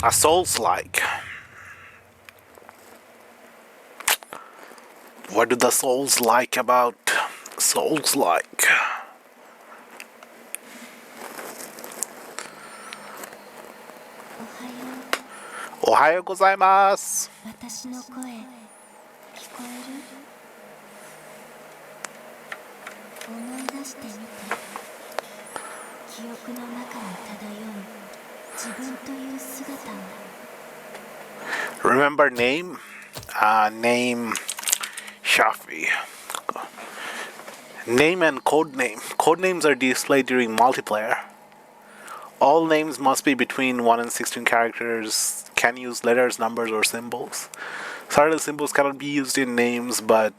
A Souls-like. What do the Souls like about Souls-like? Ohayo gozaimasu. 私の声聞こえる？思い出してみて。記憶の中に漂う自分という姿を。Remember name? Name Shafi. Name and code name. Code names are displayed during multiplayer. All names must be between 1 and 16 characters, can use letters, numbers, or symbols. Certain symbols cannot be used in names, but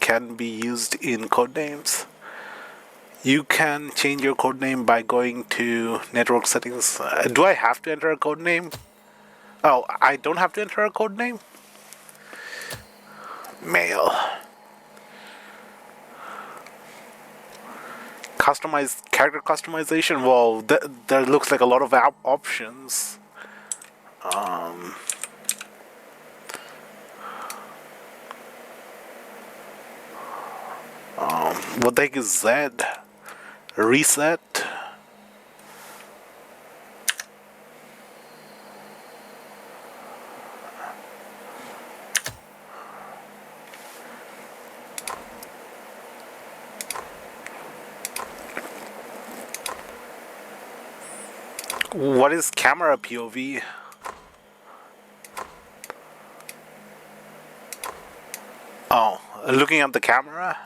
can be used in code names. You can change your code name by going to network settings. Do I have to enter a code name? Oh, I don't have to enter a code name? Mail. Customize character customization. Whoa, there looks like a lot of options. What the heck is Z? Reset. What is camera POV? Oh, looking at the camera?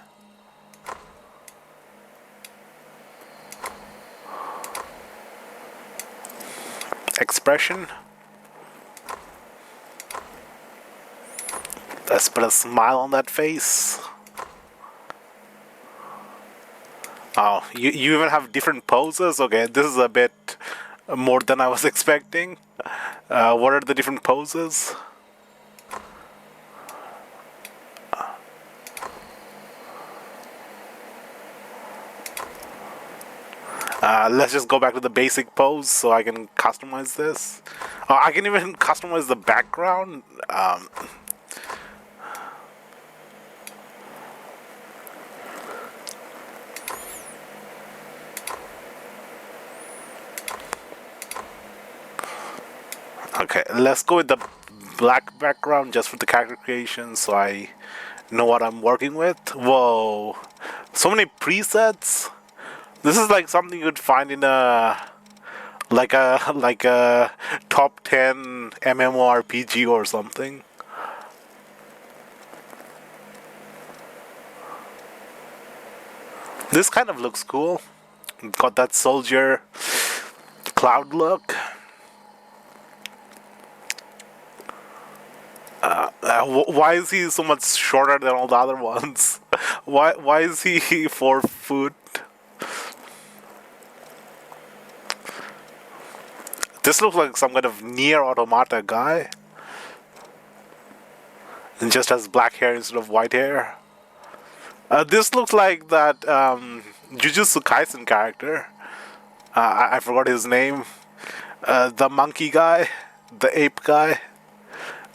Expression? Let's put a smile on that face. Oh, you even have different poses? Okay, this is a bit more than I was expecting. What are the different poses? Let's just go back to the basic pose so I can customize this. Oh, I can even customize the background. Okay, let's go with the black background just for the character creation so I know what I'm working with. Whoa, so many presets. This is like something you'd find in a like a top 10 MMORPG or something. This kind of looks cool. Got that soldier cloud look. Why is he so much shorter than all the other ones? Why is he 4 foot? This looks like some kind of Nier Automata guy. And just has black hair instead of white hair. This looks like that Jujutsu Kaisen character. I forgot his name. The monkey guy. The ape guy.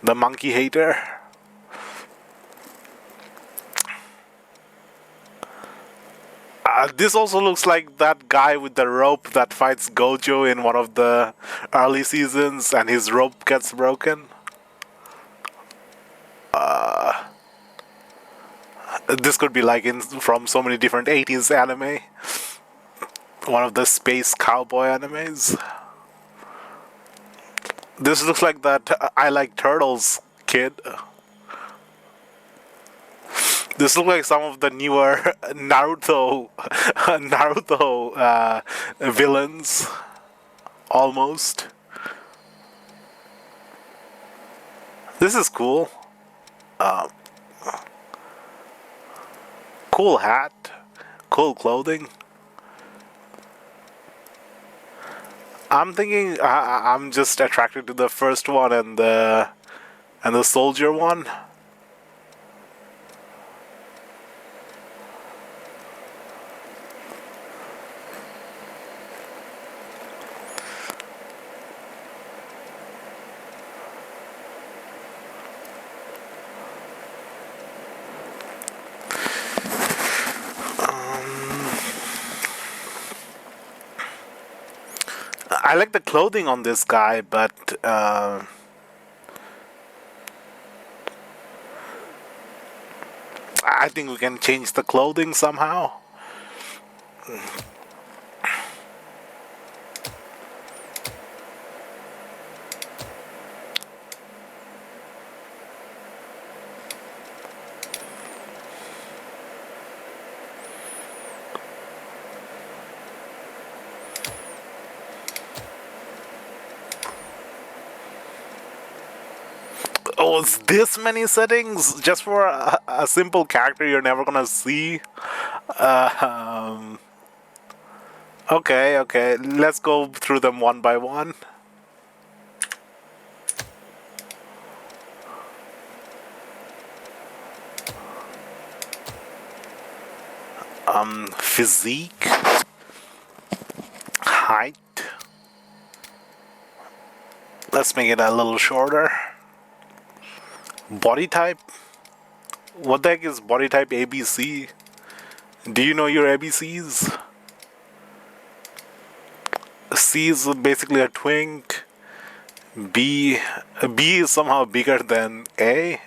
The monkey hater. This also looks like that guy with the rope that fights Gojo in one of the early seasons and his rope gets broken. This could be like from so many different 80s anime. One of the space cowboy animes. This looks like that I Like Turtles kid. This looks like some of the newer Naruto villains, almost. This is cool. Cool hat, cool clothing. I'm thinking I'm just attracted to the first one and the soldier one. I like the clothing on this guy, but I think we can change the clothing somehow. Oh, it's this many settings just for a simple character you're never gonna see. Um, okay, let's go through them one by one. Physique, height. Let's make it a little shorter. Body type. What the heck is body type ABC? Do you know your ABCs? C is basically a twink. B is somehow bigger than A.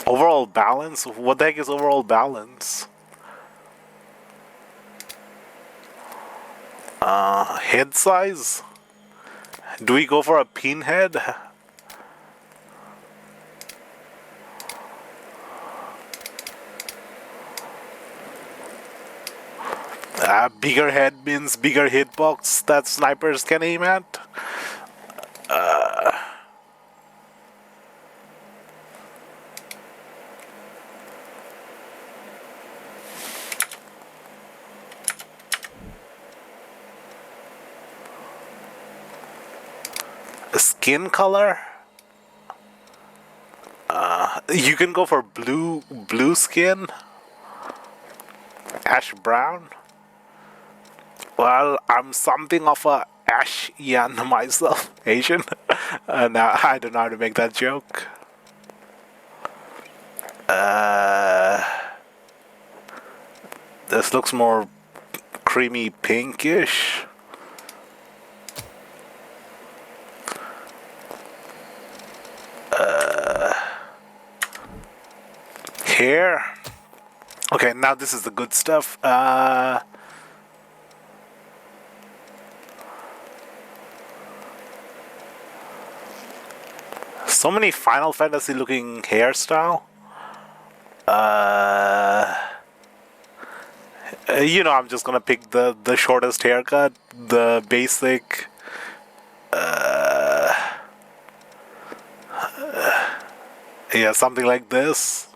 Overall balance? What the heck is overall balance? Head size? Do we go for a pinhead? Bigger head means bigger hitbox that snipers can aim at. Skin color? You can go for blue skin. Ash brown. Well, I'm something of a Asian myself. Asian? Now I don't know how to make that joke. This looks more creamy pinkish. Hair. Okay, now this is the good stuff. So many Final Fantasy looking hairstyle. You know, I'm just gonna pick the shortest haircut, the basic. Yeah, something like this.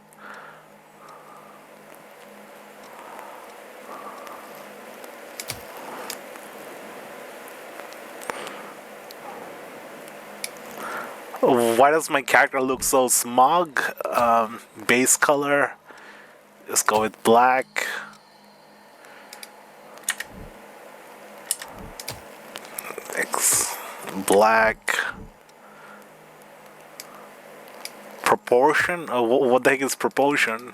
Why does my character look so smug? Base color. Let's go with black. Next, black. Proportion? What the heck is proportion?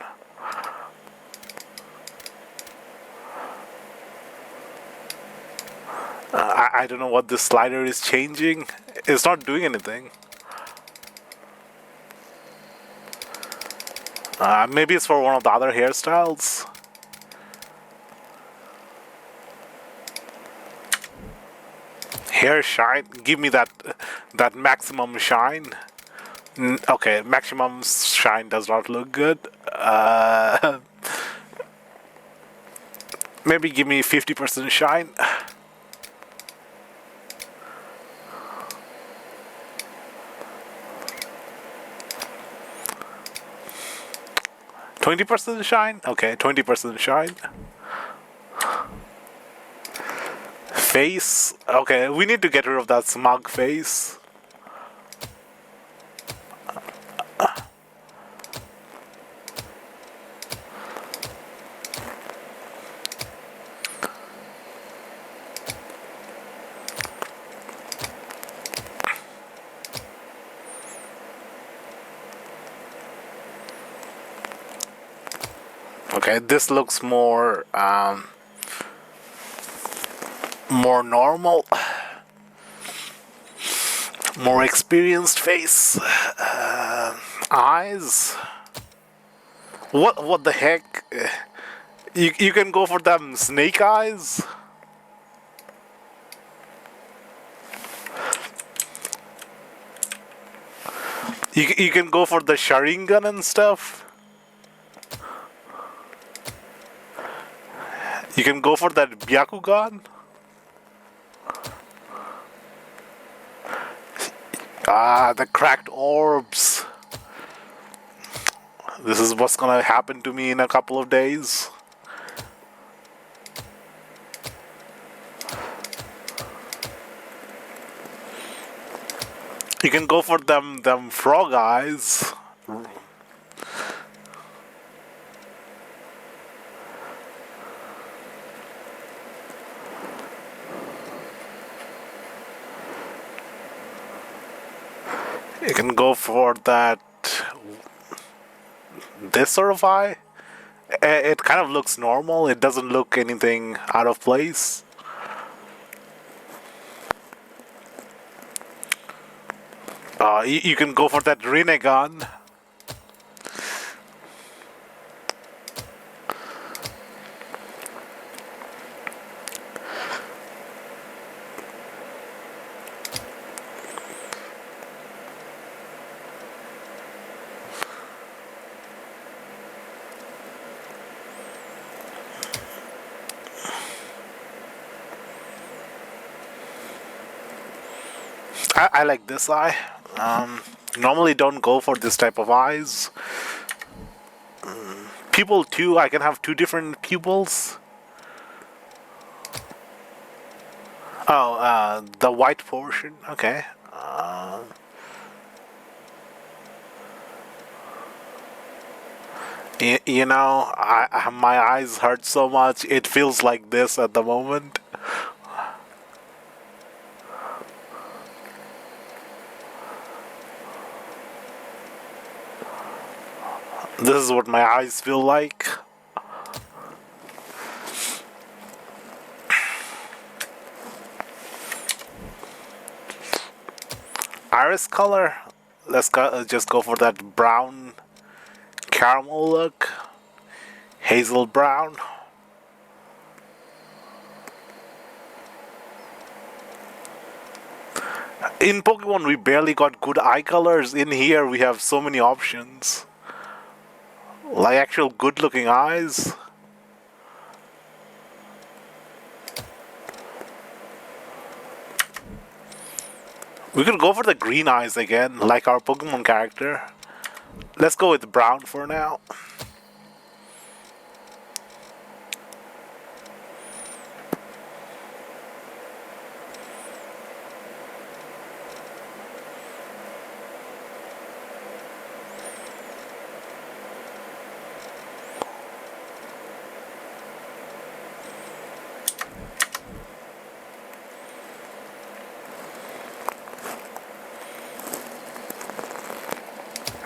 I don't know what this slider is changing. It's not doing anything. Maybe it's for one of the other hairstyles. Hair shine. Give me that maximum shine. Okay, maximum shine does not look good. Maybe give me 50% shine. 20% shine? Okay, 20% shine. Face? Okay, we need to get rid of that smug face. Okay, this looks more normal, more experienced face. Eyes. What the heck? You can go for them snake eyes. You can go for the Sharingan and stuff. You can go for that Byakugan. Ah, the cracked orbs. This is what's gonna happen to me in a couple of days. You can go for them frog eyes. You can go for that this sort of eye. It kind of looks normal. It doesn't look anything out of place. You can go for that Rinnegan. I like this eye. Normally don't go for this type of eyes. Pupil 2, I can have two different pupils. Oh, the white portion. Okay. You know, my eyes hurt so much. It feels like this at the moment. This is what my eyes feel like. Iris color. Just go for that brown caramel look. Hazel brown. In Pokemon, we barely got good eye colors. In here, we have so many options. Like actual good looking eyes. We could go for the green eyes again, like our Pokemon character. Let's go with brown for now.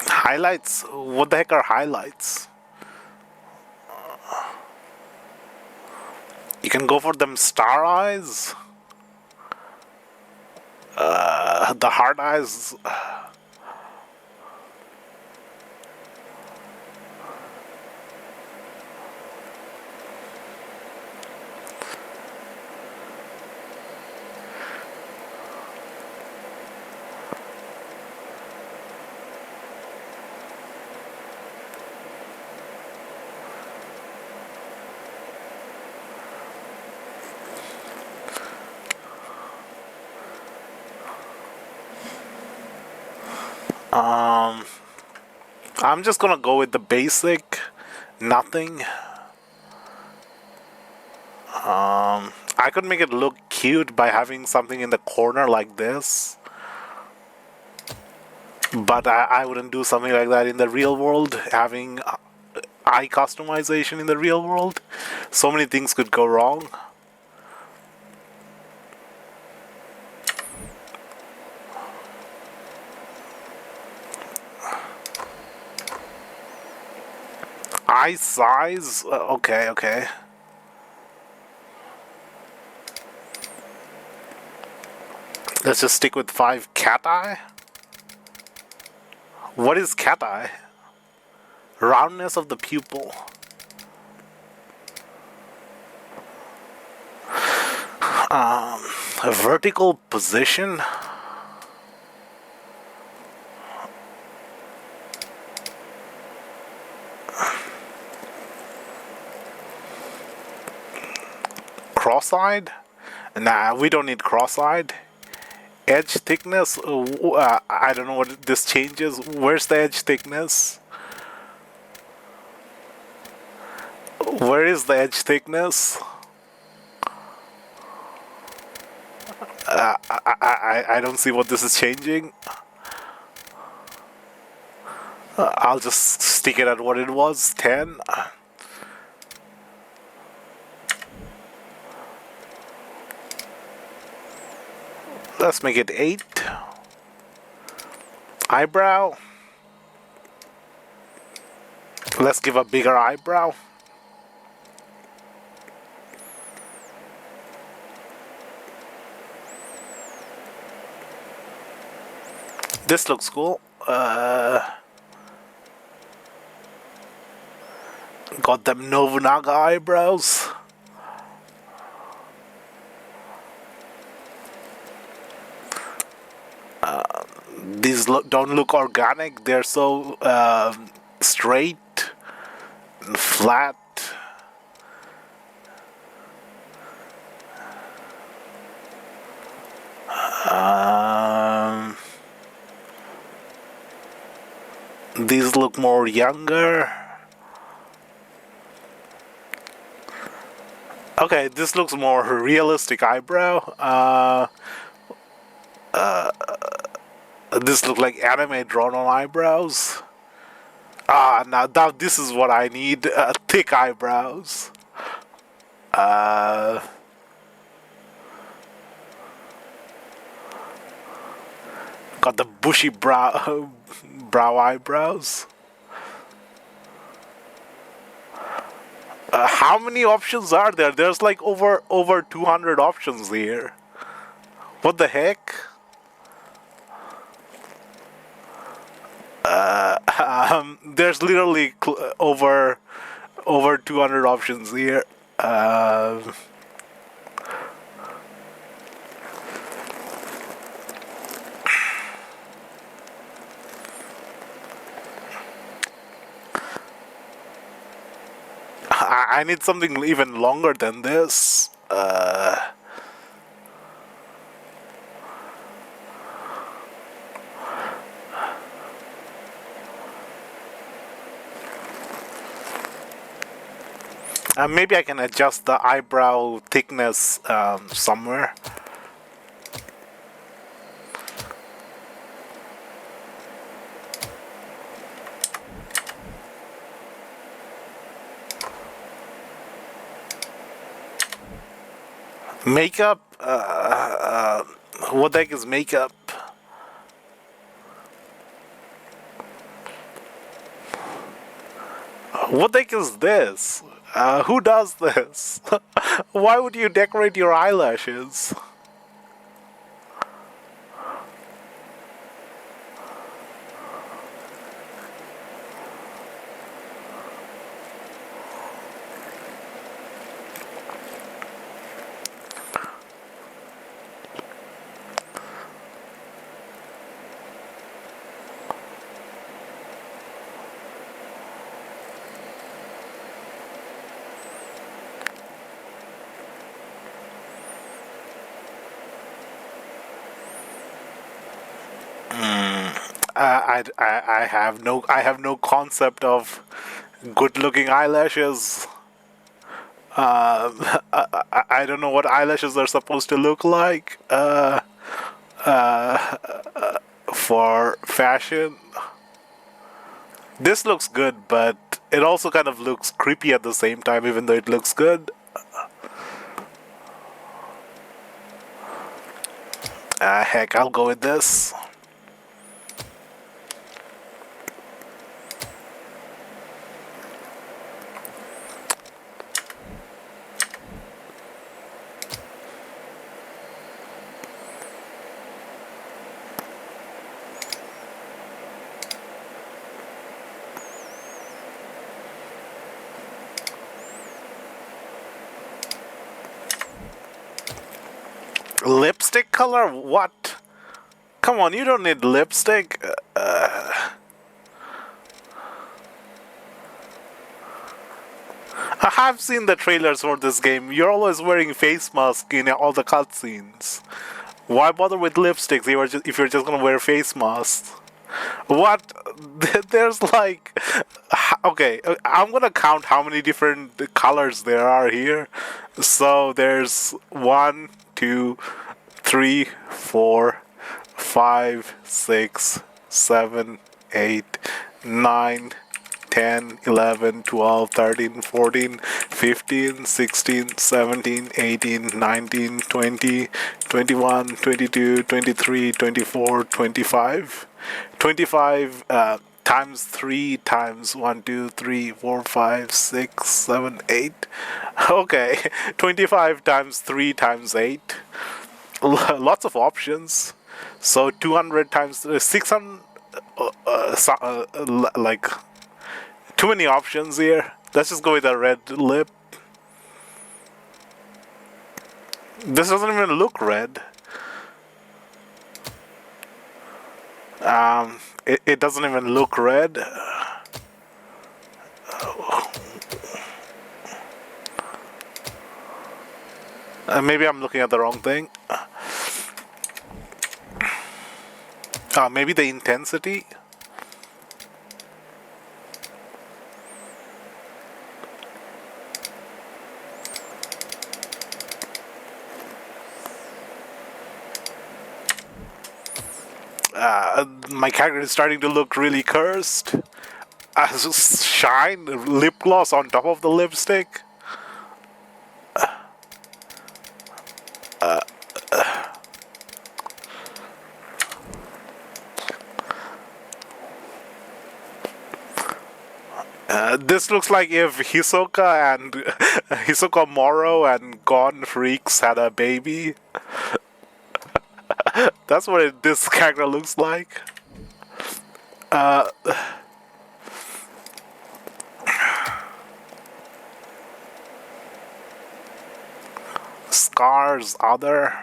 Highlights? What the heck are highlights? You can go for them star eyes. The heart eyes. I'm just gonna go with the basic, nothing. I could make it look cute by having something in the corner like this. But I wouldn't do something like that in the real world, having eye customization in the real world. So many things could go wrong. eye size? Okay, okay. Let's just stick with 5 cat eye. What is cat eye? Roundness of the pupil. A vertical position. Cross-eyed? Nah, we don't need cross-eyed. Edge thickness? I don't know what this changes. Where's the edge thickness? Where is the edge thickness? I don't see what this is changing. I'll just stick it at what it was, 10. Let's make it 8. Eyebrow. Let's give a bigger eyebrow. This looks cool. Got them Nobunaga eyebrows. These don't look organic. They're so straight and flat. These look more younger. Okay, this looks more realistic eyebrow. This looks like anime drawn on eyebrows. Now this is what I need. Thick eyebrows. Got the bushy brow eyebrows. How many options are there? There's like over 200 options here. What the heck? There's literally over 200 options here. I need something even longer than this. Maybe I can adjust the eyebrow thickness somewhere. Makeup? What the heck is makeup? What the heck is this? Who does this? Why would you decorate your eyelashes? I have no concept of good looking eyelashes. I don't know what eyelashes are supposed to look like for fashion. This looks good, but it also kind of looks creepy at the same time, even though it looks good. Heck, I'll go with this. lipstick color? What? Come on, you don't need lipstick. I have seen the trailers for this game. You're always wearing face mask in all the cutscenes. Why bother with lipsticks if you're just gonna wear face masks? What? There's like... Okay, I'm gonna count how many different colors there are here. So there's 1, 2, 3, 4, 5, 6, 7, 8, 9, 10, 11, 12, 13, 14, 15, 16, 17, 18, 19, 20, 21, 22, 23, 24, 25. 25 times 3 times 1, 2, 3, 4, 5, 6, 7, 8. Okay, 25 times 3 times 8. Lots of options. So 200 times 600, like too many options here. Let's just go with a red lip. This doesn't even look red. It doesn't even look red. Maybe I'm looking at the wrong thing. Maybe the intensity. My character is starting to look really cursed. Shine, lip gloss on top of the lipstick. This looks like if Hisoka and Hisoka Moro and Gon Freaks had a baby. That's what this character looks like. Scars, other.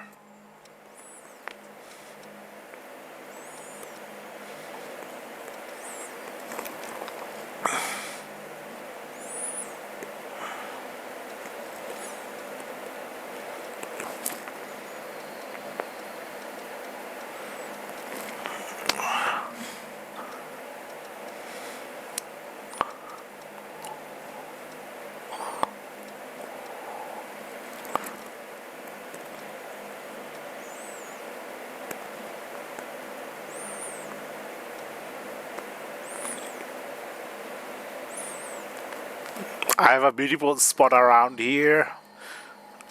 I have a beautiful spot around here.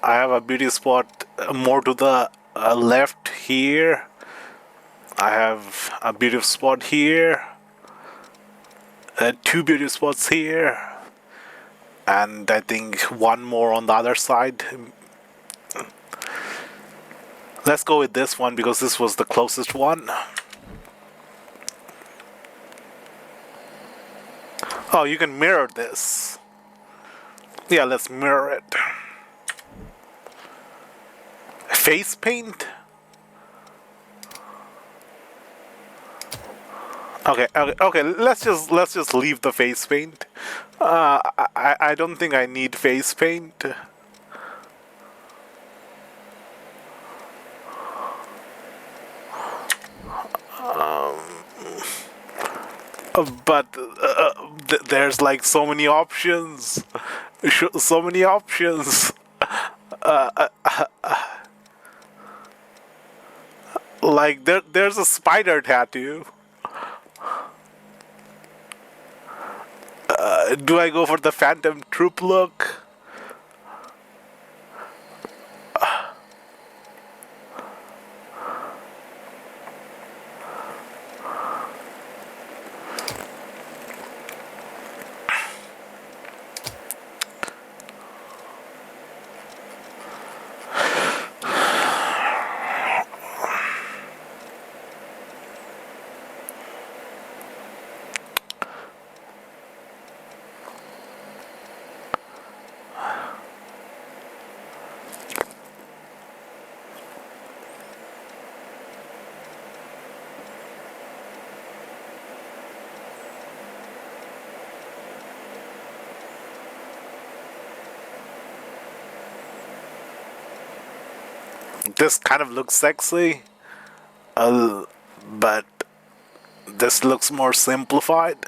I have a beauty spot more to the left here. I have a beautiful spot here. 2 beauty spots here. And I think 1 more on the other side. Let's go with this one because this was the closest one. Oh, you can mirror this. Yeah, let's mirror it. Face paint? Okay. Let's just leave the face paint. I don't think I need face paint. But there's like so many options. So many options. Like there's a spider tattoo. Do I go for the Phantom Troop look? This kind of looks sexy, but this looks more simplified.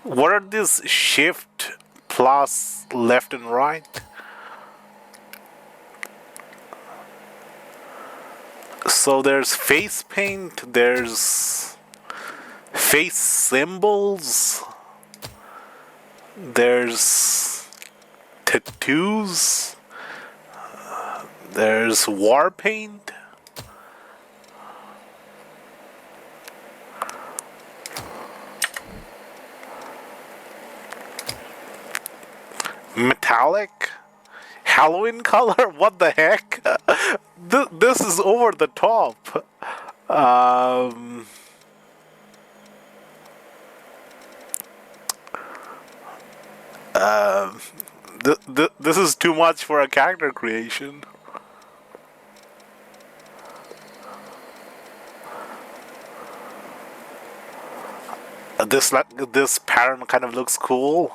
What are these shift plus left and right? So there's face paint, there's face symbols, there's tattoos, there's war paint. Metallic? Halloween color? What the heck? This is over the top. This is too much for a character creation. This pattern kind of looks cool.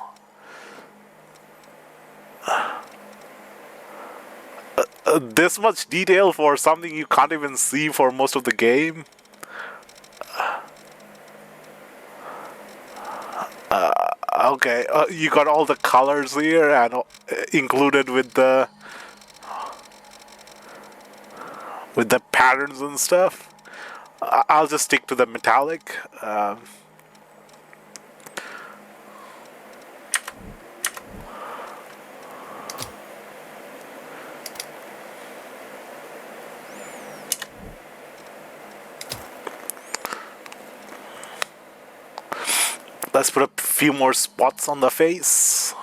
This much detail for something you can't even see for most of the game. Okay, you got all the colors here and included with the patterns and stuff. I'll just stick to the metallic. Let's put a few more spots on the face.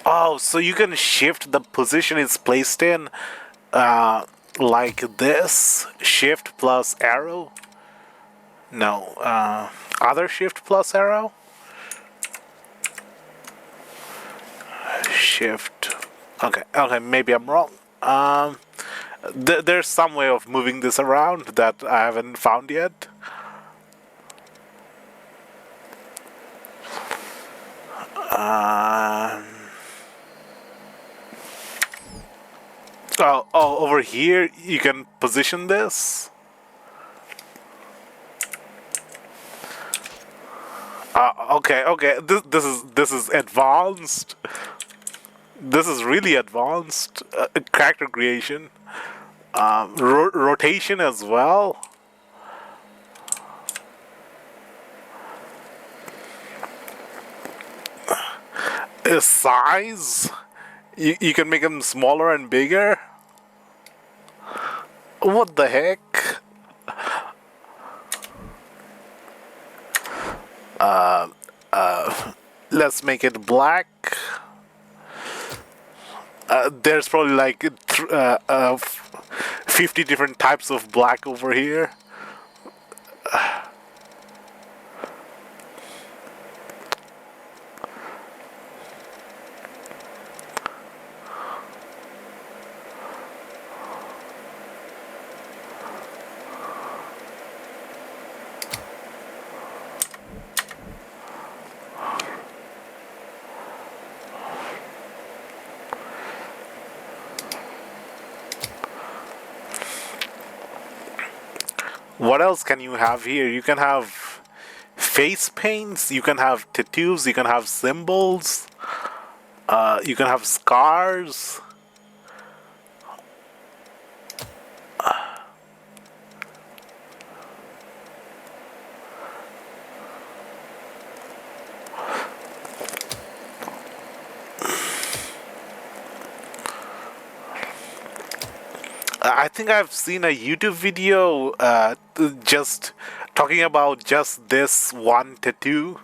Oh, so you can shift the position it's placed in, like this. Shift plus arrow. No, other shift plus arrow? Shift. Okay, maybe I'm wrong. There's some way of moving this around that I haven't found yet. Oh, over here you can position this. Okay. This is advanced. This is really advanced character creation. Rotation as well. Size. You can make them smaller and bigger. What the heck? Let's make it black. There's probably like 50 different types of black over here. What else can you have here? You can have face paints, you can have tattoos, you can have symbols, you can have scars. I think I've seen a YouTube video just talking about just this one tattoo,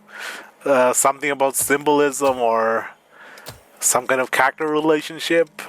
something about symbolism or some kind of character relationship.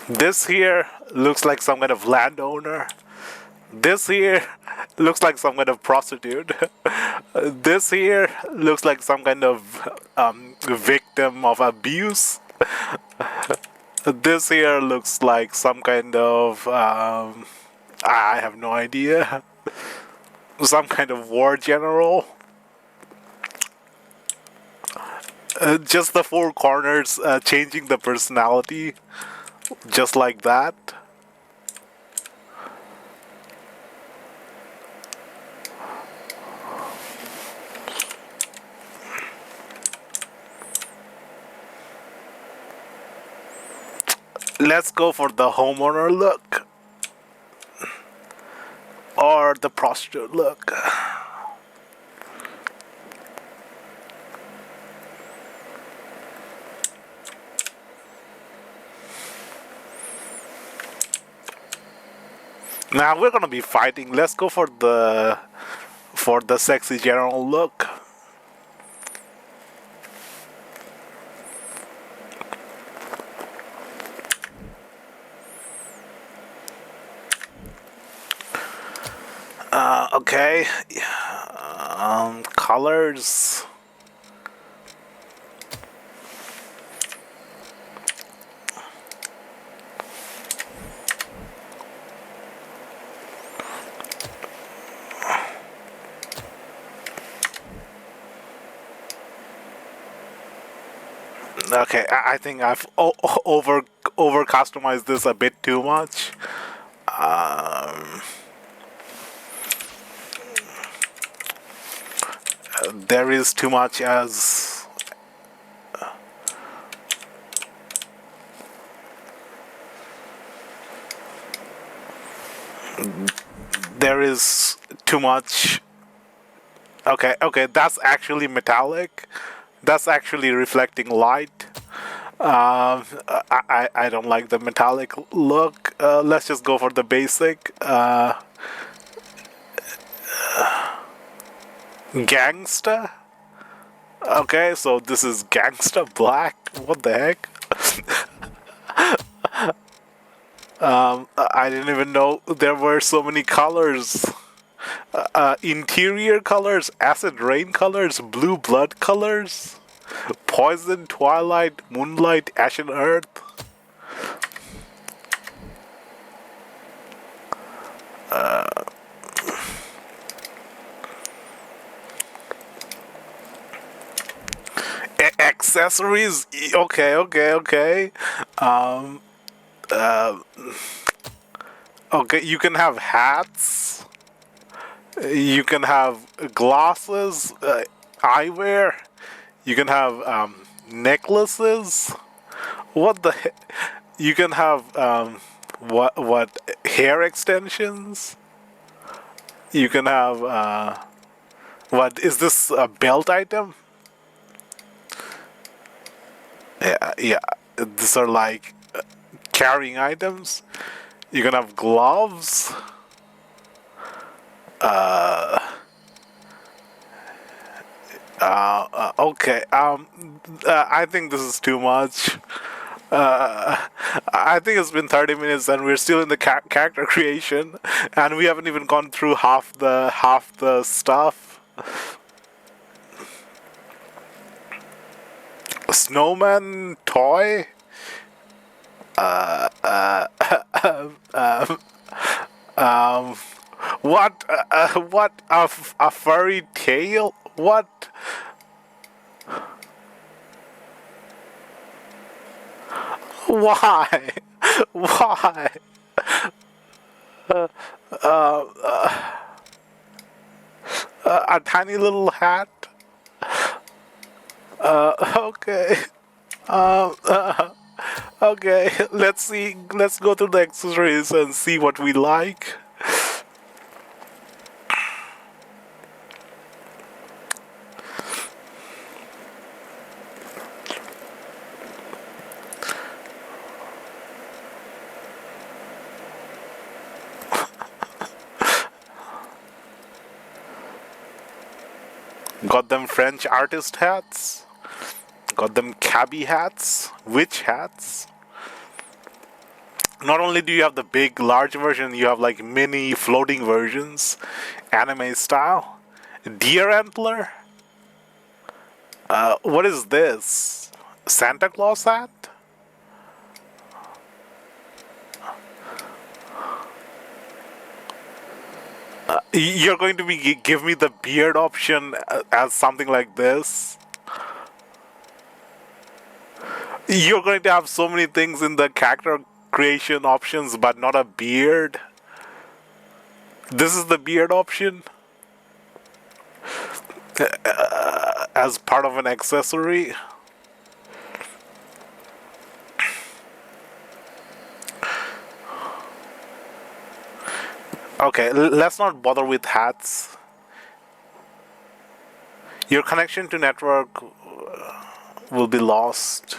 This here looks like some kind of landowner. This here looks like some kind of prostitute. This here looks like some kind of victim of abuse. This here looks like some kind of I have no idea. Some kind of war general. Just the four corners changing the personality. Just like that. Let's go for the homeowner look. Or the prostitute look. Now we're gonna be fighting. Let's go for the sexy general look. Okay. Colors. Okay, I think I've over customized this a bit too much. There is too much as there is too much. Okay, that's actually metallic. That's actually reflecting light. I don't like the metallic look. Let's just go for the basic. Gangsta. Okay, so this is Gangsta Black. What the heck? I didn't even know there were so many colors. Interior colors, acid rain colors, blue blood colors, poison, twilight, moonlight, ashen earth. Accessories. Okay. Okay, you can have hats. You can have glasses, eyewear. You can have necklaces. What the heck? You can have what hair extensions. You can have what is this, a belt item? Yeah. These are like carrying items. You can have gloves. Okay. I think this is too much. I think it's been 30 minutes and we're still in the character creation, and we haven't even gone through half the stuff. Snowman toy. Um, what? What? A furry tail? What? Why? Why? A tiny little hat? Okay. Okay. Let's see. Let's go through the accessories and see what we like. Got them French artist hats. Got them cabbie hats. Witch hats. Not only do you have the big, large version, you have like mini floating versions, anime style. Deer antler. What is this? Santa Claus hat? You're going to be give me the beard option as something like this. You're going to have so many things in the character creation options, but not a beard. This is the beard option as part of an accessory. Okay, let's not bother with hats. Your connection to network will be lost.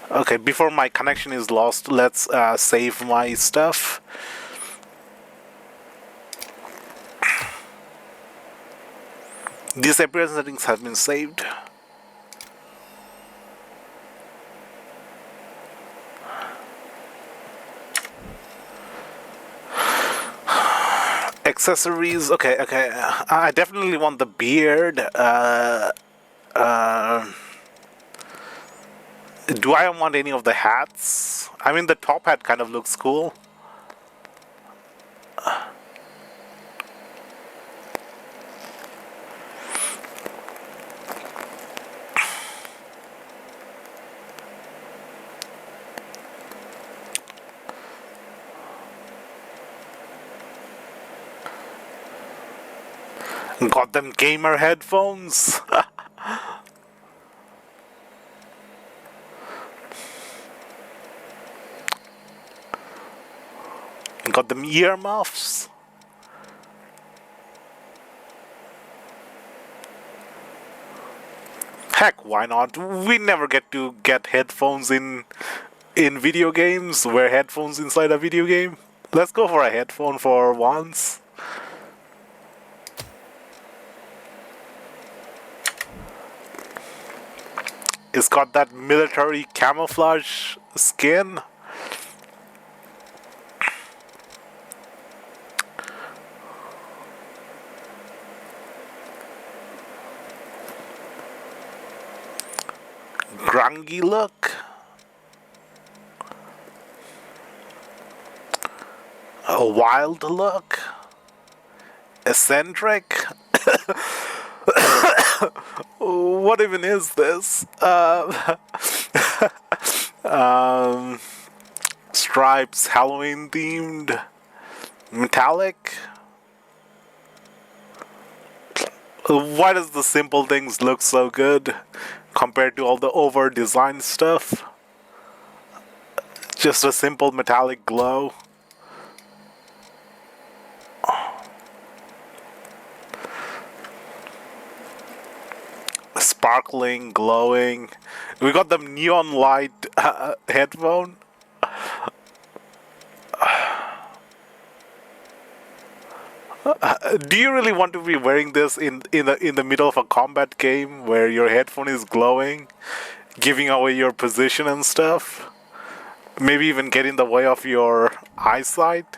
Okay, before my connection is lost, let's save my stuff. These appearance settings have been saved. Accessories, okay. I definitely want the beard. Do I want any of the hats? I mean, the top hat kind of looks cool. Got them gamer headphones. Got them earmuffs. Heck, why not? We never get to get headphones in video games. Wear headphones inside a video game. Let's go for a headphone for once. It's got that military camouflage skin. Grungy look. A wild look. Eccentric. What even is this? Stripes, Halloween themed, metallic. Why does the simple things look so good compared to all the over designed stuff? Just a simple metallic glow. Sparkling, glowing. We got them neon light headphone. Do you really want to be wearing this in the middle of a combat game where your headphone is glowing, giving away your position and stuff? Maybe even get in the way of your eyesight?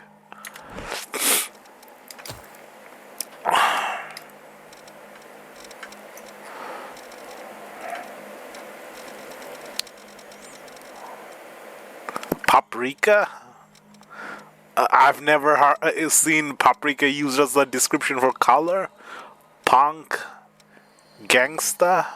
Paprika? I've never seen paprika used as a description for color. Punk. Gangsta.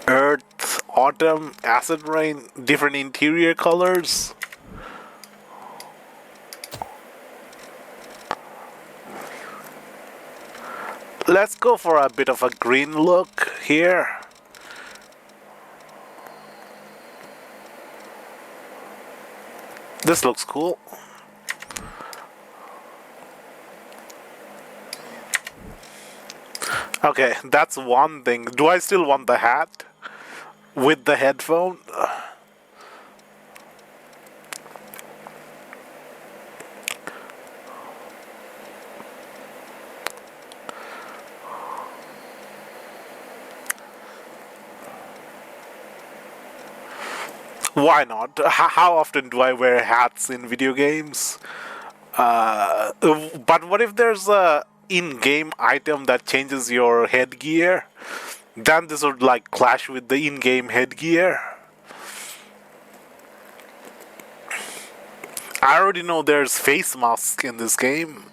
Earth, autumn, acid rain, different interior colors. Let's go for a bit of a green look here. This looks cool. Okay, that's one thing. Do I still want the hat? With the headphone? Why not? How often do I wear hats in video games? But what if there's a in-game item that changes your headgear? Then this would like clash with the in-game headgear. I already know there's face mask in this game.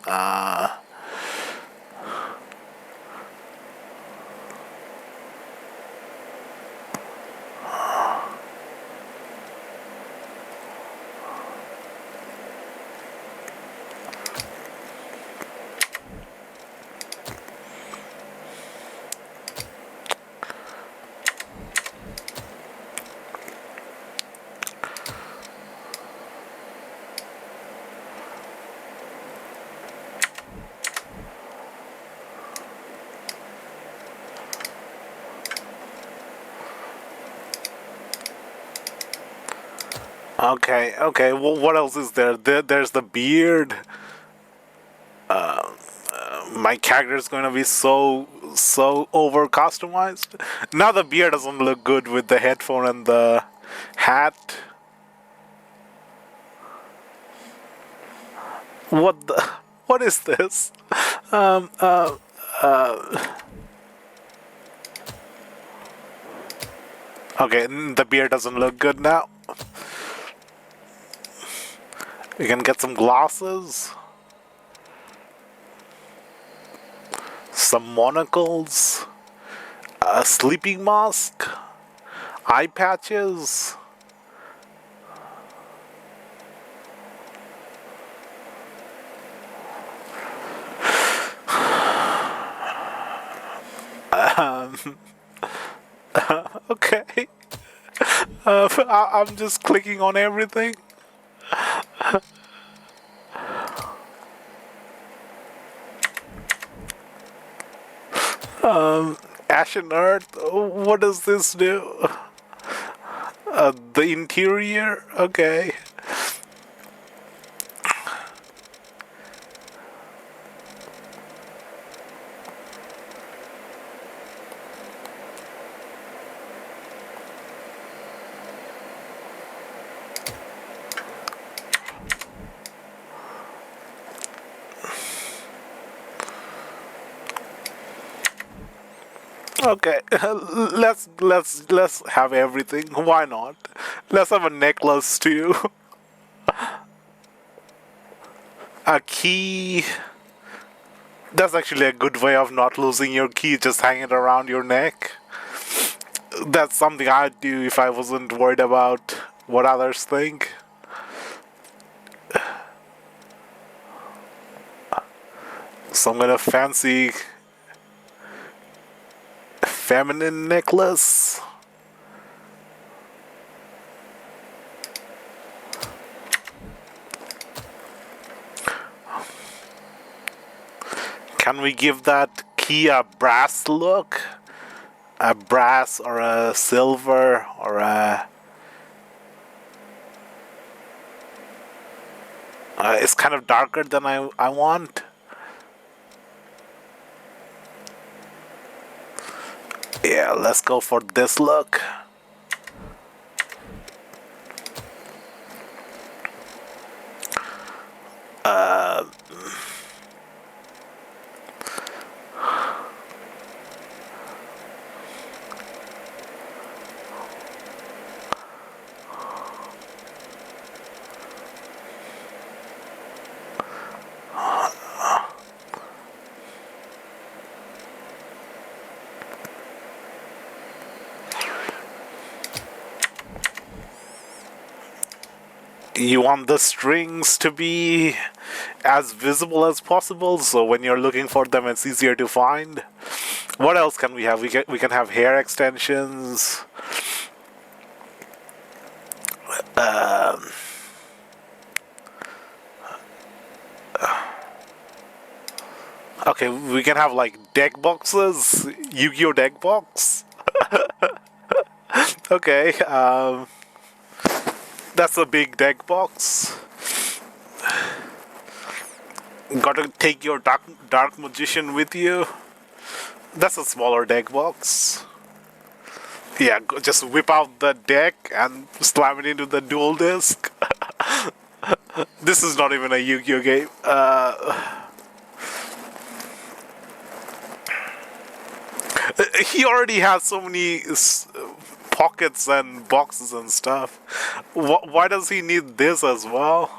Okay, okay. Well, what else is there? There's the beard. My character is going to be so over customized. Now the beard doesn't look good with the headphone and the hat. What the? What is this? Okay, the beard doesn't look good now. We can get some glasses. Some monocles. A sleeping mask. Eye patches. Okay. I'm just clicking on everything. Ashen Earth. What does this do? The interior. Okay. Okay, let's have everything. Why not? Let's have a necklace too. A key. That's actually a good way of not losing your key, just hang it around your neck. That's something I'd do if I wasn't worried about what others think. Some kind of fancy feminine necklace. Can we give that key a brass look? A brass or a silver or a... it's kind of darker than I want. Yeah, let's go for this look. You want the strings to be as visible as possible, so when you're looking for them, it's easier to find. What else can we have? We can have hair extensions. Okay, we can have like deck boxes. Yu-Gi-Oh deck box. Okay, that's a big deck box. Gotta take your dark magician with you. That's a smaller deck box. Yeah, just whip out the deck and slam it into the dual disc. This is not even a Yu-Gi-Oh game. He already has so many pockets and boxes and stuff. Why does he need this as well?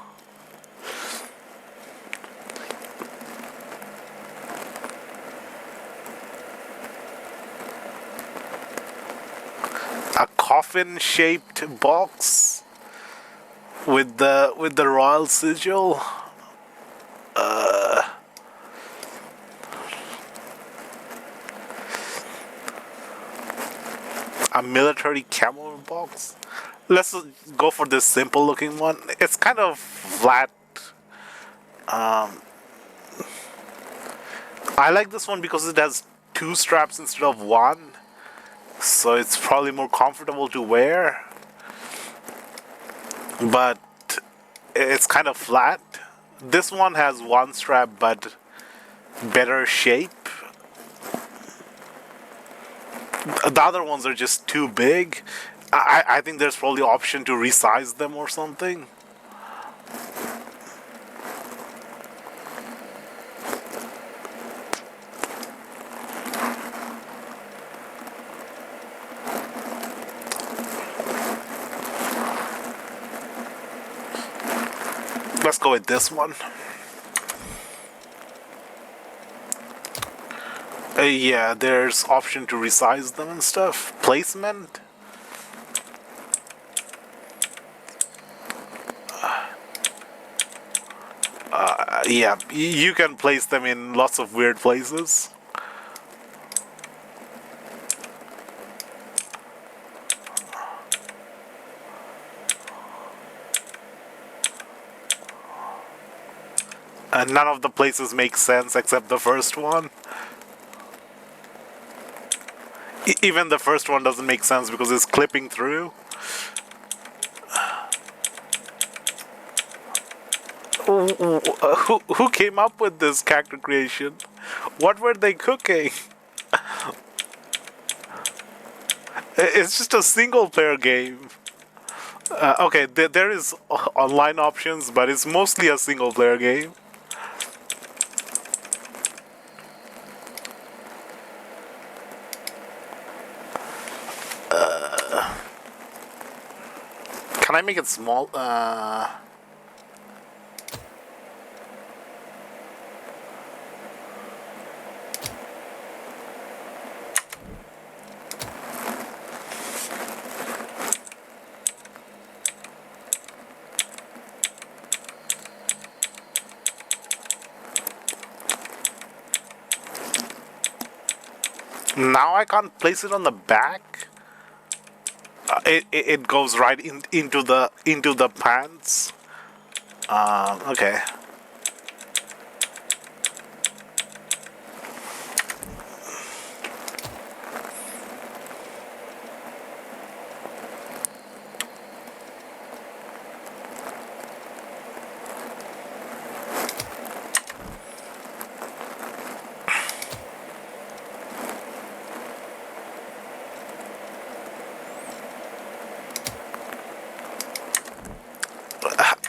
A coffin-shaped box with the royal sigil. A military camo box. Let's go for this simple looking one. It's kind of flat. I like this one because it has two straps instead of one, so it's probably more comfortable to wear. But it's kind of flat. This one has one strap but better shape. The other ones are just too big. I think there's probably option to resize them or something. Let's go with this one. Yeah, there's option to resize them and stuff. Placement. Yeah, you can place them in lots of weird places. And none of the places make sense except the first one. Even the first one doesn't make sense because it's clipping through. Who came up with this character creation? What were they cooking? It's just a single player game. Okay, there is online options, but it's mostly a single player game. Can I make it small? Now I can't place it on the back. It goes right into the pants. Okay.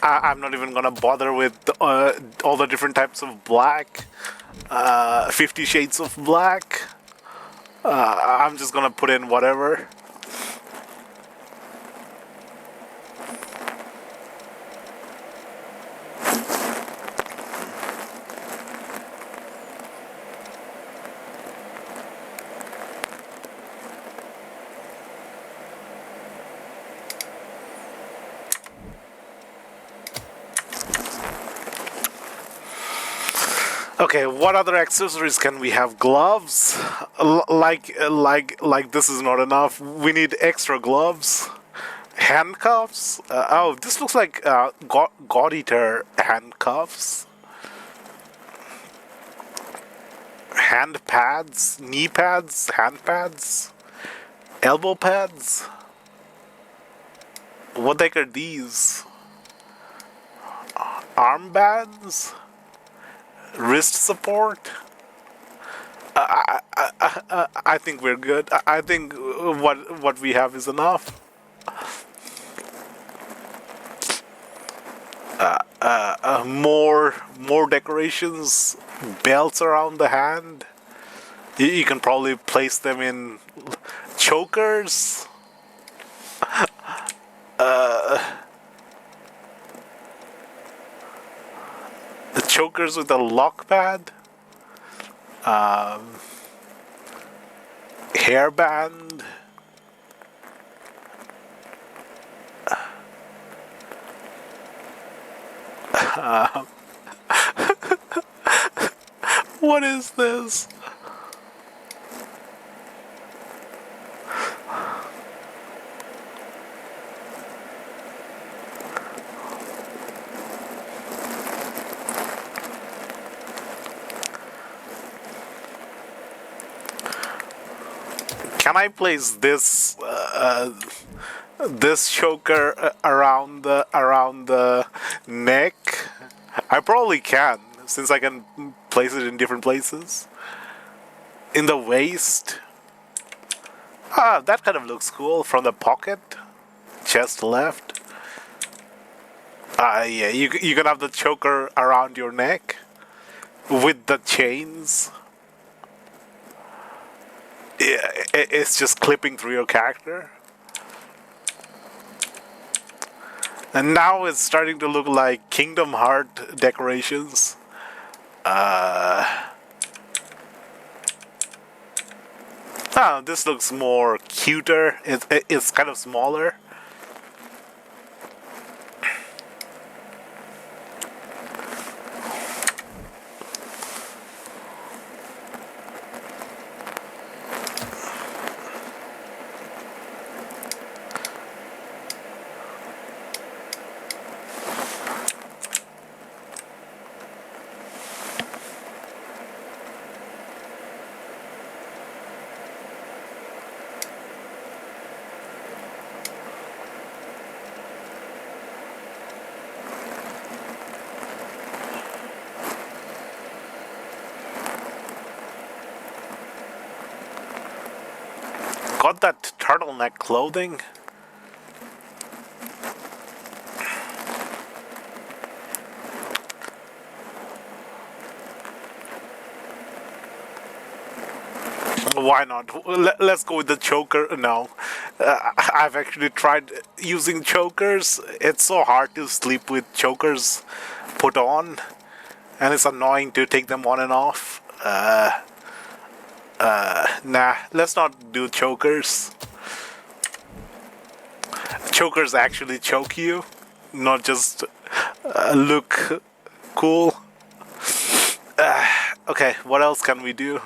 I'm not even gonna bother with all the different types of black. 50 Shades of Black. I'm just gonna put in whatever. Okay, what other accessories can we have? Gloves? Like this is not enough. We need extra gloves. Handcuffs? Oh, this looks like God Eater handcuffs. Hand pads, knee pads, hand pads, elbow pads. What the heck are these? Armbands? Wrist support? I think we're good. I think what we have is enough. More decorations, belts around the hand. You can probably place them in chokers. The chokers with a lock pad. Hairband. What is this? Can I place this choker around the neck? I probably can, since I can place it in different places. In the waist. Ah, that kind of looks cool. From the pocket, chest left. Yeah, you can have the choker around your neck with the chains. Yeah, it's just clipping through your character. And now it's starting to look like Kingdom Heart decorations. This looks more cuter. It's kind of smaller. Got that turtleneck clothing. Why not? Let's go with the choker. No, I've actually tried using chokers. It's so hard to sleep with chokers put on, and it's annoying to take them on and off. Nah, let's not do chokers. Chokers actually choke you, not just look cool. Okay, what else can we do?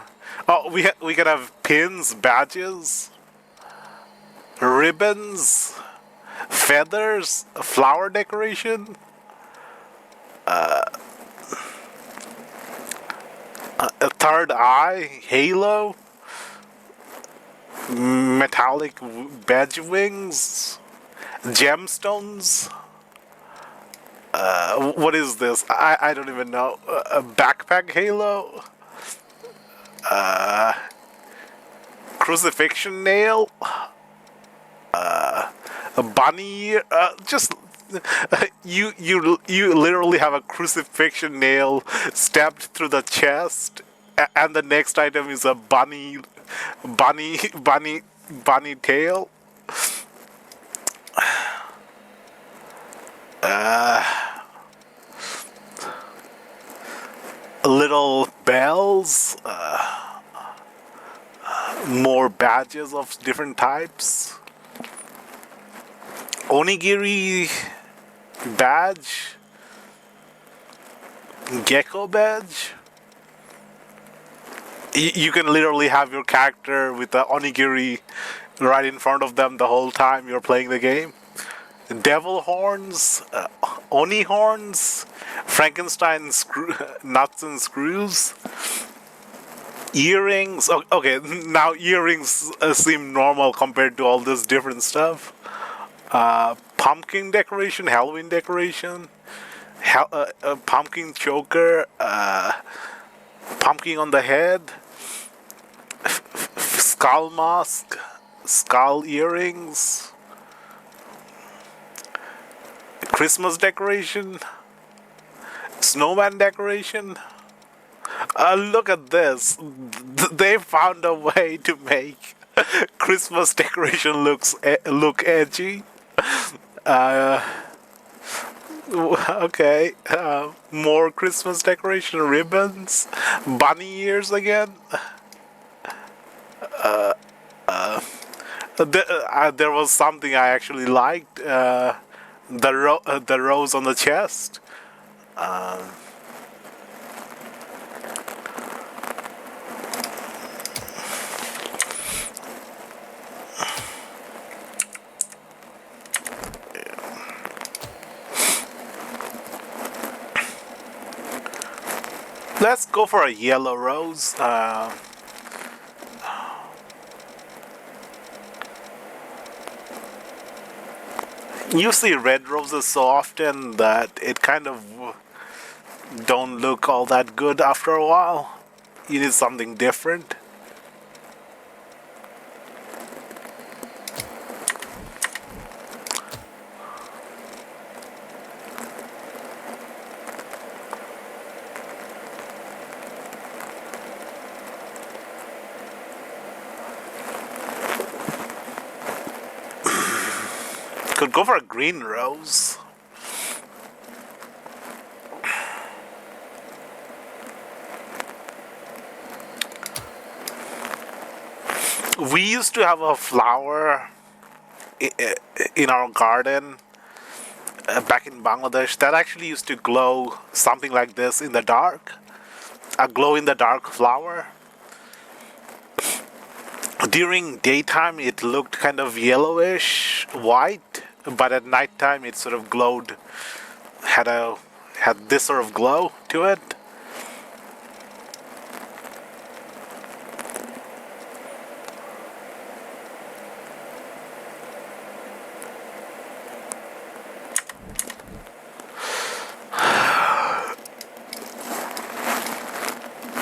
Oh, we can have pins, badges, ribbons, feathers, flower decoration. A third eye, halo, metallic badge wings, gemstones. What is this? I don't even know. A backpack halo? Crucifixion nail? A bunny? Just you literally have a crucifixion nail stabbed through the chest, and the next item is a bunny tail. Little bells, more badges of different types. Onigiri badge, gecko badge. You can literally have your character with the onigiri right in front of them the whole time you're playing the game. Devil horns, oni horns, Frankenstein nuts and screws, earrings. Okay, now earrings seem normal compared to all this different stuff. Pumpkin decoration, Halloween decoration, pumpkin choker, pumpkin on the head, skull mask, skull earrings, Christmas decoration, snowman decoration. Look at this. They found a way to make Christmas decoration look edgy. Okay. More Christmas decoration, ribbons, bunny ears again. There was something I actually liked. The rose on the chest. Let's go for a yellow rose. You see red roses so often that it kind of don't look all that good after a while. You need something different. Could go for a green rose. We used to have a flower in our garden back in Bangladesh that actually used to glow something like this in the dark. A glow in the dark flower. During daytime it looked kind of yellowish white, but at nighttime it sort of glowed, had this sort of glow to it.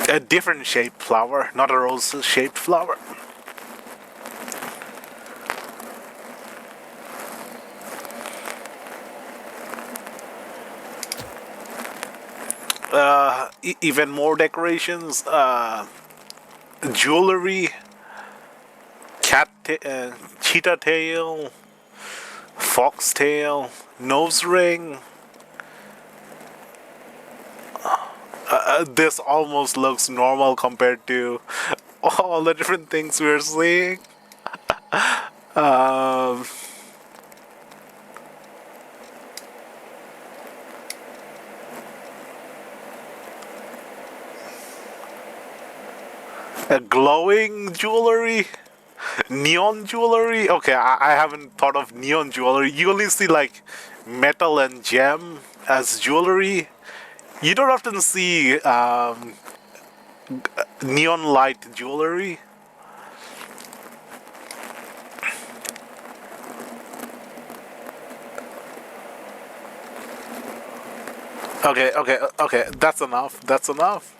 A different shaped flower, not a rose shaped flower. Even more decorations, jewelry, cheetah tail, fox tail, nose ring. This almost looks normal compared to all the different things we're seeing. A glowing jewelry, neon jewelry. Okay, I haven't thought of neon jewelry. You only see like metal and gem as jewelry. You don't often see neon light jewelry. Okay. That's enough. That's enough.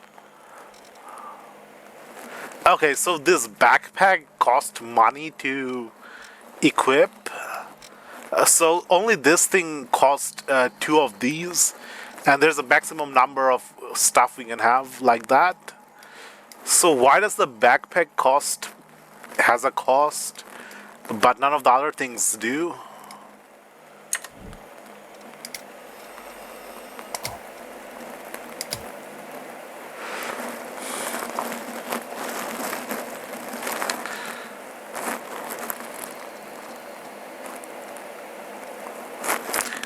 Okay, so this backpack cost money to equip. So only this thing cost two of these, and there's a maximum number of stuff we can have like that. So why does the backpack has a cost, but none of the other things do?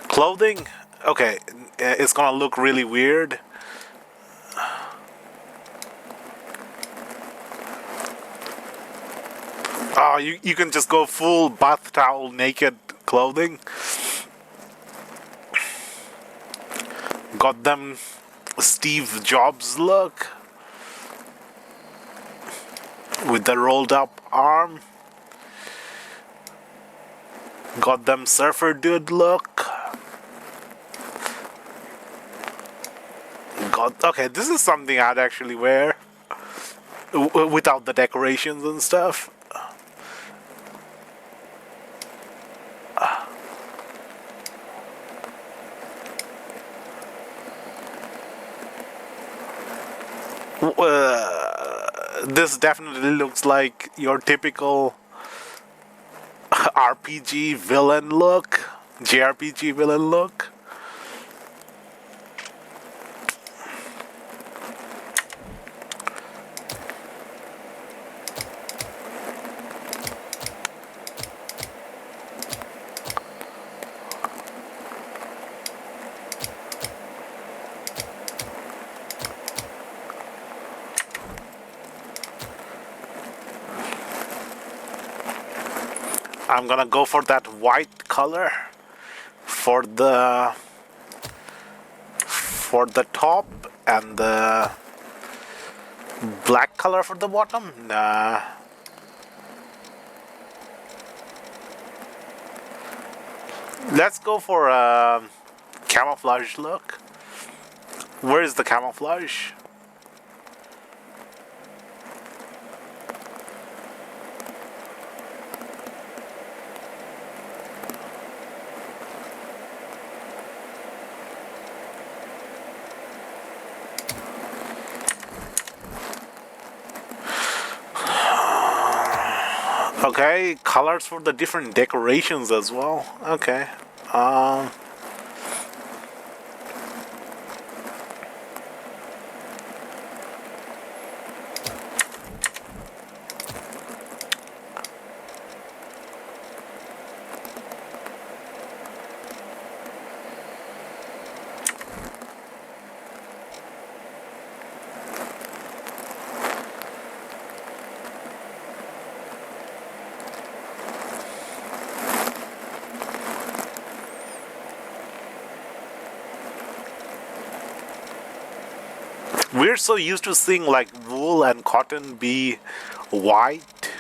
Clothing? Okay, it's gonna look really weird. Oh, you can just go full bath towel naked clothing. Got them Steve Jobs look with the rolled up arm. Got them surfer dude look. Okay, this is something I'd actually wear without the decorations and stuff. This definitely looks like your typical RPG villain look, JRPG villain look. I'm gonna go for that white color for the top and the black color for the bottom. Nah. Let's go for a camouflage look. Where is the camouflage? Okay, colors for the different decorations as well. Okay. We're so used to seeing like wool and cotton be white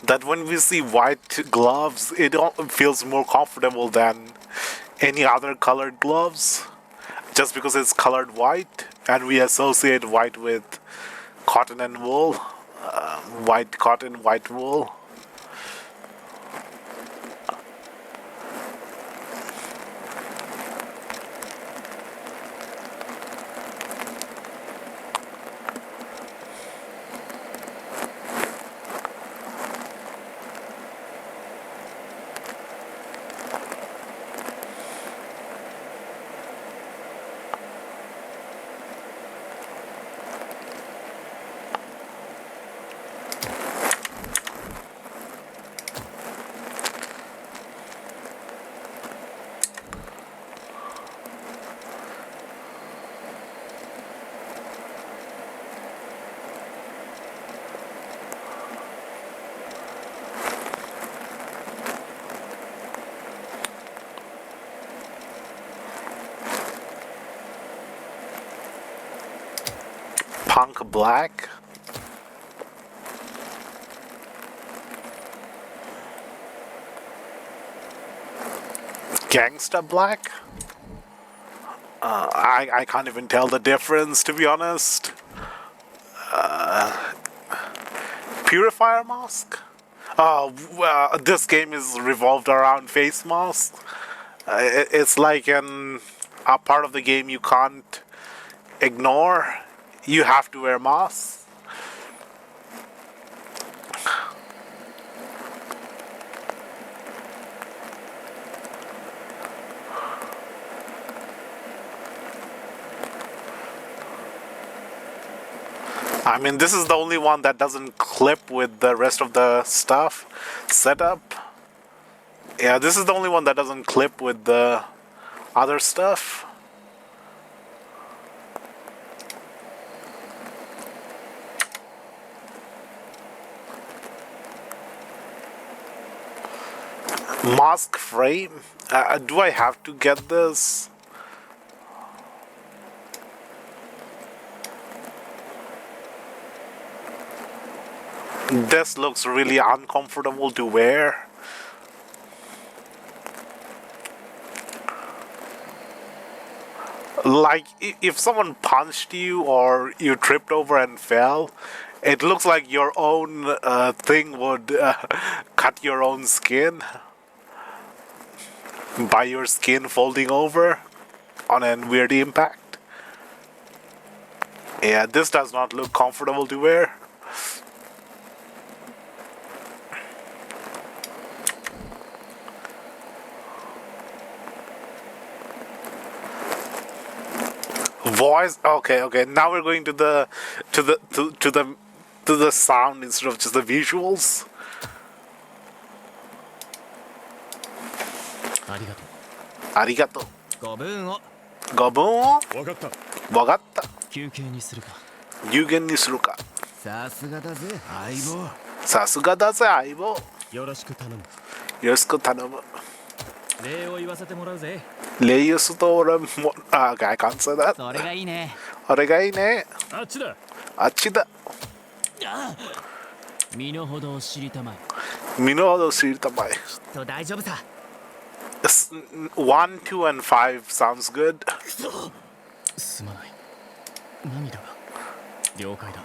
that when we see white gloves, it feels more comfortable than any other colored gloves, just because it's colored white and we associate white with cotton and wool. White cotton, white wool. Punk black. Gangsta black. I can't even tell the difference, to be honest. Purifier mask. Oh, well, this game is revolved around face masks. It's like a part of the game you can't ignore. You have to wear masks. I mean, this is the only one that doesn't clip with the rest of the stuff setup. Yeah, this is the only one that doesn't clip with the other stuff. Mask frame? Do I have to get this? This looks really uncomfortable to wear. Like, if someone punched you or you tripped over and fell, it looks like your own thing would cut your own skin by your skin folding over on a weird impact. Yeah, this does not look comfortable to wear. Voice. Okay. Now we're going to the sound instead of just the visuals. ありがとう。ありがとう。ご分を。ご分を。わかった。わかった。休憩にするか。有限にするか。さすがだぜ相棒。さすがだぜ相棒。よろしく頼む。よろしく頼む。礼を言わせてもらうぜ。礼をすると俺もI can't say that。それがいいね。それがいいね。あっちだ。あっちだ。身の程を知りたまえ。身の程を知りたまえ。きっと大丈夫さ。1, 2, and 5 sounds good. すまない。涙が。了解だ。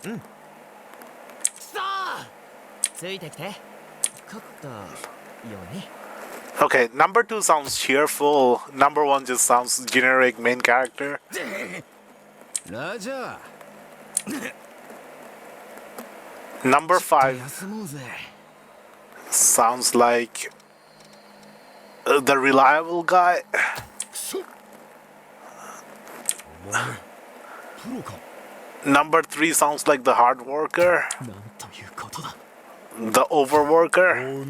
うん。さあ。ついてきて。勝ったように。Okay, number 2 sounds cheerful. Number 1 just sounds generic main character. Raja. Number 5 sounds like the reliable guy. Number 3 sounds like the hard worker. The overworker.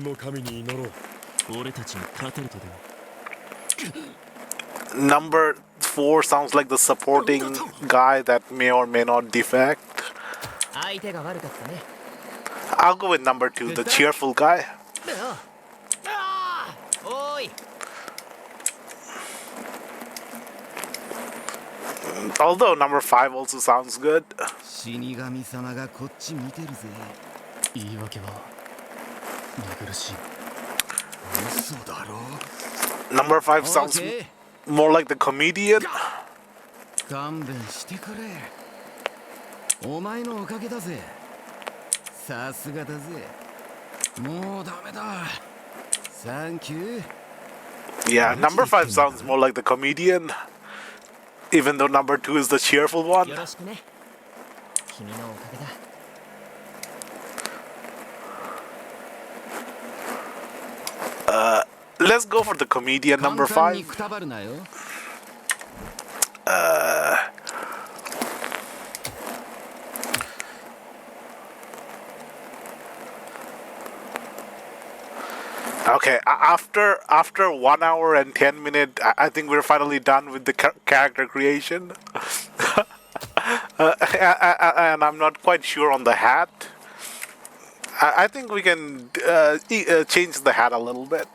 Number 4 sounds like the supporting guy that may or may not defect. I'll go with number 2, the cheerful guy. Although number 5 also sounds good. Number 5 sounds more like the comedian. 勘弁してくれ。お前のおかげだぜ。さすがだぜ。もうダメだ。Thank you. Yeah, number 5 sounds more like the comedian, even though number 2 is the cheerful one. よろしくね。君のおかげだ。Let's go for the comedian number 5. Okay, after 1 hour and 10 minutes, I think we're finally done with the character creation. And I'm not quite sure on the hat. I think we can change the hat a little bit.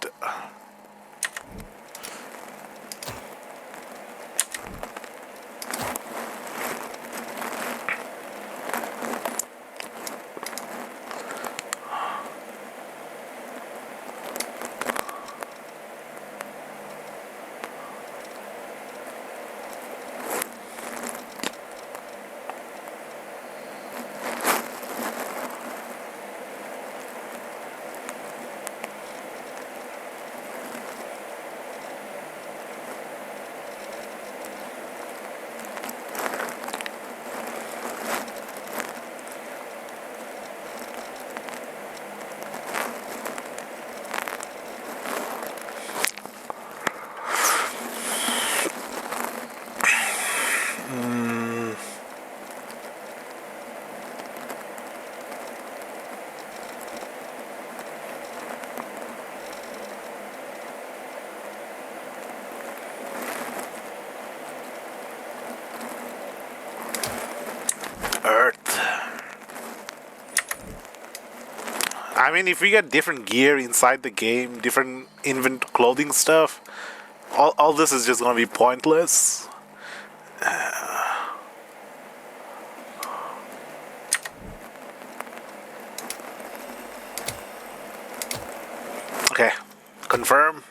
I mean, if we get different gear inside the game, different invent clothing stuff, all this is just gonna be pointless. Okay, confirm.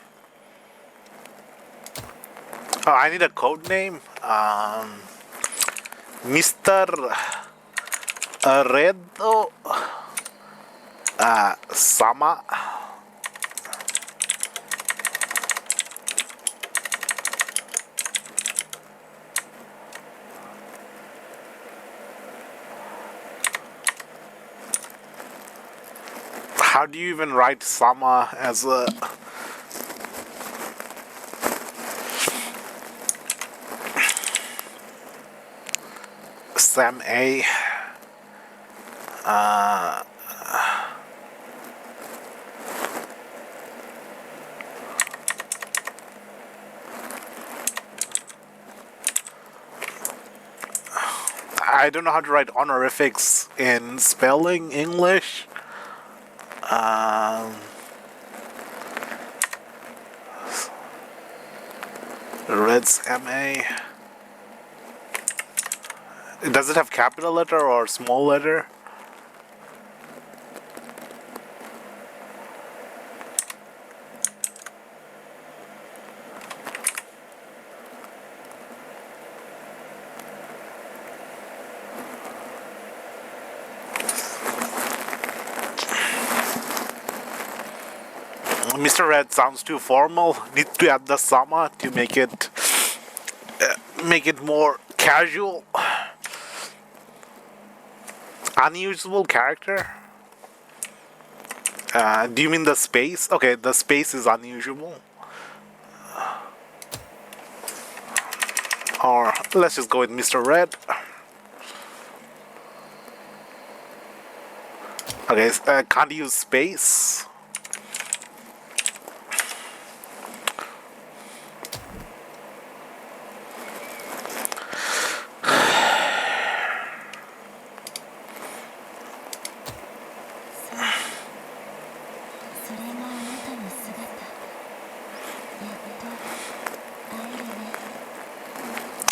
Oh, I need a code name. Mr. Redo Sama. How do you even write Sama as a... Sam A. I don't know how to write honorifics in spelling English. Reds MA. Does it have capital letter or small letter? Mr. Red sounds too formal. Need to add the Sama to make it more casual. Unusable character? Do you mean the space? Okay, the space is unusual. Or let's just go with Mr. Red. Okay, can't use space.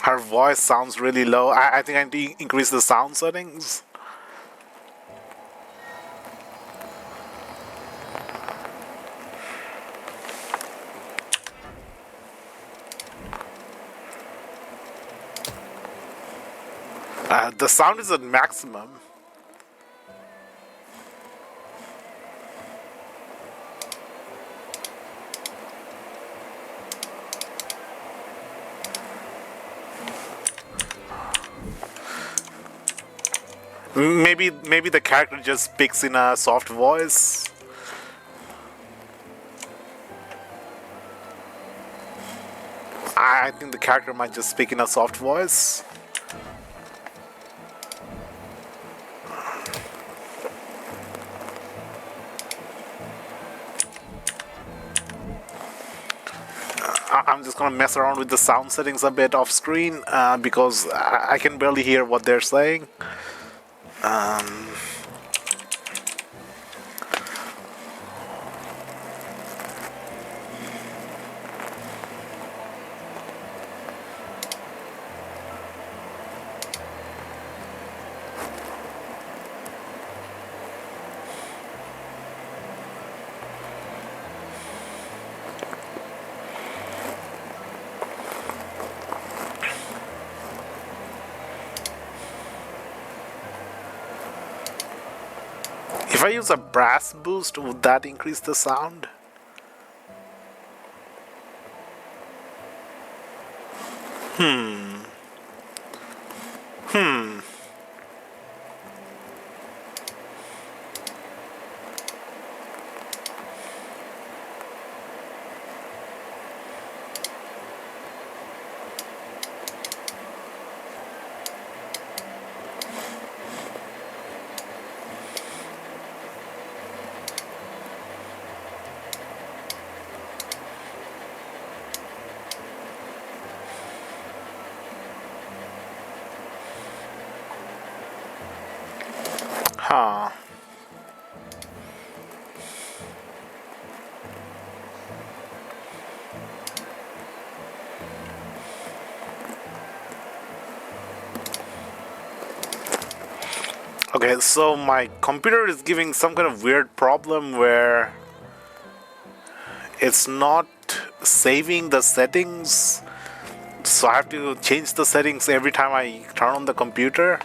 Her voice sounds really low. I think I need to increase the sound settings. The sound is at maximum. Maybe the character just speaks in a soft voice. I think the character might just speak in a soft voice. I'm just gonna mess around with the sound settings a bit off screen because I can barely hear what they're saying. If I use a brass boost, would that increase the sound? Huh. Okay, so my computer is giving some kind of weird problem where it's not saving the settings. So I have to change the settings every time I turn on the computer.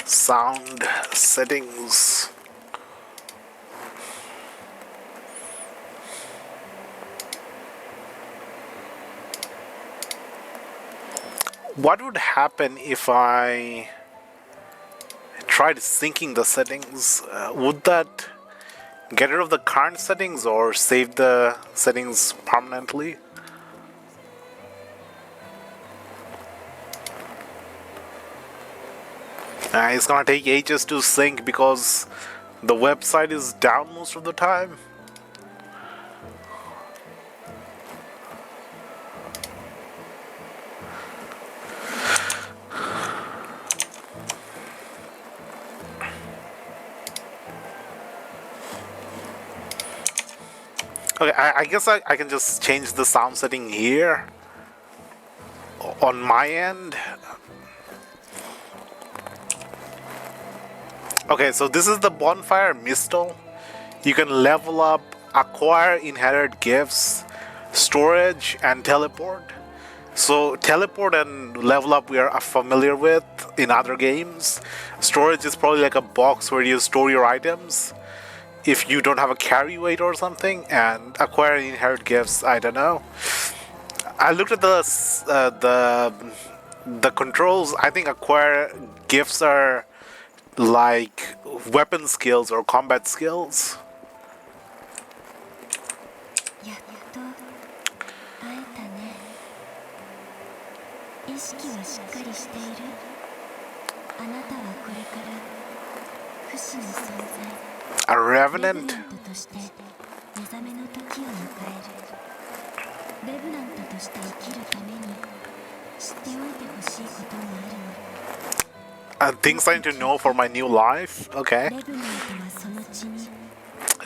Sound settings. What would happen if I tried syncing the settings? Would that get rid of the current settings or save the settings permanently? It's gonna take ages to sync because the website is down most of the time. Okay, I guess I can just change the sound setting here on my end. Okay, so this is the bonfire Mistle. You can level up, acquire inherited gifts, storage, and teleport. So teleport and level up we are familiar with in other games. Storage is probably like a box where you store your items if you don't have a carry weight or something, and acquire inherited gifts, I don't know. I looked at the controls. I think acquire gifts are like weapon skills or combat skills. やっと会えたね。意識はしっかりしている。あなたはこれから不死の存在。 A レブナ revenant. ントとして目覚めの時を迎える。レブナントとして生きるために知っておいてほしいことがあるの。 Things I need to know for my new life. Okay. レブナントはその血に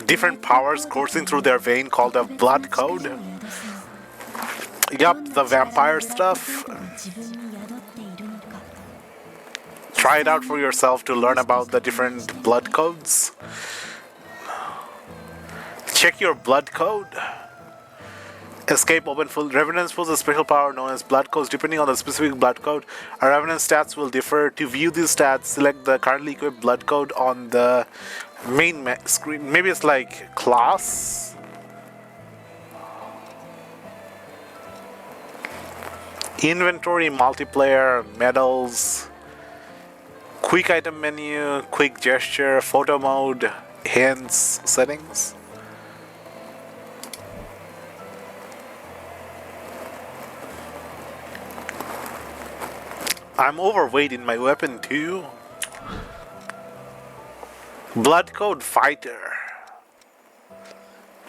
Different powers coursing through their vein called the blood code. Yup, the vampire stuff. Try it out for yourself to learn about the different blood codes. Check your blood code. Escape open full. Revenants pose a special power known as blood codes. Depending on the specific blood code, our revenant stats will differ. To view these stats, select the currently equipped blood code on the main screen. Maybe it's like class. Inventory, multiplayer, medals, quick item menu, quick gesture, photo mode, hints, settings. I'm overweight in my weapon too. Blood Code Fighter.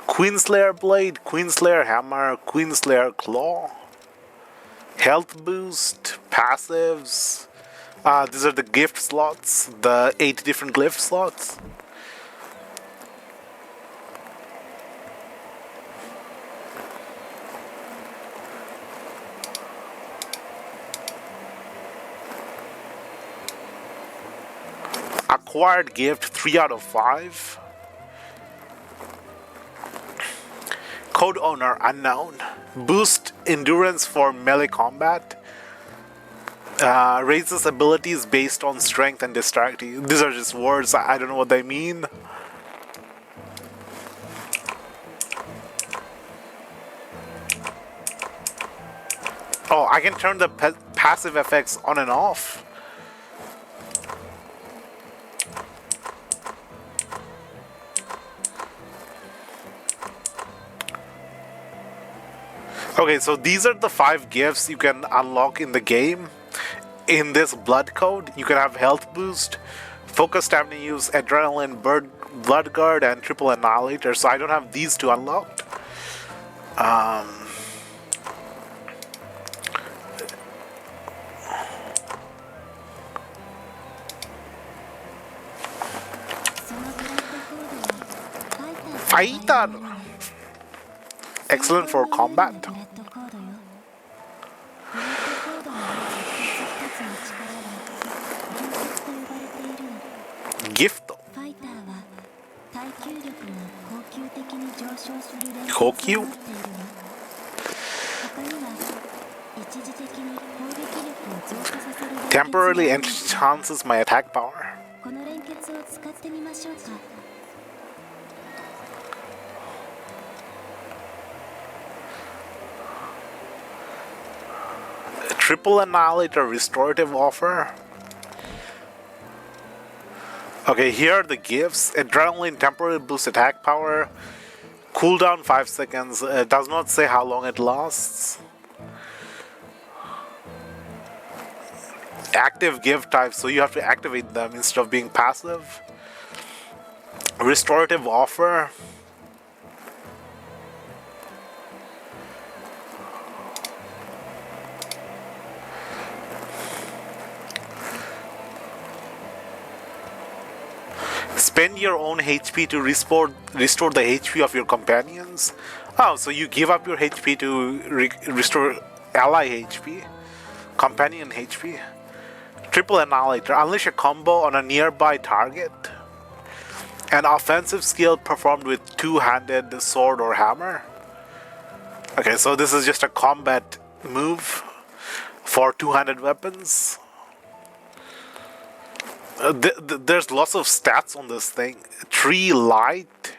Queenslayer Blade, Queenslayer Hammer, Queenslayer Claw. Health boost, passives. These are the gift slots, the 8 different gift slots. Acquired gift 3 out of 5. Code owner unknown. Boost endurance for melee combat. Raises abilities based on strength and dexterity. These are just words, I don't know what they mean. Oh, I can turn the passive effects on and off. Okay, so these are the 5 gifts you can unlock in the game. In this blood code, you can have health boost, focus stamina use, adrenaline, Bloodguard and Triple Annihilator, so I don't have these two unlocked. Fighter! Excellent for combat. Gift. 高級 temporarily enhances my attack power. Triple Annihilator restorative offer. Okay, here are the gifts. Adrenaline temporarily boosts attack power. Cooldown 5 seconds. It does not say how long it lasts. Active gift types, so you have to activate them instead of being passive. Restorative offer. Spend your own HP to restore the HP of your companions. Oh, so you give up your HP to restore ally HP, companion HP. Triple Annihilator. Unleash a combo on a nearby target. An offensive skill performed with two-handed sword or hammer. Okay, so this is just a combat move for two-handed weapons. There's lots of stats on this thing. Tree light.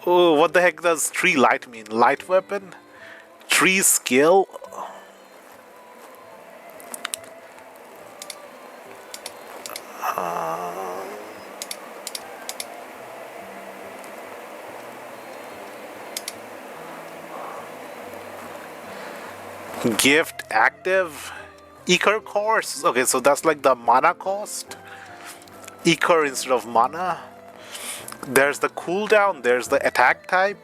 Oh, what the heck does tree light mean? Light weapon? Tree skill? Gift active. Ichor course. Okay, so that's like the mana cost. Ichor instead of mana. There's the cooldown, there's the attack type.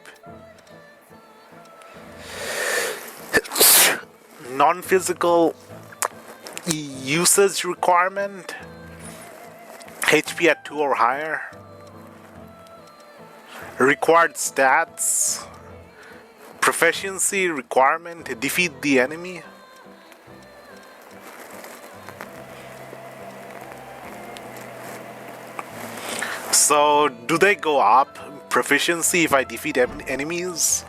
Non-physical usage requirement. HP at 2 or higher. Required stats. Proficiency requirement. Defeat the enemy. So, do they go up? Proficiency if I defeat enemies?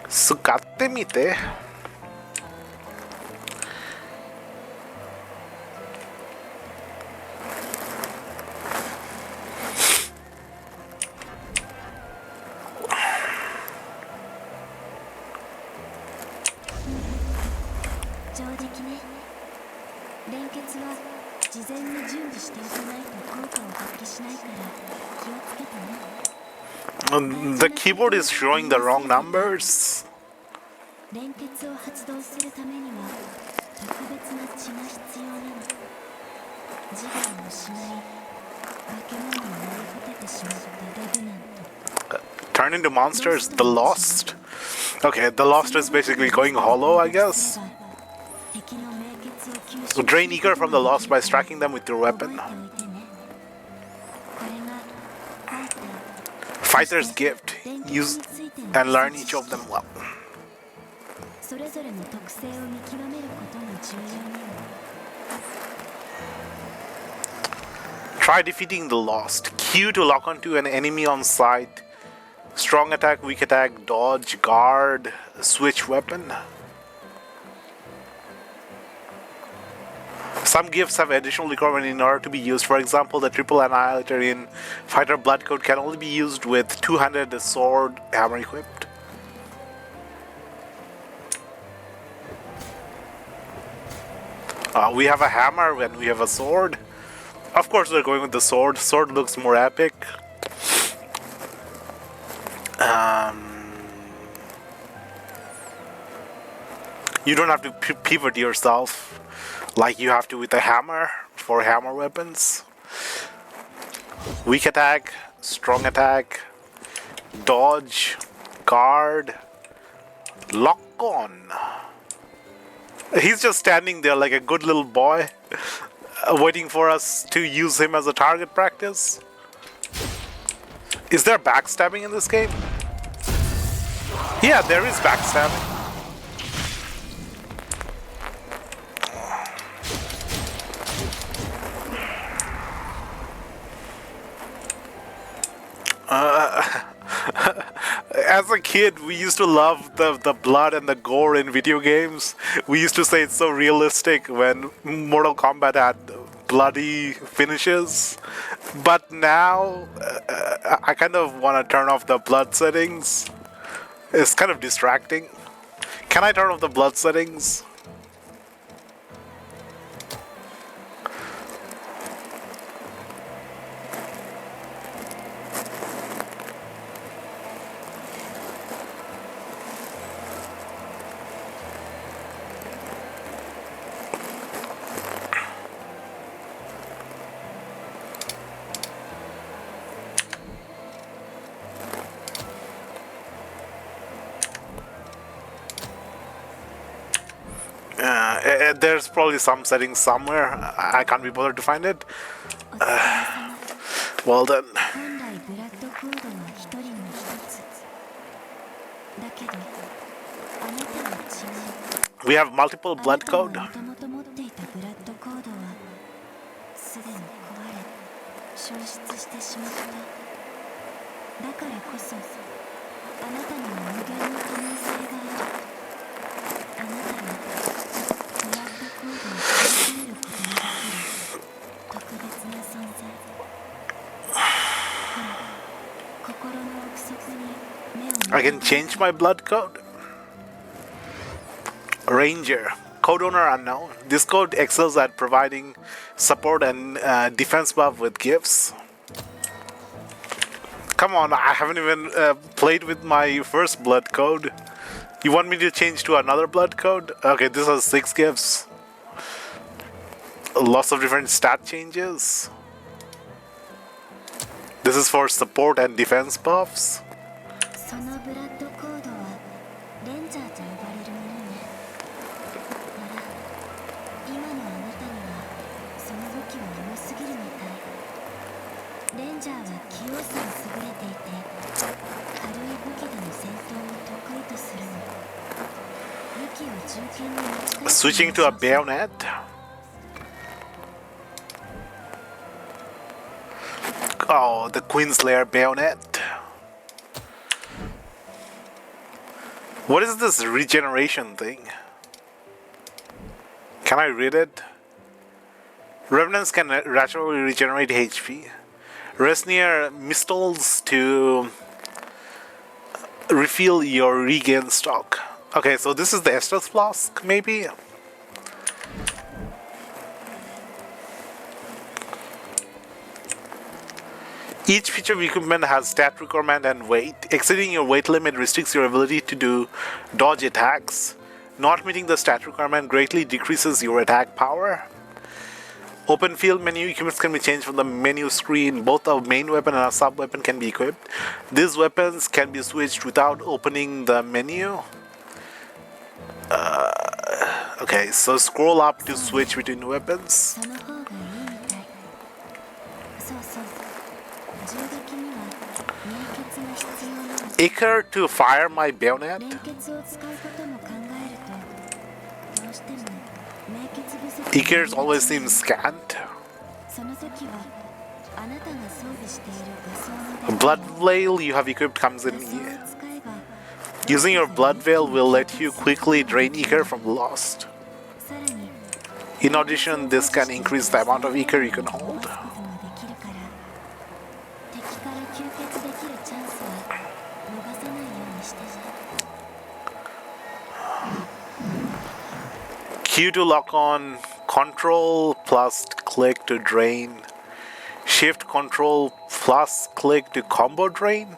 Sukatte mite. The keyboard is showing the wrong numbers. Turn into monsters, the Lost. Okay, the Lost is basically going hollow, I guess. So drain Ichor from the Lost by striking them with your weapon. Fighter's gift. Use and learn each of them well. Try defeating the Lost. Q to lock onto an enemy on sight. Strong attack, weak attack, dodge, guard, switch weapon. Some gifts have additional requirement in order to be used. For example, the Triple Annihilator in Fighter Bloodcode can only be used with two-handed sword hammer equipped. We have a hammer when we have a sword. Of course we're going with the sword. Sword looks more epic. You don't have to pivot yourself. Like you have to with a hammer for hammer weapons. Weak attack, strong attack, dodge, guard, lock on. He's just standing there like a good little boy, waiting for us to use him as a target practice. Is there backstabbing in this game? Yeah, there is backstabbing. As a kid, we used to love the blood and the gore in video games. We used to say it's so realistic when Mortal Kombat had bloody finishes. But now, I kind of want to turn off the blood settings. It's kind of distracting. Can I turn off the blood settings? There's probably some settings somewhere. I can't be bothered to find it. Well then. 本来ブラッドコードは一人の一つだけどあなたは違う We have multiple blood code. あなたがもともと持っていたブラッドコードはすでに壊れ消失してしまっただからこそあなたには無限の可能性があるあなたはブラッドコードを楽しめることができる特別な存在ほら心の奥底に目を I can change my blood code. Ranger. Code owner unknown. This code excels at providing support and defense buff with gifts. Come on, I haven't even played with my first blood code. You want me to change to another blood code? Okay, this has 6 gifts. Lots of different stat changes. This is for support and defense buffs. そのブラッドコードはレンジャーと呼ばれるものねなら今のあなたにはその武器は良すぎるみたいレンジャーは器用さに優れていて軽い武器での戦闘を得意とするの武器を銃剣に持ち替えて Switching to a bayonet. Oh, the Queenslayer bayonet. What is this regeneration thing? Can I read it? Revenants can naturally regenerate HP. Rest near Mistles to refill your regain stock. Okay, so this is the Estus Flask, maybe? Each feature of equipment has stat requirement and weight. Exceeding your weight limit restricts your ability to do dodge attacks. Not meeting the stat requirement greatly decreases your attack power. Open field menu equipments can be changed from the menu screen. Both a main weapon and a sub weapon can be equipped. These weapons can be switched without opening the menu. Okay, so scroll up to switch between weapons. その方がいいみたいそうそう銃撃には連結が必要なの Iker to fire my bayonet. 連結を使うことも考えるとどうしても明血不足 Iker's always seems scant. その時はあなたが装備している画像の Blood Veil you have equipped comes in 画像を here. 使えば Using your Blood Veil will let you quickly drain Iker from Lost. さらに In addition, this can increase the amount of Iker you can hold. 飛ばすこともできるから敵から吸血できるチャンスは逃さないようにしてね Q to lock on, Control plus click to drain, Shift Control plus click to combo drain,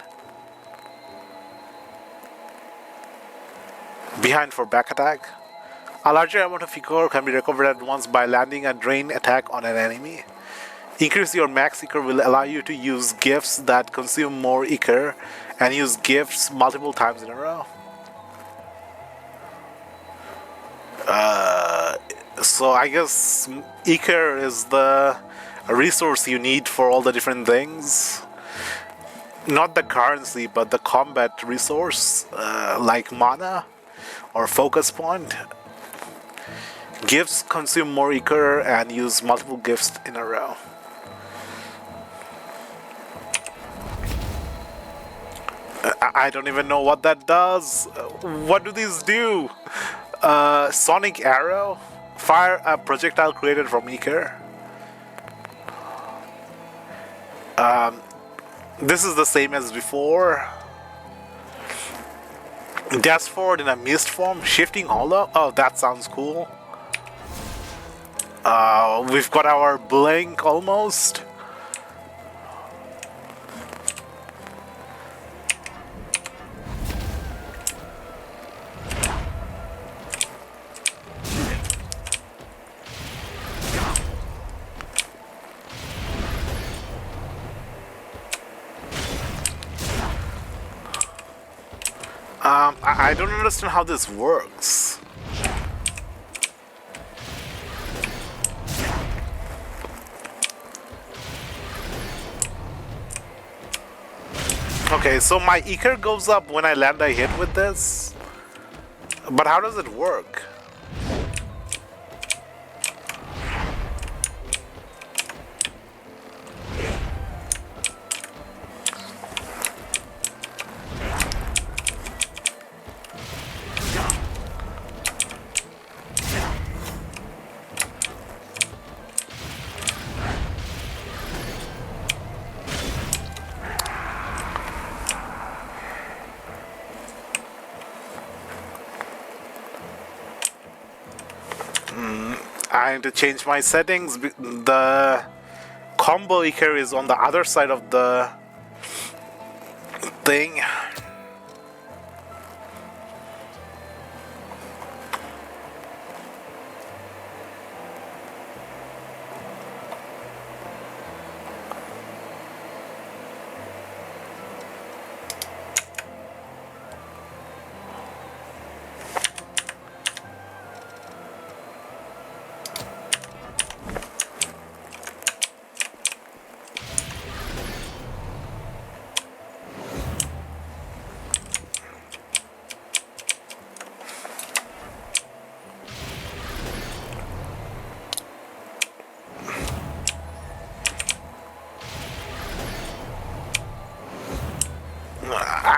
behind for back attack. A larger amount of Ichor can be recovered at once by landing a drain attack on an enemy. Increase your max Ichor will allow you to use gifts that consume more Ichor and use gifts multiple times in a row. So I guess Ichor is the resource you need for all the different things. Not the currency, but the combat resource, like mana or focus point. Gifts consume more Ichor and use multiple gifts in a row. I don't even know what that does. What do these do? Sonic Arrow? Fire a projectile created from Ichor. This is the same as before. Dash forward in a mist form. Shifting hollow? Oh, that sounds cool. We've got our blink almost. I don't understand how this works. Okay, so my Ichor goes up when I land a hit with this. But how does it work? I need to change my settings. The combo Ichor is on the other side of the thing.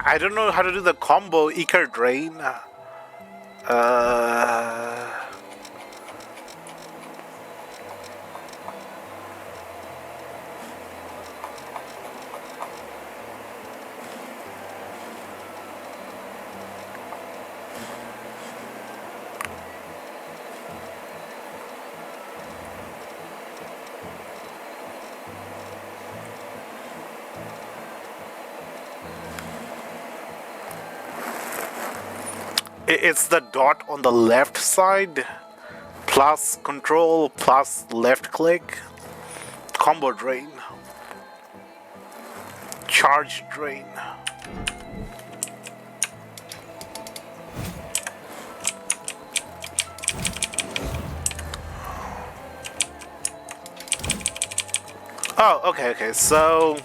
I don't know how to do the combo Ichor Drain. It's the dot on the left side, plus control, plus left click, combo drain, charge drain. Oh, okay, so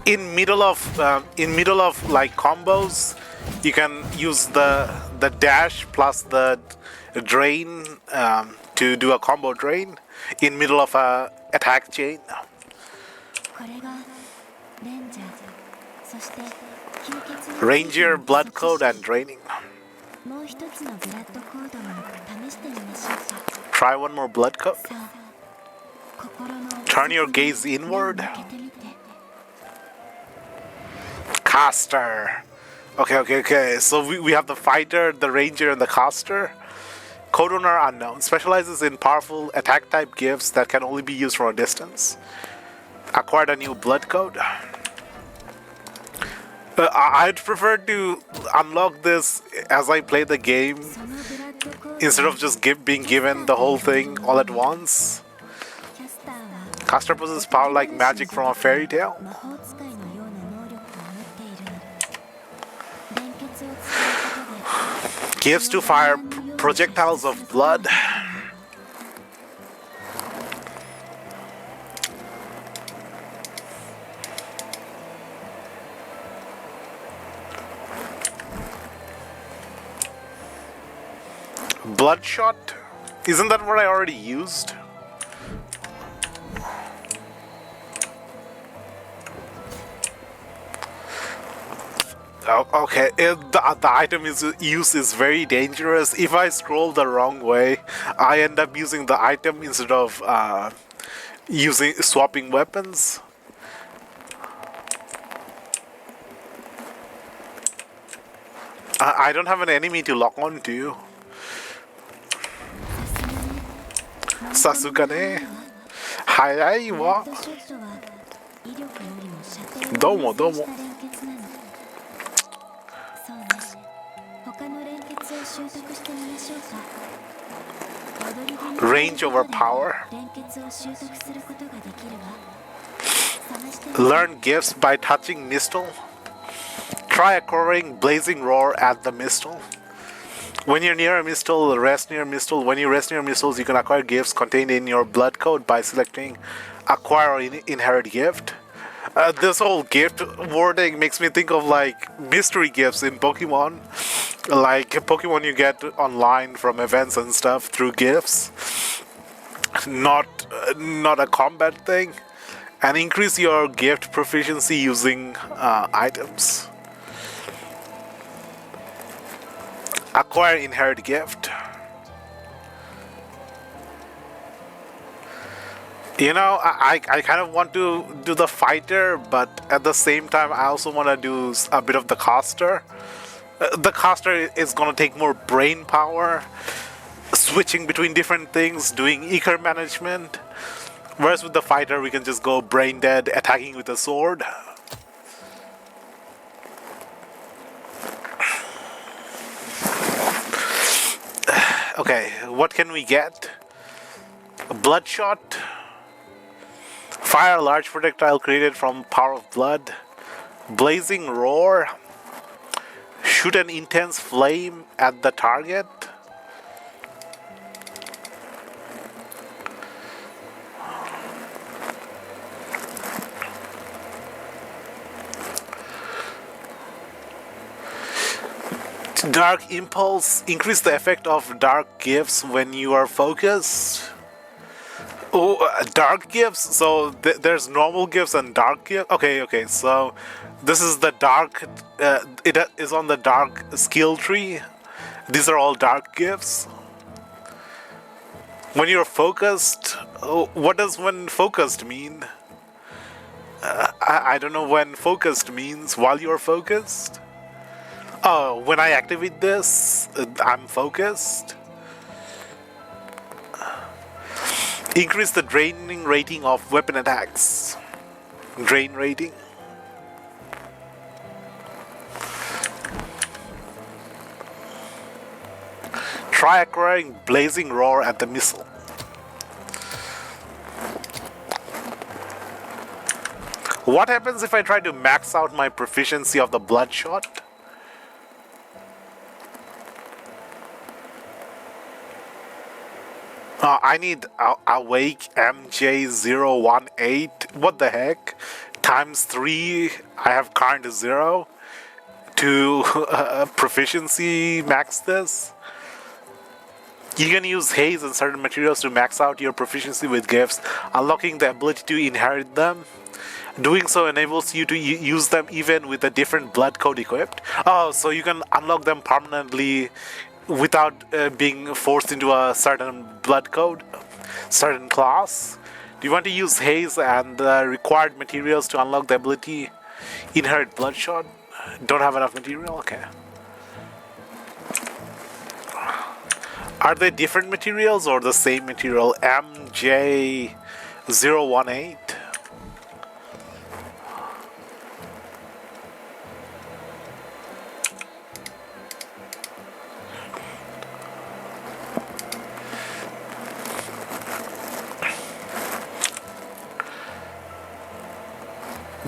in middle of like combos, you can use the dash plus the drain to do a combo drain in middle of a attack chain. これがレンジャー、そして吸血 Ranger, blood code, and draining. もう一つのブラッドコードを試してみましょうか。 Try one more blood code. さあ、心の Turn your gaze inward. 目を向けてみて。 Caster. Okay. So we have the fighter, the ranger, and the caster. Code owner unknown. Specializes in powerful attack type gifts that can only be used from a distance. Acquired a new blood code. I'd prefer to unlock this as I play the game そのブラッドコード instead of just being given the whole thing all at once. キャスターは Caster possesses power like magic from a fairy tale. 魔法使いのような能力を持っている。連結を使うことで Gives to fire projectiles of blood. Bloodshot? Isn't that what I already used? Oh, okay, the item use is very dangerous. If I scroll the wrong way, I end up using the item instead of swapping weapons. I don't have an enemy to lock on to. Sasukane. Hayai レッ wa. ドショットは威力よりも射程をどうもどうも優先した連結なの。そうね。他の連結を習得してみましょうか。踊り手の Range over power. 連結を習得することができるわ。探してみ Learn gifts by touching Mistle. Try acquiring Blazing Roar at the Mistle. When you're near a Mistle, rest near Mistle. When you rest near Mistles, you can acquire gifts contained in your blood code by selecting Acquire or Inherit Gift. This whole gift wording makes me think of like mystery gifts in Pokemon. Like Pokemon you get online from events and stuff through gifts. Not a combat thing. And increase your gift proficiency using items. Acquire Inherit Gift. You know, I kind of want to do the fighter, but at the same time, I also want to do a bit of the caster. The caster is going to take more brain power, switching between different things, doing eco management. Whereas with the fighter, we can just go brain dead, attacking with a sword. Okay, what can we get? Bloodshot. Fire a large projectile created from power of blood. Blazing Roar. Shoot an intense flame at the target. Dark Impulse. Increase the effect of dark gifts when you are focused. Oh, dark gifts? So there's normal gifts and dark gifts? Okay, so this is the dark, it is on the dark skill tree. These are all dark gifts. When you're focused, what does when focused mean? I don't know when focused means. While you're focused? Oh, when I activate this, I'm focused. Increase the draining rating of weapon attacks. Drain rating. Try acquiring Blazing Roar at the Missile. What happens if I try to max out my proficiency of the Bloodshot? I need Awake MJ018. What the heck? Times 3. I have current 0 to proficiency max this. You can use haze and certain materials to max out your proficiency with gifts, unlocking the ability to inherit them. Doing so enables you to use them even with a different blood code equipped. Oh, so you can unlock them permanently without being forced into a certain blood code, certain class. Do you want to use haze and the required materials to unlock the ability inherit bloodshot? Don't have enough material? Okay. Are they different materials or the same material? MJ018.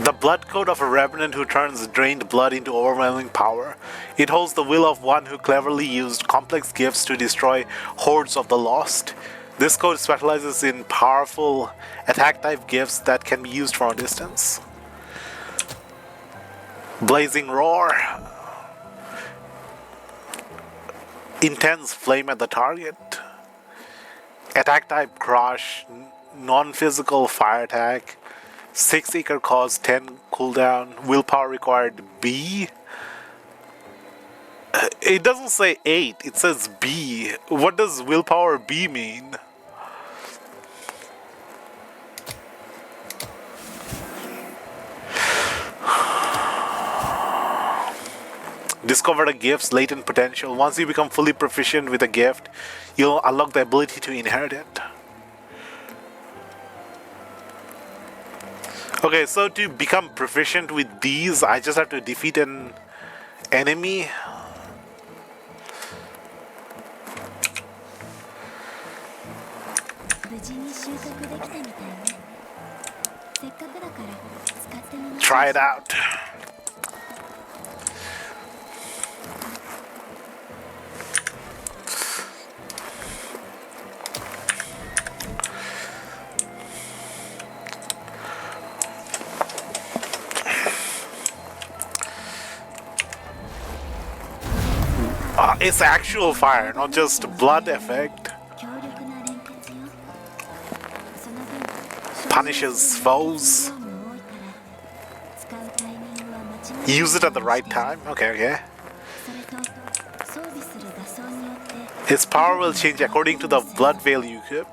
The blood code of a revenant who turns drained blood into overwhelming power. It holds the will of one who cleverly used complex gifts to destroy hordes of the lost. This code specializes in powerful attack type gifts that can be used from a distance. Blazing Roar. Intense flame at the target. Attack type Crush. Non-physical fire attack. 6 Ichor cost, 10 cooldown. Willpower required B. It doesn't say 8, it says B. What does willpower B mean? Discover the gift's latent potential. Once you become fully proficient with a gift, you'll unlock the ability to inherit it. Okay, so to become proficient with these, I just have to defeat an enemy. Try it out. It's actual fire, not just blood effect. Punishes foes. Use it at the right time. Okay. Its power will change according to the blood veil you equip.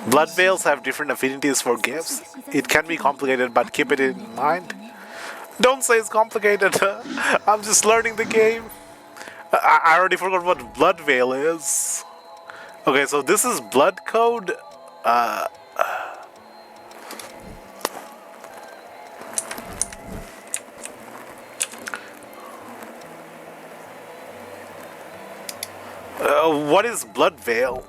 Blood veils have different affinities for gifts. It can be complicated, but keep it in mind. Don't say it's complicated. I'm just learning the game. I already forgot what blood veil is. Okay, so this is blood code. What is blood veil?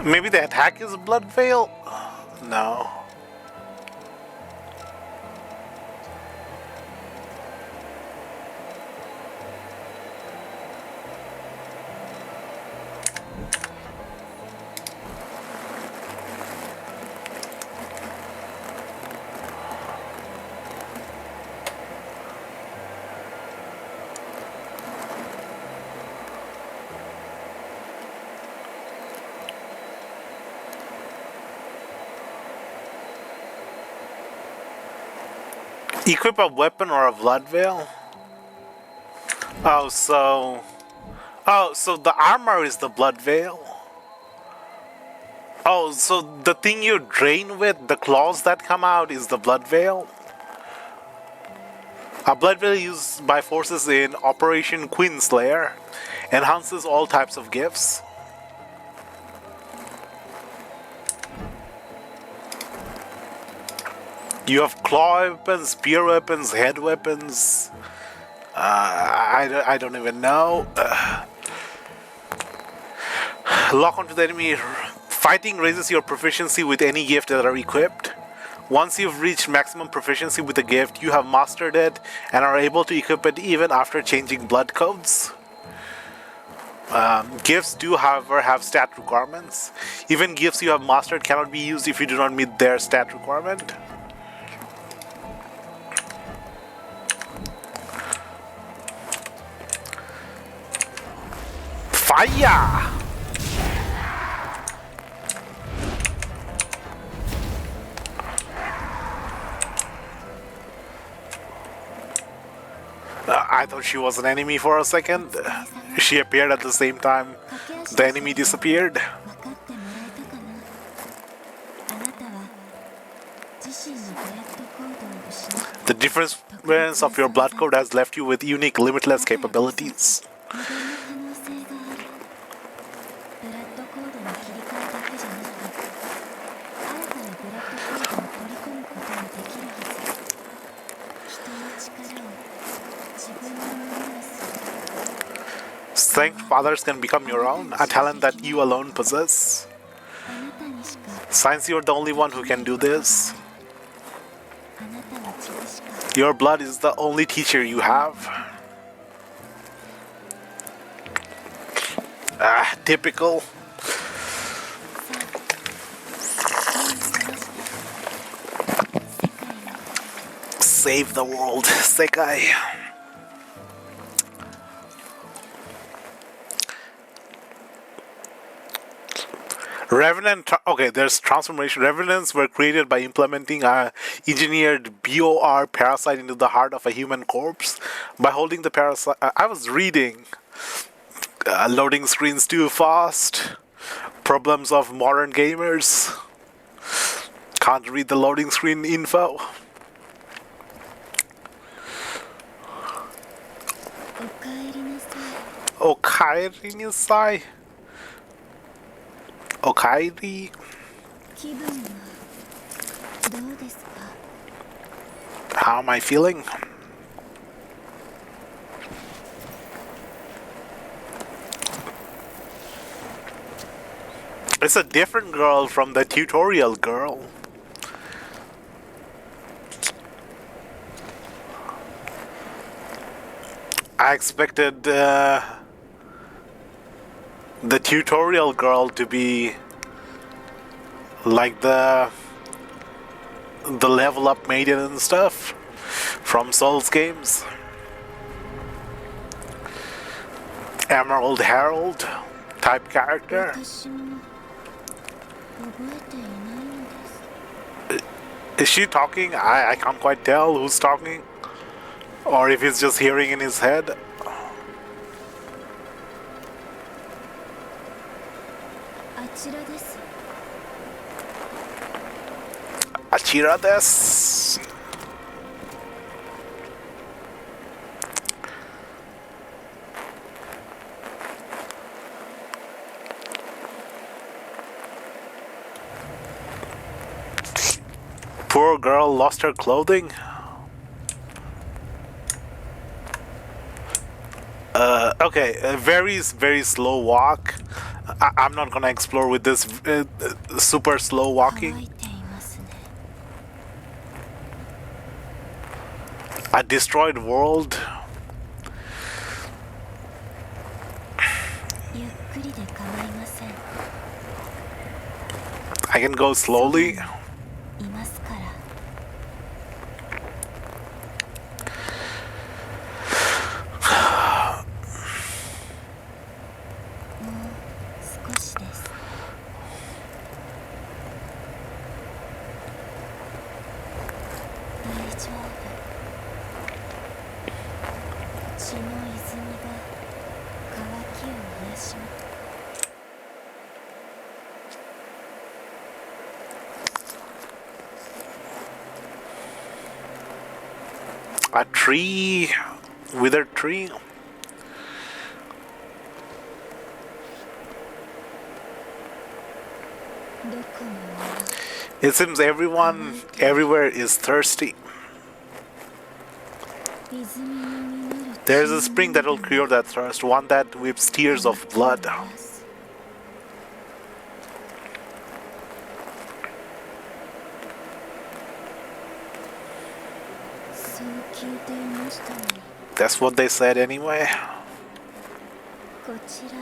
Maybe the attack is blood veil? No. Equip a weapon or a blood veil? Oh, so the armor is the blood veil? Oh, so the thing you drain with, the claws that come out, is the blood veil? A blood veil used by forces in Operation Queenslayer enhances all types of gifts. You have claw weapons, spear weapons, head weapons. I don't even know. Lock onto the enemy. Fighting raises your proficiency with any gift that are equipped. Once you've reached maximum proficiency with a gift, you have mastered it and are able to equip it even after changing blood codes. Gifts do, however, have stat requirements. Even gifts you have mastered cannot be used if you do not meet their stat requirement. Fire! I thought she was an enemy for a second. She appeared at the same time the enemy disappeared. 分かって失っ The difference of your blood code has left you with unique, limitless capabilities. 無限の可能性がある。ブラッドコードの切り替えだけじゃなく、新たなブラッドコードを取り込むこともできるはず。人の力を自分のものにする。Strength fathers can become your own, a talent that you alone possess. あなたにしか Since you're the only one who can do this, あなたの血でしか your blood is the only teacher you have. Ah, typical. 世界を Save the world, Sekai. Okay, there's transformation. Revenants were created by implementing a engineered BOR parasite into the heart of a human corpse. By holding the parasite, I was reading. Loading screens too fast. Problems of modern gamers. Can't read the loading screen info. おかえりなさい。 Okairi. 気分はどうですか？ How am I feeling? It's a different girl from the tutorial girl. I expected the tutorial girl to be like the level up maiden and stuff from Souls games. Emerald Herald type character. 私も覚えていないのです。 Is she talking? I can't quite tell who's talking. Or if he's just hearing in his head. あちらです。 Achira desu. Poor girl lost her clothing. Okay, a very slow walk. I'm not gonna explore with this super slow 乾 walking. いていますね。 A destroyed world. ゆっくりで構いません。 I can go slowly. いますから。 もう少しです。 大丈夫。血の泉が渇きを癒します。 A tree, withered tree. どこも It seems everyone everywhere is thirsty. 泉の実る There's a spring that will cure that thirst, one that weeps tears of blood. そう聞いていましたね。 That's what they said anyway. こちらへ。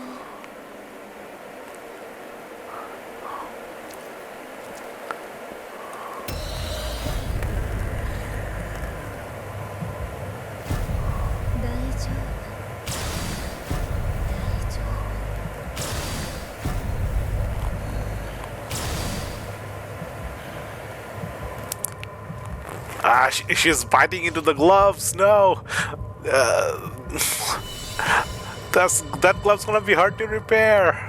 大丈夫。大丈夫。 She's biting into the gloves. No. That glove's gonna be hard to repair.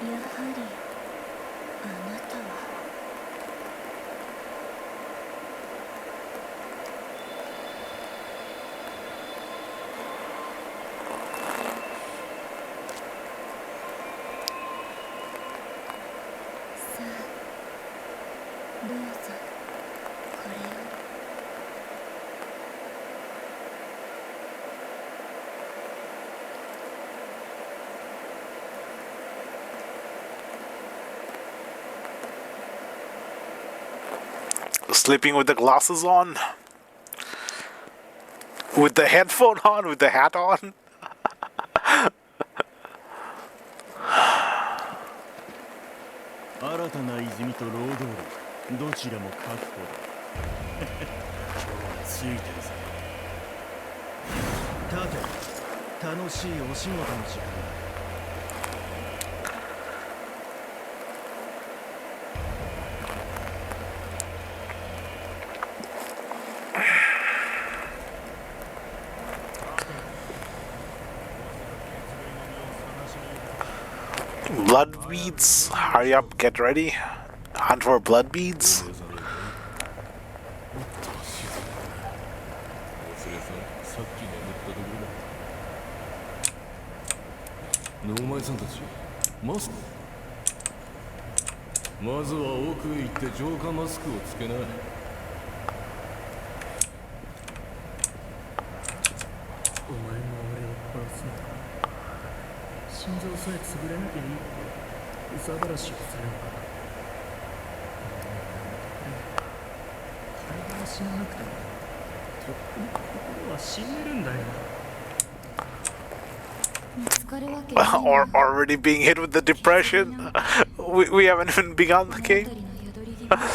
やはりあなたは。さあどうぞこれを。Sleeping with the glasses on? With the headphone on? With the hat on? 新たな泉と労働力どちらも確保だ。ついてるぜ。立て、楽しいお仕事の時間だ。Blood beads. Hurry up, get ready. Hunt for blood beads. お前さんたちマスクまずは奥へ行って浄化マスクをつけな。お前も俺を殺すのか。心臓さえ潰れなきゃいいって憂さ晴らしをするのか。体は死ななくてもとっくに心は死んでるんだよ。見つかるわけない Or already being hit with the depression. We haven't even begun the 物語 game. の宿り木がどん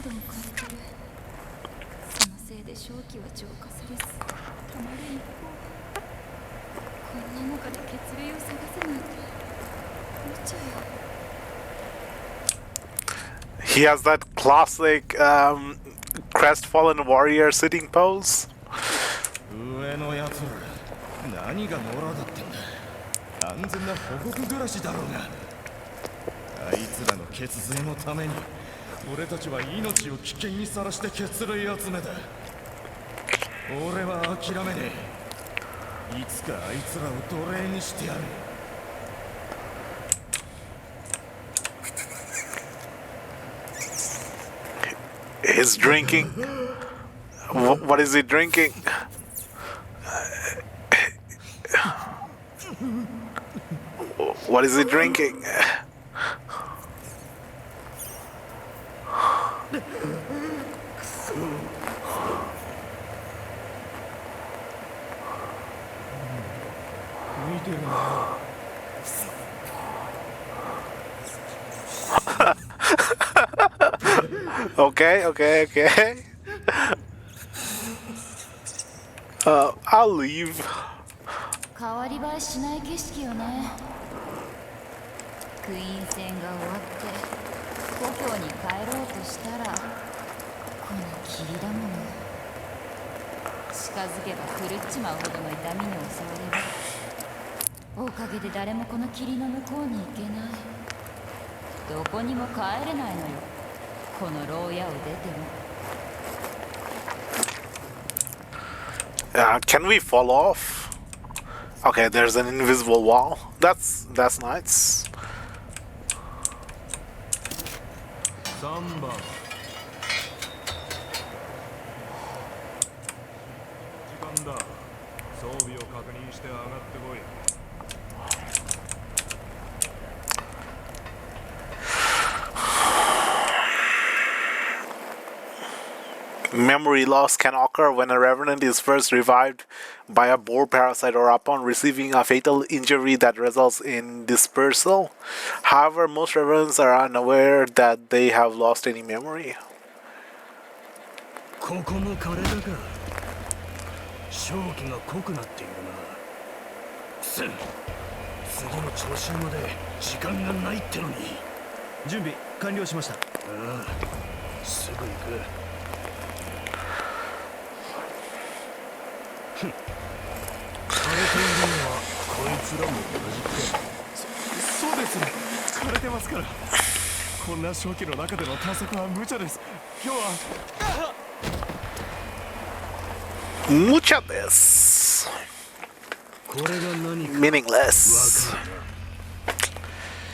どん枯れてる。そのせいで正気は浄化されずたまる一方。こんな中で血類を探せなんて無茶よ。 He has that classic crestfallen warrior sitting pose. 上のやつら何が野良だってんだ。安全な保護区暮らしだろうが。あいつらの血税のために俺たちは命を危険にさらして血類集めだ。俺は諦めねえ。いつかあいつらを奴隷にしてやる。He's drinking. What is he drinking? What is he drinking? Okay. I'll leave. 変わり映えしない景色よね。クイーン戦が終わって故郷に帰ろうとしたらこの霧だもの。近づけば狂っちまうほどの痛みに襲われる。おかげで誰もこの霧の向こうに行けない。どこにも帰れないのよ、この牢屋を出ても。Can we fall off? Okay, there's an invisible wall. That's nice. 3番時間だ。装備を確認して上がってこい。Memory loss can occur when a revenant is first revived by a boar parasite or upon receiving a fatal injury that results in dispersal. However, most revenants are unaware that they have lost any memory. ここも枯れたか。正気が濃くなっているな。次の調子まで時間がないってのに。準備完了しました。ああ、すぐ行く。枯れているのはこいつらも同じか。そうです枯れてますからこんな正気の中での探索は無茶です今日は Mucha this. これが何か Meaningless.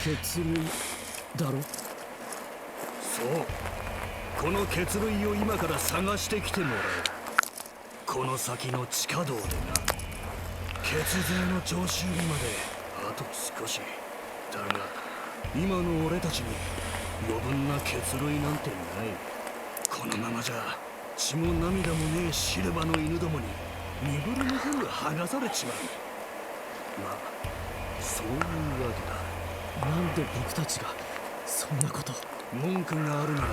血類だろそうこの血類を今から探してきてもらうこの先の地下道でな血税の徴収日まであと少しだが今の俺たちに余分な血類なんてないこのままじゃ血も涙もねえシルバの犬どもに身ぐるみ全部剥がされちまうまあそういうわけだなんで僕たちがそんなこと文句があるなら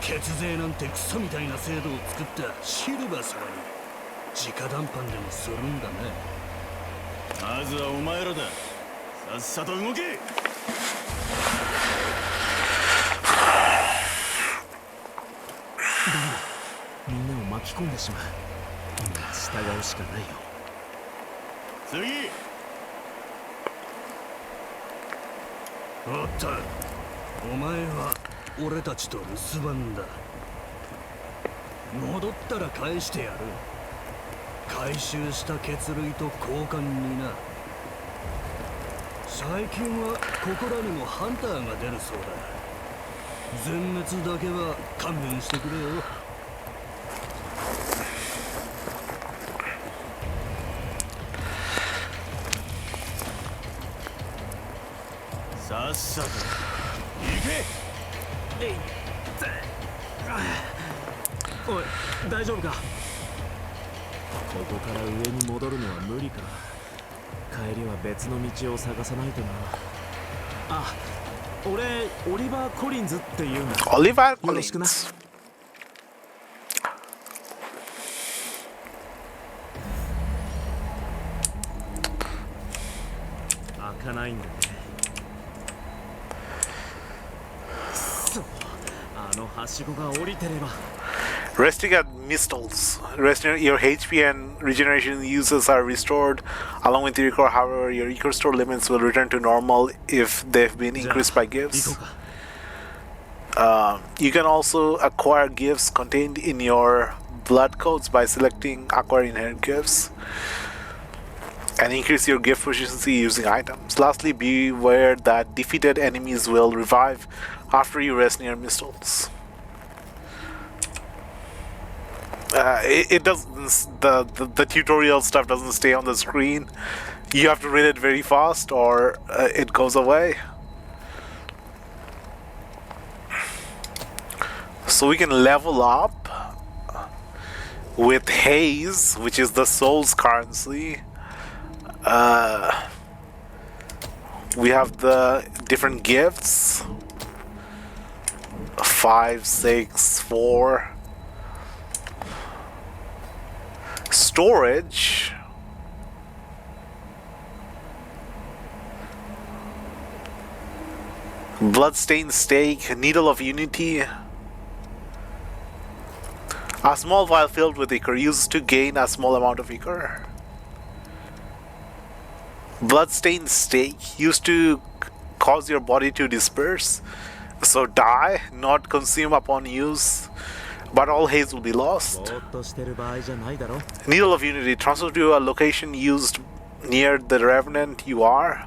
血税なんてクソみたいな制度を作ったシルバー様に直談判でもするんだなまずはお前らださっさと動けみんなを巻き込んでしまう今従うしかないよ次おった、お前は俺たちと留守番だ。戻ったら返してやる。回収した血類と交換にな。最近はここらにもハンターが出るそうだ。全滅だけは勘弁してくれよ。さっさと行け。えいっおい、大丈夫か。ここから上に戻るのは無理か。帰りは別の道を探さないとな。あ、俺オリバー・コリンズっていうんだ。Oliver よろしくな。 Collins. 開かないんだね。そう、あのはしごが降りてれば。 Resting at Mistles. Resting your HP and regeneration uses are restored along with your Ichor. However, your Ichor store limits will return to normal if they've been increased by gifts. You can also acquire gifts contained in your blood codes by selecting acquire inherent gifts and increase your gift proficiency using items. Lastly, beware that defeated enemies will revive after you rest near Mistles. It doesn't. The tutorial stuff doesn't stay on the screen. You have to read it very fast, or it goes away. So we can level up with Haze, which is the soul's currency. We have the different gifts. 5, 6, 4. Storage. Bloodstained Stake, Needle of Unity. A small vial filled with Ichor used to gain a small amount of Ichor. Bloodstained Stake used to cause your body to disperse, so die, not consume upon use. But all haze will be lost. Needle of Unity. Transfer to a location used near the Revenant you are.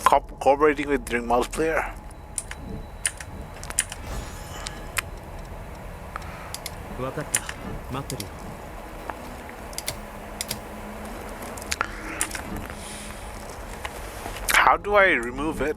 Cooperating with during multiplayer. How do I remove it?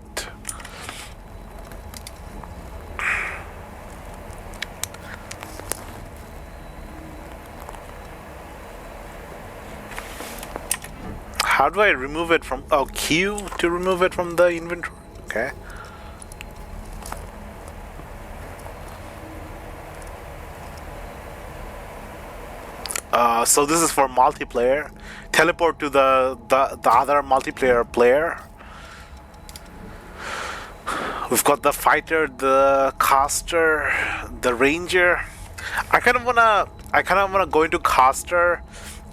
How do I remove it from... Oh, Q to remove it from the inventory? Okay. So this is for multiplayer. Teleport to the other multiplayer player. We've got the fighter, the caster, the ranger. I kind of wanna go into caster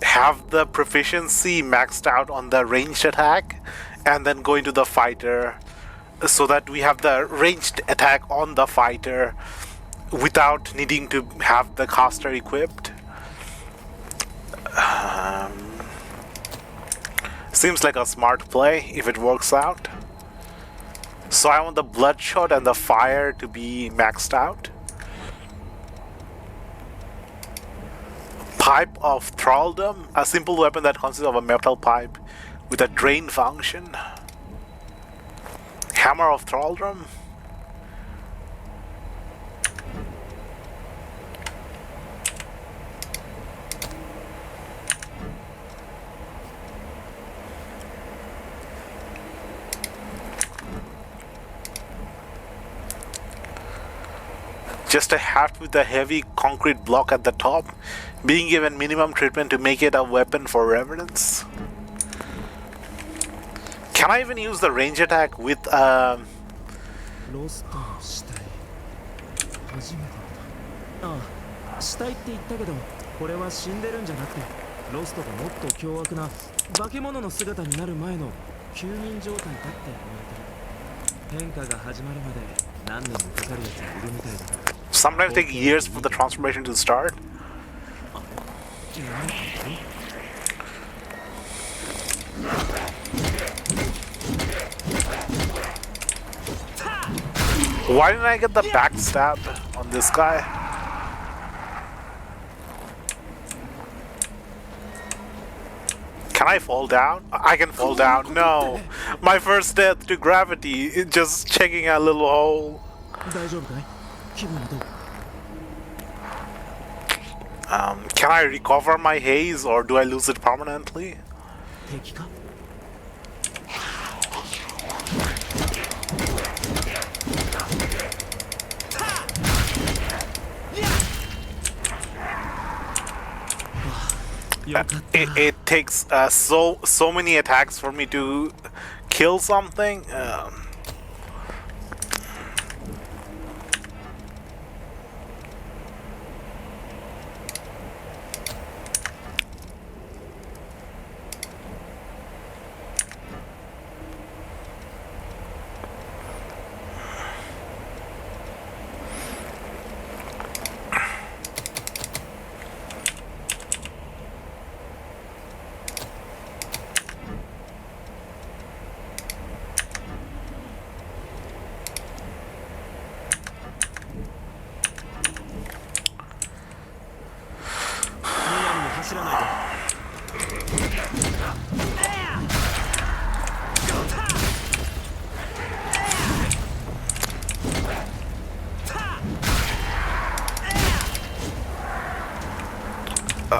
have the proficiency maxed out on the ranged attack and then go into the fighter so that we have the ranged attack on the fighter without needing to have the caster equipped. Seems like a smart play if it works out. So I want the bloodshot and the fire to be maxed out. Pipe of Thraldom, a simple weapon that consists of a metal pipe with a drain function. Hammer of Thraldom. Just a hat with a heavy concrete block at the top, being given minimum treatment to make it a weapon for reverence. Can I even use the range attack with ロストの死体初めてだ。ああ、死体って言ったけど、これは死んでるんじゃなくて、ロストがもっと凶悪な化け物の姿になる前の休眠状態だって言われてる。変化が始まるまで何年もかかるやつがいるみたいだから。 sometimes take years for the transformation to start. Why didn't I get the backstab on this guy? Can I fall down? I can fall down. No. My first death to gravity, just checking a little hole. Can I recover my haze or do I lose it permanently? It takes so many attacks for me to kill something.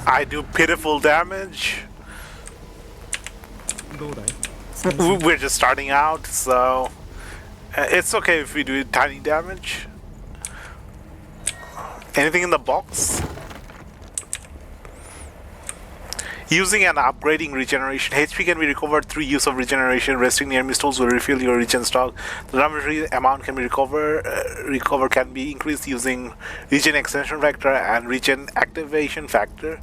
I do pitiful damage. We're just starting out, so it's okay if we do tiny damage. Anything in the box? Using and upgrading regeneration. HP can be recovered through use of regeneration. Resting near missiles will refill your regen stock. The damage amount can be recovered can be increased using regen extension factor and regen activation factor.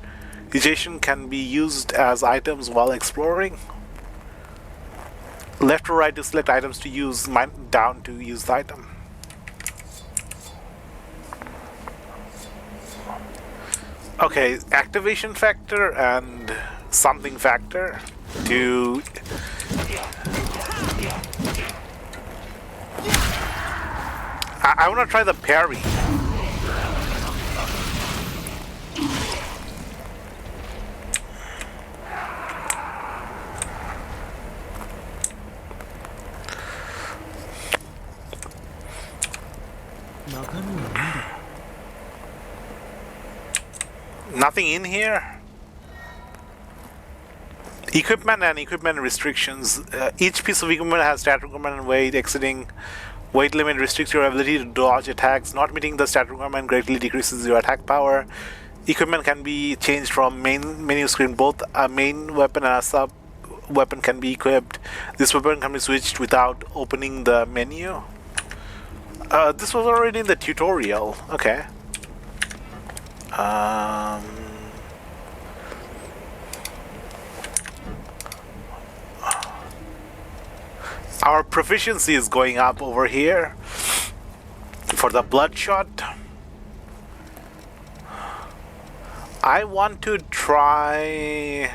Regen can be used as items while exploring. Left or right to select items to use, down to use the item. Okay, activation factor and something factor to I want to try the parry. Nothing in here. Equipment and equipment restrictions. Each piece of equipment has stat requirement and weight. Exceeding weight limit restricts your ability to dodge attacks. Not meeting the stat requirement greatly decreases your attack power. Equipment can be changed from main menu screen. Both a main weapon and a sub weapon can be equipped. This weapon can be switched without opening the menu. This was already in the tutorial. Okay. our proficiency is going up over here for the bloodshot. I want to try.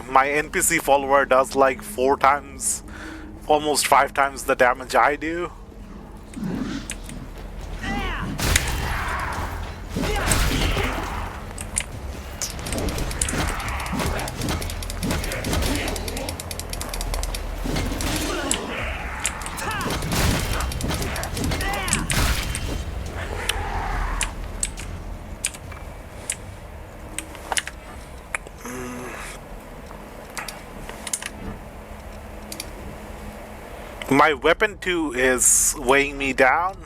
My NPC follower does like 4 times, almost 5 times the damage I do. My weapon too is weighing me down.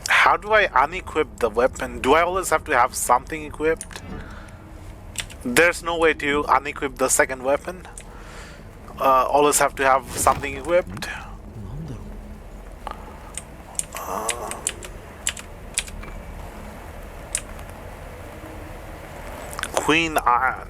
How do I unequip the weapon? Do I always have to have something equipped? There's no way to unequip the second weapon. Always have to have something equipped. Queen Iron.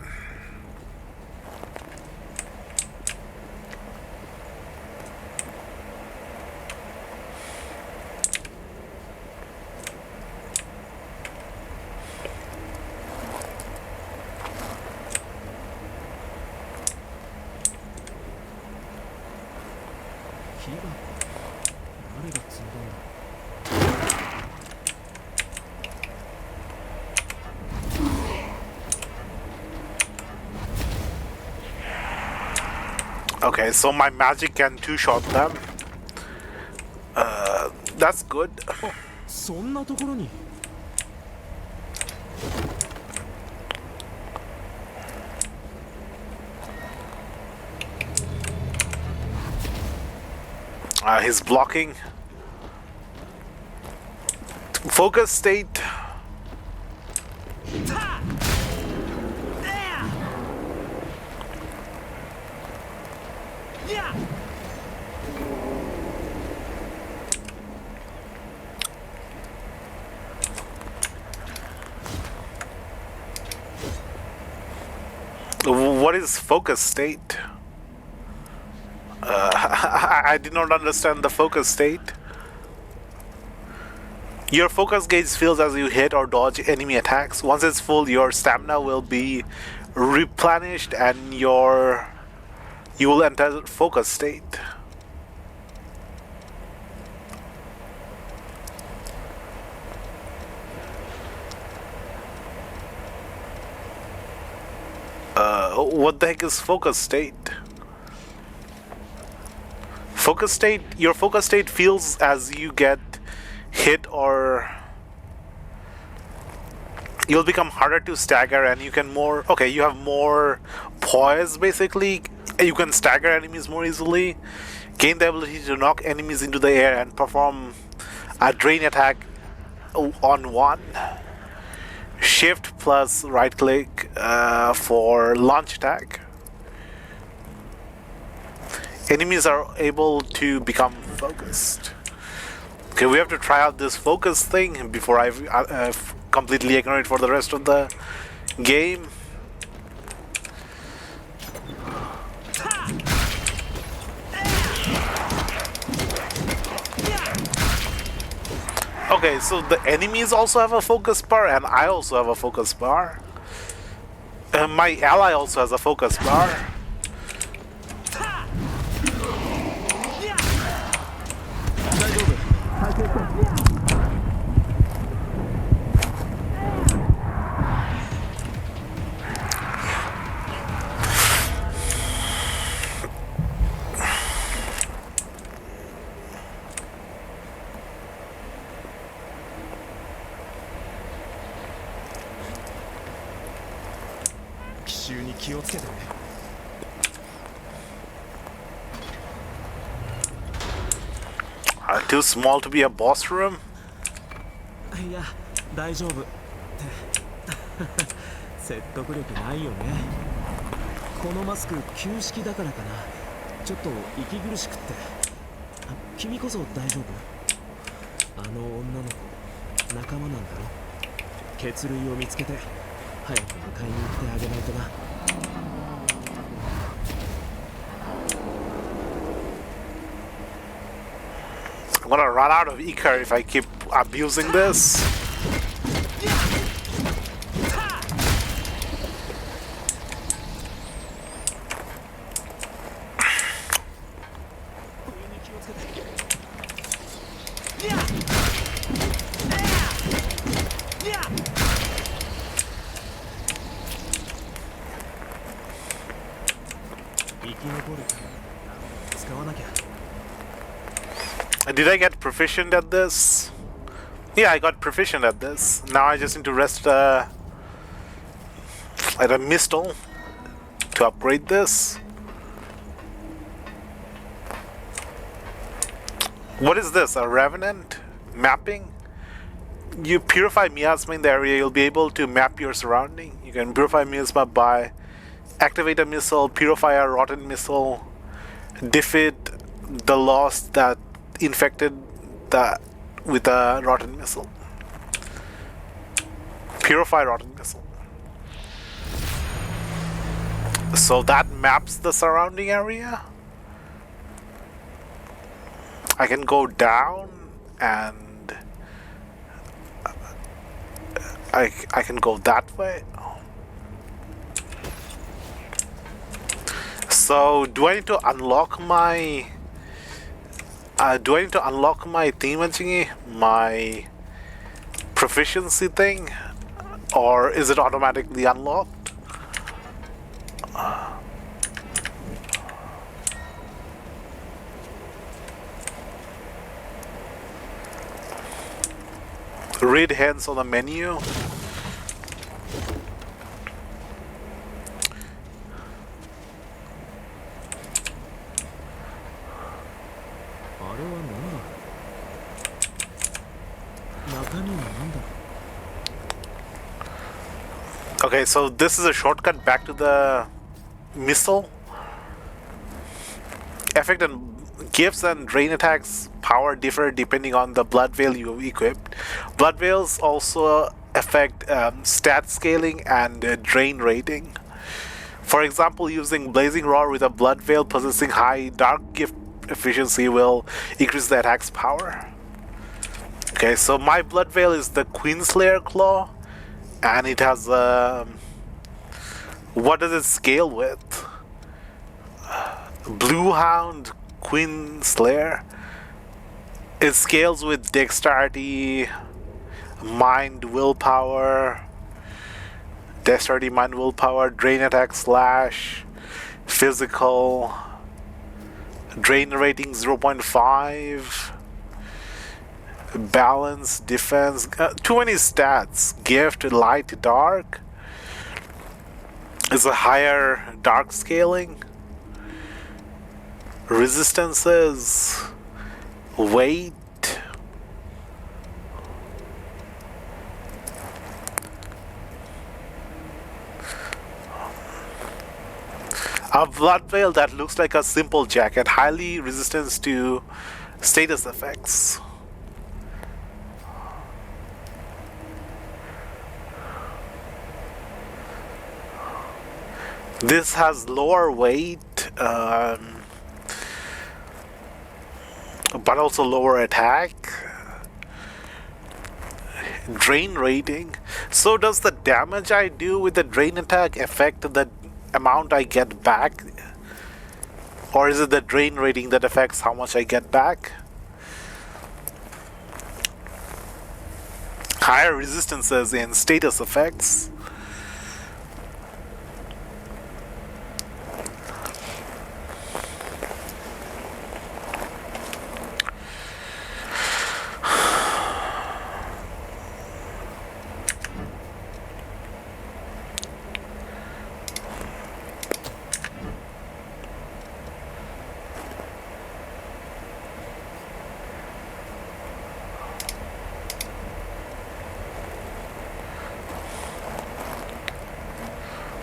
Okay, so my magic can two-shot them. That's good. そんなところに He's blocking. Focus state. What is focus state? I did not understand the focus state. Your focus gauge fills as you hit or dodge enemy attacks. Once it's full, your stamina will be replenished and you will enter focus state. What the heck is focus state? Focus state, your focus state feels as you get hit or you'll become harder to stagger and you can more, okay, you have more poise basically. You can stagger enemies more easily, gain the ability to knock enemies into the air and perform a drain attack on one. Shift plus right click for launch attack. Enemies are able to become focused. Okay, we have to try out this focus thing before I completely ignore it for the rest of the game. Okay, so the enemies also have a focus bar and I also have a focus bar. My ally also has a focus bar. 習に気をつけてね。Too small to be a boss room? いや大丈夫って説得力ないよね。このマスク旧式だからかな、ちょっと息苦しくって。君こそ大丈夫？あの女の子仲間なんだろ。血類を見つけて早く迎えに行ってあげないとな。I'm gonna run out of Icar if I keep abusing this. Did I get proficient at this? Yeah, I got proficient at this. Now I just need to rest at a Mistle to upgrade this. What is this? A Revenant? Mapping? You purify miasma in the area, you'll be able to map your surrounding. You can purify miasma by activate a missile, purify a rotten missile, defeat the lost that infected with a rotten missile. Purify rotten missile. So that maps the surrounding area. I can go down and I can go that way. So do I need to unlock my thingamajiggy, my proficiency thing, or is it automatically unlocked? Read hands on the menu. Okay, so this is a shortcut back to the missile. Effect and gifts and drain attacks power differ depending on the blood veil you equipped. Blood veils also affect stat scaling and drain rating. For example, using Blazing Roar with a blood veil possessing high dark gift efficiency will increase the attack's power. Okay, so my blood veil is the Queenslayer Claw, and it has what does it scale with? Blue Hound Queenslayer. It scales with dexterity, mind, willpower, dexterity, mind, willpower, drain attack, slash, physical, drain rating 0.5, balance, defense, too many stats. Gift, light, dark is a higher dark scaling. Resistances, weight, a blood veil that looks like a simple jacket, highly resistant to status effects. This has lower weight, but also lower attack. Drain rating. So does the damage I do with the drain attack affect the amount I get back? Or is it the drain rating that affects how much I get back? Higher resistances in status effects.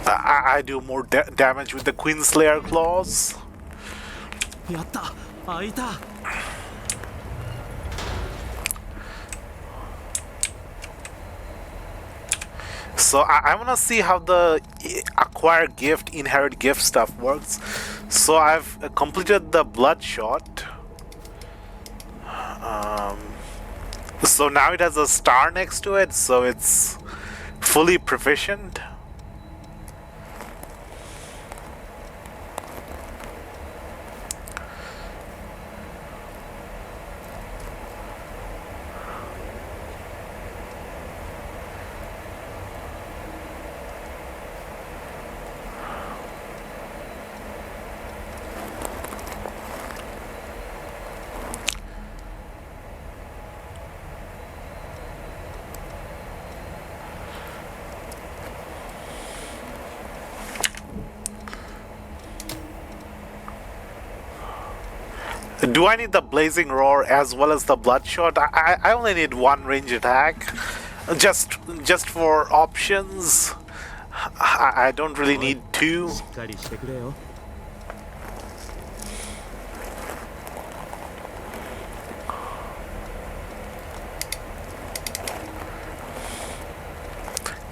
I do more damage with the Queenslayer claws. やった。開いた。So I want to see how the acquire gift, inherit gift stuff works. So I've completed the Bloodshot. So now it has a star next to it, so it's fully proficient. Do I need the Blazing Roar as well as the Bloodshot? I only need one range attack. Just for options. I don't really need two. しっかりしてくれよ。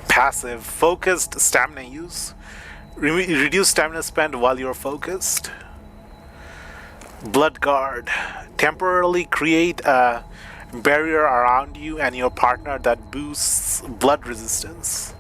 Passive. Focused stamina use. Reduce stamina spent while you're focused. Blood Guard. Temporarily create a barrier around you and your partner that boosts blood resistance.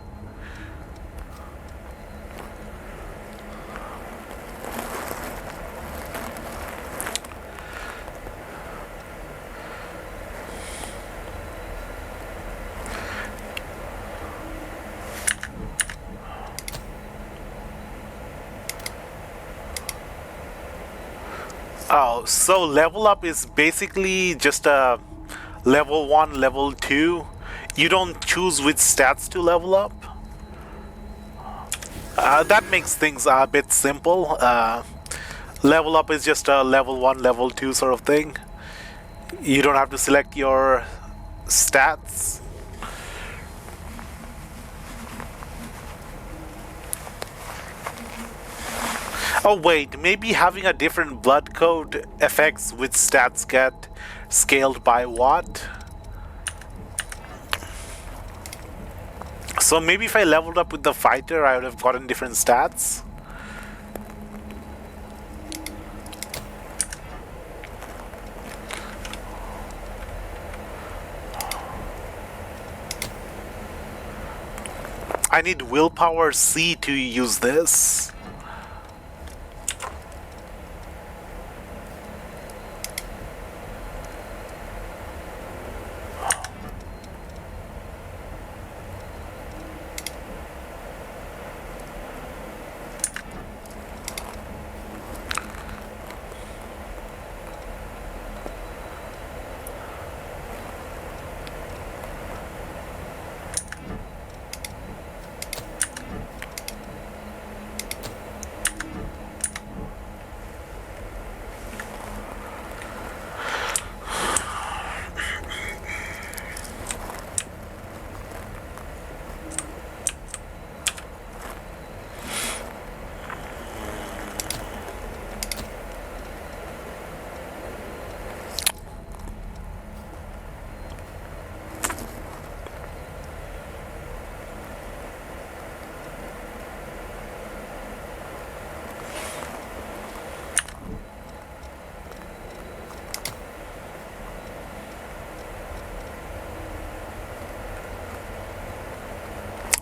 Oh, so level up is basically just a level 1, level 2. You don't choose which stats to level up. That makes things a bit simple. Level up is just a level 1, level 2 sort of thing. You don't have to select your stats. Oh wait, maybe having a different blood code affects which stats get scaled by what? So maybe if I leveled up with the fighter, I would have gotten different stats. I need willpower C to use this.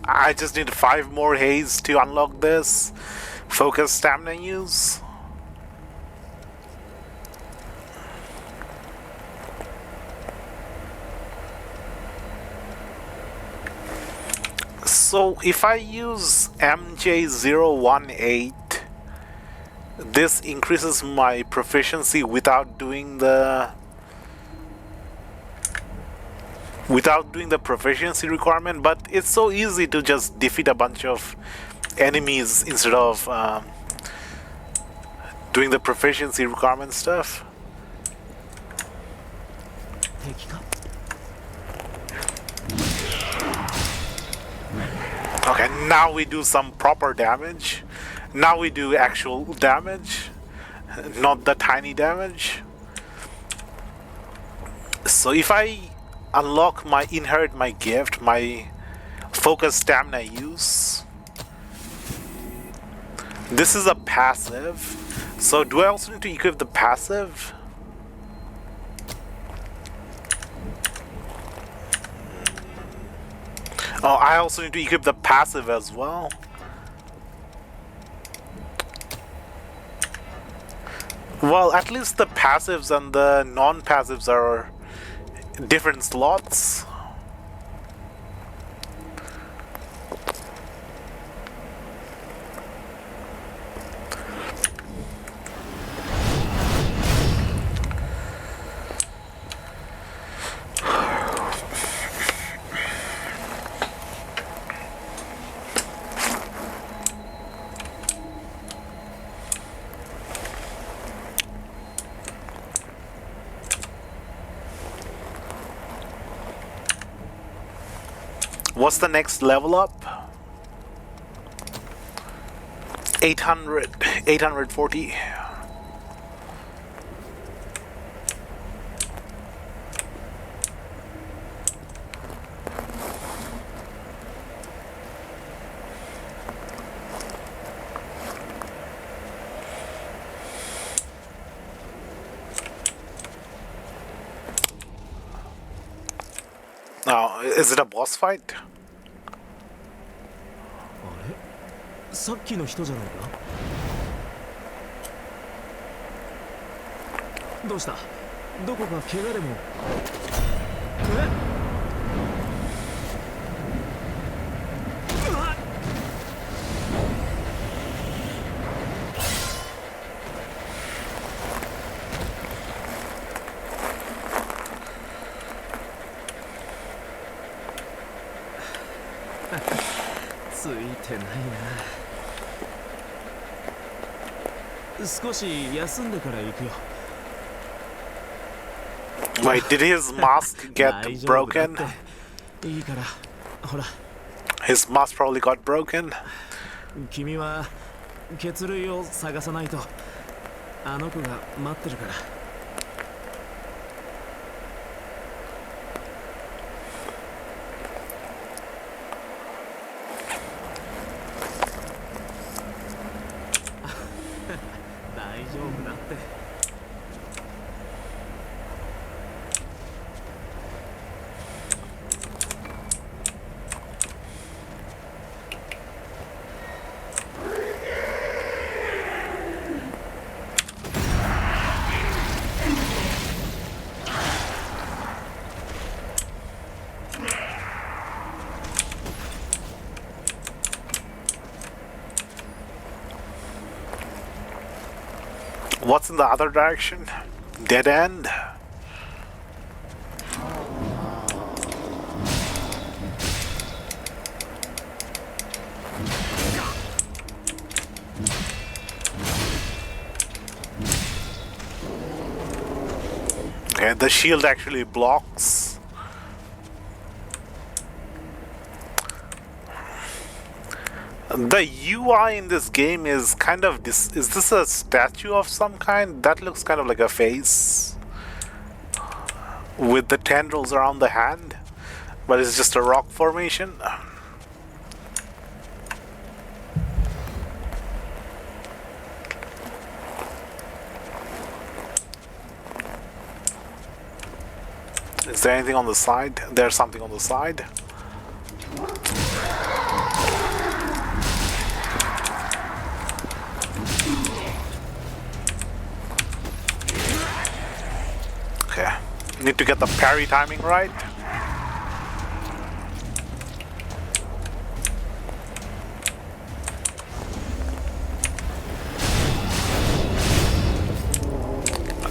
I just need 5 more haze to unlock this. Focus stamina use. So if I use MJ018, this increases my proficiency without doing the proficiency requirement, but it's so easy to just defeat a bunch of enemies instead of doing the proficiency requirement stuff. 敵か。Okay, now we do some proper damage. Now we do actual damage, not the tiny damage. So if I unlock my inherit my gift, my focus stamina use, this is a passive. So do I also need to equip the passive? Oh, I also need to equip the passive as well. Well, at least the passives and the non-passives are different slots. What's the next level up? 840. Oh, is it a boss fight? さっきの人じゃないか。どうした？どこか怪我でも。ついてないな。少し休んでから行くよ。Wait, did his mask get broken? いいから、ほら。His mask probably got broken. 君は血類を探さないと。あの子が待ってるから。大丈夫だって。What's in the other direction? Dead end? Okay, the shield actually blocks. The UI in this game is kind of is this a statue of some kind? That looks kind of like a face with the tendrils around the hand, but it's just a rock formation. Is there anything on the side? There's something on the side. Okay, need to get the parry timing right.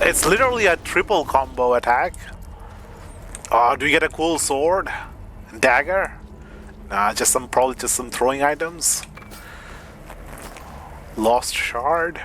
It's literally a triple combo attack. Do we get a cool sword? Dagger? Nah, probably just some throwing items. Lost shard.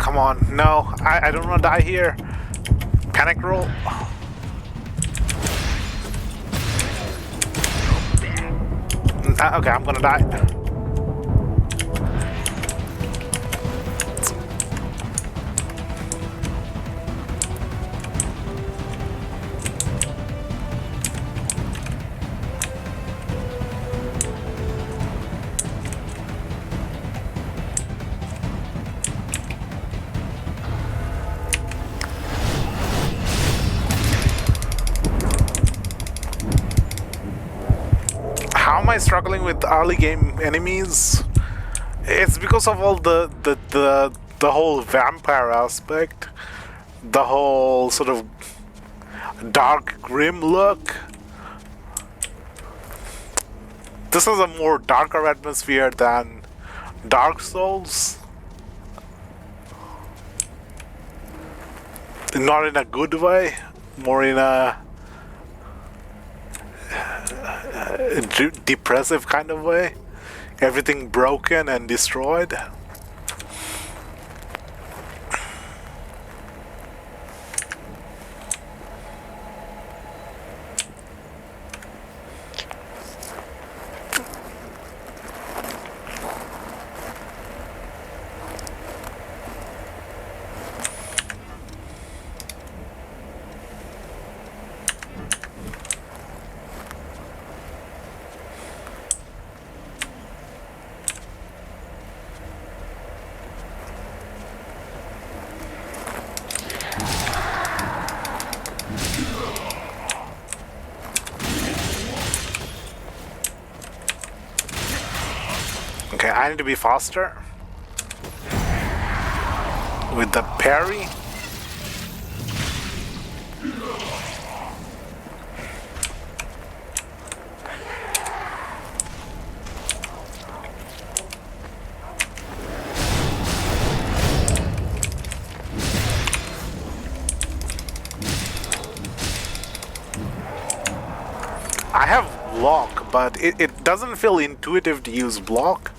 come on. No, I don't want to die here. Panic roll. Okay, I'm gonna die. How am I struggling with early game enemies? It's because of all the whole vampire aspect, the whole sort of dark grim look. This is a more darker atmosphere than Dark Souls. Not in a good way, more in a depressive kind of way. Everything broken and destroyed. Okay, I need to be faster with the parry. I have block, but it doesn't feel intuitive to use block.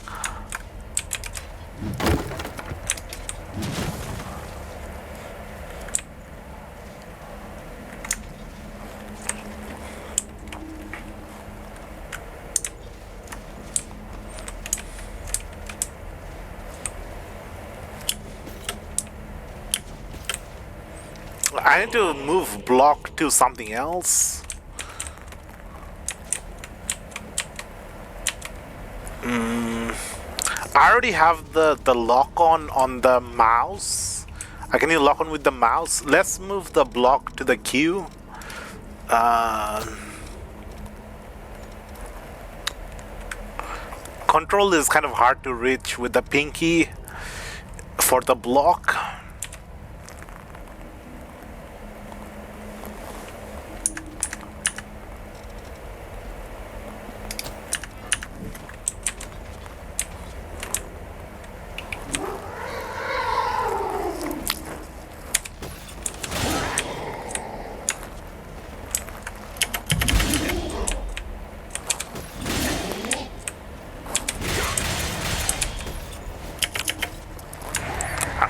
I need to move block to something else. I already have the lock on the mouse. I can use lock on with the mouse. Let's move the block to the Q. Control is kind of hard to reach with the pinky for the block.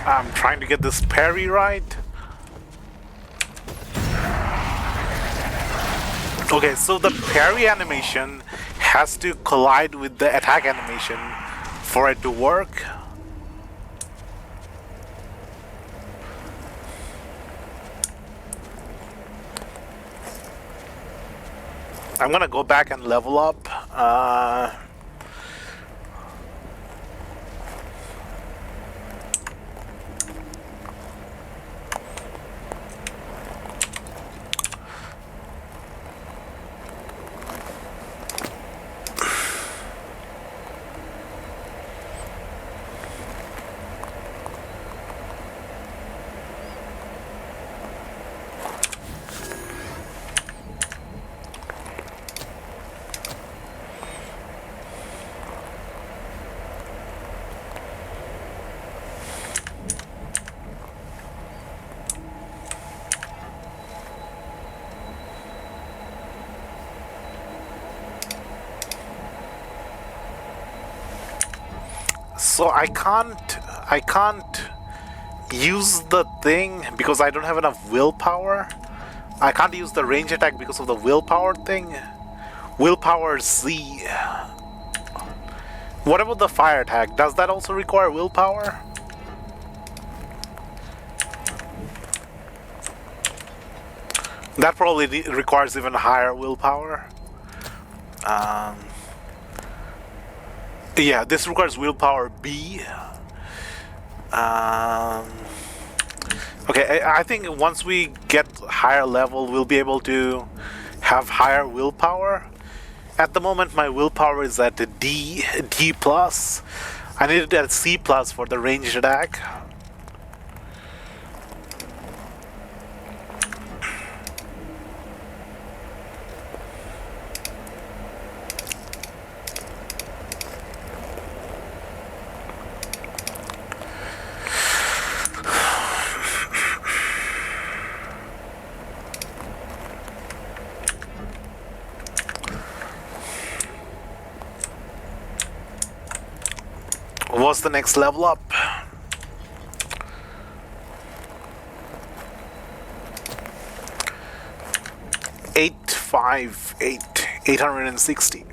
I'm trying to get this parry right. Okay, so the parry animation has to collide with the attack animation for it to work. I'm gonna go back and level up. So I can't use the thing because I don't have enough willpower. I can't use the range attack because of the willpower thing. Willpower Z. What about the fire attack? Does that also require willpower? That probably requires even higher willpower. Yeah, this requires willpower B. Okay, I think once we get higher level, we'll be able to have higher willpower. At the moment, my willpower is at D plus. I need it at C plus for the ranged attack. What's the next level up? $860.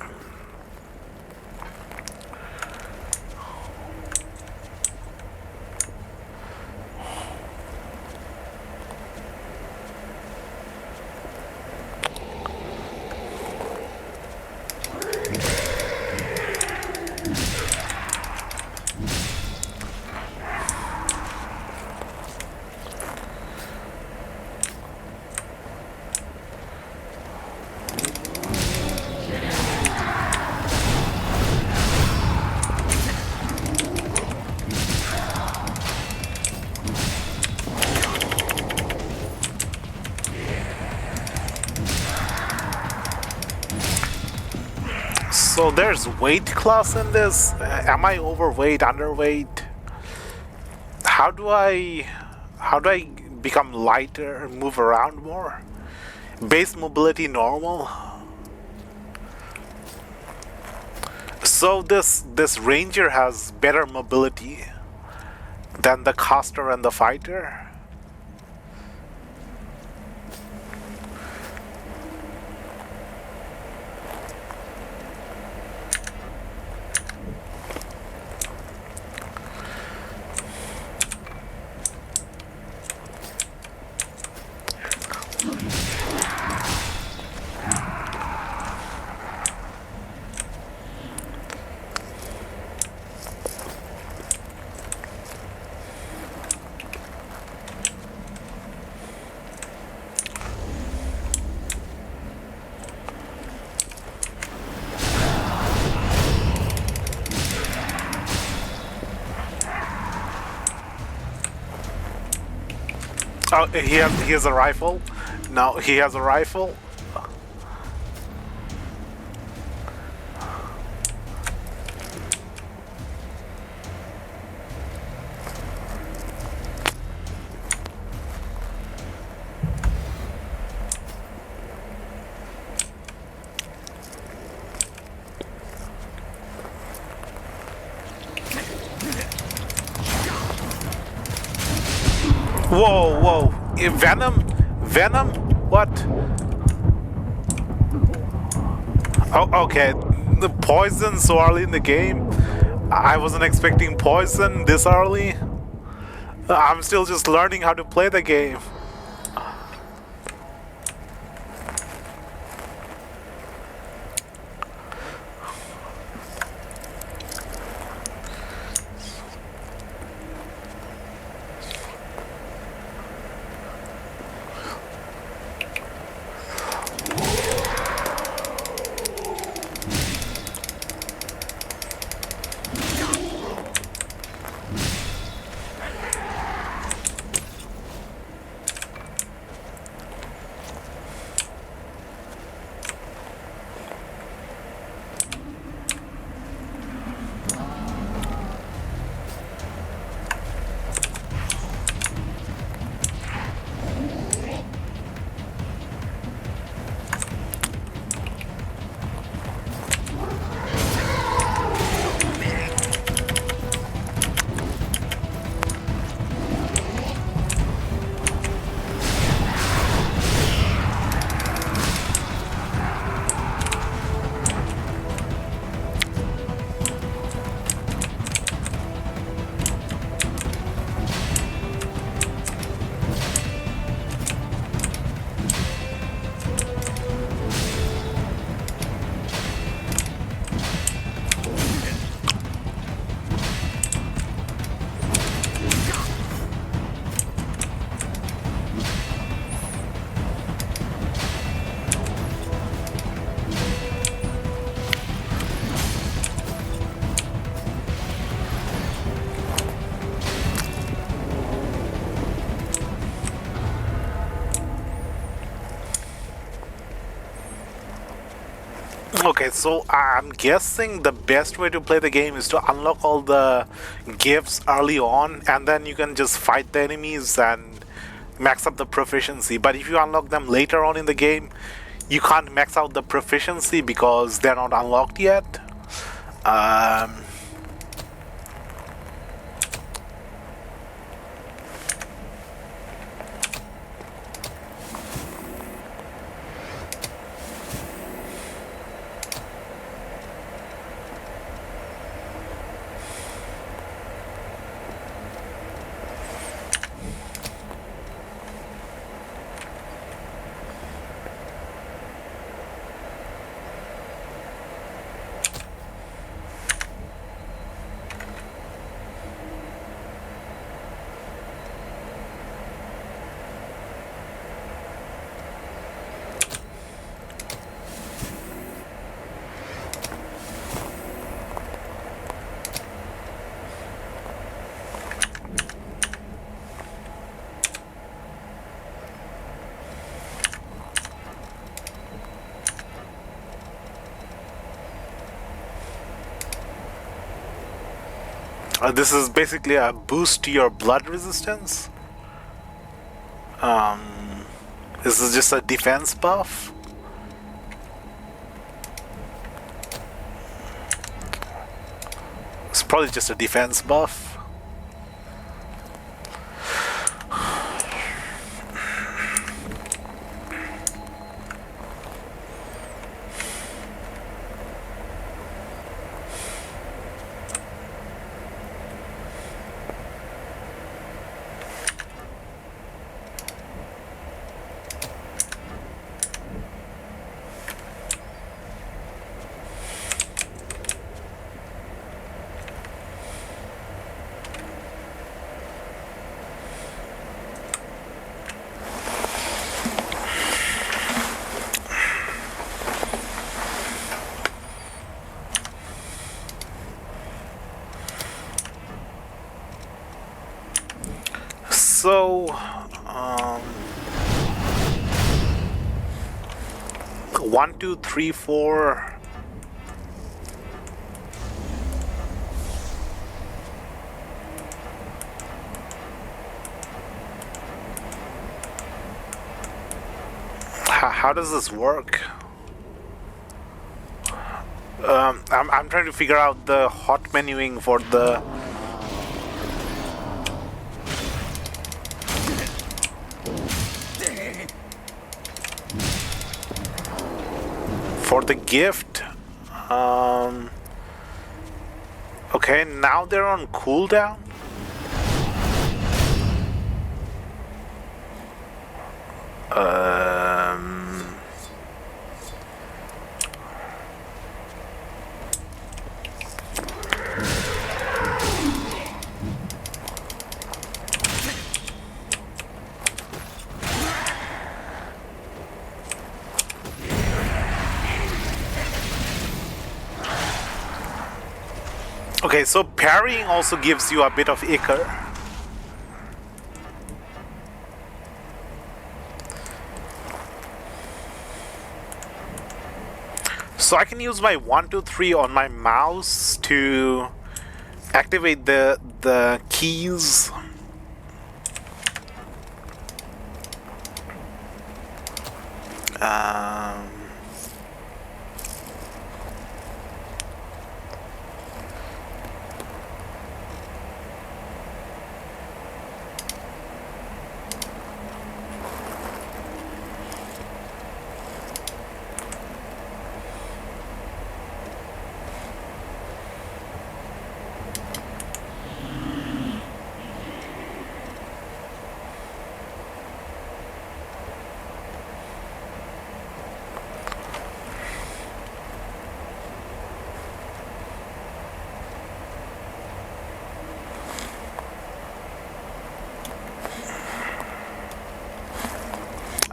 So there's weight class in this. Am I overweight, underweight? How do I become lighter and move around more? Base mobility normal. So this ranger has better mobility than the caster and the fighter. Oh, he has a rifle. No, he has a rifle. Whoa, whoa. Venom? Venom? What? Oh, okay. The poison so early in the game? I wasn't expecting poison this early. I'm still just learning how to play the game. Okay, so I'm guessing the best way to play the game is to unlock all the gifts early on, and then you can just fight the enemies and max up the proficiency. But if you unlock them later on in the game, you can't max out the proficiency because they're not unlocked yet. This is basically a boost to your blood resistance. This is just a defense buff. It's probably just a defense buff. So, 1, 2, 3, 4. How does this work? I'm trying to figure out the hot menuing for the. For the gift, okay, now they're on cooldown. Okay, so parrying also gives you a bit of ichor. So I can use my 1, 2, 3 on my mouse to activate the keys.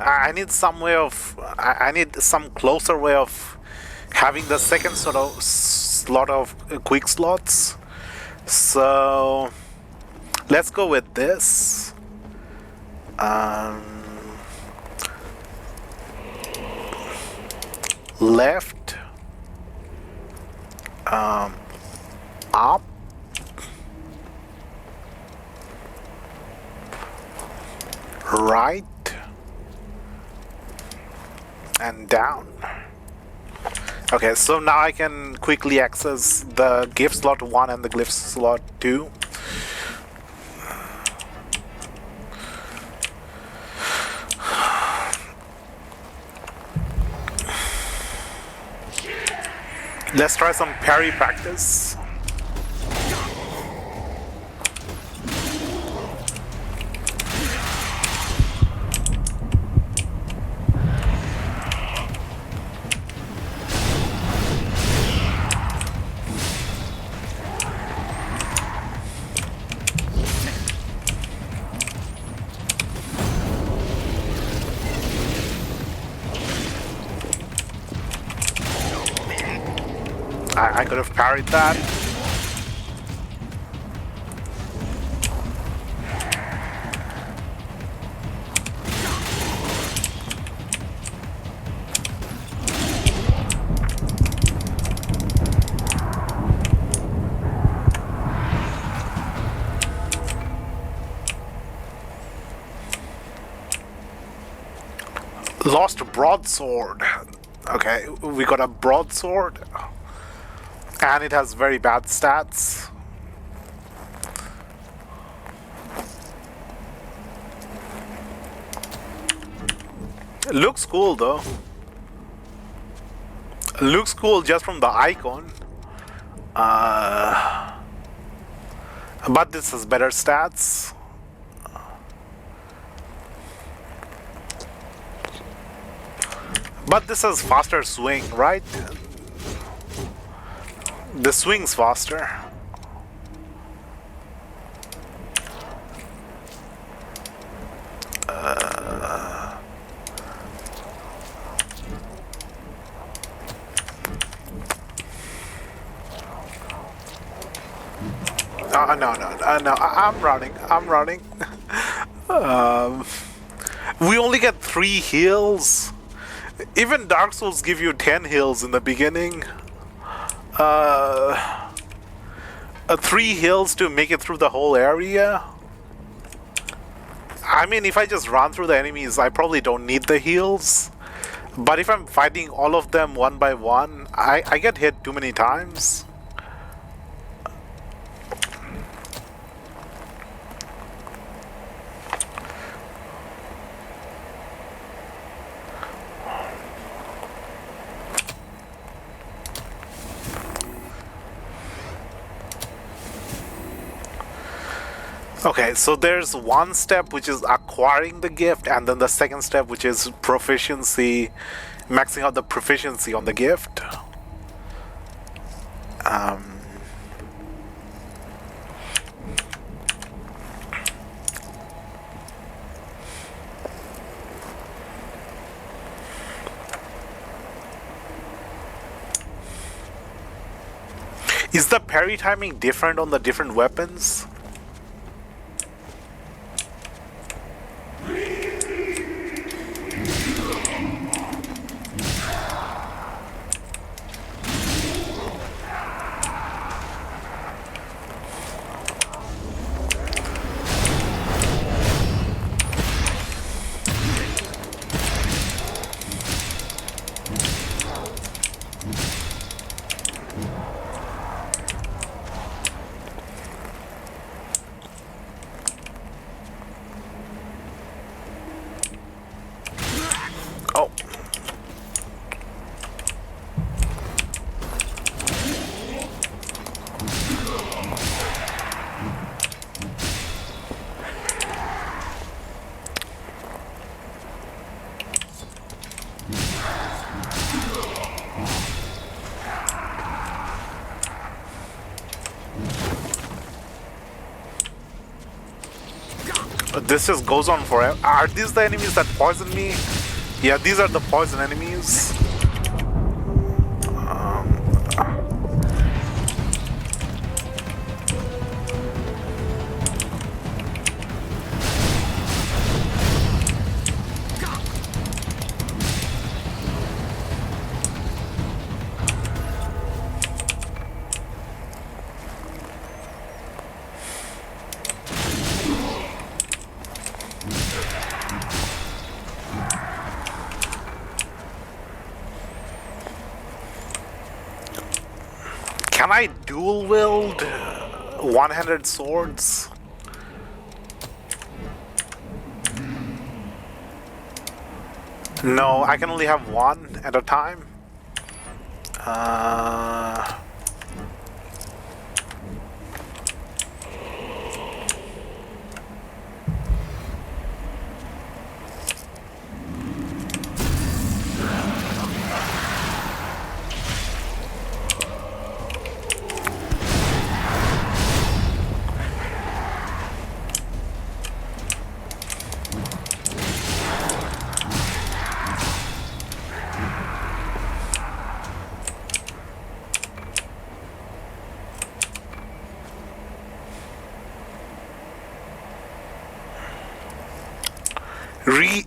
I need some way of. I need some closer way of having the second sort of slot of quick slots. So let's go with this. Left, Up. Right. And down. Okay, so now I can quickly access the gift slot 1 and the gift slot 2. Let's try some parry practice. I could have parried that. Lost a broadsword. Okay, we got a broadsword. And it has very bad stats. It looks cool though. It looks cool just from the icon. But this has better stats. But this has faster swing, right? The swing's faster. No, I'm running. We only get 3 heals. Even Dark Souls give you 10 heals in the beginning. 3 heals to make it through the whole area. I mean, if I just run through the enemies, I probably don't need the heals. But if I'm fighting all of them one by one, I get hit too many times. Okay, so there's one step which is acquiring the gift, and then the second step which is proficiency, maxing out the proficiency on the gift. Is the parry timing different on the different weapons? Oh. This just goes on forever. Are these the enemies that poison me? Yeah, these are the poison enemies. I dual wield one-handed swords? No, I can only have one at a time.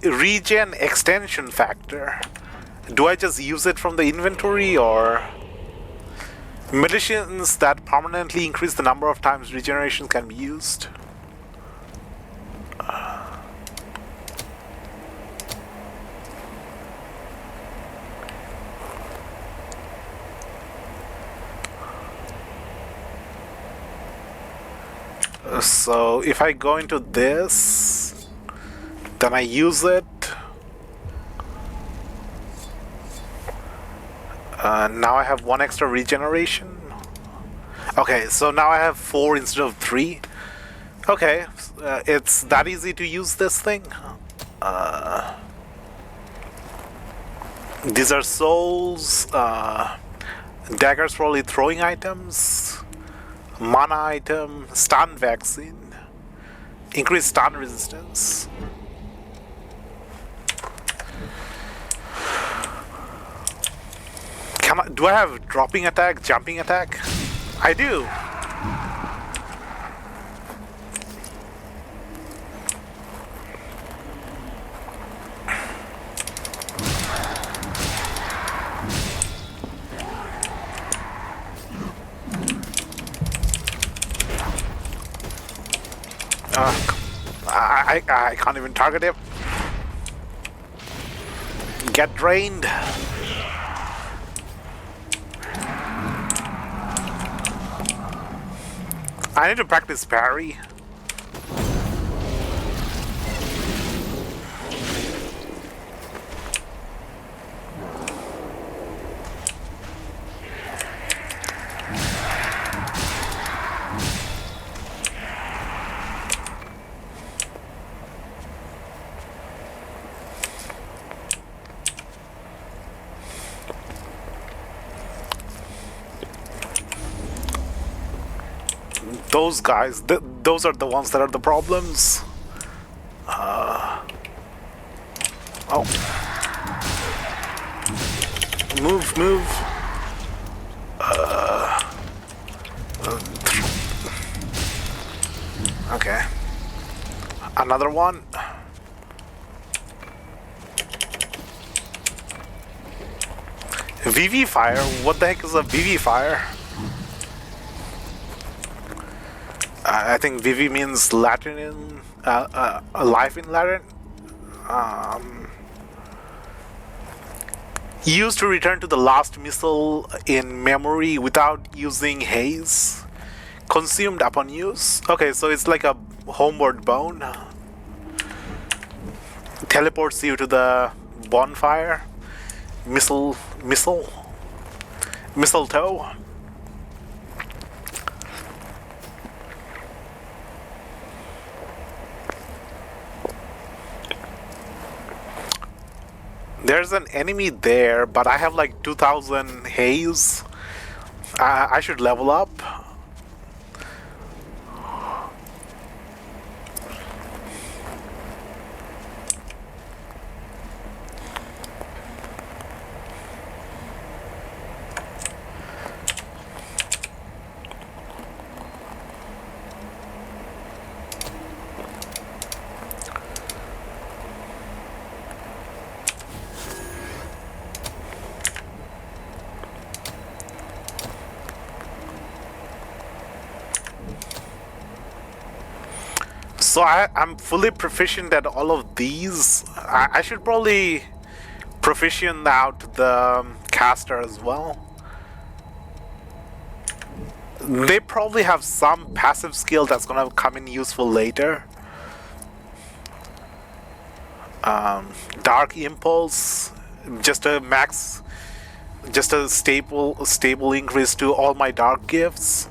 Regen extension factor. Do I just use it from the inventory, or medicines that permanently increase the number of times regeneration can be used? So if I go into this, then I use it. Now I have one extra regeneration. Okay, so now I have 4 instead of 3. Okay, it's that easy to use this thing. These are souls, daggers for only throwing items, mana item, stun vaccine, increased stun resistance. Do I have dropping attack, jumping attack? I do. I can't even target him. Get drained. I need to practice parry. Those guys, those are the ones that are the problems. Oh. Move. Okay. Another one. VV Fire? What the heck is a VV Fire? I think Vivi means Latin in life in Latin. Used to return to the last missile in memory without using haze. Consumed upon use. Okay, so it's like a homeward bone. Teleports you to the bonfire. Mistletoe. There's an enemy there, but I have like 2000 haze. I should level up. So I'm fully proficient at all of these. I should probably proficient out the caster as well. They probably have some passive skill that's gonna come in useful later. Dark Impulse, just a stable increase to all my dark gifts.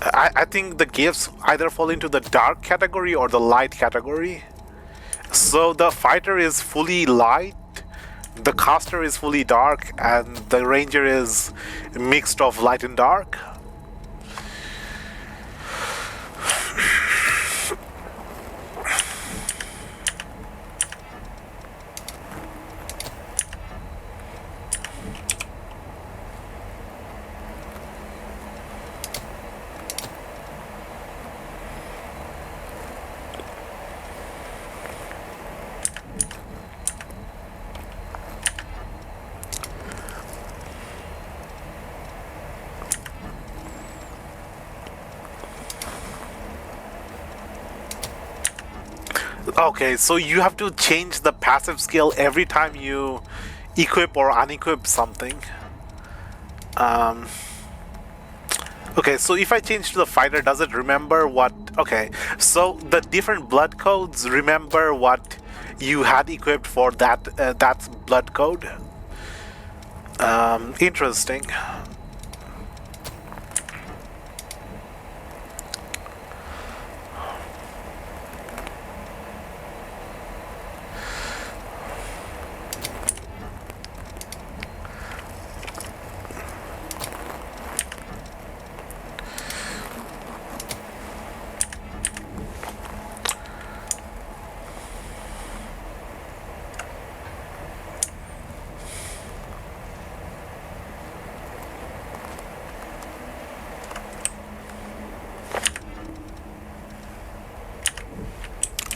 I think the gifts either fall into the dark category or the light category. So the fighter is fully light, the caster is fully dark, and the ranger is mixed of light and dark. Okay, so you have to change the passive skill every time you equip or unequip something. Okay, so if I change to the fighter, does it remember what... Okay, so the different blood codes remember what you had equipped for that blood code. Interesting.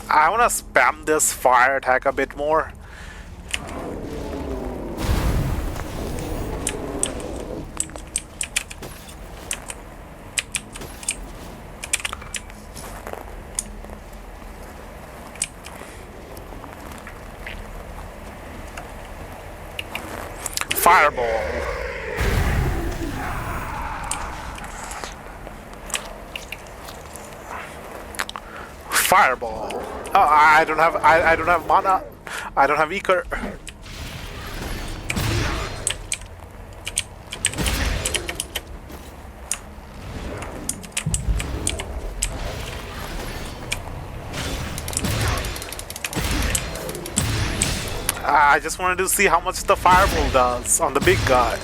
I want to spam this fire attack a bit more. Fireball. Fireball. Oh, I don't have mana. I don't have Eker. I just wanted to see how much the fireball does on the big guy.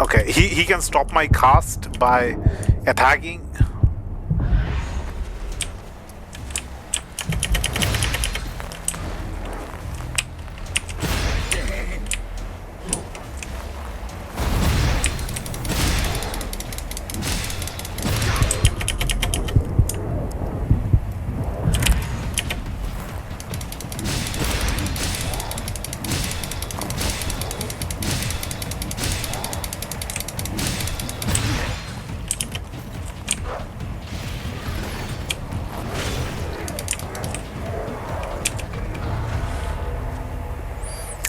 Okay, he can stop my cast by attacking.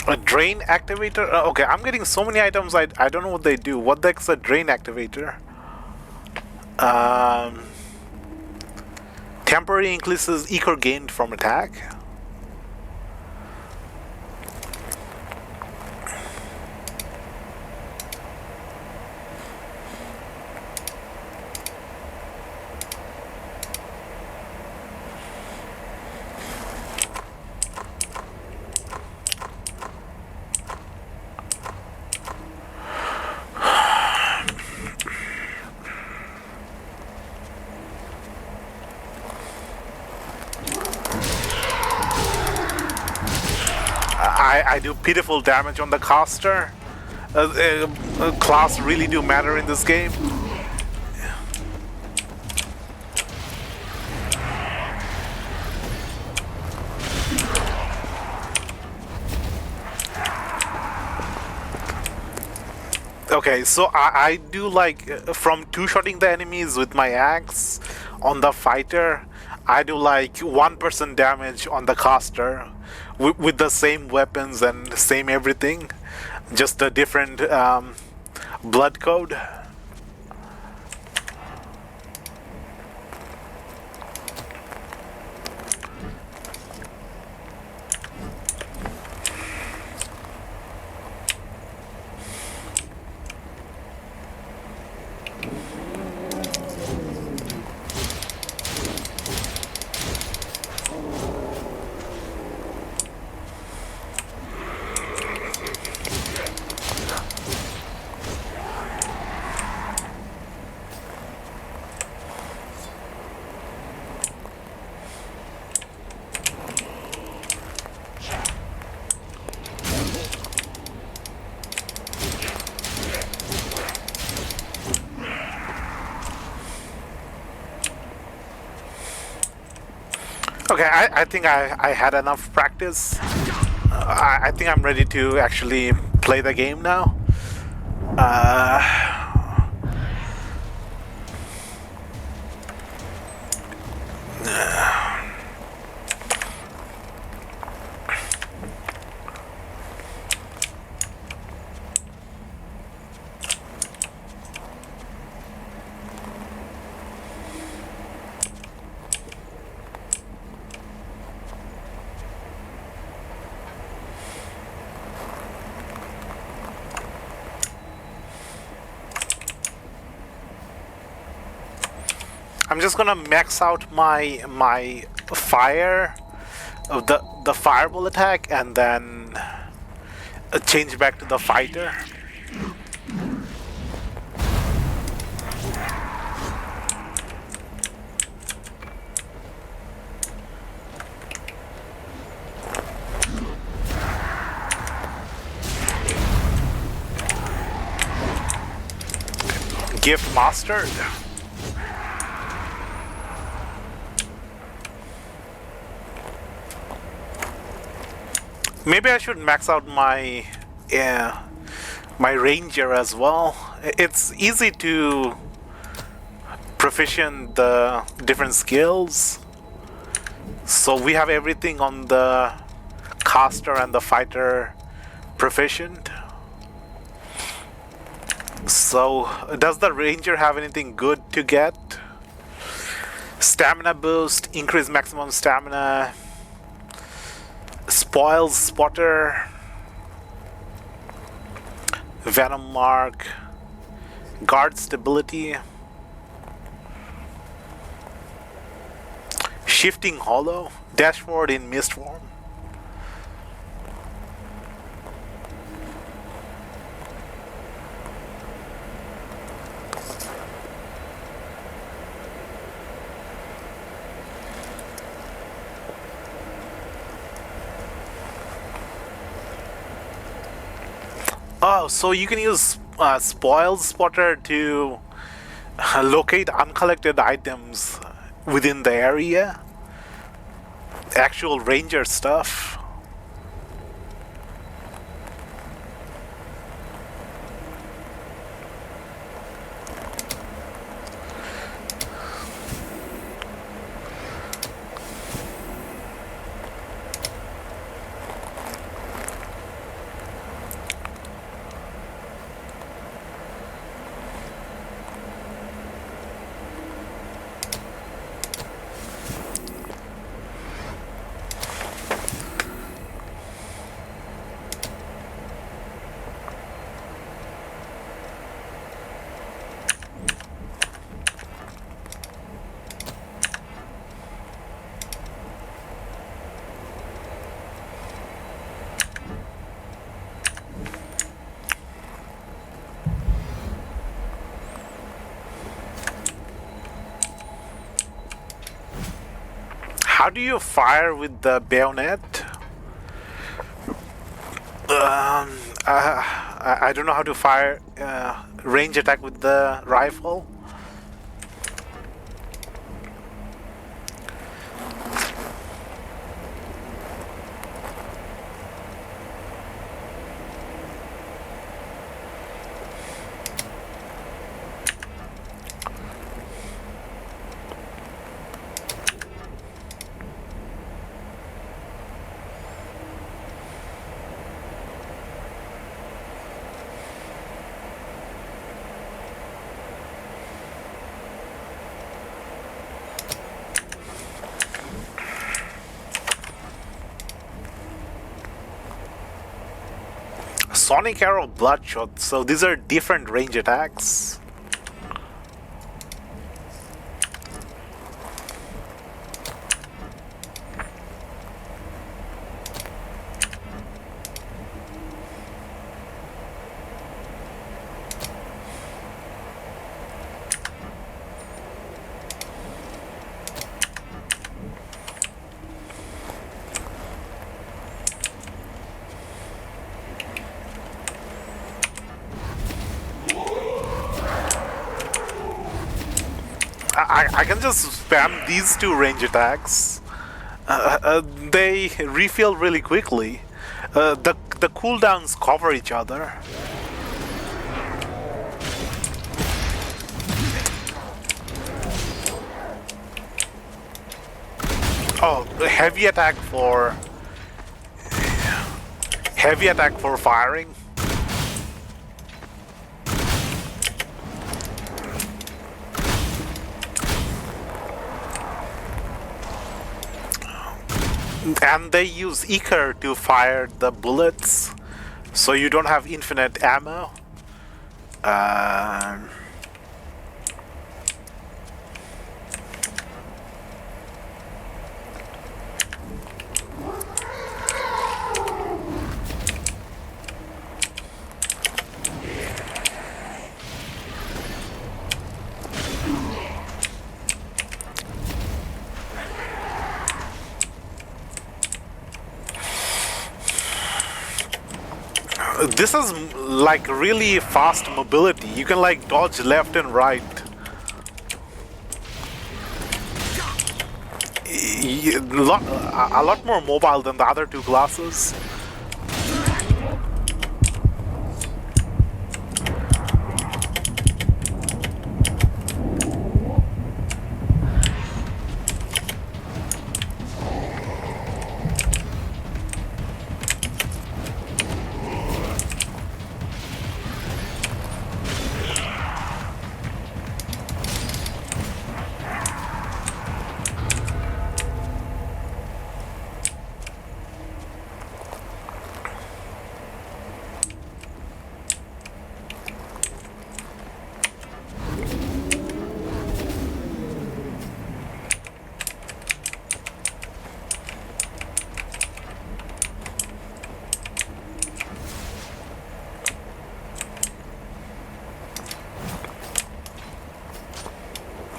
A drain activator? Okay, I'm getting so many items I don't know what they do. What the heck's a drain activator? Temporary increases Eker gained from attack. I do pitiful damage on the caster. Class really do matter in this game. Okay, so I do like from two-shotting the enemies with my axe on the fighter. I do like 1% damage on the caster with the same weapons and same everything, just a different Blood code. Okay, I think I had enough practice. I think I'm ready to actually play the game now. I'm just gonna max out my fire, the fireball attack, and then change back to the fighter. Gift mastered. Maybe I should max out my my ranger as well. It's easy to proficient the different skills. So we have everything on the caster and the fighter proficient. So does the ranger have anything good to get? Stamina boost, increase maximum stamina. Spoils spotter, venom mark, guard stability, shifting hollow, dashboard in mist form. Oh, so you can use spoil spotter to locate uncollected items within the area. Actual ranger stuff. How do you fire with the bayonet? I don't know how to fire range attack with the rifle. Sonic Arrow, Bloodshot. So these are different range attacks. I can just spam these two range attacks. They refill really quickly. The cooldowns cover each other. Oh, heavy attack for firing. And they use Icar to fire the bullets, so you don't have infinite ammo. This is like really fast mobility. You can like dodge left and right. A lot more mobile than the other two classes.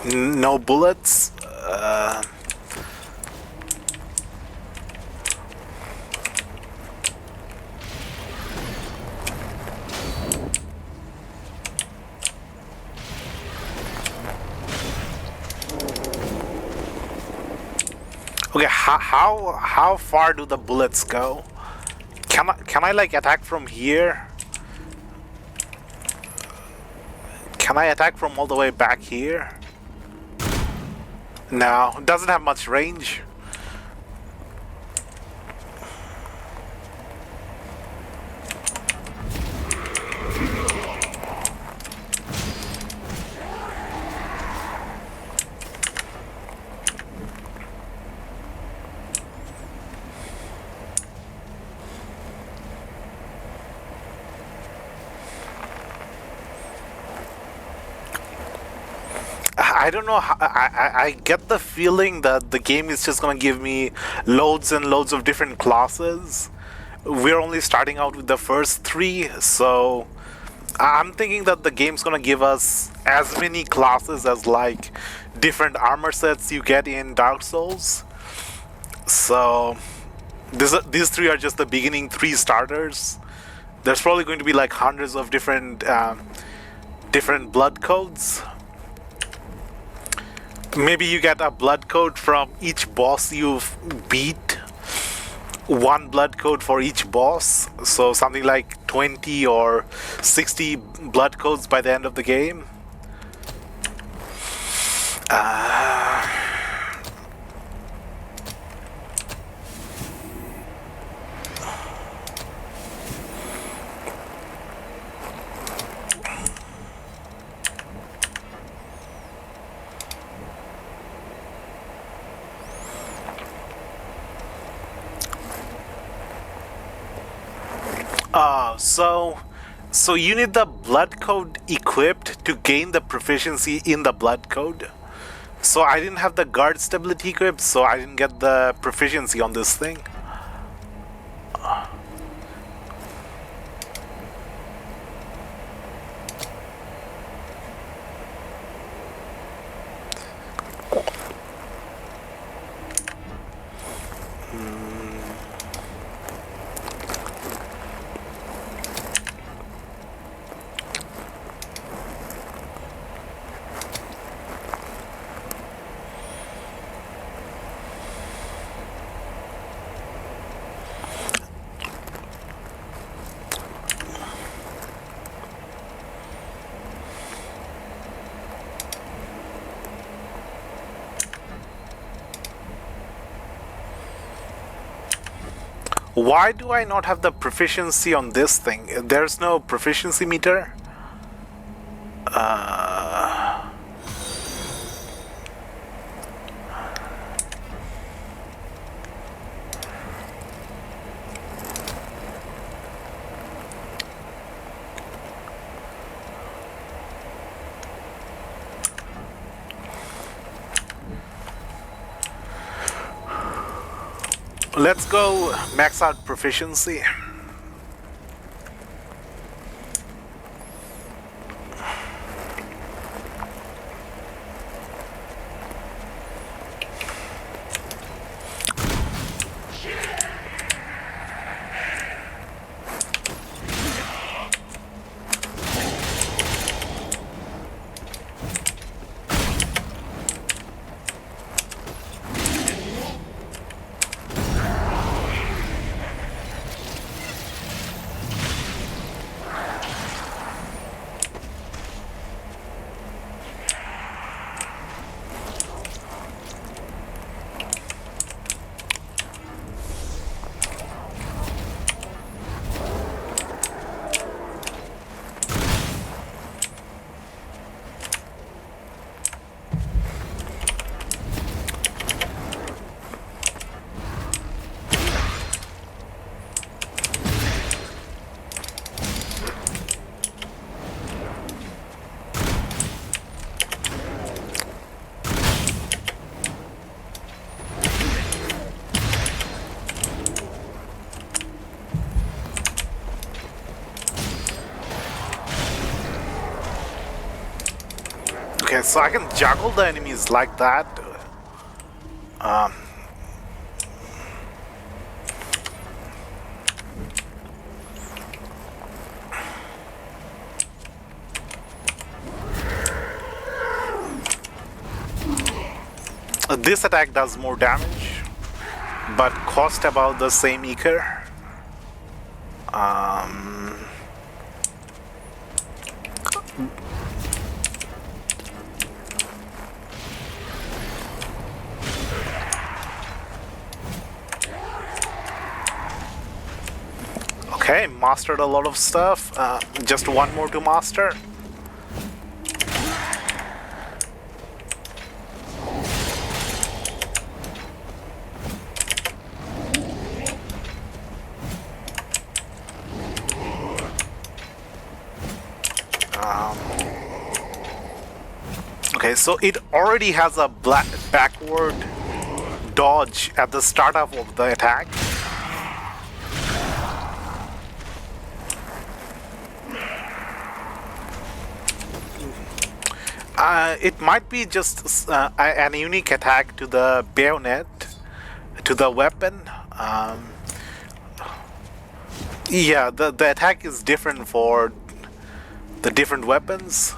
No bullets. Okay, how far do the bullets go? Can I like attack from here? Can I attack from all the way back here? No, it doesn't have much range. I don't know. I get the feeling that the game is just gonna give me loads and loads of different classes. We're only starting out with the first three, so I'm thinking that the game's gonna give us as many classes as like different armor sets you get in Dark Souls. So these three are just the beginning three starters. There's probably going to be like hundreds of different blood codes. Maybe you get a blood code from each boss you've beat. One blood code for each boss. So something like 20 or 60 blood codes by the end of the game. So you need the blood code equipped to gain the proficiency in the blood code. So I didn't have the guard stability equipped, so I didn't get the proficiency on this thing. Why do I not have the proficiency on this thing? There's no proficiency meter? Let's go max out proficiency. Okay, so I can juggle the enemies like that. This attack does more damage, but cost about the same equal. Okay, mastered a lot of stuff. Just one more to master. Okay, so it already has a backward dodge at the start of the attack. It might be just an unique attack to the bayonet, to the weapon. Yeah, the attack is different for the different weapons.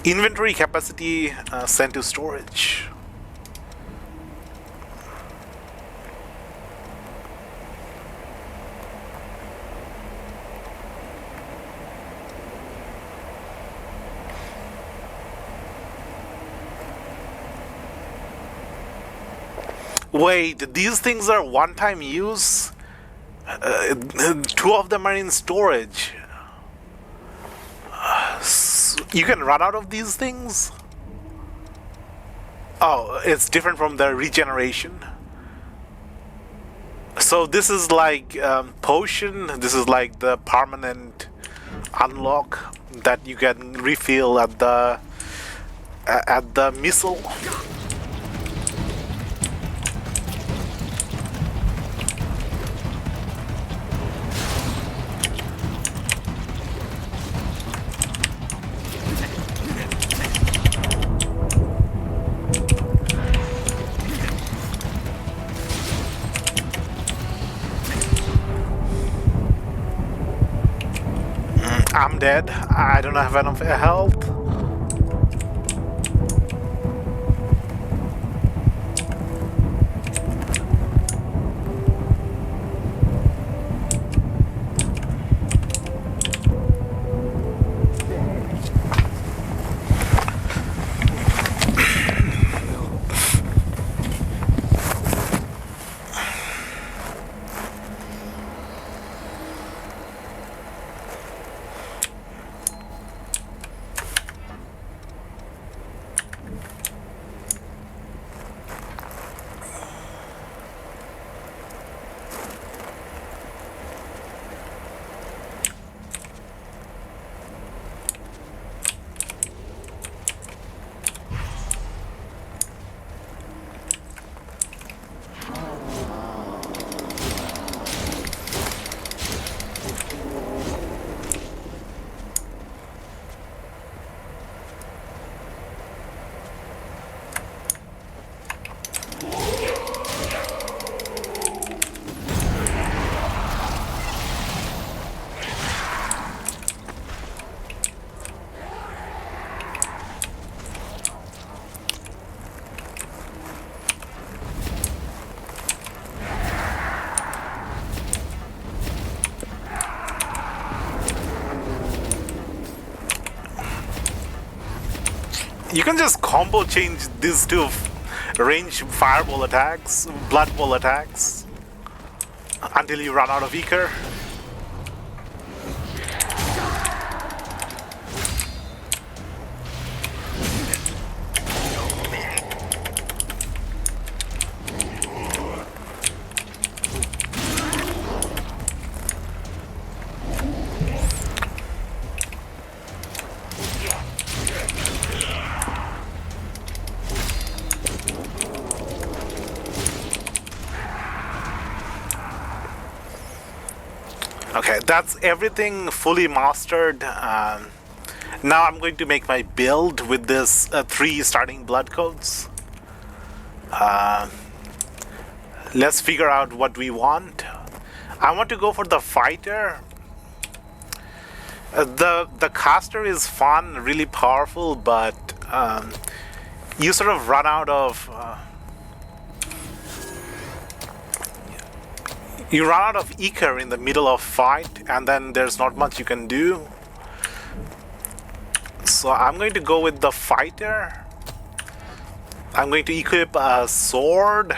Inventory capacity sent to storage. Wait, these things are one-time use? Two of them are in storage. You can run out of these things? Oh, it's different from the regeneration. So this is like potion. This is like the permanent unlock that you can refill at the missile. I'm dead. I don't have enough health. You can just combo change these two range fireball attacks, blood ball attacks, until you run out of Eker. Okay, that's everything fully mastered. Now I'm going to make my build with this 3 starting blood codes. Let's figure out what we want. I want to go for the fighter. The caster is fun, really powerful, but you sort of run out of Eker in the middle of fight, and then there's not much you can do. So I'm going to go with the fighter. I'm going to equip a sword.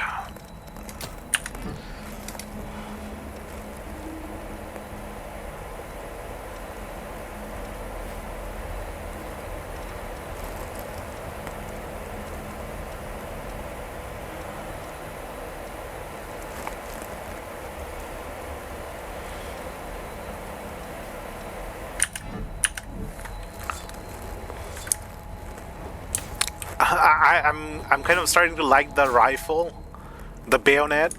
I'm kind of starting to like the rifle, the bayonet.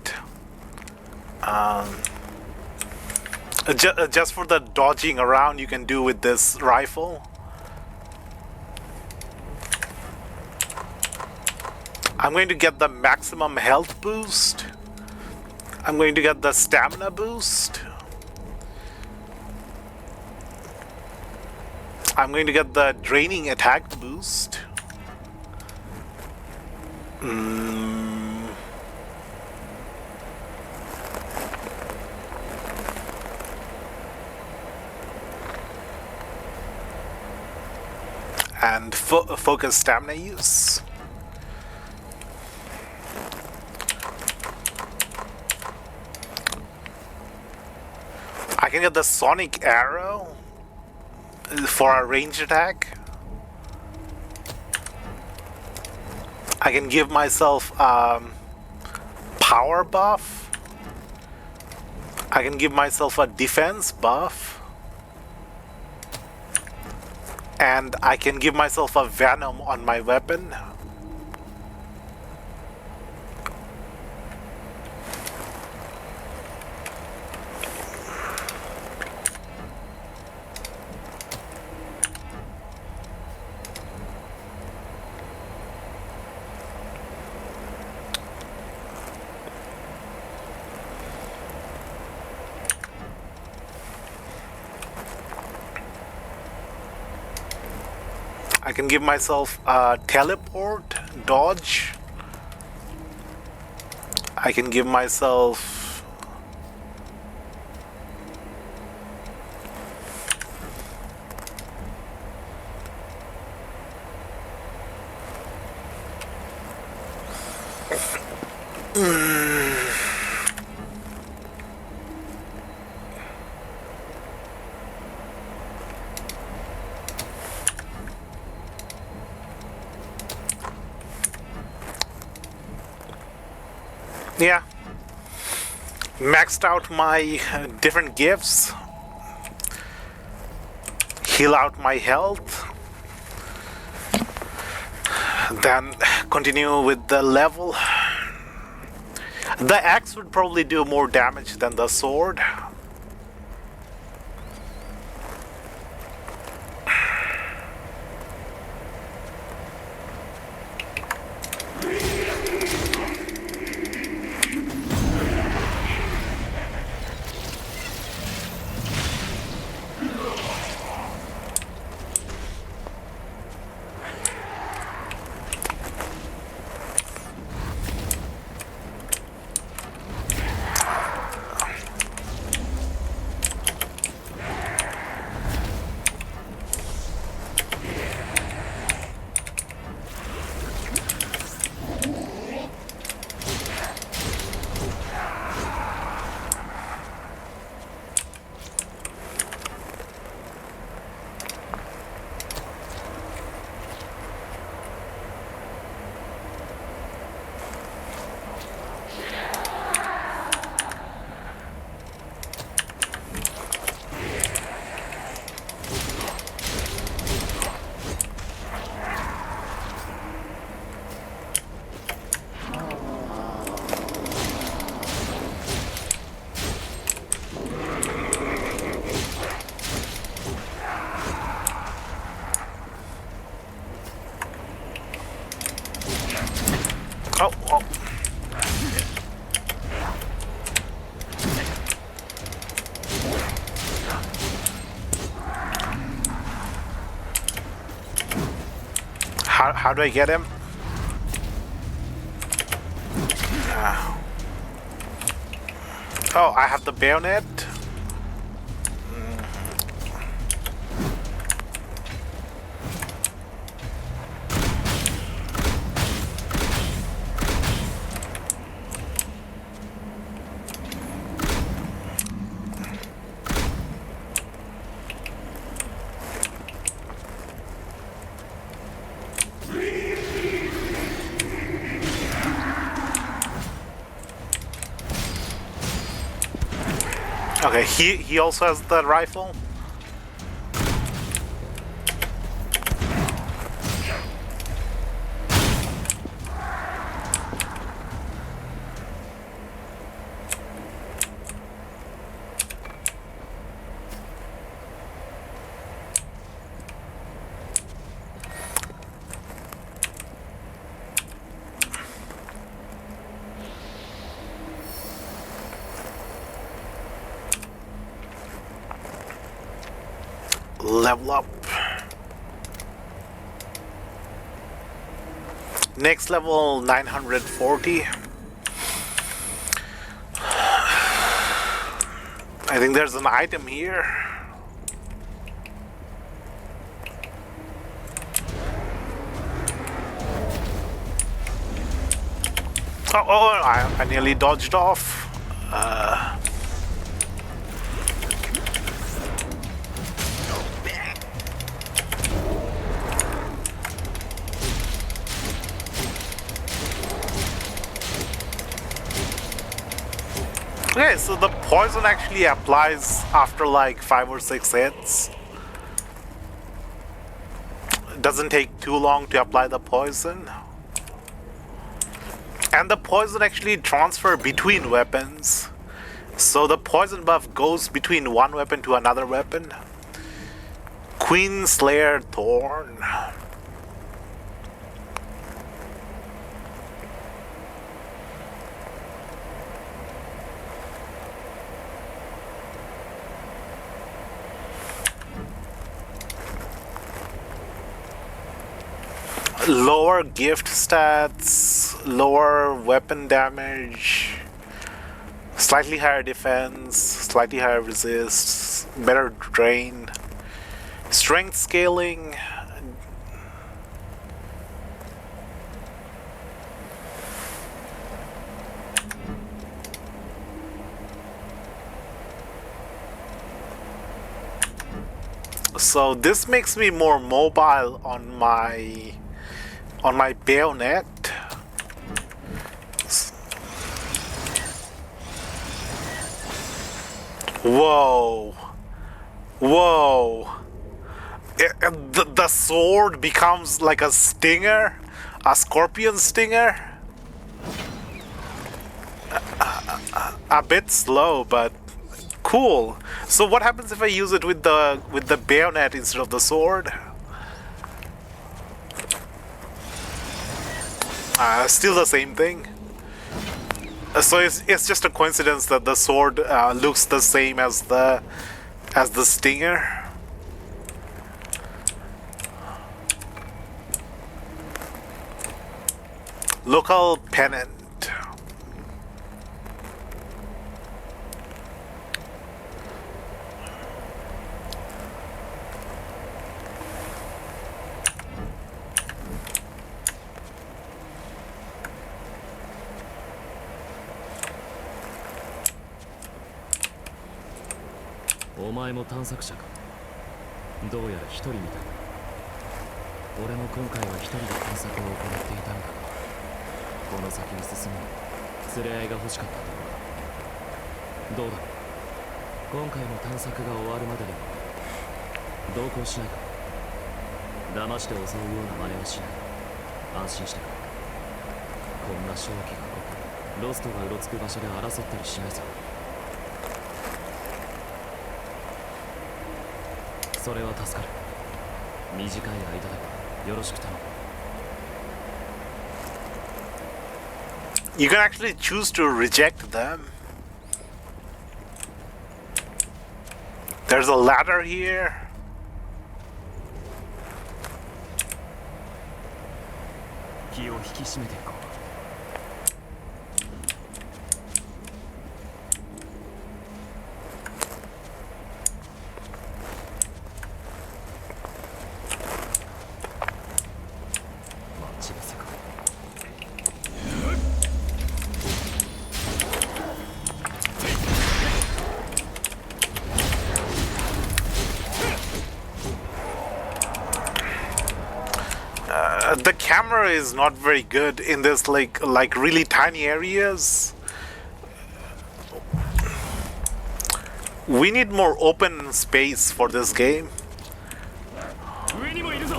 Just for the dodging around you can do with this rifle. I'm going to get the maximum health boost. I'm going to get the stamina boost. I'm going to get the draining attack boost. And focus stamina use. I can get the sonic arrow for a range attack. I can give myself power buff I can give myself a defense buff. And I can give myself a venom on my weapon. I can give myself a teleport, dodge. I can give myself yeah, maxed out my different gifts, heal out my health, then continue with the level. The axe would probably do more damage than the sword. Oh, oh. How do I get him? Oh, I have the bayonet. Okay, he also has the rifle. Level up. Next level 940. I think there's an item here. Oh, I nearly dodged off. Okay, so the poison actually applies after like 5 or 6 hits. It doesn't take too long to apply the poison. And the poison actually transfers between weapons. So the poison buff goes between one weapon to another weapon. Queen Slayer Thorn. Lower gift stats, lower weapon damage, slightly higher defense, slightly higher resist, better drain, strength scaling. So this makes me more mobile on my bayonet. Whoa. Whoa. The sword becomes like a stinger, a scorpion stinger. A bit slow, but cool. So what happens if I use it with the bayonet instead of the sword? Still the same thing. So it's just a coincidence that the sword looks the same as the stinger. Local pennant.お前も探索者か。どうやら一人みたいだ。俺も今回は一人で探索を行っていたんだが、この先に進むに連れ合いが欲しかったところだ。どうだ、今回の探索が終わるまでに同行しないか。騙して襲うような真似はしない。安心してくれ。こんな正気が濃くロストがうろつく場所で争ったりしないぞ。それは助かる。短い間だがよろしく頼む。You can actually choose to reject them. There's a ladder here. 気を引き締めていこう。The camera is not very good in this like really tiny areas. We need more open space for this game. 上にもいるぞ。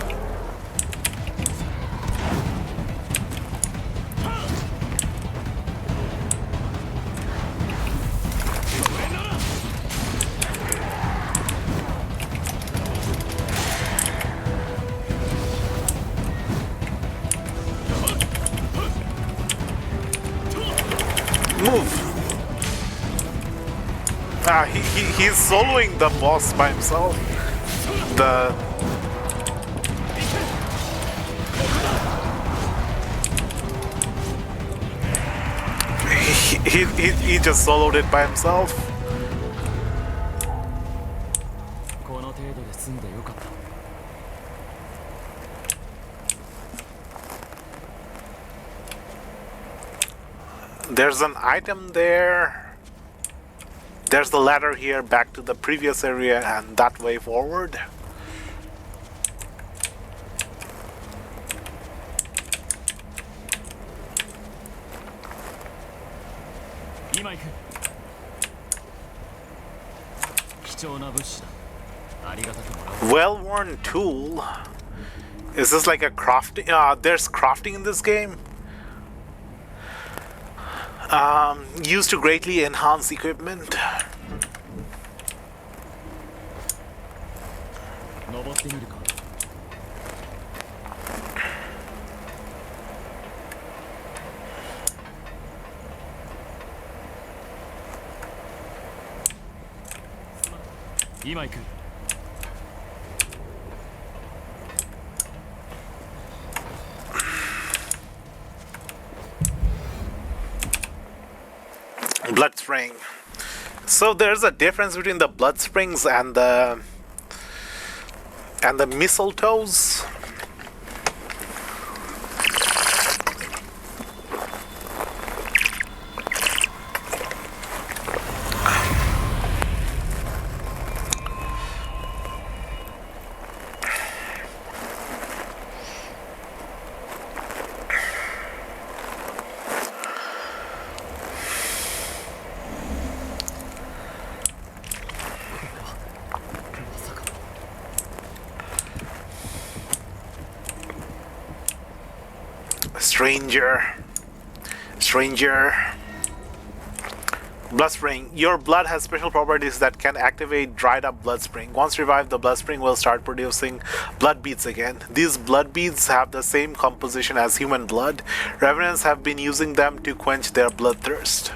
Move. He's soloing the boss by himself. He just soloed it by himself. この程度で済んでよかった。There's an item there. There's the ladder here back to the previous area and that way forward. 重な物資だ。ありがたくもらおう。 Well-worn tool. Is this like a crafting? There's crafting in this game. Used to greatly enhance equipment. 登ってみるか。今行く。 Blood spring. So there's a difference between the blood springs and the mistletoes. Stranger. Blood spring. Your blood has special properties that can activate dried up blood spring. Once revived, the blood spring will start producing blood beads again. These blood beads have the same composition as human blood. Revenants have been using them to quench their bloodthirst.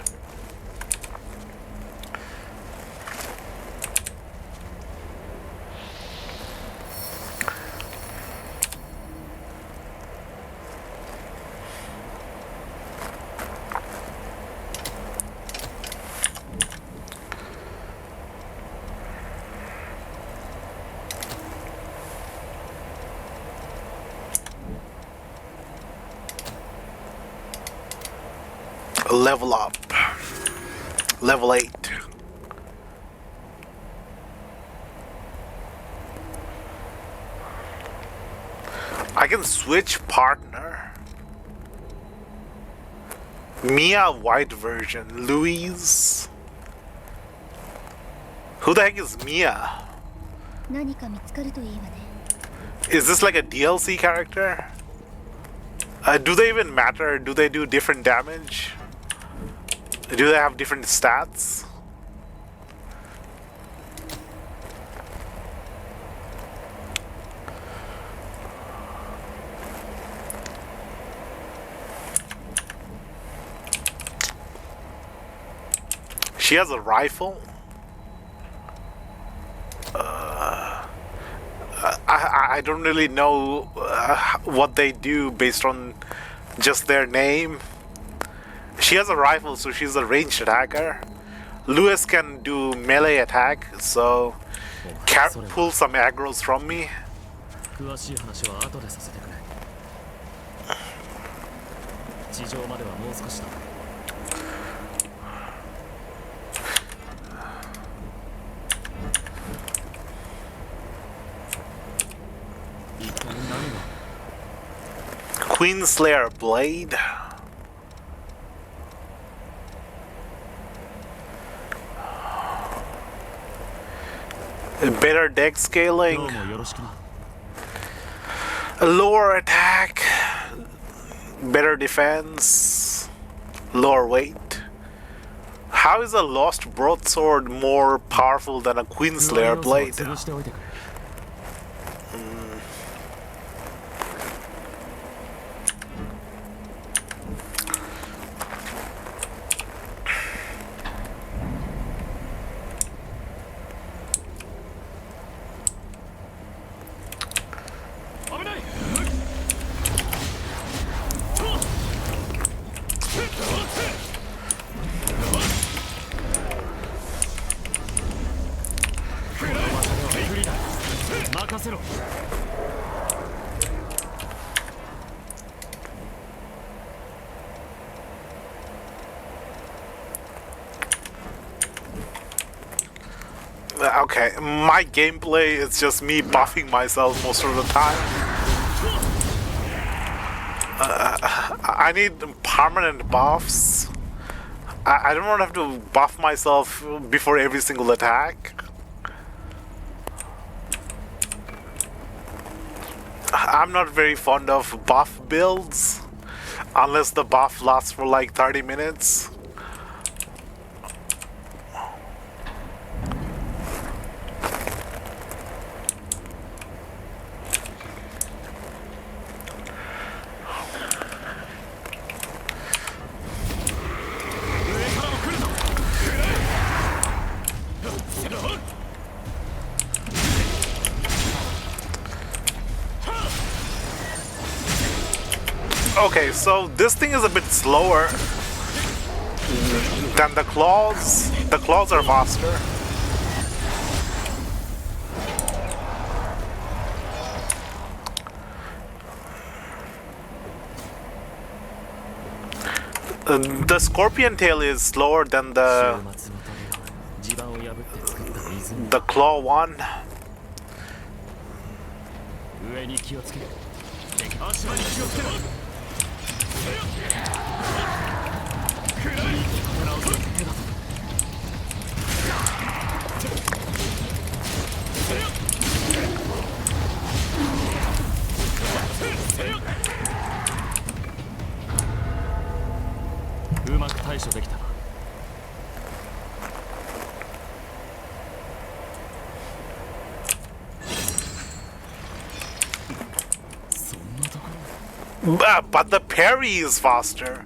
Level up. Level 8. I can switch partner. Mia white version. Louise. Who the heck is Mia? 何か見つかるといいわね。 Is this like a DLC character? Do they even matter? Do they do different damage? Do they have different stats? She has a rifle? I don't really know what they do based on just their name. She has a rifle, so she's a ranged attacker. Lewis can do melee attack, so pull some aggro's from me. 詳しい話は後でさせてくれ。地上まではもう少しだ。 Queen Slayer Blade. Better deck scaling. Lower attack. Better defense. Lower weight. How is a Lost Broadsword more powerful than a Queen Slayer Blade? Okay, my gameplay is just me buffing myself most of the time. I need permanent buffs. I don't want to have to buff myself before every single attack. I'm not very fond of buff builds unless the buff lasts for like 30 minutes. Okay, so this thing is a bit slower than the claws. The claws are faster. The scorpion tail is slower than 週末のトゲが地盤を破って作った水 the claw one. 上に気をつける足場に気をつけろうまく対処できたな But the parry is faster.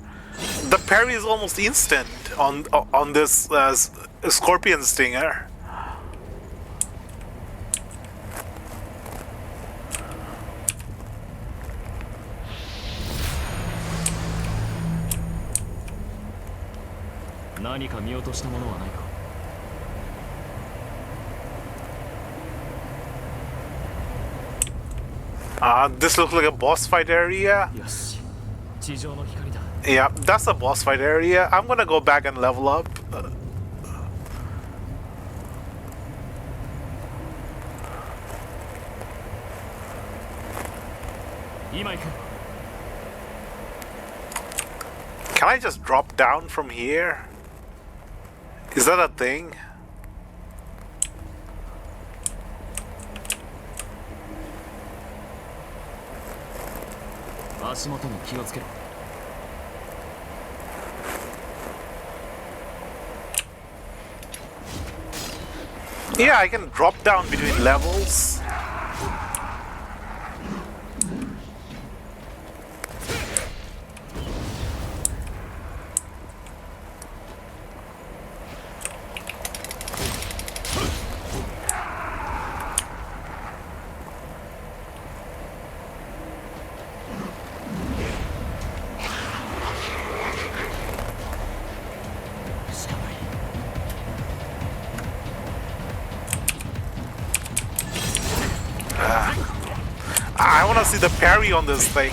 The parry is almost instant on this scorpion stinger.何か見落としたものはないか This looks like a boss fight area. よし地上の光だ Yeah, that's a boss fight area. I'm gonna go back and level up. 今行く Can I just drop down from here? Is that a thing? Sh 足元に気をつけろ Yeah, I can drop down between levels. I want to see the parry on this thing.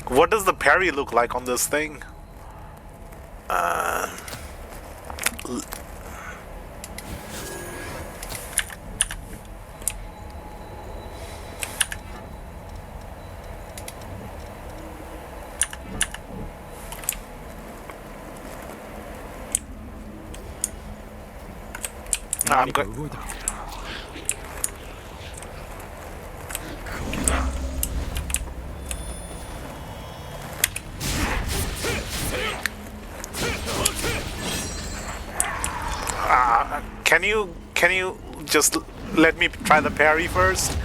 What does the parry look like on this thing? I'm 何か good. 動いた Can you just let me try the parry first?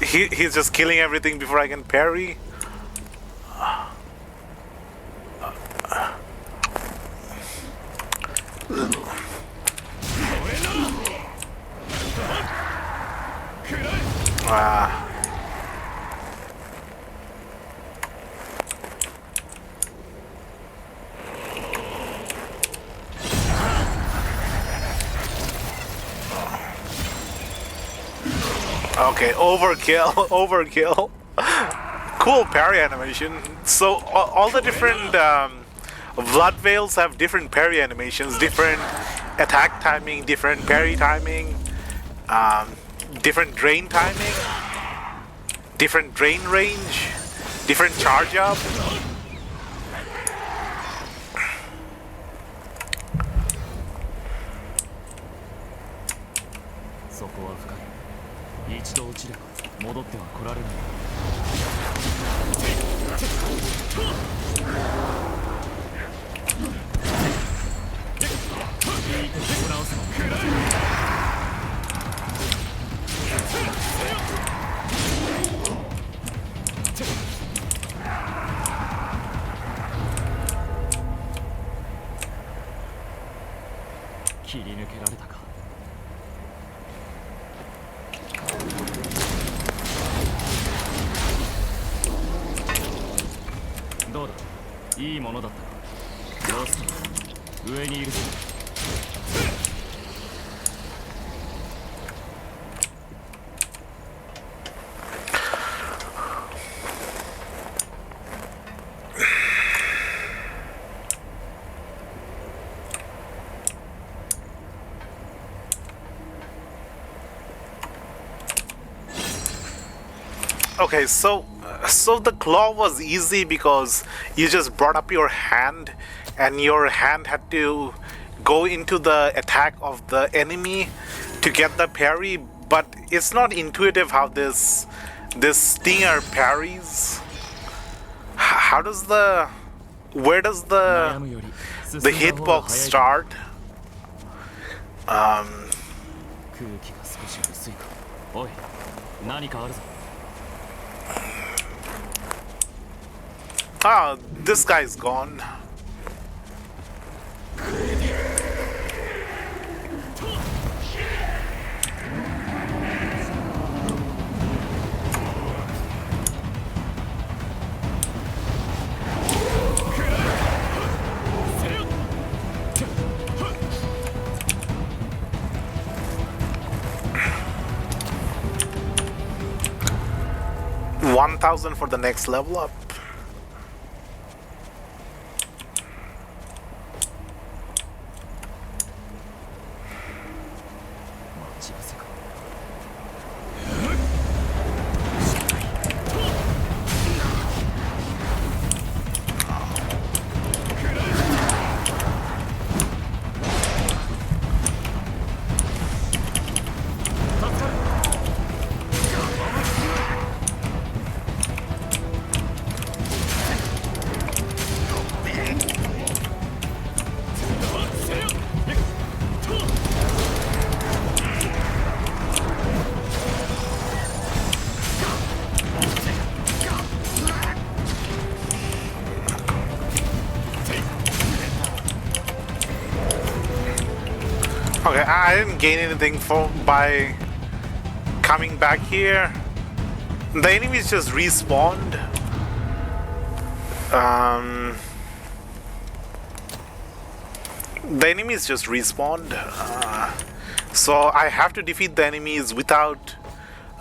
He's just killing everything before I can parry. Okay, overkill, overkill. Cool parry animation. So all the different Blood Veils have different parry animations, different attack timing, different parry timing. different drain timing, different drain range, different charge up. そこは深い。一度落ちれば戻っては来られない。いいとこ直すの。切り抜けられたか。どうだ、いいものだったか。ロスト上にいるぞ。Okay, so the claw was easy because you just brought up your hand and your hand had to go into the attack of the enemy to get the parry, but it's not intuitive how this stinger parries. How does where does the hitbox start? 空気が少し薄いか。おい、何かあるぞ。Ah, this guy's gone. $1,000 for the next level up. Okay, I didn't gain anything by coming back here. The enemies just respawned. The enemies just respawned. So I have to defeat the enemies without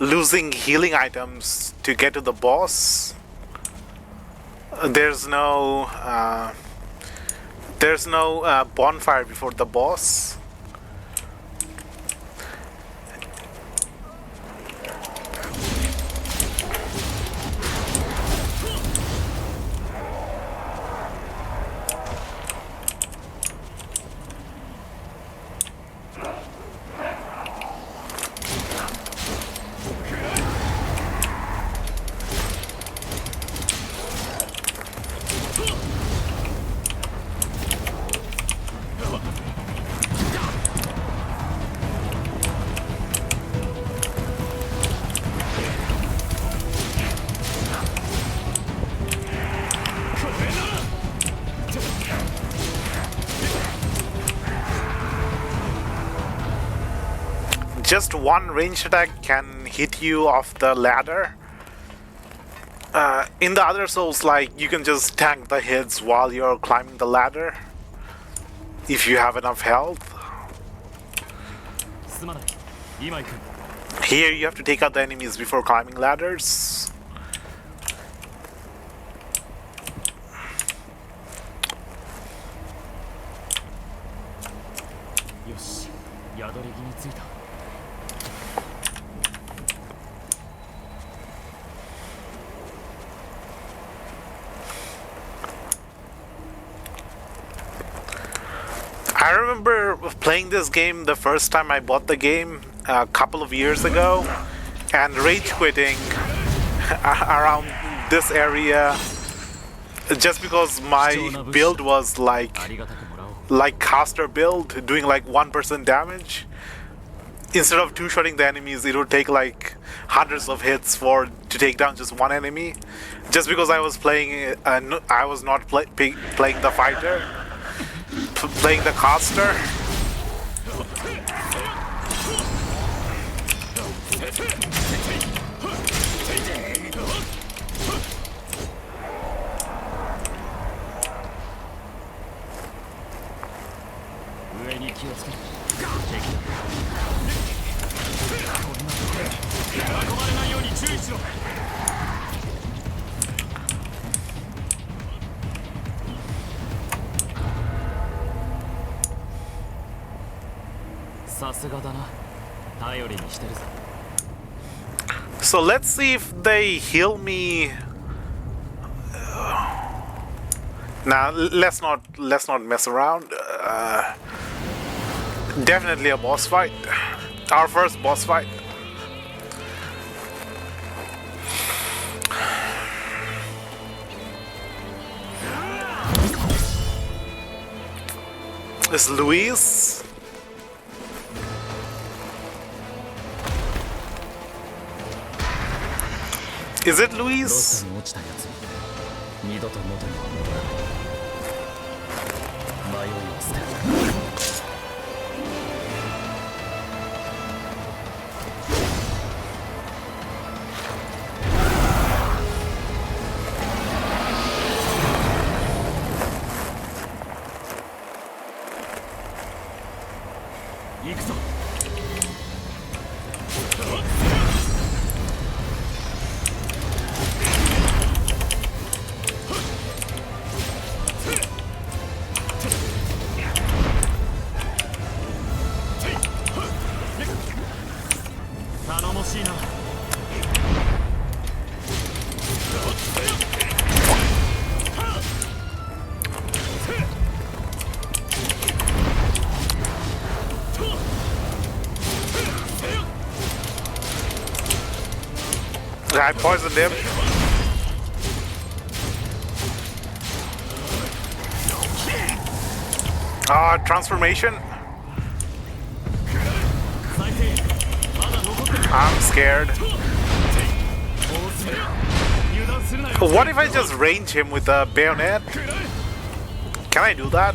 losing healing items to get to the boss. There's no bonfire before the boss. Just one ranged attack can hit you off the ladder. In the other Souls, like, you can just tank the hits while you're climbing the ladder if you have enough health. Here you have to take out the enemies before climbing ladders. remember playing this game the first time I bought the game a couple of years ago, and rage quitting around this area just because my build was like caster build, doing like 1% damage. Instead of two-shotting the enemies, it would take like hundreds of hits to take down just one enemy. Just because I was playing, I was not playing the fighter, playing the caster. So let's see if they heal me. Nah, let's not mess around. Definitely a boss fight. Our first boss fight. It's Luis. Is it Luis? I poisoned him. Transformation. I'm scared. What if I just range him with a bayonet? Can I do that?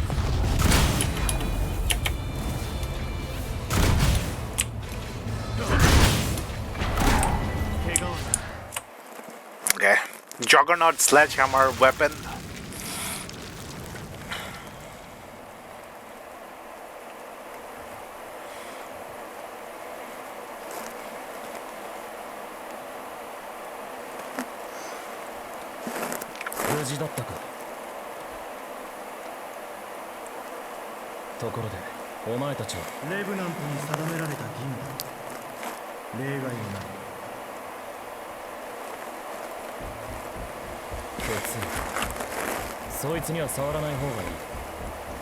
Okay. Juggernaut sledgehammer weapon.レブナントに定められた義務例外はないそいつには触らない方がいい。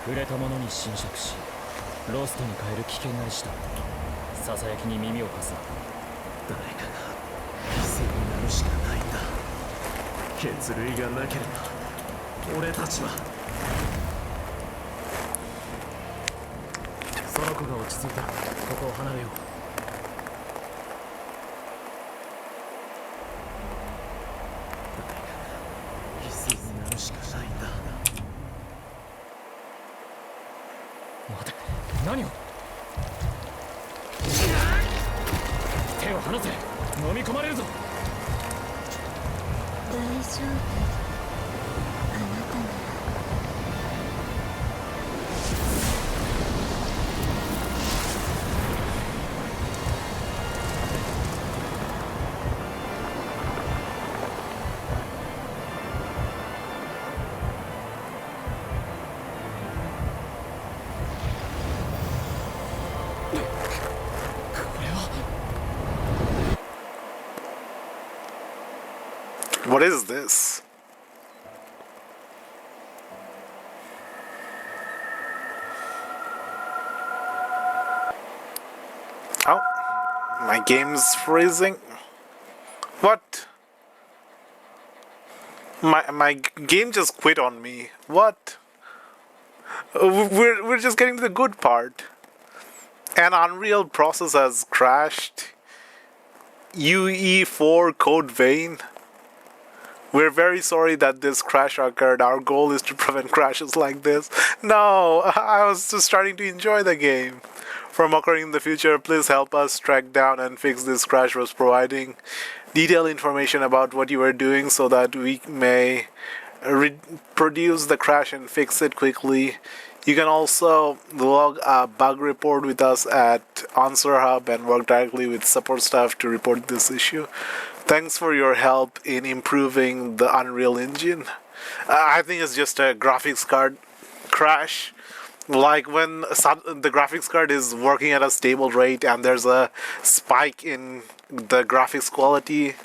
触れたものに侵食しロストに変える危険な石だ。ささやきに耳を貸すな。誰かが犠牲になるしかないんだ。血類がなければ俺たちは。その子が落ち着いたらここを離れよう。犠牲になるしかないんだ。待て、何を。手を離せ。飲み込まれるぞ。大丈夫。あなたなら。What is this? Game's freezing. What? My game just quit on me. What? We're just getting to the good part. An Unreal process has crashed. UE4 code vein. We're very sorry that this crash occurred. Our goal is to prevent crashes like this. No, I was just starting to enjoy the game. From occurring in the future, please help us track down and fix this crash. Was providing detailed information about what you are doing so that we may reproduce the crash and fix it quickly. You can also log a bug report with us at Answer Hub and work directly with support staff to report this issue. Thanks for your help in improving the Unreal Engine. I think it's just a graphics card crash. Like when the graphics card is working at a stable rate and there's a spike in the graphics quality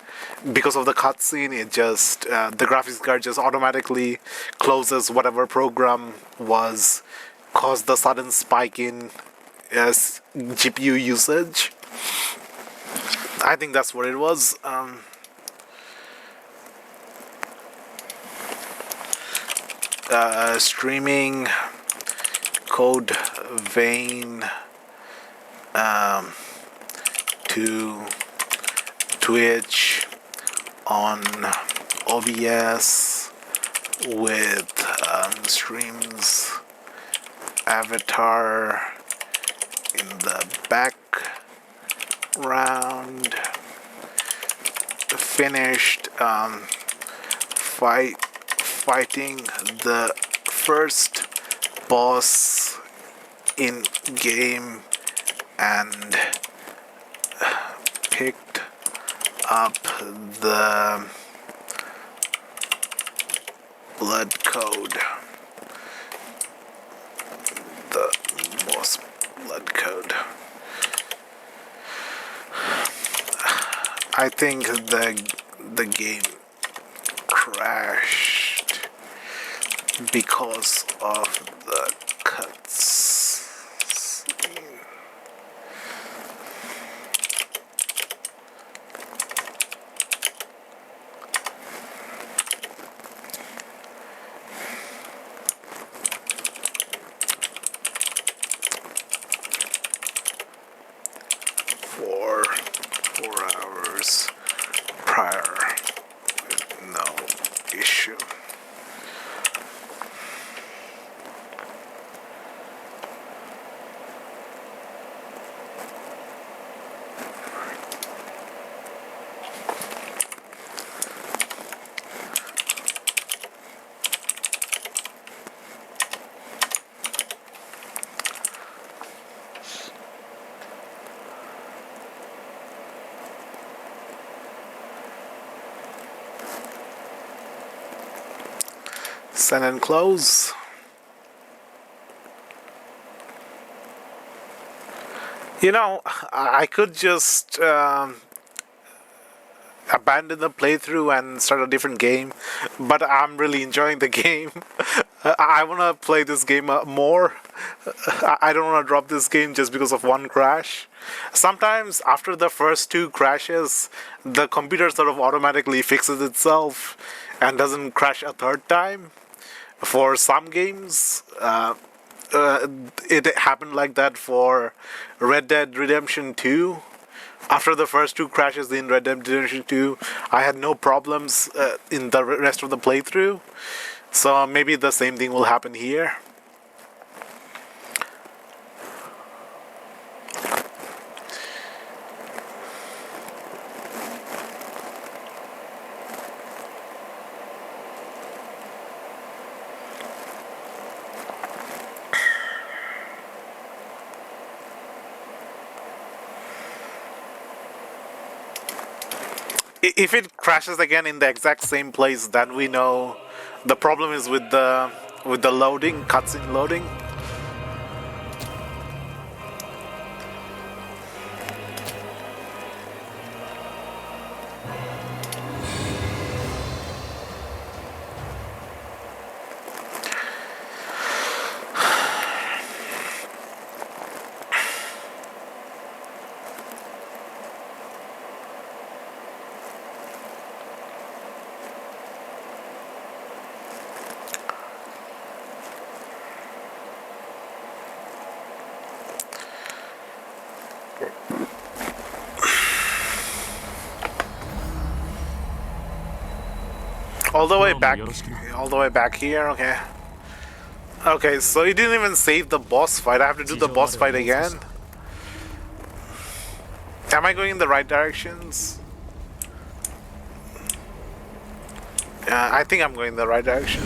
because of the cutscene, it just the graphics card just automatically closes whatever program was caused the sudden spike in GPU usage. I think that's what it was. Streaming code vein to Twitch on OBS with streams avatar in the background. Finished fighting the first boss in game and picked up the blood code. The boss blood code. I think the game crashed because of the cuts. For 4 hours prior with no issue. Send and close. You know, I could just abandon the playthrough and start a different game, but I'm really enjoying the game. I want to play this game more. I don't want to drop this game just because of one crash. Sometimes after the first 2 crashes, the computer sort of automatically fixes itself and doesn't crash a third time. For some games, it happened like that for Red Dead Redemption 2. After the first 2 crashes in Red Dead Redemption 2, I had no problems in the rest of the playthrough. So maybe the same thing will happen here. If it crashes again in the exact same place, then we know the problem is with the loading, cutscene loading. All the way back. All the way back here. Okay. Okay, so you didn't even save the boss fight. I have to do the boss fight again. Am I going in the right directions? I think I'm going in the right direction.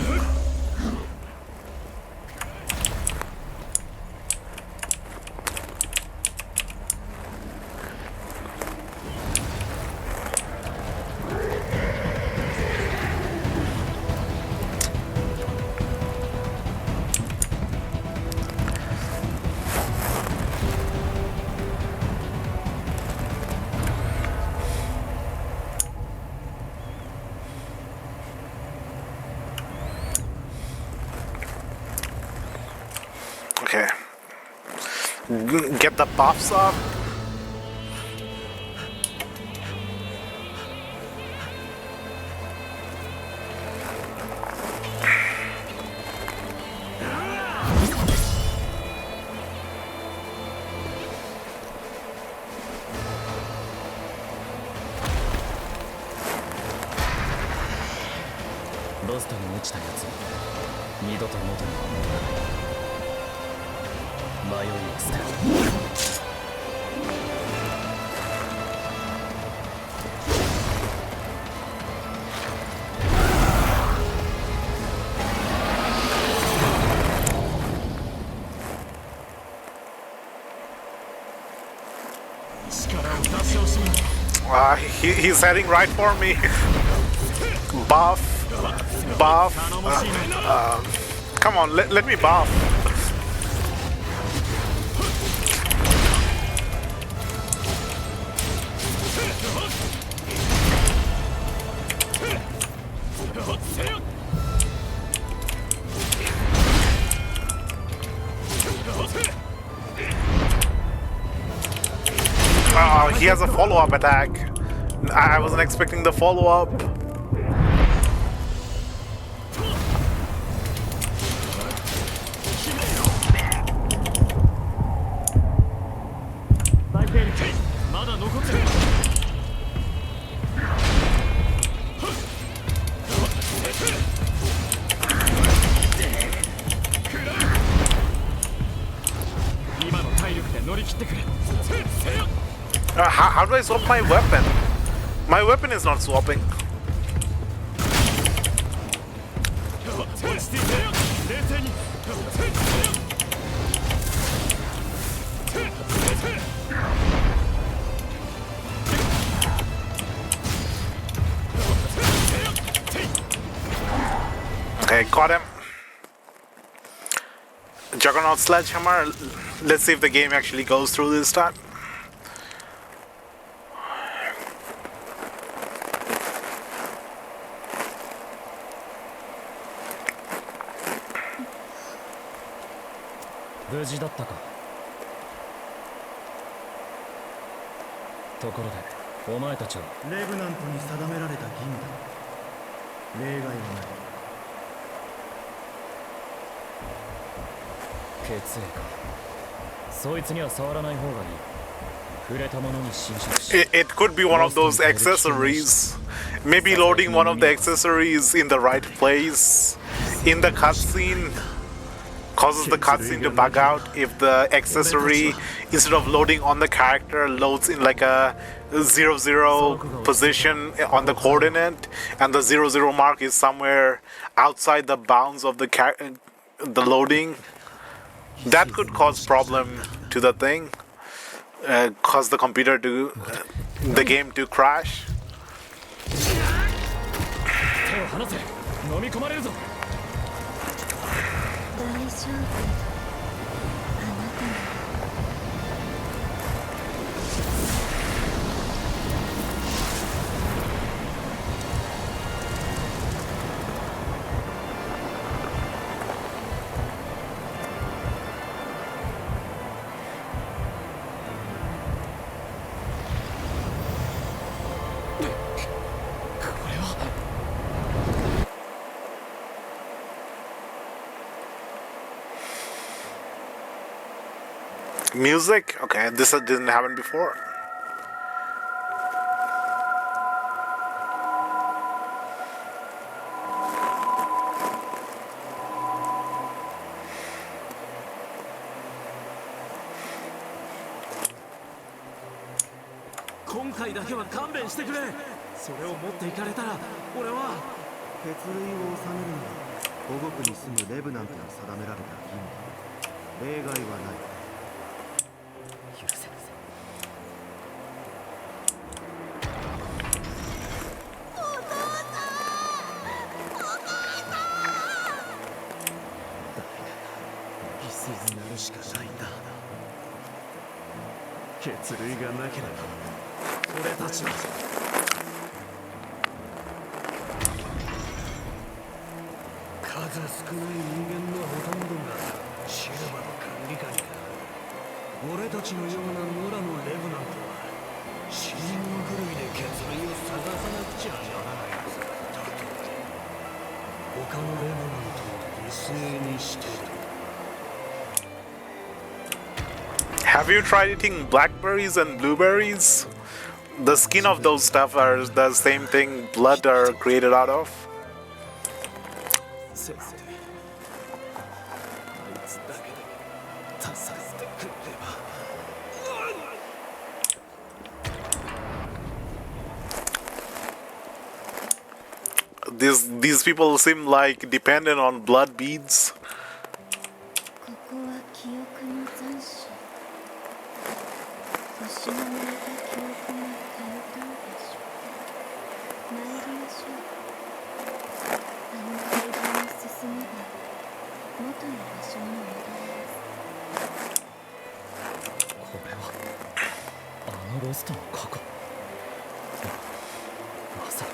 Okay. Get the buffs up.ロストに落ちたやつ二度と元には戻らない迷いは捨てろ He's heading right for me. Buff. Buff. Come on, let me buff. He has a follow-up attack. I wasn't expecting the follow-up. How do I swap my weapon? My weapon is not swapping. Okay, got him. Juggernaut Sledgehammer. Let's see if the game actually goes through this time.無事だったかところでお前たちはレブナントに定められた義務だ例外はない血液かそいつには触らない方がいい触れたものに侵食し It could be one of those accessories. Maybe loading one of the accessories in the right place in the cutscene causes the cutscene to bug out if the accessory, instead of loading on the character, loads in like a 0-0 position on the coordinate, and the 0-0 mark is somewhere outside the bounds of the loading. That could cause problem to the thing, cause the computer to, the game to crash. 手を離せ飲み込まれるぞ大丈夫あなたに Music? Okay, this didn't happen before. 回だけは勘弁してくれ。それを持っていかれたら俺は。血類を治めるのは保護区に住むレブナントに定められた義務だ。例外はない。許せ。犠牲になるしかないんだ。血類がなければ俺たちは。数少ない人間のほとんどがシルバの管理下にだ。俺たちのような野良のレブナントは死人の狂いで血類を探さなくちゃならないはずだ。だと他のレブナントを犠牲にしてる。Have you tried eating blackberries and blueberries? The skin of those stuff are the same thing blood are created out of. 先生、あいつだけで助けてくれれば。These people seem like dependent on blood beads. ここは記憶の残滓。失われた記憶が通う場所。参りましょう。あの階段を進めば元の場所に戻ります。これはあのロストの過去。まさか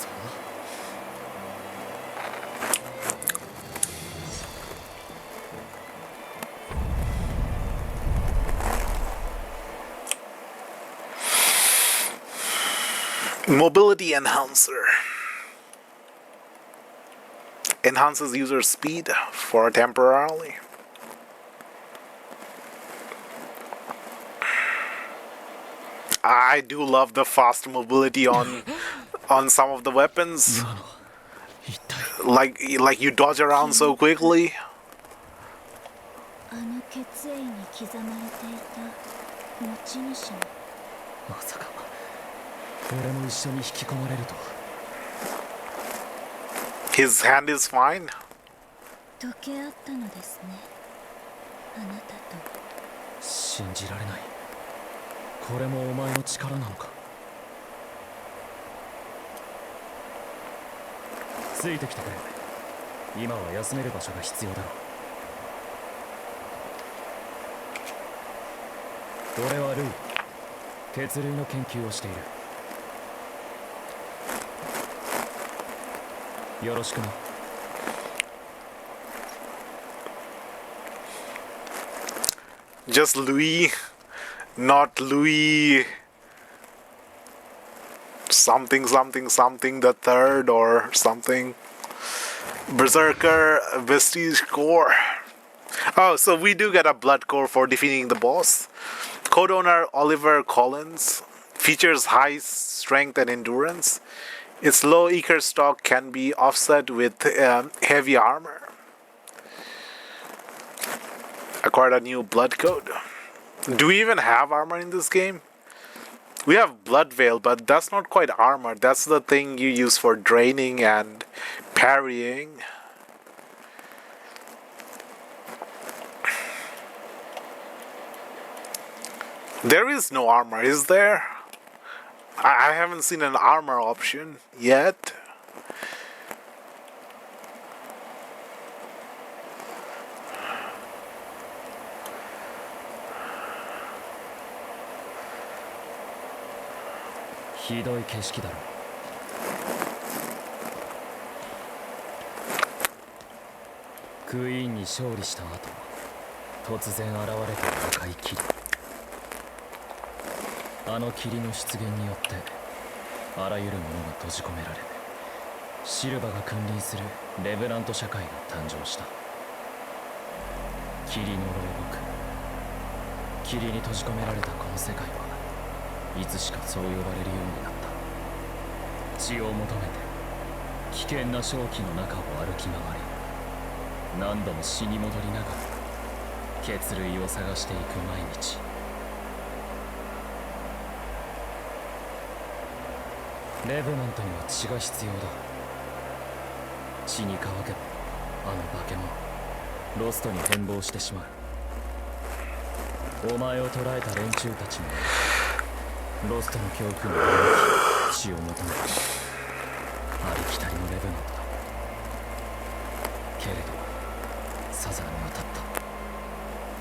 そんな。Mobility enhancer enhances user speed for temporarily. I do love the fast mobility on some of the weapons. 今の一体 Like you dodge around so quickly. あの血液に刻まれていた持ち主の。まさか俺も一緒に引き込まれるとは。 His hand is fine. 溶け合ったのですね。あなたと。信じられない。これもお前の力なのか。ついてきてくれ。今は休める場所が必要だろう。俺はルイ。血類の研究をしている。よろしくな。Just Louis, not Louis something the third or something. Berserker Vestige Core. Oh, so we do get a blood core for defeating the boss. Code owner Oliver Collins features high strength and endurance. Its low Eker stock can be offset with heavy armor. Acquired a new blood code. Do we even have armor in this game? We have Blood Veil, but that's not quite armor. That's the thing you use for draining and parrying. There is no armor, is there? I haven't seen an armor option yet. Hi ひどい景色だろう。クイーンに勝利した後、突然現れた赤い霧。あの霧の出現によってあらゆるものが閉じ込められ、シルバが君臨するレブナント社会が誕生した。霧の牢獄。霧に閉じ込められたこの世界はいつしかそう呼ばれるようになった。血を求めて危険な瘴気の中を歩き回り、何度も死に戻りながら血類を探していく毎日。レブナントには血が必要だ。血に乾けばあの化け物ロストに変貌してしまう。お前を捕らえた連中たちもロストの恐怖に驚き血を求めた。ありきたりのレブナントだ。けれどサザラに渡っ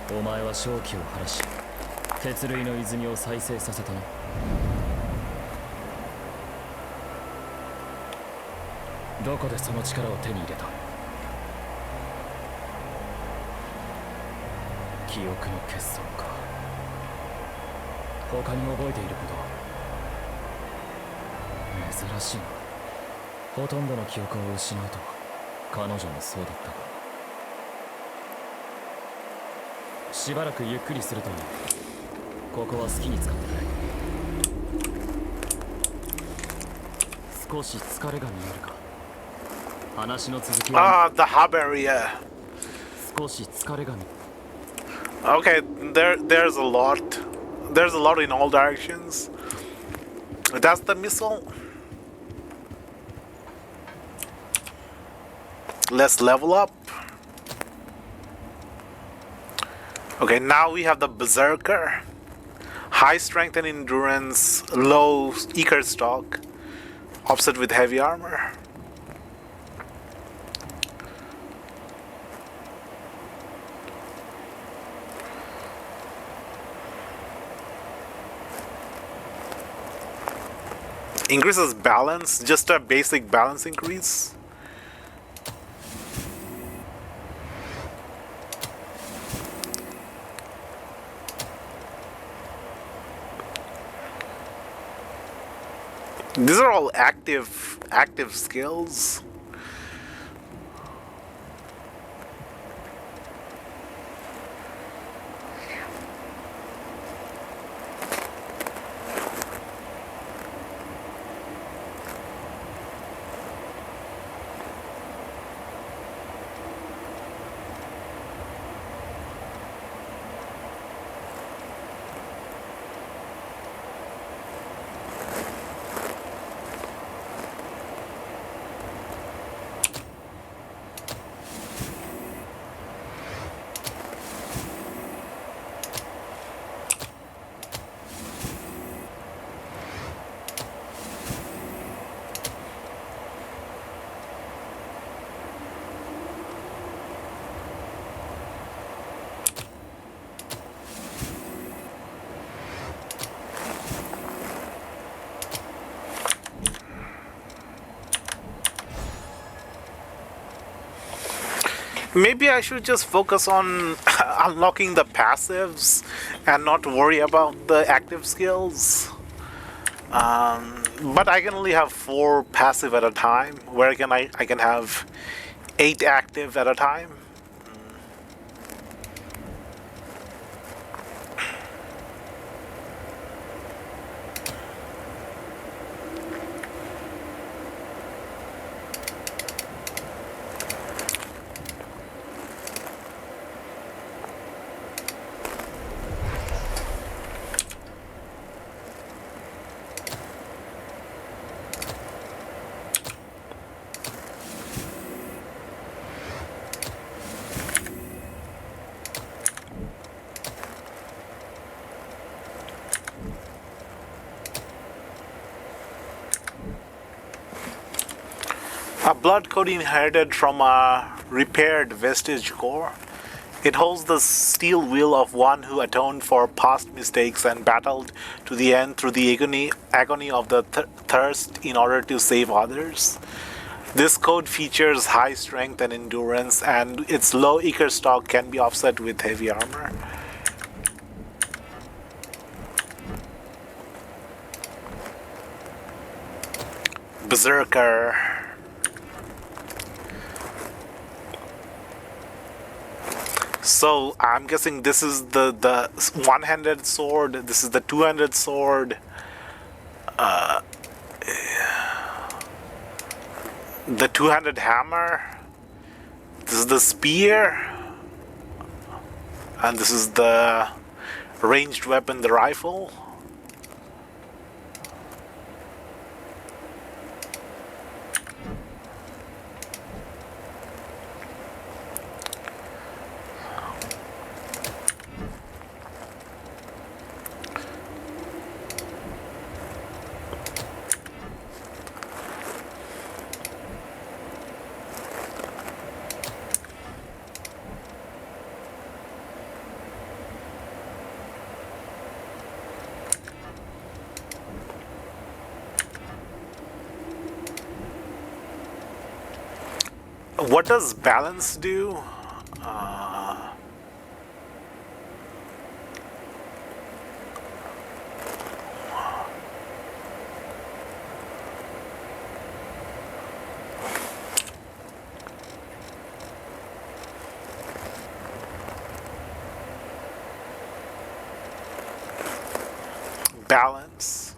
た。お前は正気を晴らし血類の泉を再生させたな。どこでその力を手に入れた？記憶の欠損か。他に覚えていることは？珍しいな。ほとんどの記憶を失うとは彼女もそうだったが。しばらくゆっくりするといい。ここは好きに使ってくれ。少し疲れが見えるか。話の続きは。The hub area. 少し疲れが見。Okay, there's a lot. There's a lot in all directions. That's the missile. Let's level up. Okay, now we have the Berserker. High strength and endurance, low Icar stock, offset with heavy armor. Increases balance, just a basic balance increase. These are all active skills. Maybe I should just focus on unlocking the passives and not worry about the active skills. But I can only have 4 passive at a time, where I can have 8 active at a time. A blood code inherited from a repaired vestige core. It holds the steel will of one who atoned for past mistakes and battled to the end through the agony of the thirst in order to save others. This code features high strength and endurance, and its low Icar stock can be offset with heavy armor. Berserker. So I'm guessing this is the one-handed sword. This is the two-handed sword. The two-handed hammer. This is the spear, and this is the ranged weapon, the rifle. What does balance do? Balance.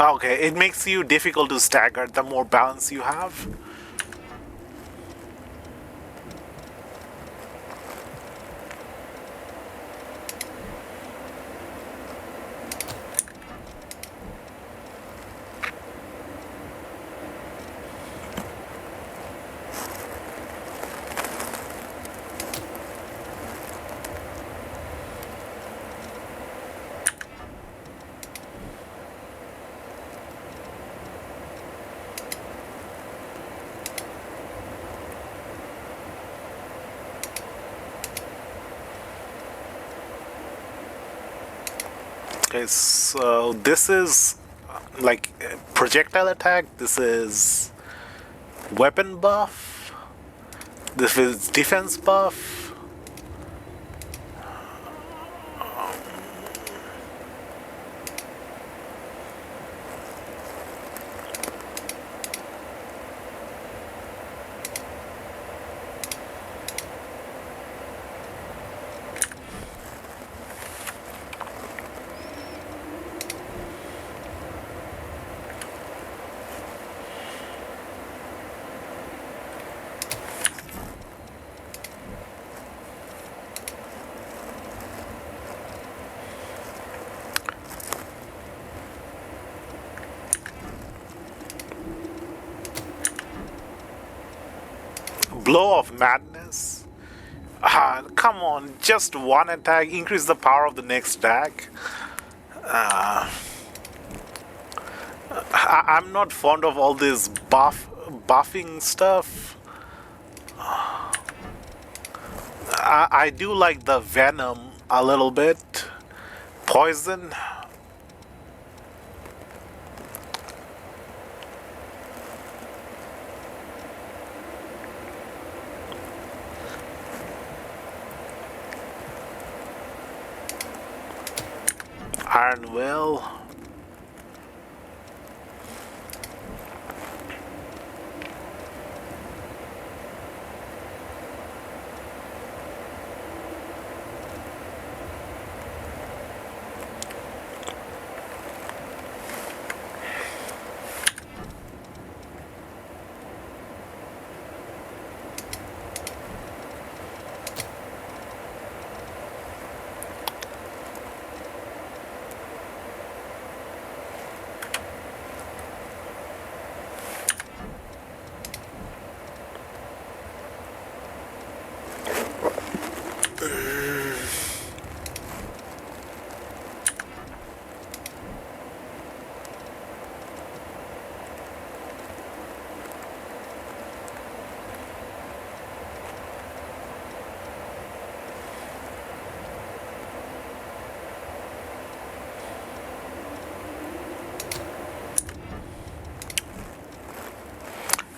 Okay, it makes you difficult to stagger the more balance you have. Okay, so this is like projectile attack. This is weapon buff. This is defense buff. Blow of Madness. Ah, come on, just one attack, increase the power of the next attack. I'm not fond of all this buffing stuff. I do like the Venom a little bit. Poison. Iron Will.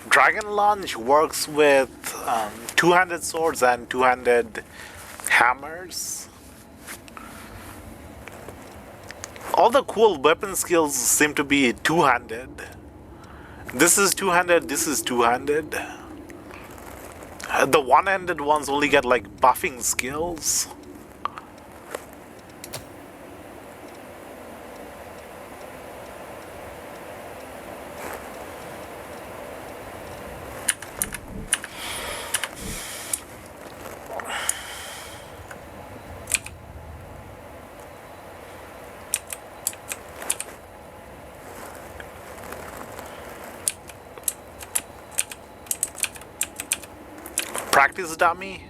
Dragon Lunge works with two-handed swords and two-handed hammers. All the cool weapon skills seem to be two-handed. This is two-handed, this is two-handed. The one-handed ones only get like buffing skills. Practice dummy.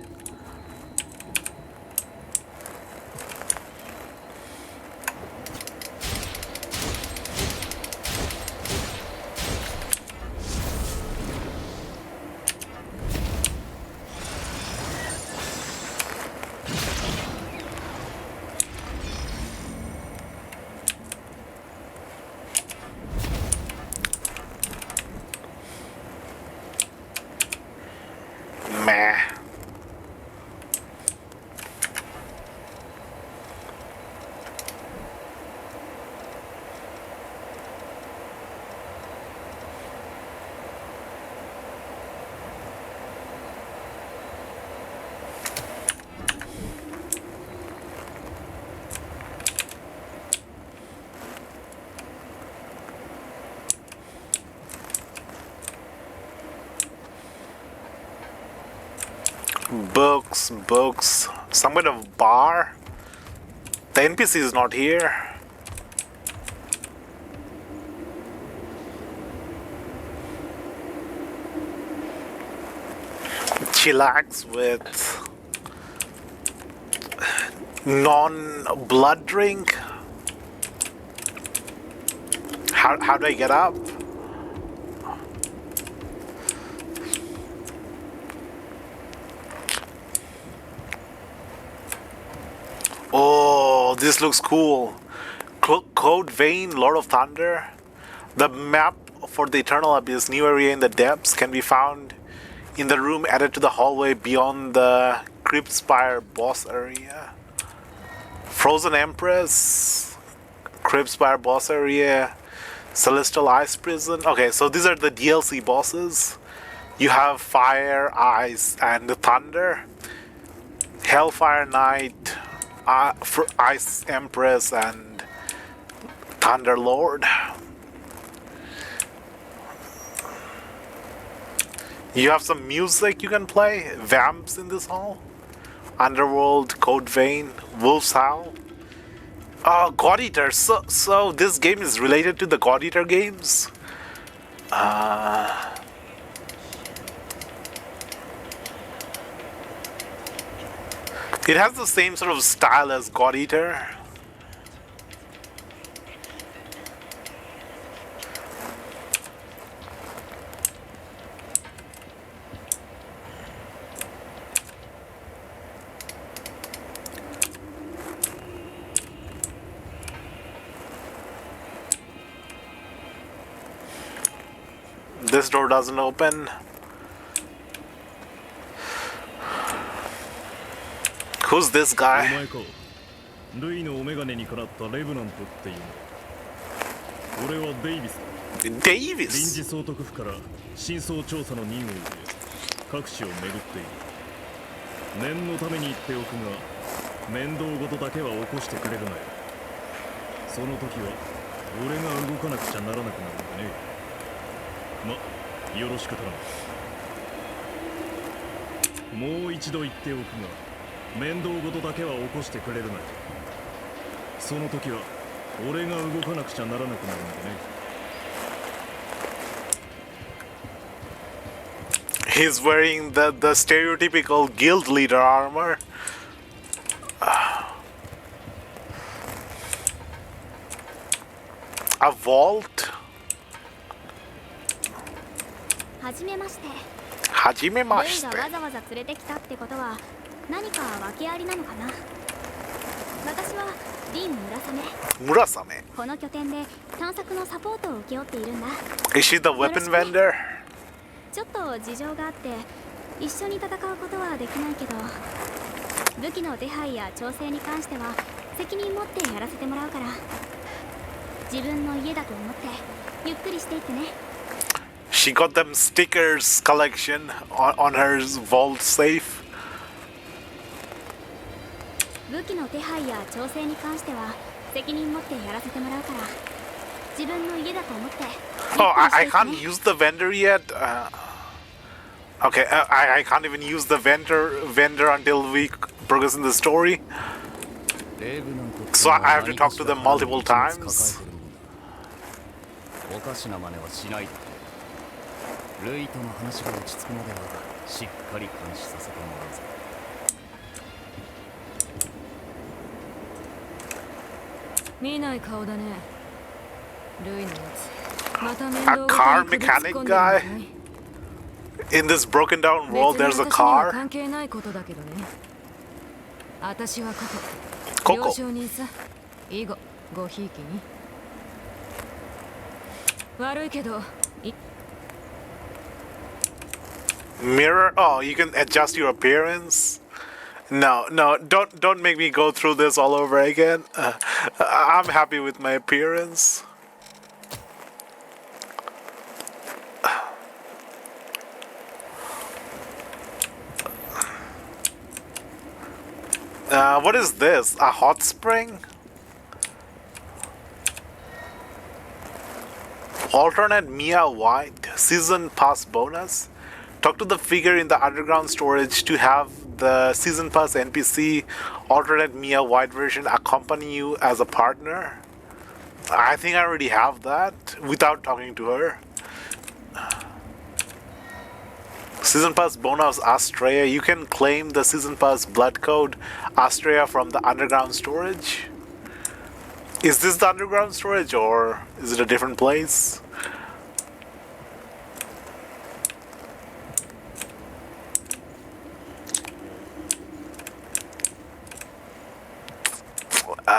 Books. Some kind of bar. The NPC is not here. Chillax with non-blood drink. How do I get up? Oh, this looks cool. Code Vein, Lord of Thunder. The map for the Eternal Abyss, new area in the depths, can be found in the room added to the hallway beyond the Cryptspire boss area. Frozen Empress, Cryptspire boss area, Celestial Ice Prison. Okay, so these are the DLC bosses. You have Fire, Ice, and Thunder. Hellfire Knight, Ice Empress, and Thunder Lord. You have some music you can play. Vamps in this hall. Underworld, Code Vein, Wolf's Howl. God Eater. So this game is related to the God Eater games. It has the same sort of style as God Eater. This door doesn't open. Who's this お guy? 前かルイのお眼鏡にかなったレブナントっていうの俺はデイビスだ臨 Davis. 時総督府から真相調査の任を受け各地を巡っている念のために言っておくが面倒事だけは起こしてくれるなよその時は俺が動かなくちゃならなくなるんでねま、よろしく頼むもう一度言っておくが面倒事だけは起こしてくれるなよその時は俺が動かなくちゃならなくなるんでね He's wearing the stereotypical guild leader armor. A vault? はじめまして。レイ Hajimemashite. がわざわざ連れてきたってことは何か訳ありなのかな。私はリン・村雨。 Murasame. この拠点で探索のサポートを請け負っているんだ。 Is she the weapon vendor? ちょっと事情があって一緒に戦うことはできないけど武器の手配や調整に関しては責任持ってやらせてもらうから自分の家だと思ってゆっくりしていってね。 She got them stickers collection on her vault safe. 武器の手配や調整に関しては責任持ってやらせてもらうから自分の家だと思って Oh, I can't use the vendor yet. Okay, I can't even use the vendor until we progress in the story. レーブナントって So I have to talk to them multiple times. おかしな真似はしないでルイとの話が落ち着くまではしっかり監視させてもらうぜ見ない顔だねルイのやつまた面 A 倒 car ごとに首突っ mechanic 込んでるのかい In this broken down world, 別 there's に a 私には car. 関係ないことだけどね私はココ Coco. 了承人さ以後ごひいきに悪いけど Mirror? Oh, you can adjust your appearance? No, don't make me go through this all over again. I'm happy with my appearance. What is this? A hot spring? Alternate Mia White Season Pass bonus. Talk to the figure in the underground storage to have the season pass NPC alternate Mia White version accompany you as a partner. I think I already have that without talking to her. Season pass bonus Astrea. You can claim the season pass blood code Astrea from the underground storage. Is this the underground storage or is it a different place?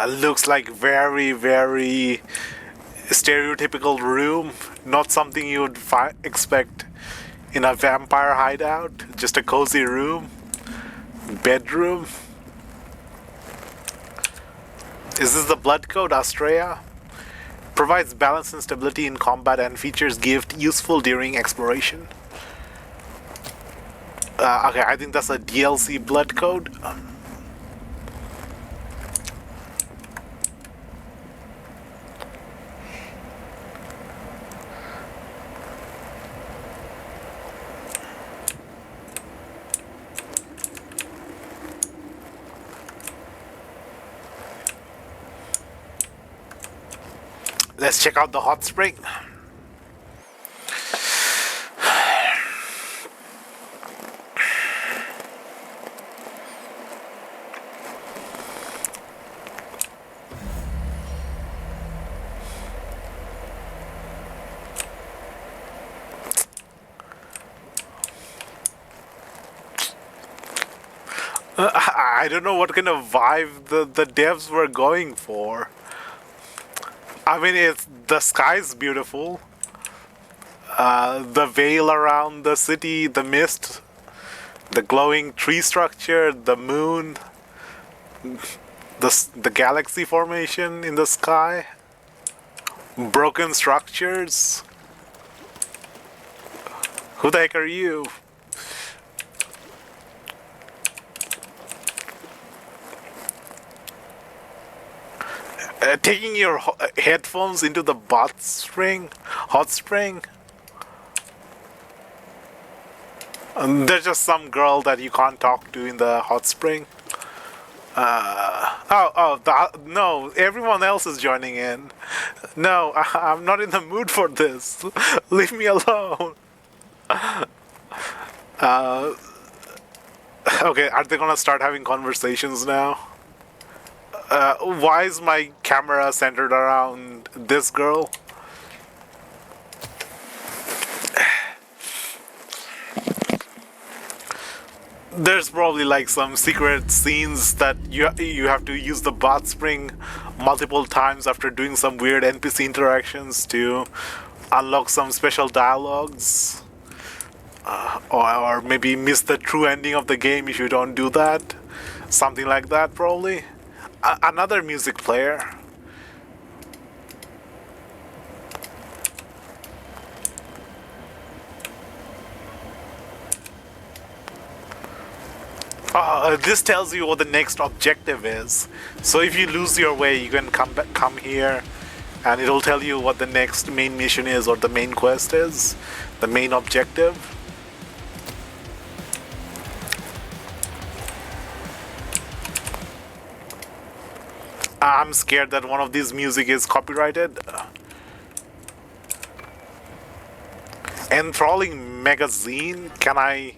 Looks like very, very stereotypical room. Not something you would expect in a vampire hideout. Just a cozy room. Bedroom. Is this the blood code Astrea? Provides balance and stability in combat and features gift useful during exploration. Okay, I think that's a DLC blood code. Let's check out the hot spring. I don't know what kind of vibe the devs were going for. I mean, the sky's beautiful. The veil around the city, the mist, the glowing tree structure, the moon, the galaxy formation in the sky, broken structures. Who the heck are you? Taking your headphones into the hot spring. There's just some girl that you can't talk to in the hot spring. No, everyone else is joining in. No, I'm not in the mood for this. Leave me alone. Okay, are they gonna start having conversations now? Why is my camera centered around this girl? There's probably like some secret scenes that you have to use the bot spring multiple times after doing some weird NPC interactions to unlock some special dialogues. Or maybe miss the true ending of the game if you don't do that. Something like that, probably. Another music player. This tells you what the next objective is. So if you lose your way, you can come here, and it'll tell you what the next main mission is or the main quest is, the main objective. I'm scared that one of these music is copyrighted. Enthralling magazine? Can I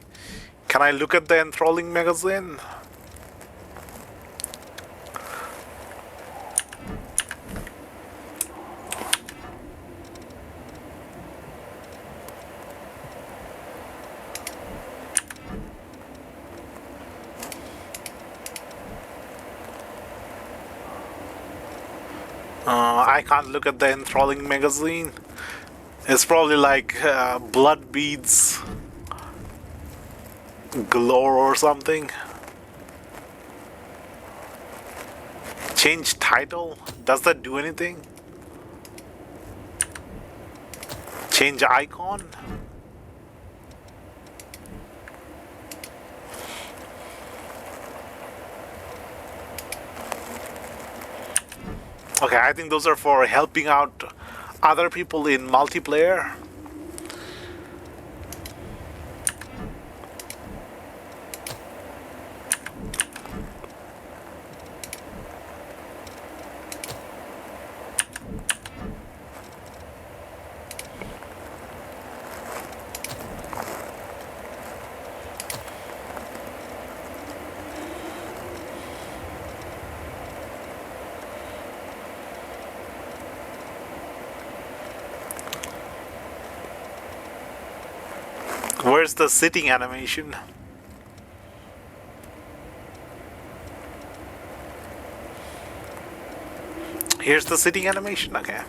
look at the enthralling magazine? I can't look at the enthralling magazine. It's probably like blood beads galore or something. Change title? Does that do anything? Change icon? Okay, I think those are for helping out other people in multiplayer. Where's the sitting animation? Here's the sitting animation, okay.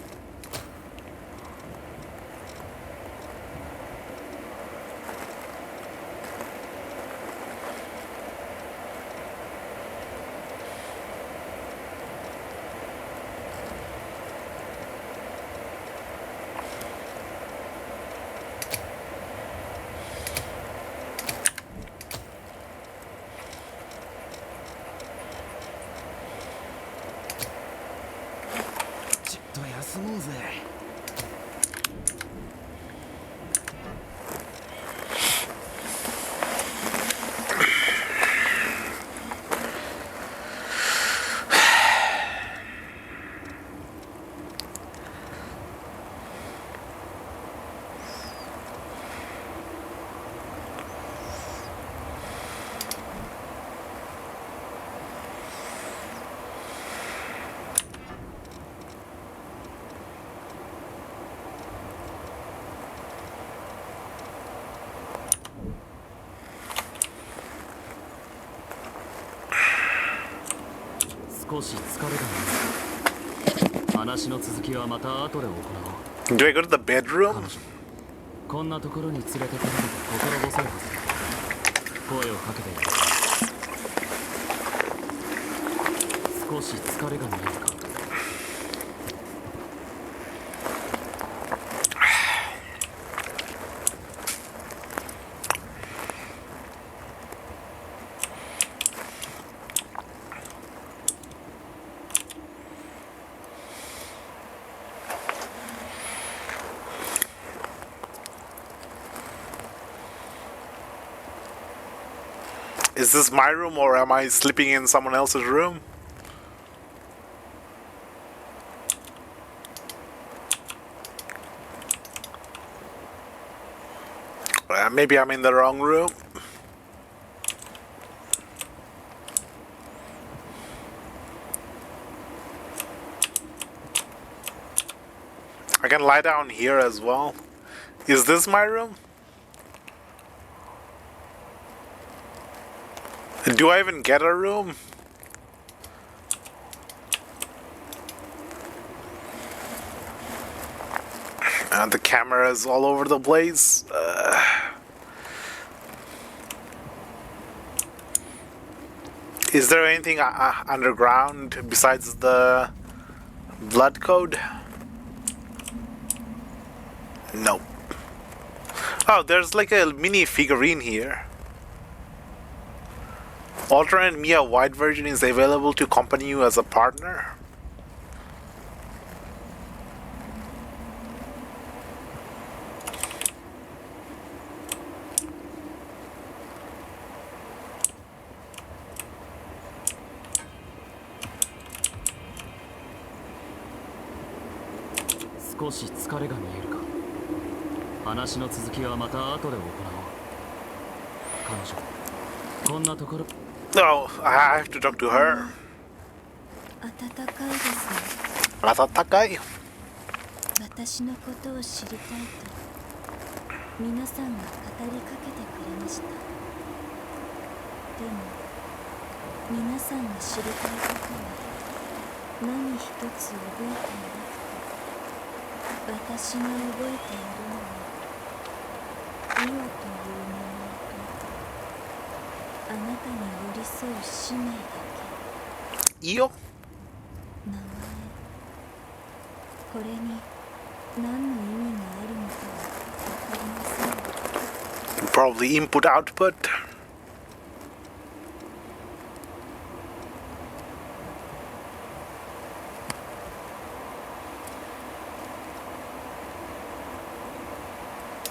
Do I go to the bedroom? こんなところに連れてこられて心細いはず。声をかけている。少し疲れが見えるか。Is this my room or am I sleeping in someone else's room? Maybe I'm in the wrong room. I can lie down here as well. Is this my room? Do I even get a room? And the camera is all over the place. Is there anything underground besides the blood code? Nope. Oh, there's like a mini figurine here. Alternate Mia White version is available to accompany you as a partner. No, I have to talk to her. 暖かいですね。暖かい。私のことを知りたいと皆さんが語りかけてくれました。でも皆さんが知りたいことは何一つ覚えていなくて、私が覚えているのはイオという名前とあなたに寄り添う使命だけ。イオ？名前、これに何の意味があるのかは分かりません。Probably input output.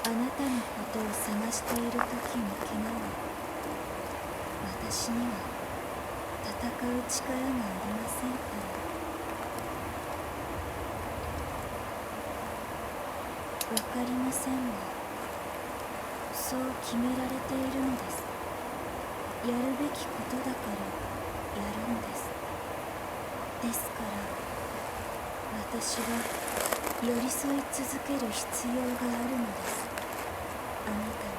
あなたのことを探している時の怪我は私には戦う力がありませんから。わかりませんが、そう決められているのです。やるべきことだからやるんです。ですから私は寄り添い続ける必要があるのです。あなたに。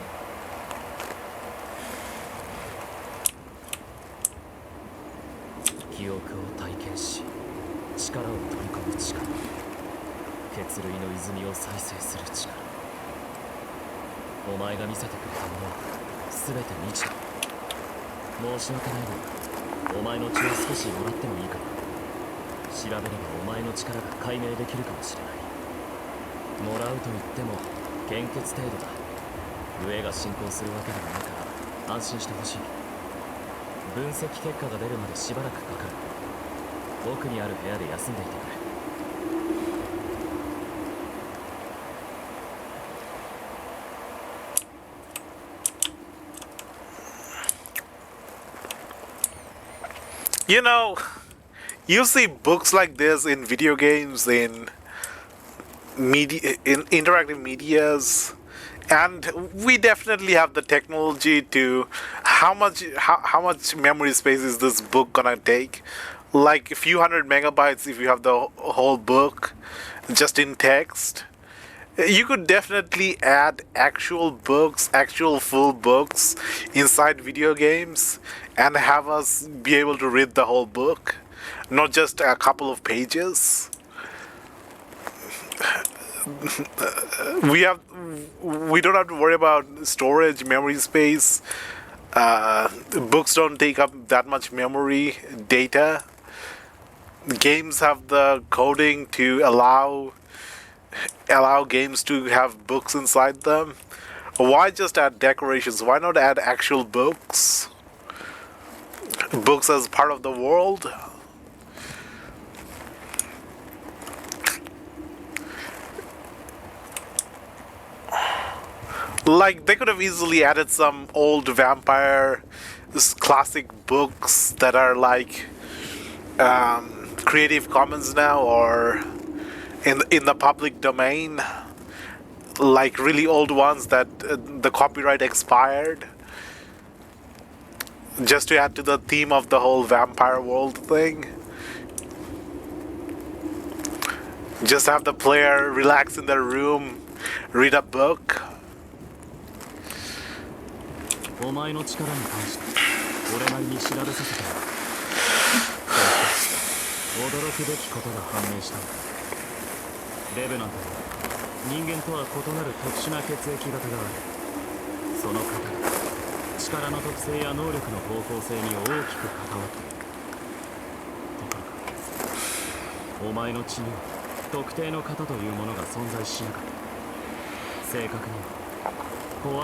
記憶を体験し力を取り込む力、血類の泉を再生する力。お前が見せてくれたものは全て未知だ。申し訳ないがお前の血を少しもらってもいいかな。調べればお前の力が解明できるかもしれない。もらうと言っても献血程度だ。飢えが進行するわけでもないから安心してほしい。分析結果が出るまでしばらくかかる。奥にある部屋で休んでいてくれ。You know, you see books like this in video games, in media, in interactive medias, and we definitely have the technology to how much memory space is this book gonna take? Like a few hundred megabytes if you have the whole book just in text. You could definitely add actual books, actual full books inside video games and have us be able to read the whole book, not just a couple of pages. We don't have to worry about storage, memory space. Books don't take up that much memory data. Games have the coding to allow games to have books inside them. Why just add decorations? Why not add actual books? Books as part of the world? Like, they could have easily added some old vampire classic books that are like Creative Commons now, or in the public domain, like really old ones that the copyright expired, just to add to the theme of the whole vampire world thing. Just have the player relax in their room, read a book. お前の力に関して俺なりに調べさせた。驚くべきことが判明したんだ。レベナントは人間とは異なる特殊な血液型がある。その型が力の特性や能力の方向性に大きく関わっている。ところがお前の血には特定の型というものが存在しなかった。正確に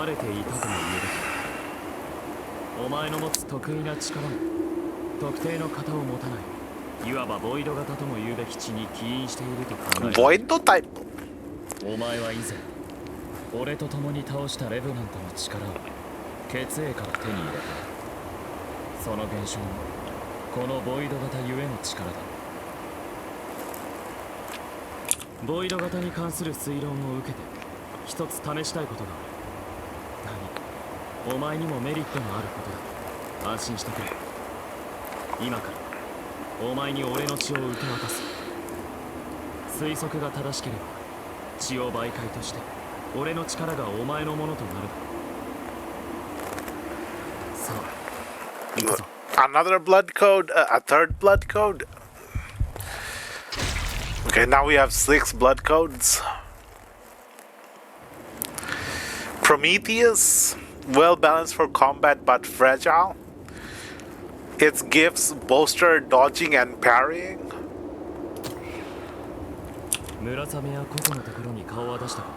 は壊れていたとも言うべきだ。お前の持つ得意な力も特定の型を持たない、いわばボイド型とも言うべき血に起因していると考える。ボイドタイプ。お前は以前俺と共に倒したレブナントの力を血液から手に入れた。その現象もこのボイド型ゆえの力だ。ボイド型に関する推論を受けて一つ試したいことがある。お前にもメリットのあることだ。安心してくれ。今からお前に俺の血を受け渡す。推測が正しければ血を媒介として俺の力がお前のものとなる。さあ行くぞ。 Another blood code, a third blood code. Okay, now we have 6 blood codes. Prometheus, well balanced for combat but fragile. Its gifts bolster dodging and parrying. 村雨やコズのところに顔は出したか。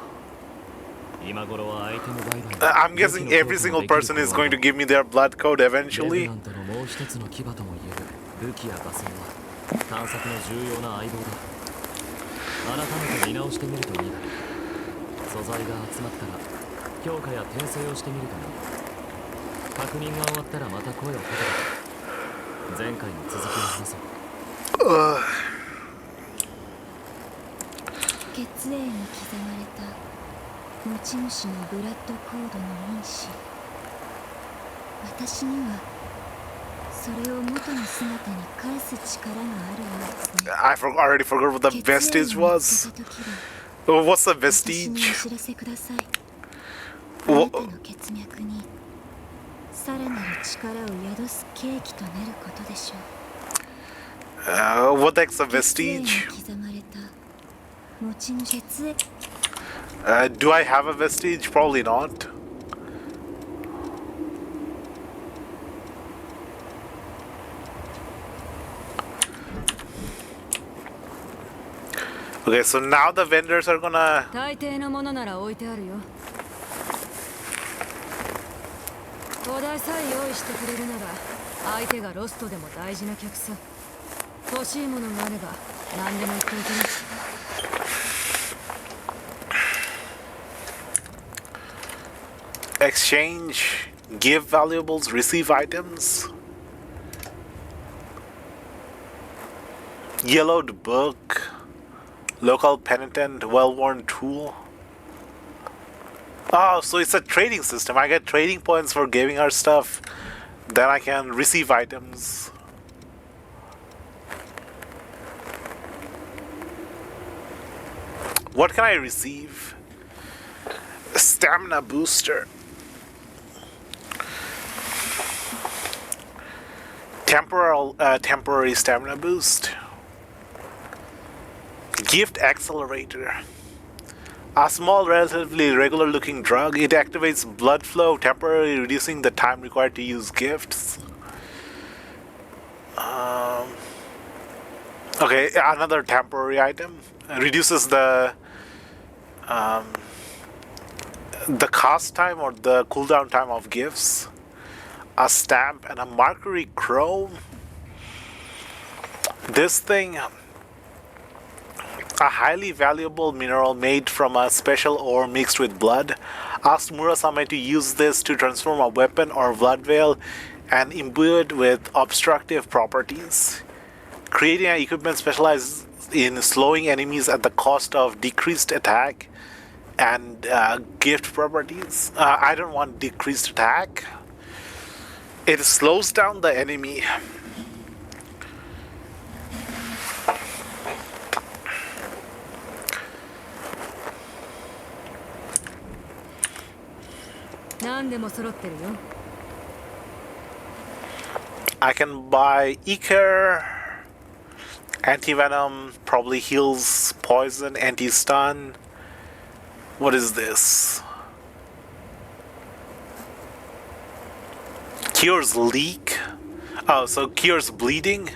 今頃はアイテム売買。 I'm guessing every single person is going to give me their blood code レ eventually. ベナントのもう一つの牙とも言える武器や画像は探索の重要な相棒だ。改めて見直してみるといいだろう。素材が集まったら強化や転生をしてみるといい。確認が終わったらまた声をかけて。前回の続きを話そう。血縁に刻まれた持ち主のブラッドコードの因子。私にはそれを元の姿に返す力があるようですね。already forgot what the vestige was. What's the 私に vestige? お知らせください。あなたの血脈にさらなる力を宿す契機となることでしょう。What the heck's a 血縁 vestige? に刻まれた後の血縁 Do I have a vestige? Probably not. Okay, so now the vendors are gonna... 大抵のものなら置いてあるよ。お題さえ用意してくれるなら相手がロストでも大事な客さ。欲しいものがあれば何でも言っておける。Exchange, give valuables, receive items. Yellowed book, local penitent, well-worn tool. Oh, so it's a trading system. I get trading points for giving her stuff. Then I can receive items. What can I receive? Stamina booster. Temporary stamina boost. Gift accelerator. A small, relatively regular-looking drug. It activates blood flow, temporarily reducing the time required to use gifts. Okay, another temporary item. Reduces the cast time or the cooldown time of gifts. A stamp and a mercury chrome. This thing, a highly valuable mineral made from a special ore mixed with blood. Asked Murasame to use this to transform a weapon or blood veil and imbue it with obstructive properties. Creating an equipment specialized in slowing enemies at the cost of decreased attack and gift properties. I don't want decreased attack. It slows down the enemy. I can buy Iker, anti-venom, probably heals poison, anti-stun. What is this? Cures leak? Oh, so cures bleeding?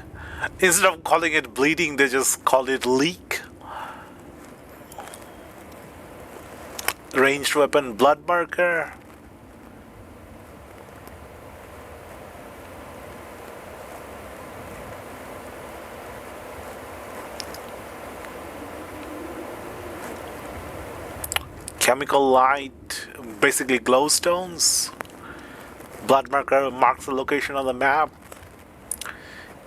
Instead of calling it bleeding, they just call it leak. Ranged weapon, blood marker. Chemical light, basically glowstones. Blood marker marks the location on the map.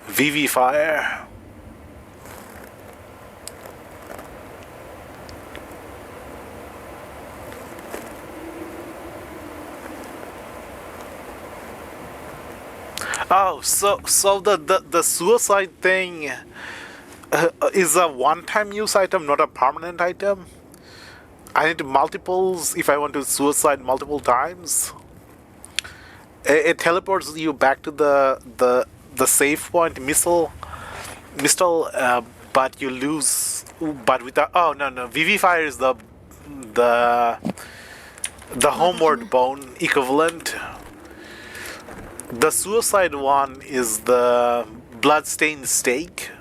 Vivifire. Oh, so the suicide thing is a one-time use item, not a permanent item. I need multiples if I want to suicide multiple times. It teleports you back to the save point, Mistle, but you lose. But without, oh no, Vivifire is the homeward bone equivalent. The suicide one is the bloodstained stake.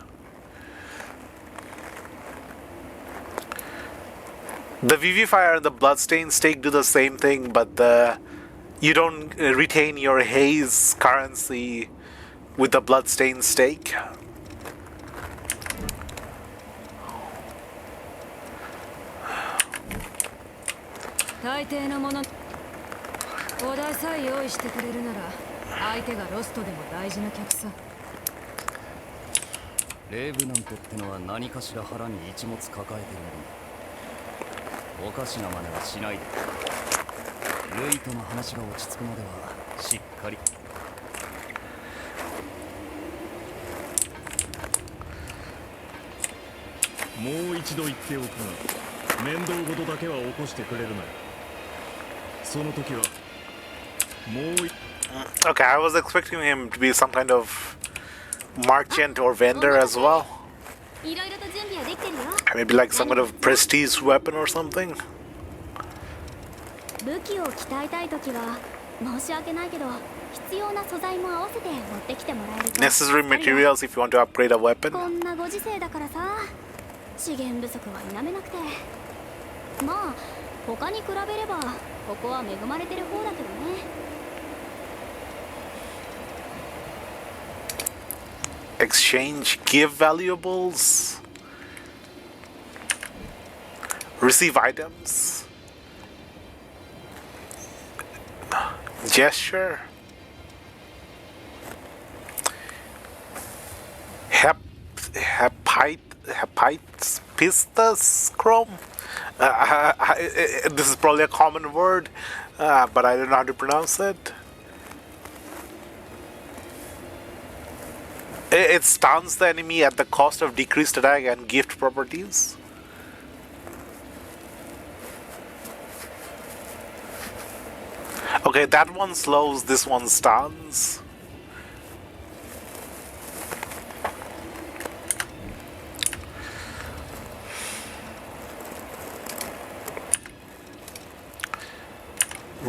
The Vivifire and the bloodstained stake do the same thing, but you don't retain your haze currency with the bloodstained stake. Okay, I was expecting him to be some kind of Merchant or vendor as well. いろいろと準備はできてるよ。 Maybe like some kind of prestige weapon or something. 武器を鍛えたいときは申し訳ないけど必要な素材も合わせて持ってきてもらえると。 Necessary materials if you want to upgrade a こ weapon. んなご時世だからさ、資源不足は否めなくて。まあ他に比べればここは恵まれてる方だけどね。 Exchange give valuables. Receive items. Gesture. Pistus chrome. This is probably a common word, but I don't know how to pronounce it. It stuns the enemy at the cost of decreased attack and gift properties. Okay, that one slows, this one stuns.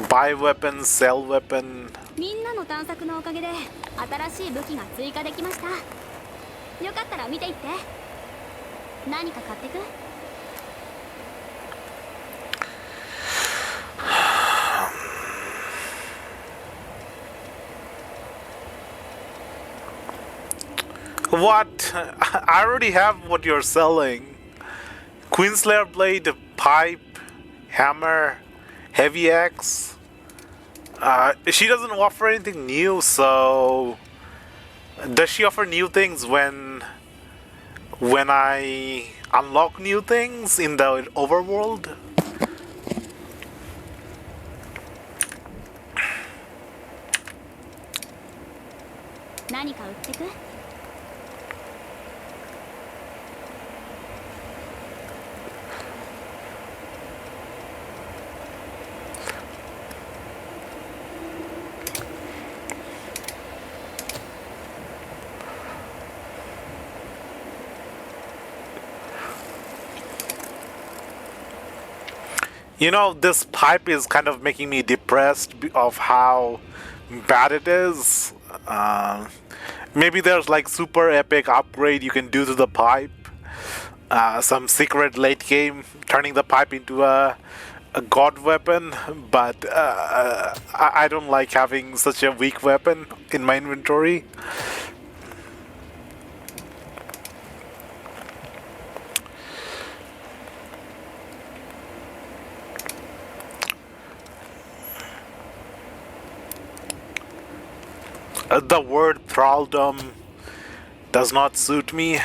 Buy weapon, sell weapon. みんなの探索のおかげで新しい武器が追加できました。よかったら見ていって。何か買ってく？ What? I already have what you're selling. Queenslayer blade, pipe, hammer, heavy axe. She doesn't offer anything new, so does she offer new things when I unlock new things in the overworld? You know, this pipe is kind of making me depressed of how bad it is. Maybe there's like super epic upgrade you can do to the pipe. Some secret late game turning the pipe into a god weapon, but I don't like having such a weak weapon in my inventory. The word thraldom does not suit me.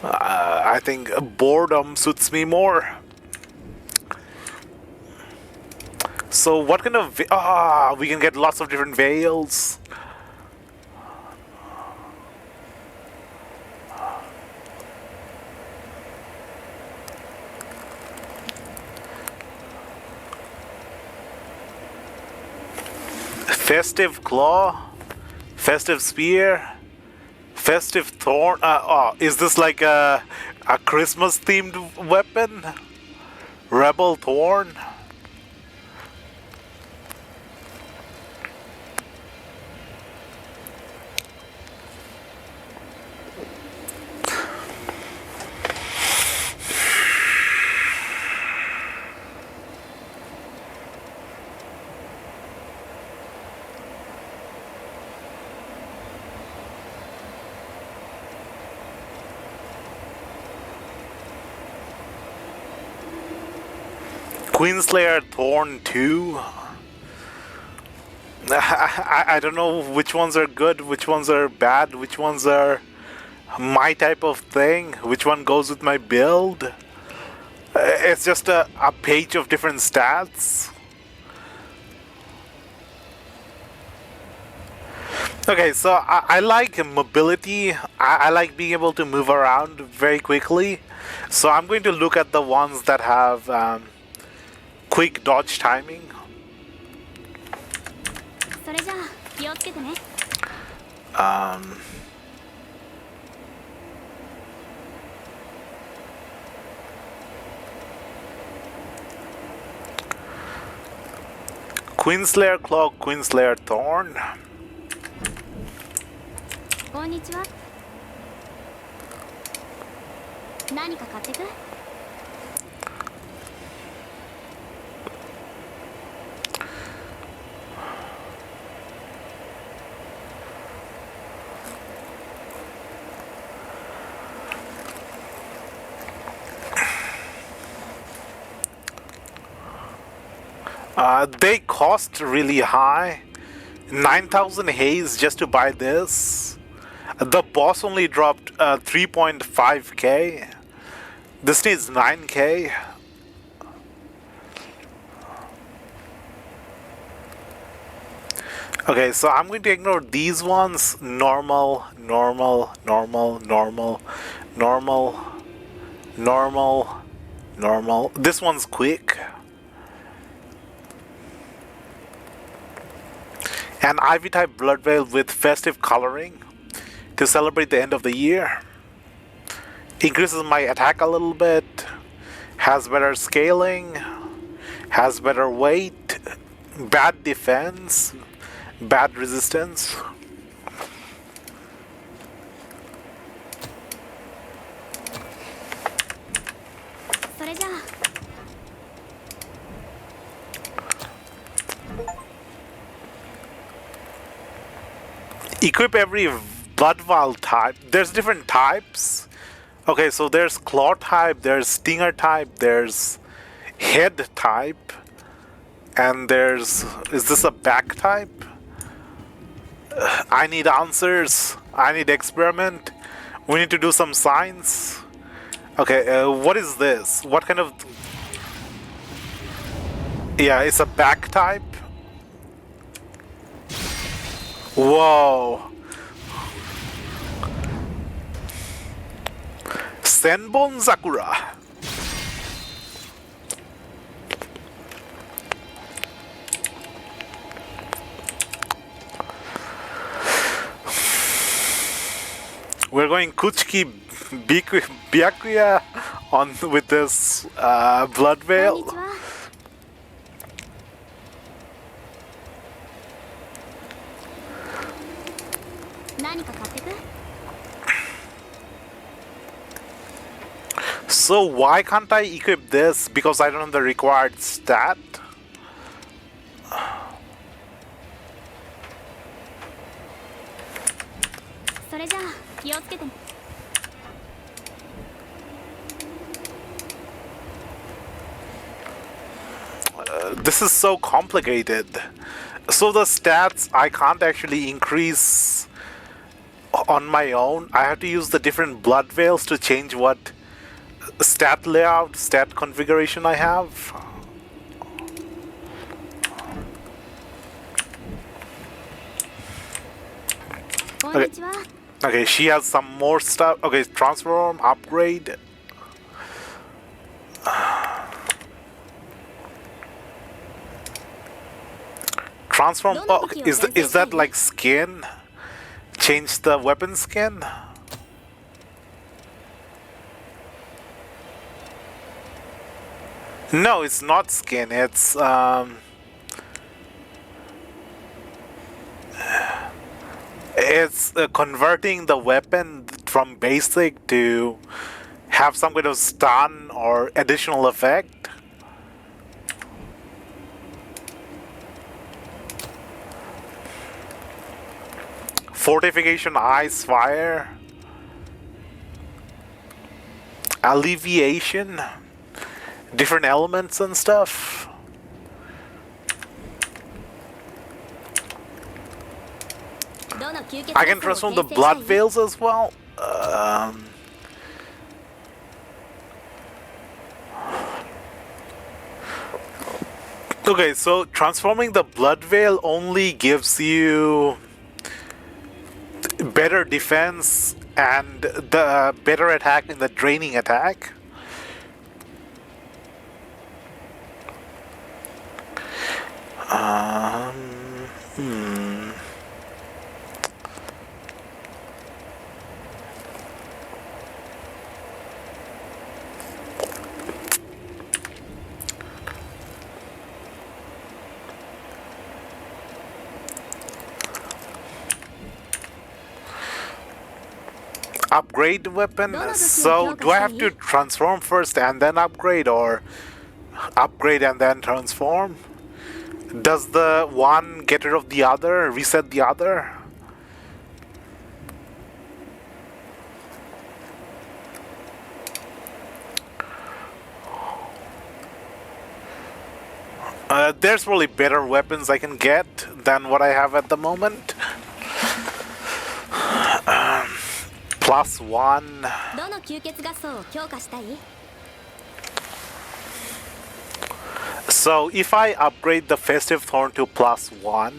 I think boredom suits me more. So what kind of... we can get lots of different veils. Festive claw, festive spear, festive thorn. Is this like a Christmas themed weapon? Rebel thorn. Queenslayer Thorn 2. I don't know which ones are good, which ones are bad, which ones are my type of thing, which one goes with my build. It's just a page of different stats. Okay, so I like mobility. I like being able to move around very quickly. So I'm going to look at the ones that have quick dodge timing. 気をつけてね。 Queenslayer Cloak, Queenslayer Thorn. こんにちは。何か買ってく？ They cost really high. 9,000 haze just to buy this. The boss only dropped 3.5k. This needs 9k. Okay, so I'm going to ignore these ones. Normal, normal, normal, normal, normal, normal, normal. This one's quick. An Ivy type Blood Veil with festive coloring to celebrate the end of the year. Increases my attack a little bit. Has better scaling. Has better weight. Bad defense. Bad resistance. Equip every blood vial type. There's different types. Okay, so there's claw type, there's stinger type, there's head type, and there's... is this a back type? I need answers. I need experiment. We need to do some science. Okay, what is this? What kind of... yeah, it's a back type. Whoa. Senbon Sakura. We're going Kuchiki Byakuya on with this blood veil. So why can't I equip this? Because I don't have the required stat? This is so complicated. So the stats I can't actually increase on my own. I have to use the different blood veils to change what stat layout, stat configuration I have. Okay. Okay, she has some more stuff. Okay, transform, upgrade. Transform. Oh, okay. Is that like skin? Change the weapon skin? No, it's not skin. It's converting the weapon from basic to have some kind of stun or additional effect. Fortification, ice, fire. Alleviation. Different elements and stuff. I can transform the blood veils as well. Okay, so transforming the blood veil only gives you better defense and the better attack in the draining attack. upgrade weapon. So do I have to transform first and then upgrade, or upgrade and then transform? Does the one get rid of the other, reset the other? There's probably better weapons I can get than what I have at the moment. +1. どの吸血合奏を強化したい？ So if I upgrade the Festive Thorn to +1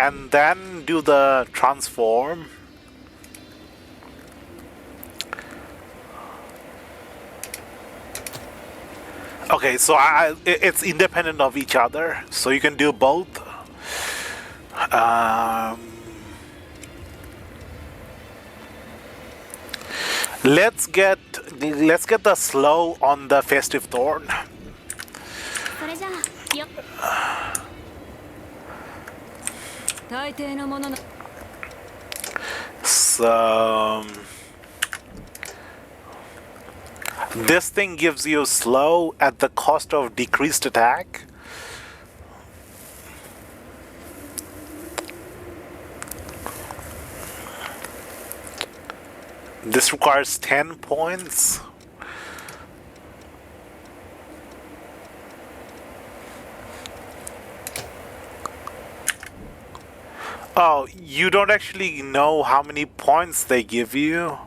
and then do the transform, okay, so it's independent of each other, so you can do both. Let's get the slow on the Festive Thorn. それじゃあよ。大抵のものの So this thing gives you slow at the cost of decreased attack. This requires 10 points. Oh, you don't actually know how many points they give you.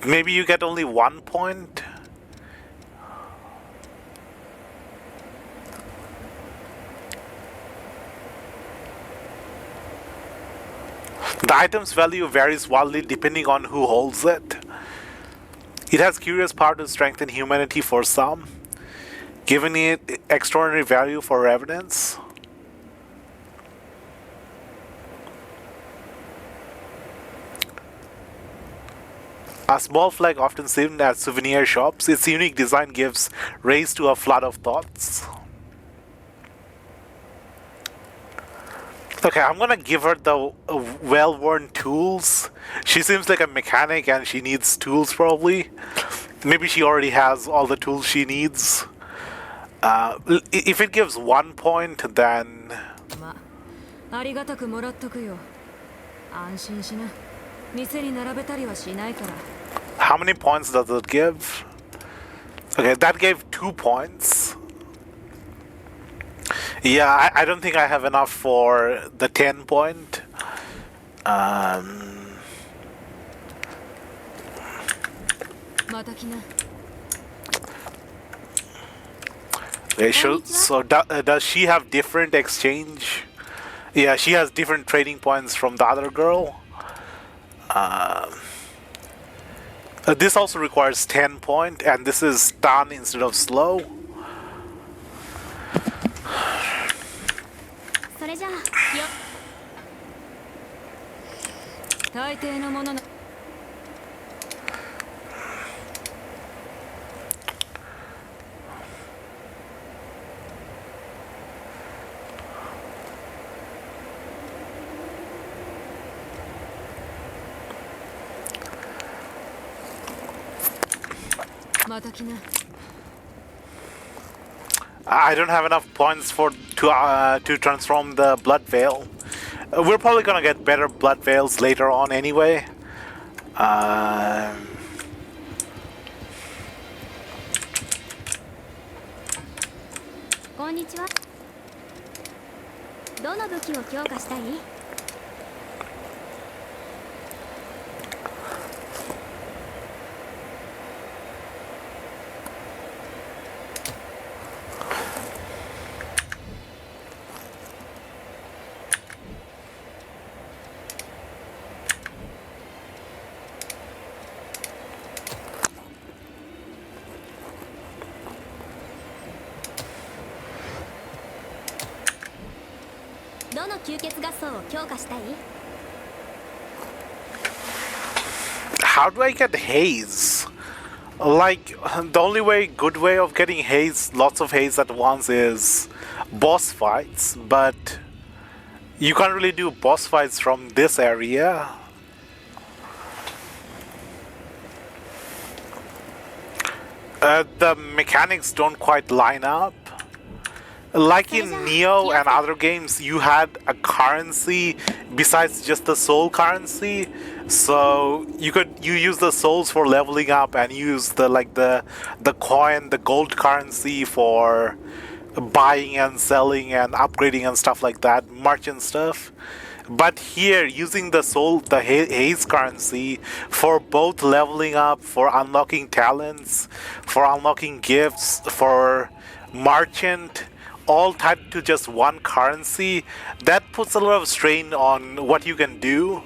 Maybe you get only 1 point? The item's value varies wildly depending on who holds it. It has curious power to strengthen humanity for some, giving it extraordinary value for evidence. A small flag often seen at souvenir shops, its unique design gives rise to a flood of thoughts. Okay, I'm gonna give her the well-worn tools. She seems like a mechanic and she needs tools probably. Maybe she already has all the tools she needs. If it gives 1 point, then... まあ、ありがたくもらっとくよ。安心しな。店に並べたりはしないから。How many points does it give? Okay, that gave 2 points. Yeah, I don't think I have enough for the 10 point. Okay, so does she have different exchange? Yeah, she has different trading points from the other girl. This also requires 10 point, and this is stun instead of slow. それじゃあよ。大抵のものの I don't have enough points to transform the blood veil. We're probably gonna get better blood veils later on anyway. こんにちは。どの武器を強化したい？ どの吸血合奏を強化したい？ How do I get haze? Like, the only good way of getting haze, lots of haze at once is boss fights, but you can't really do boss fights from this area. The mechanics don't quite line up. Like in Neo and other games, you had a currency besides just the soul currency, so you use the souls for leveling up and use the coin, the gold currency for buying and selling and upgrading and stuff like that, merchant stuff. But here, using the haze currency for both leveling up, for unlocking talents, for unlocking gifts, for merchant, all tied to just one currency, that puts a lot of strain on what you can do.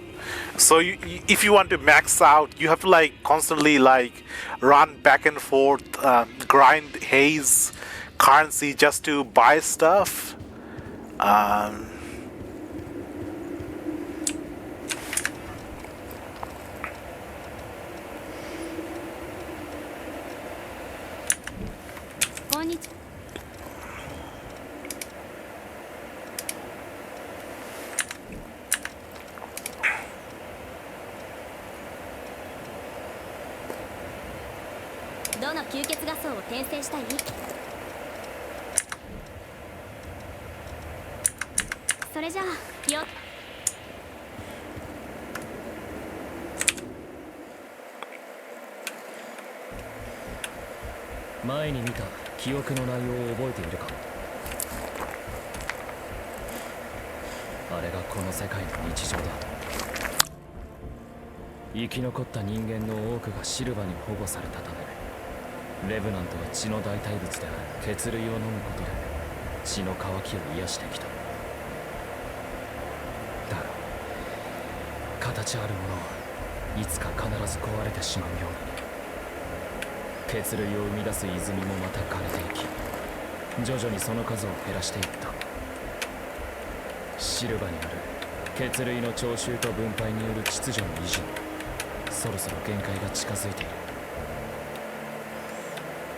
So if you want to max out, you have to constantly run back and forth, grind haze currency just to buy stuff.前に見た記憶の内容を覚えているか。あれがこの世界の日常だ。生き残った人間の多くがシルバに保護されたため、レブナントは血の代替物である血類を飲むことで血の渇きを癒してきた。だが形あるものはいつか必ず壊れてしまうように、血類を生み出す泉もまた枯れていき、徐々にその数を減らしていった。シルバによる血類の徴収と分配による秩序の維持にそろそろ限界が近づいている。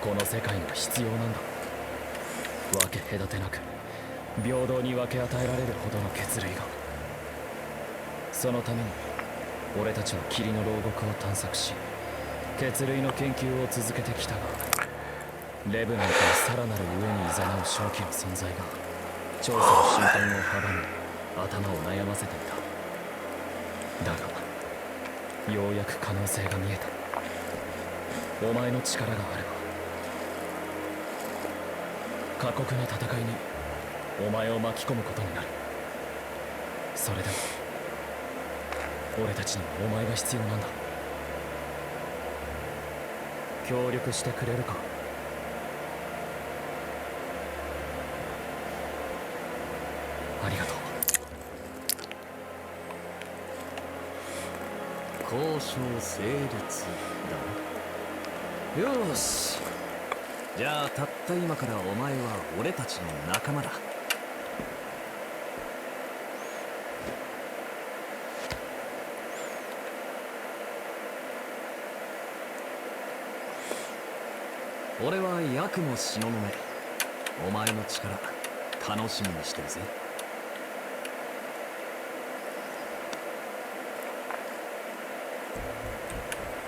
この世界が必要なんだ。分け隔てなく平等に分け与えられるほどの血類が。そのために俺たちは霧の牢獄を探索し、血類の研究を続けてきたが、レブナントのさらなる上に誘う正気の存在が調査の進展を阻み、頭を悩ませていた。だがようやく可能性が見えた。お前の力があれば過酷な戦いにお前を巻き込むことになる。それでも俺たちにはお前が必要なんだ。協力してくれるか。ありがとう。交渉成立だ。よし、じゃあたった今からお前は俺たちの仲間だ。俺はヤクモ東雲。お前の力楽しみにしてるぜ。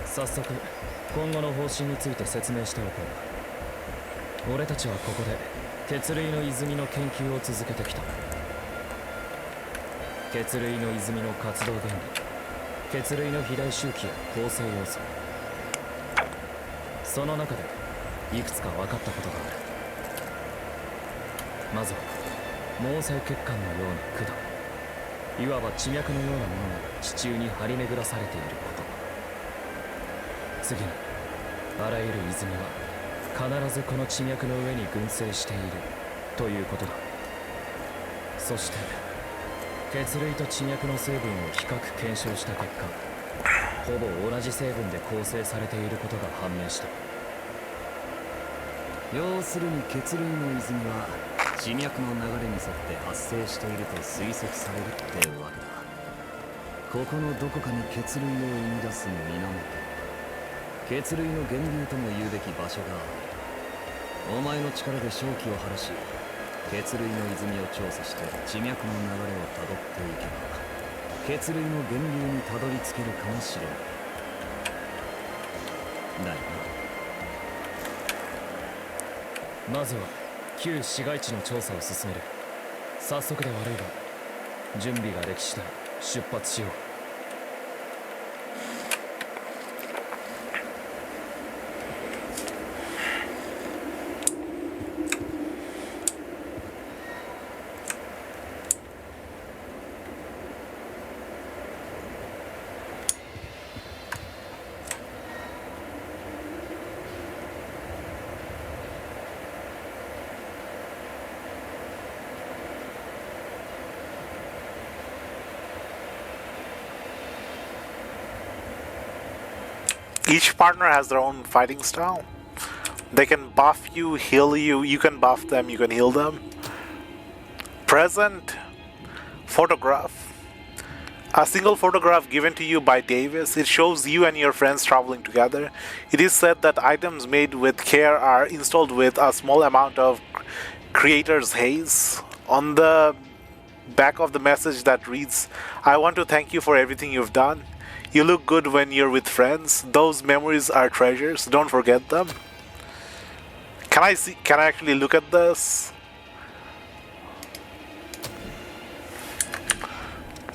早速今後の方針について説明しておこう。俺たちはここで血類の泉の研究を続けてきた。血類の泉の活動原理、血類の肥大周期や構成要素、その中でいくつか分かったことがある。まずは毛細血管のような管、いわば地脈のようなものが地中に張り巡らされていること。次にあらゆる泉は必ずこの地脈の上に群生しているということだ。そして血類と地脈の成分を比較検証した結果、ほぼ同じ成分で構成されていることが判明した。要するに血類の泉は地脈の流れに沿って発生していると推測されるってわけだ。ここのどこかに血類を生み出す源、血類の源流とも言うべき場所がある。お前の力で正気を晴らし、血類の泉を調査して地脈の流れをたどっていけば血類の源流にたどり着けるかもしれない。だよな。まずは旧市街地の調査を進める。早速で悪いが準備ができ次第出発しよう。Each partner has their own fighting style. They can buff you, heal you, you can buff them, you can heal them. Present photograph. A single photograph given to you by Davis. It shows you and your friends traveling together. It is said that items made with care are installed with a small amount of creator's haze. On the back of the message that reads, I want to thank you for everything you've done. You look good when you're with friends. Those memories are treasures. Don't forget them. Can I actually look at this?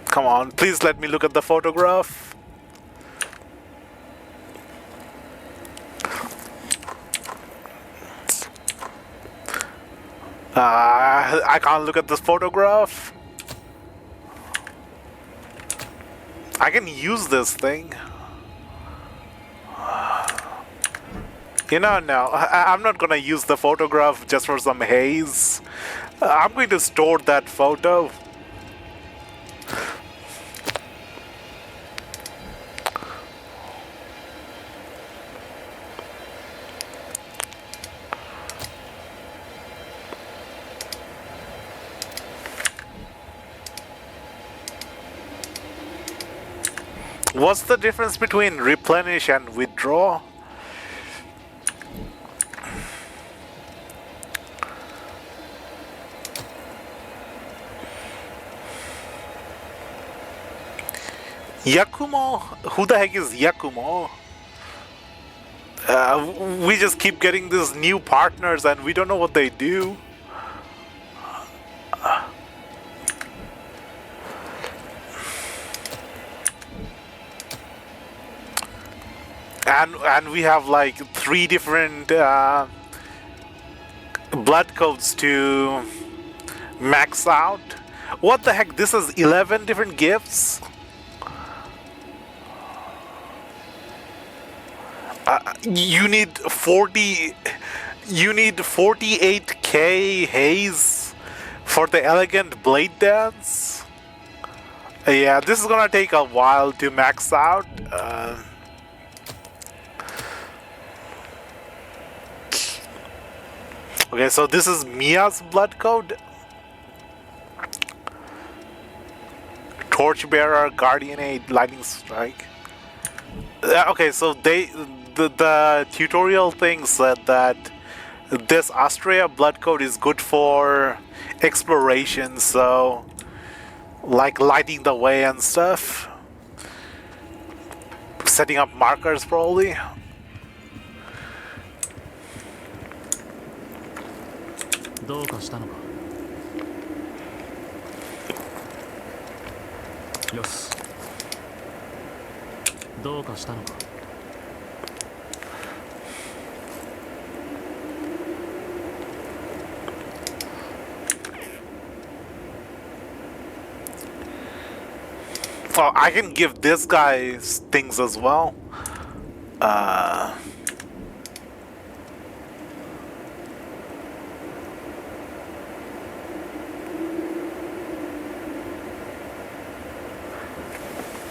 Come on, please let me look at the photograph. I can't look at this photograph. I can use this thing. You know, no, I'm not gonna use the photograph just for some haze. I'm going to store that photo. What's the difference between replenish and withdraw? Yakumo? Who the heck is Yakumo? We just keep getting these new partners and we don't know what they do. And we have like 3 different blood codes to max out. What the heck? This is 11 different gifts? You need 40. You need 48k haze for the elegant blade dance. Yeah, this is gonna take a while to max out. Okay, so this is Mia's blood code. Torchbearer, Guardian Aid, Lightning Strike. Okay, so the tutorial thing said that this Astrea blood code is good for exploration, so like lighting the way and stuff. Setting up markers probably. Oh, I can give this guy things as well.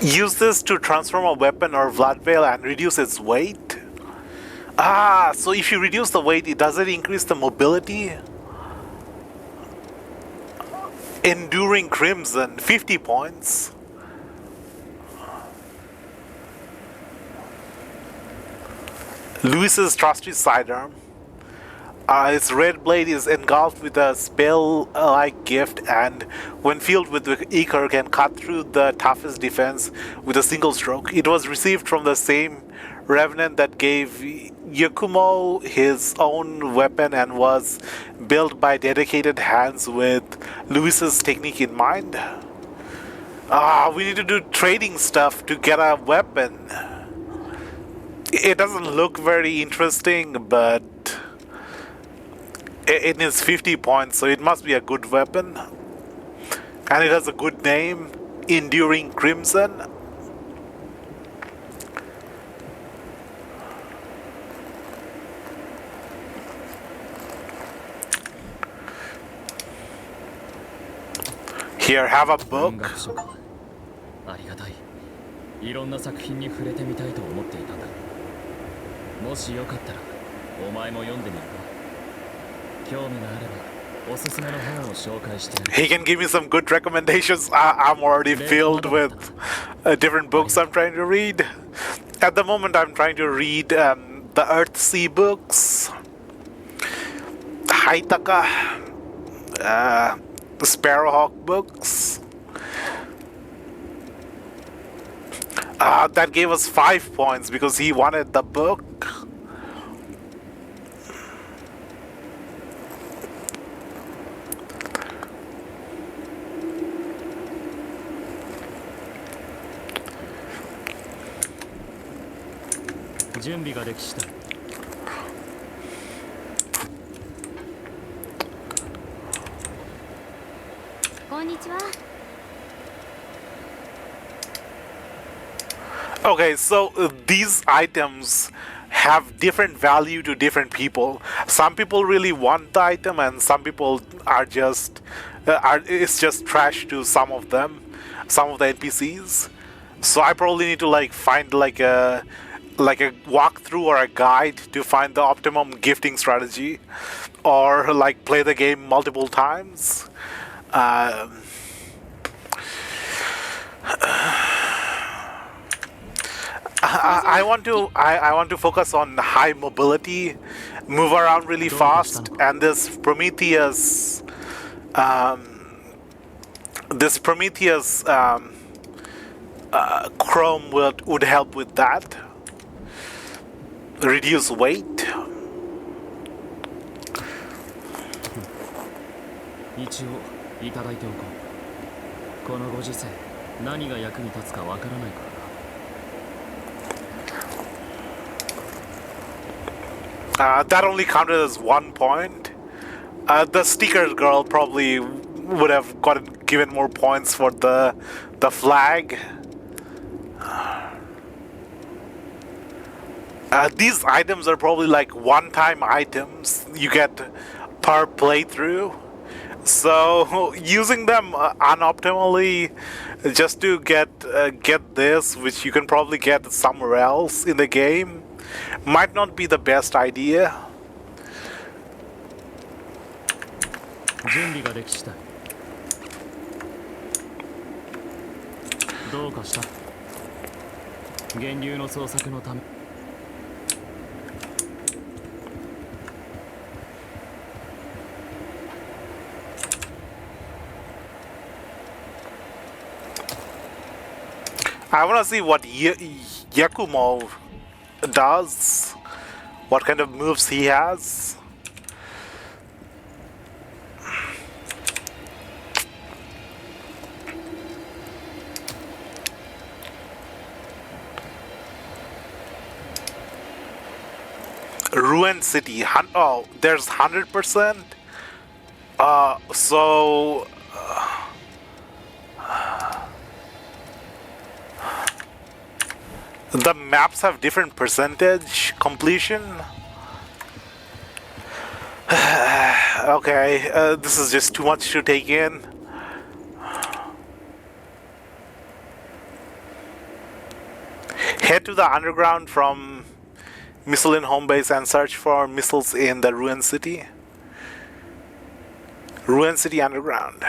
Use this to transform a weapon or Vladveil and reduce its weight. Ah, so if you reduce the weight, does it increase the mobility? Enduring Crimson, 50 points. Luis's trusty sidearm. Its red blade is engulfed with a spell-like gift, and when filled with ichor, can cut through the toughest defense with a single stroke. It was received from the same revenant that gave Yakumo his own weapon and was built by dedicated hands with Luis's technique in mind. We need to do trading stuff to get a weapon. It doesn't look very interesting, but it needs 50 points, so it must be a good weapon. And it has a good name, Enduring Crimson. Here, have a 文 book. 学書かありがたい。いろんな作品に触れてみたいと思っていたんだ。もしよかったらお前も読んでみるか。興味があればおすすめの本を紹介してやる。 He can give me some good recommendations. I'm already filled with different books I'm trying to read. At the moment, I'm trying to read the Earthsea books, Haitaka, the Sparrowhawk books. That gave us 5 points because he wanted the book. Okay, so these items have different value to different people. Some people really want the item, and some people are just it's just trash to some of them, some of the NPCs. So I probably need to like find like a walkthrough or a guide to find the optimum gifting strategy, or like play the game multiple times. I want to focus on high mobility, move around really fast, and this Prometheus Chrome would help with that. Reduce weight. 一応いただいておこう。このご時世何が役に立つかわからないからな。 That only counted as 1 point. The sticker girl probably would have given more points for the flag. These items are probably like one-time items you get per playthrough. So using them unoptimally just to get this, which you can probably get somewhere else in the game, might not be the best idea. 準備ができした。どうかした。源流の捜索のため。I want to see what Yakumo does, what kind of moves he has. Ruined City. Oh, there's 100%. So. The maps have different percentage completion. Okay, this is just too much to take in. Head to the underground from Missilin home base and search for missiles in the Ruined City. Ruined City underground.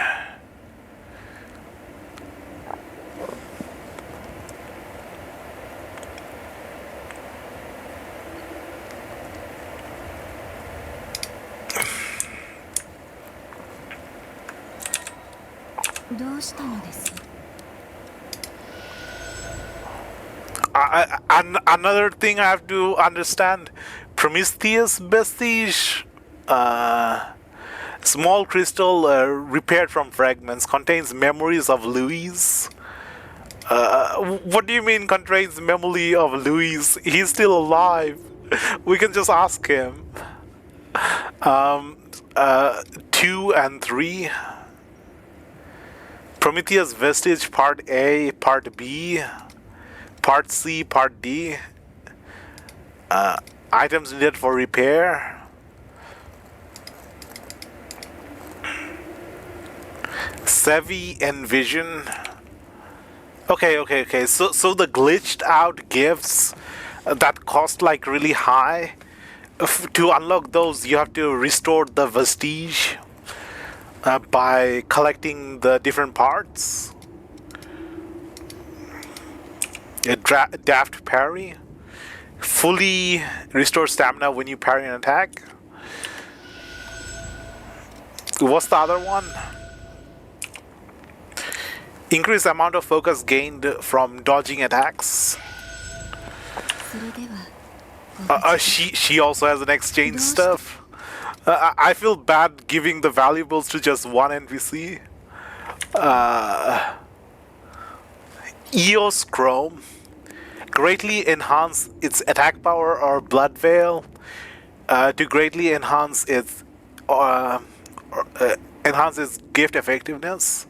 どうしたのです？ Another thing I have to understand, Prometheus vestige, small crystal repaired from fragments, contains memories of Louise. What do you mean contains memory of Louise? He's still alive. We can just ask him. 2 and 3. Prometheus vestige part A, part B, part C, part D. Items needed for repair. Sevi and Vision. Okay. So the glitched out gifts that cost like really high. To unlock those, you have to restore the vestige by collecting the different parts. A daft parry. Fully restore stamina when you parry an attack. What's the other one? Increase amount of focus gained from dodging attacks. それでは She also has an exchange stuff. I feel bad giving the valuables to just one NPC. Eos Chrome. Greatly enhance its attack power or blood veil. To greatly enhance its gift effectiveness.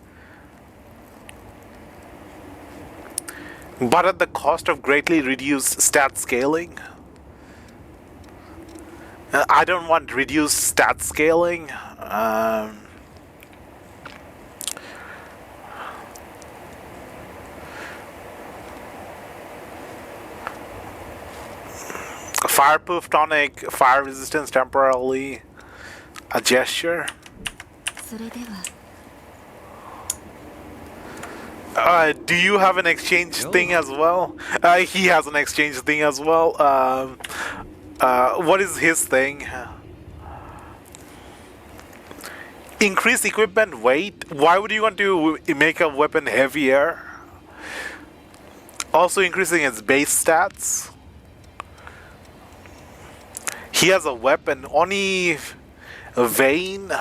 But at the cost of greatly reduced stat scaling. I don't want reduced stat scaling. Fireproof tonic, fire resistance temporarily, a gesture. それでは Do you have an exchange thing as well? He has an exchange thing as well. What is his thing? Increase equipment weight? Why would you want to make a weapon heavier? Also increasing its base stats. He has a weapon, Oni Vein.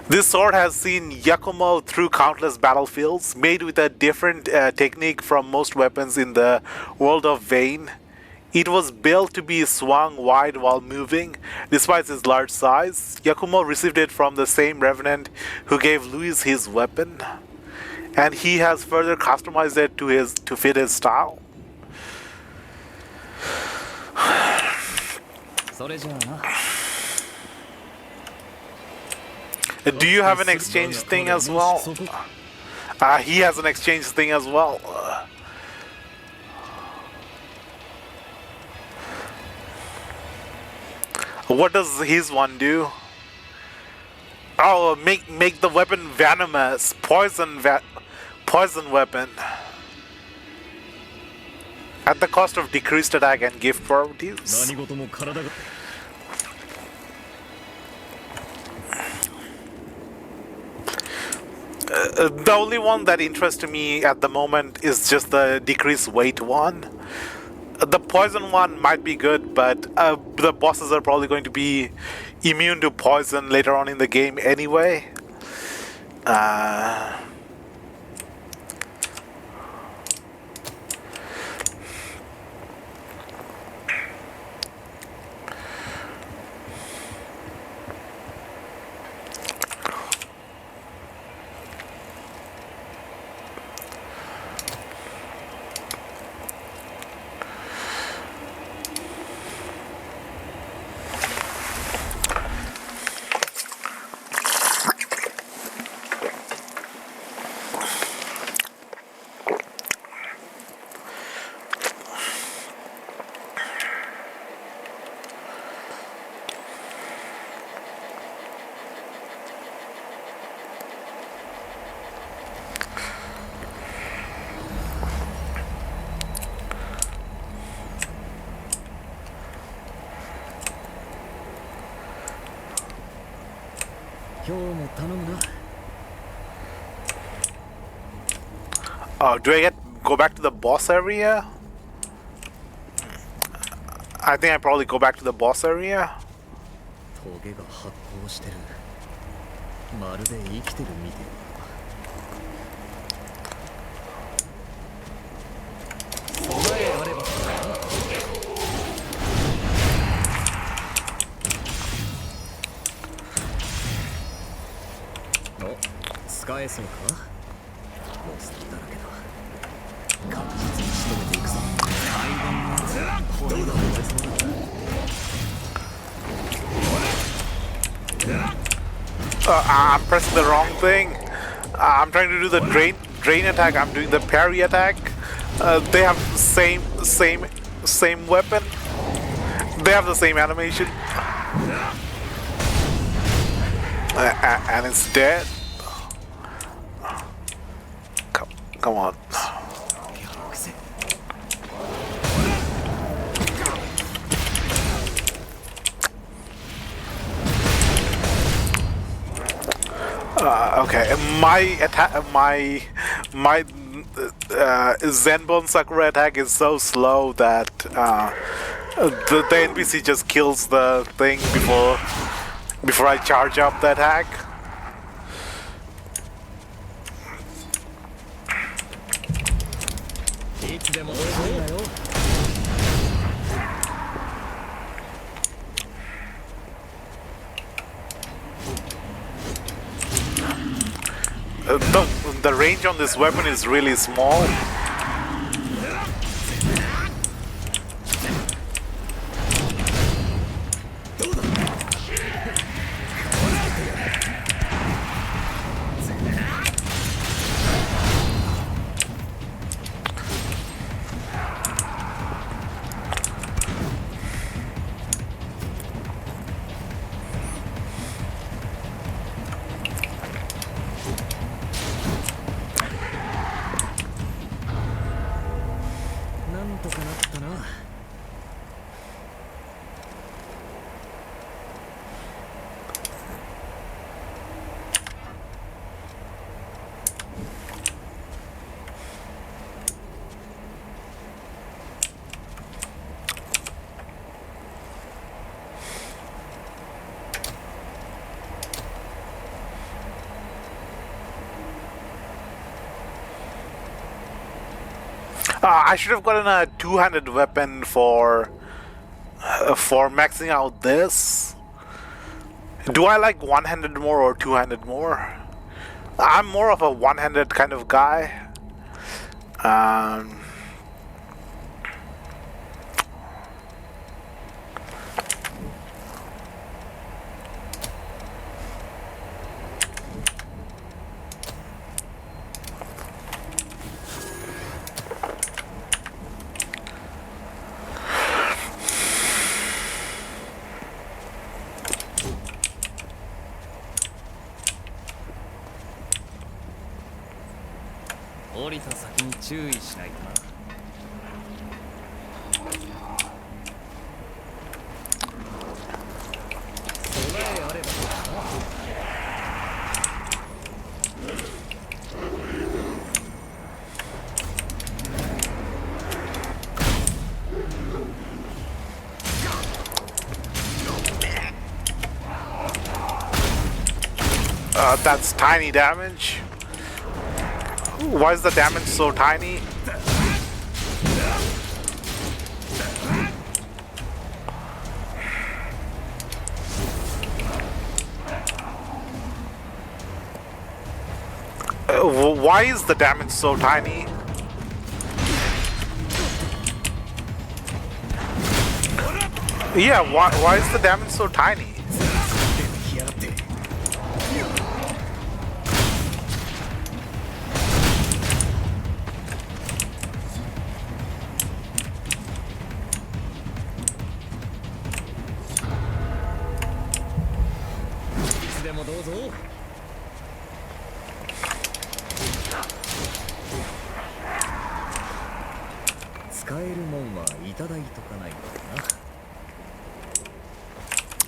This sword has seen Yakumo through countless battlefields, made with a different technique from most weapons in the world of Vein. It was built to be swung wide while moving, despite its large size. Yakumo received it from the same revenant who gave Louis his weapon, and he has further customized it to fit his style. それじゃあな。 Do you have an exchange thing as well? He has an exchange thing as well. What does his one do? Oh, make the weapon venomous, poison weapon. At the cost of decreased attack and gift properties. 何事も体が The only one that interests me at the moment is just the decreased weight one. The poison one might be good, but the bosses are probably going to be immune to poison later on in the game anyway. 今日も頼むな。 Do I go back to the boss area? I think I probably go back to the boss area. トゲが発光してる。まるで生きてるみてえだ。備えあればお、使えそうか。モンスターだらけだ。確実に仕留めていくぞ。階段のやつ骨が折れそうだ。I'm pressing the wrong thing. I'm trying to do the drain attack. I'm doing the parry attack. They have same weapon. They have the same animation. And it's dead. Come on. Okay, my attack, my Zenbone Sakura attack is so slow that the NPC just kills the thing before I charge up the attack. The range on this weapon is really small. I should have gotten a two-handed weapon for maxing out this. Do I like one-handed more or two-handed more? I'm more of a one-handed kind of guy. Oh, 降りた先に注意しないとな。備えあればthat's tiny damage. Why is the damage so tiny? Why is the damage so tiny? Yeah, why is the damage so tiny?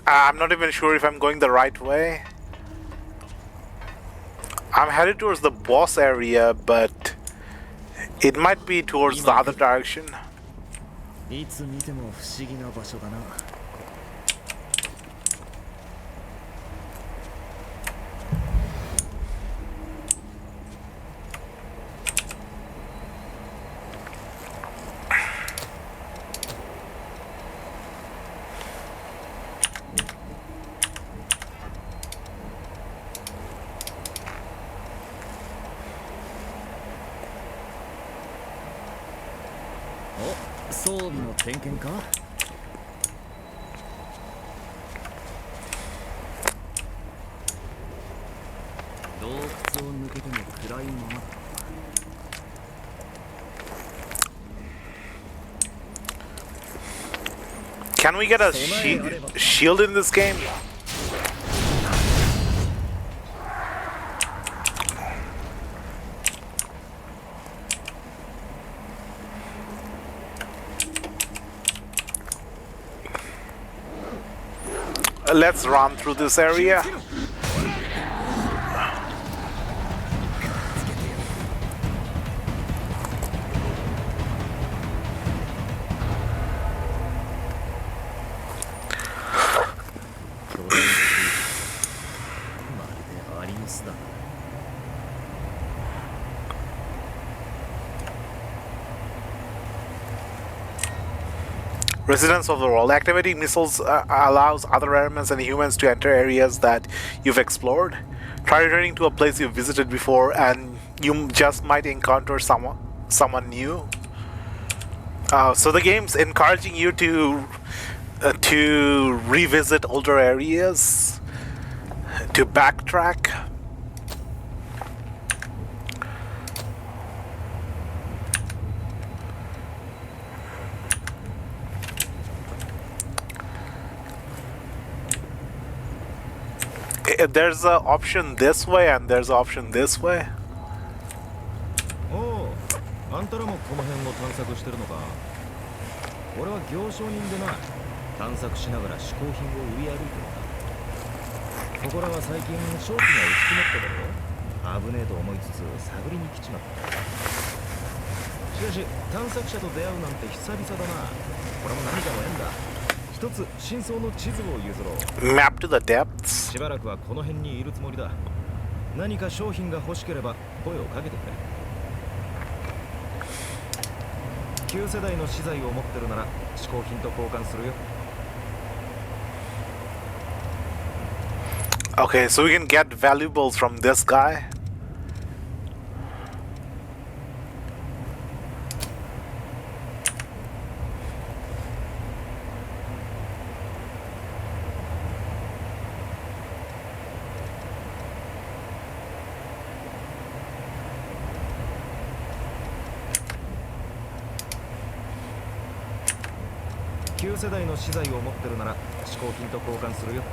I'm not even sure if I'm going the right way. I'm headed towards the boss area, but it might be towards the other direction. いつ見ても不思議な場所だな。お、装備の点検か？洞窟を抜けても暗いままだ。Can we get a shield in this game? Let's run through this area. Residents of the World. Activating missiles allows other airmen and humans to enter areas that you've explored. Try returning to a place you've visited before and you just might encounter someone new. So the game's encouraging you to revisit older areas, to backtrack. There's an option this way and there's an option this way. おう、あんたらもこの辺を探索してるのか。俺は行商人でな、探索しながら嗜好品を売り歩いてるんだ。ここらは最近商機が薄くなっただろ。危ねえと思いつつ探りに来ちまった。しかし探索者と出会うなんて久々だな。これも何かの縁だ。一つ真相の地図を譲ろう。 Map to the depths. しばらくはこの辺にいるつもりだ。何か商品が欲しければ声をかけてくれ。旧世代の資材を持ってるなら嗜好品と交換するよ。 Okay, so we can get valuables from this guy.旧世代の資材を持ってるなら嗜好品と交換するよ。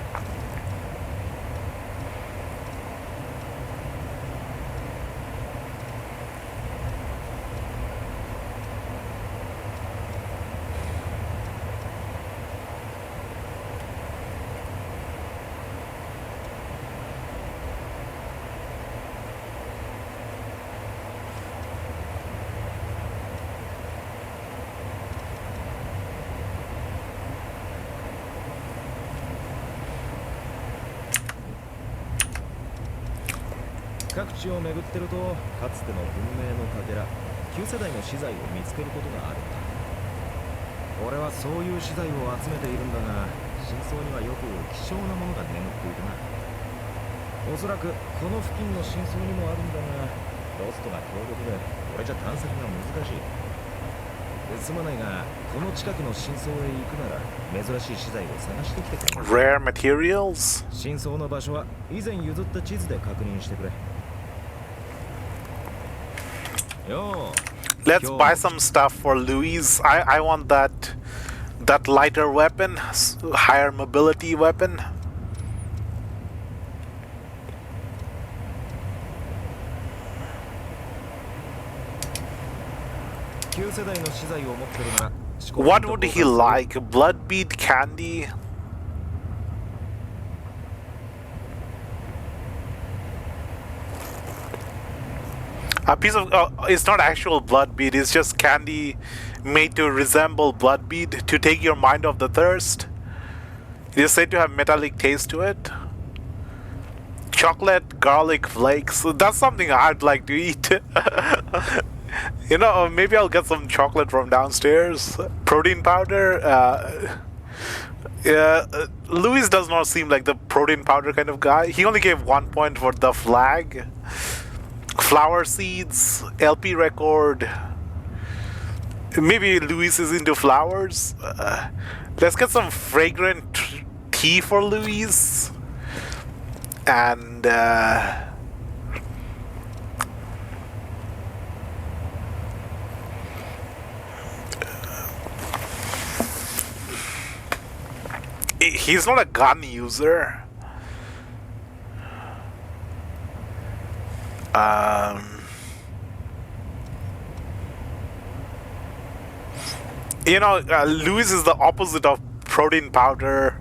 各地を巡ってるとかつての文明のかけら、旧世代の資材を見つけることがあるんだ。俺はそういう資材を集めているんだが、真相にはよく希少なものが眠っているな。おそらくこの付近の真相にもあるんだが、ロストが強力で俺じゃ探索が難しい。すまないが、この近くの真相へ行くなら珍しい資材を探してきてくれ。 Rare materials. 真相の場所は以前譲った地図で確認してくれ。 Let's buy some stuff for Louise. I want that lighter weapon, higher mobility weapon. What would he like? Bloodbead candy? A piece of it's not actual blood bead. It's just candy made to resemble blood bead to take your mind off the thirst. It is said to have metallic taste to it. Chocolate garlic flakes. That's something I'd like to eat. You know, maybe I'll get some chocolate from downstairs. Protein powder. Yeah, Luis does not seem like the protein powder kind of guy. He only gave 1 point for the flag. Flower seeds, LP record. Maybe Luis is into flowers. Let's get some fragrant tea for Luis. And he's not a gun user. You know, Luis is the opposite of protein powder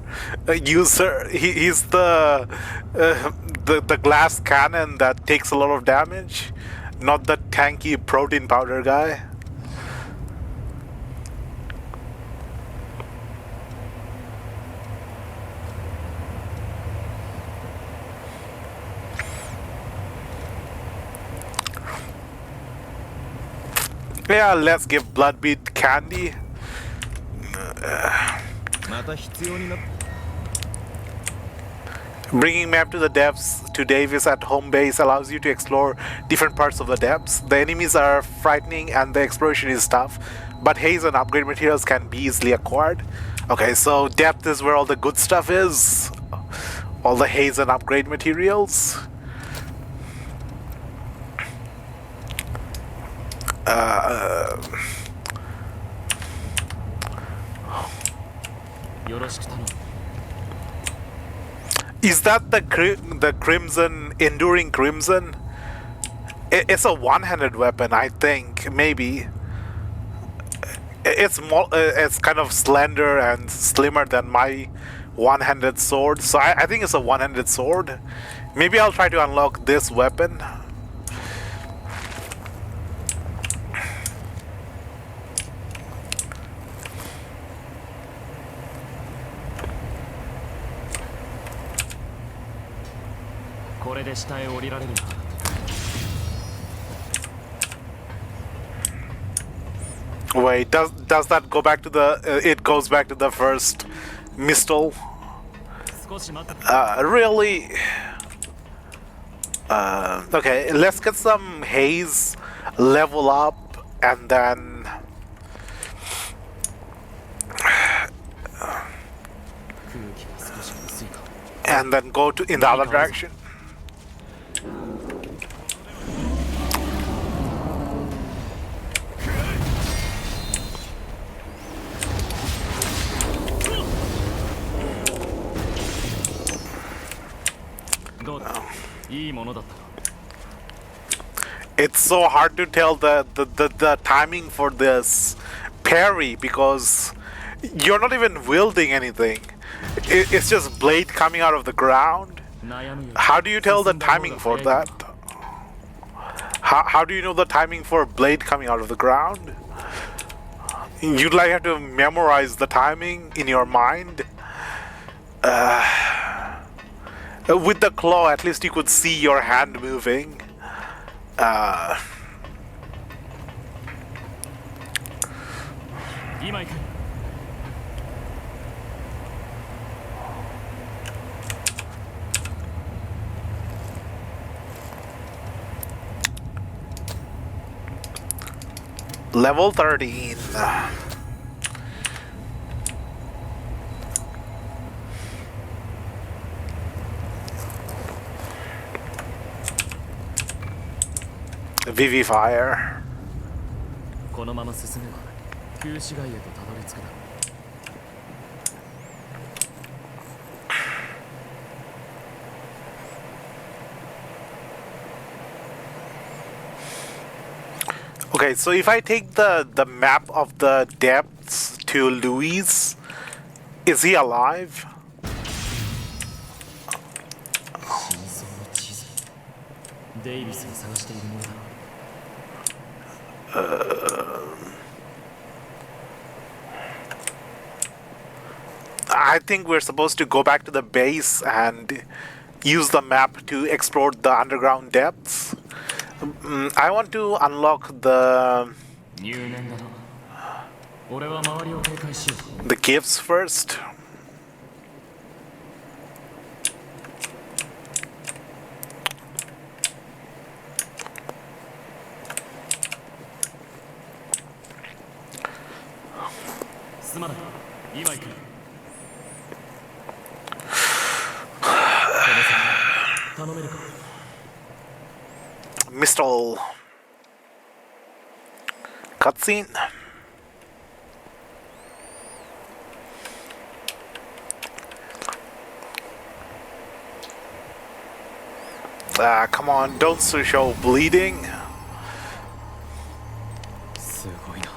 user. He's the glass cannon that takes a lot of damage, not the tanky protein powder guy. Yeah, let's give Bloodbeat candy. また必要になっ Bringing map to the depths to Davis at home base allows you to explore different parts of the depths. The enemies are frightening and the exploration is tough, but haze and upgrade materials can be easily acquired. Okay, so depth is where all the good stuff is. All the haze and upgrade materials. Is that the crimson, enduring crimson? It's a one-handed weapon, I think. Maybe it's more. It's kind of slender and slimmer than my one-handed sword, so I think it's a one-handed sword. Maybe I'll try to unlock this weapon. Wait, does that go back to the? It goes back to the first Mistle. Really? Okay, let's get some haze, level up, and then go to in the other direction. It's so hard to tell the timing for this parry because you're not even wielding anything. It's just blade coming out of the ground. How do you tell the timing for that? How do you know the timing for blade coming out of the ground? You'd like have to memorize the timing in your mind. With the claw, at least you could see your hand moving. Level 13. Vivifire. このまま進めば旧市街へとたどり着くだろう。Okay, so if I take the map of the depths to Luis, is he alive? 真相の地図。デイビスが探しているものだ。I think we're supposed to go back to the base and use the map to explore the underground depths. I want to unlock the 入念だな。俺は周りを警戒しよう。 the gifts first. すまない。今行く。頼めるか。 Mistral cutscene. Come on, don't show bleeding. すごいな。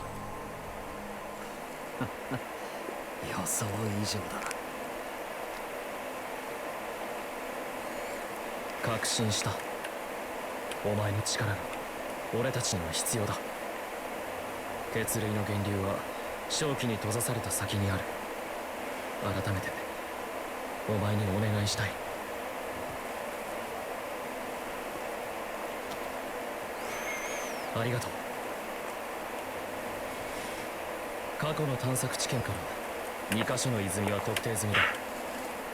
予想以上だ。確信した。お前の力が俺たちには必要だ。血類の源流は正気に閉ざされた先にある。改めてお前にお願いしたい。ありがとう。過去の探索知見から2カ所の泉は特定済みだ。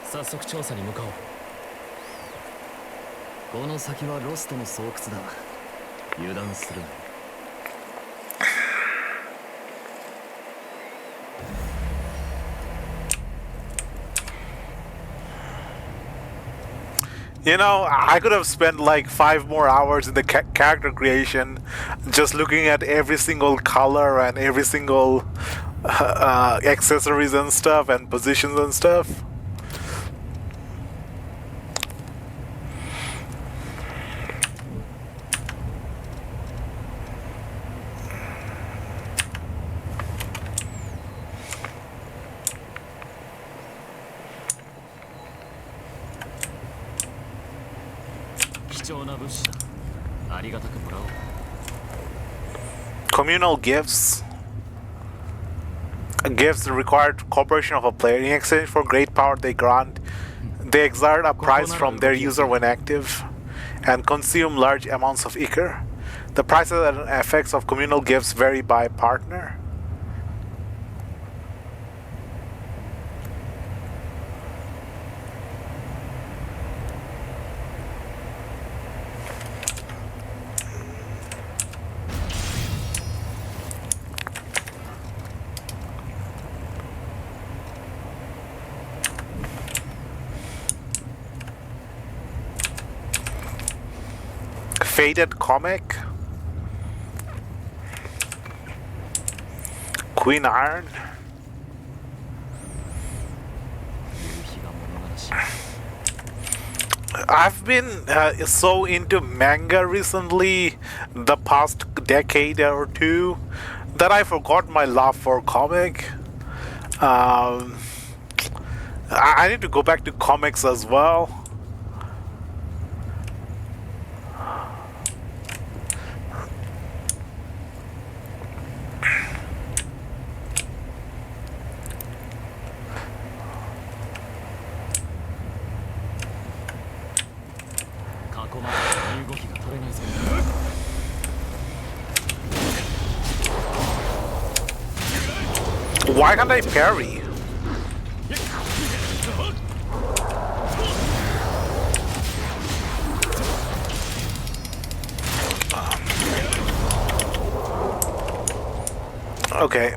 早速調査に向かおう。この先はロストの巣窟だ。油断するな。 You know, I could have spent like 5 more hours in the character creation, just looking at every single color and every single accessories and stuff and positions and stuff. Communal gifts. Gifts require cooperation of a player. In exchange for great power they grant, they exert a price from their user when active, and consume large amounts of ichor. The prices and effects of communal gifts vary by partner. Faded comic. Queen Iron. I've been so into manga recently, the past decade or two, that I forgot my love for comic. I need to go back to comics as well. Why can't I parry? Okay.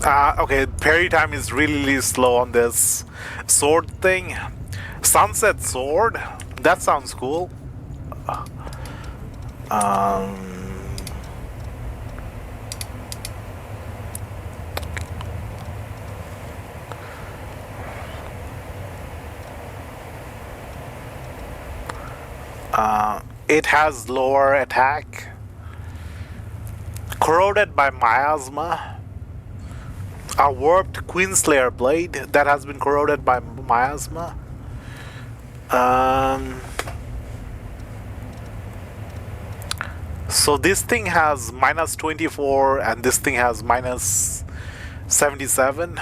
Okay, parry time is really slow on this sword thing. Sunset sword? That sounds cool. It has lower attack. Corroded by miasma. A warped Queenslayer blade that has been corroded by miasma. So this thing has minus 24 and this thing has minus 77.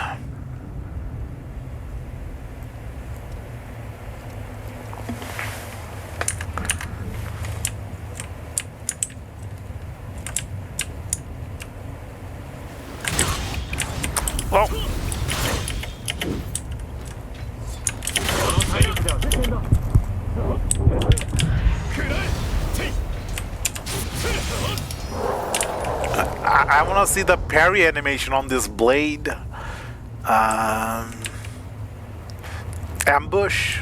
Oh. I want to see the parry animation on this blade. Ambush.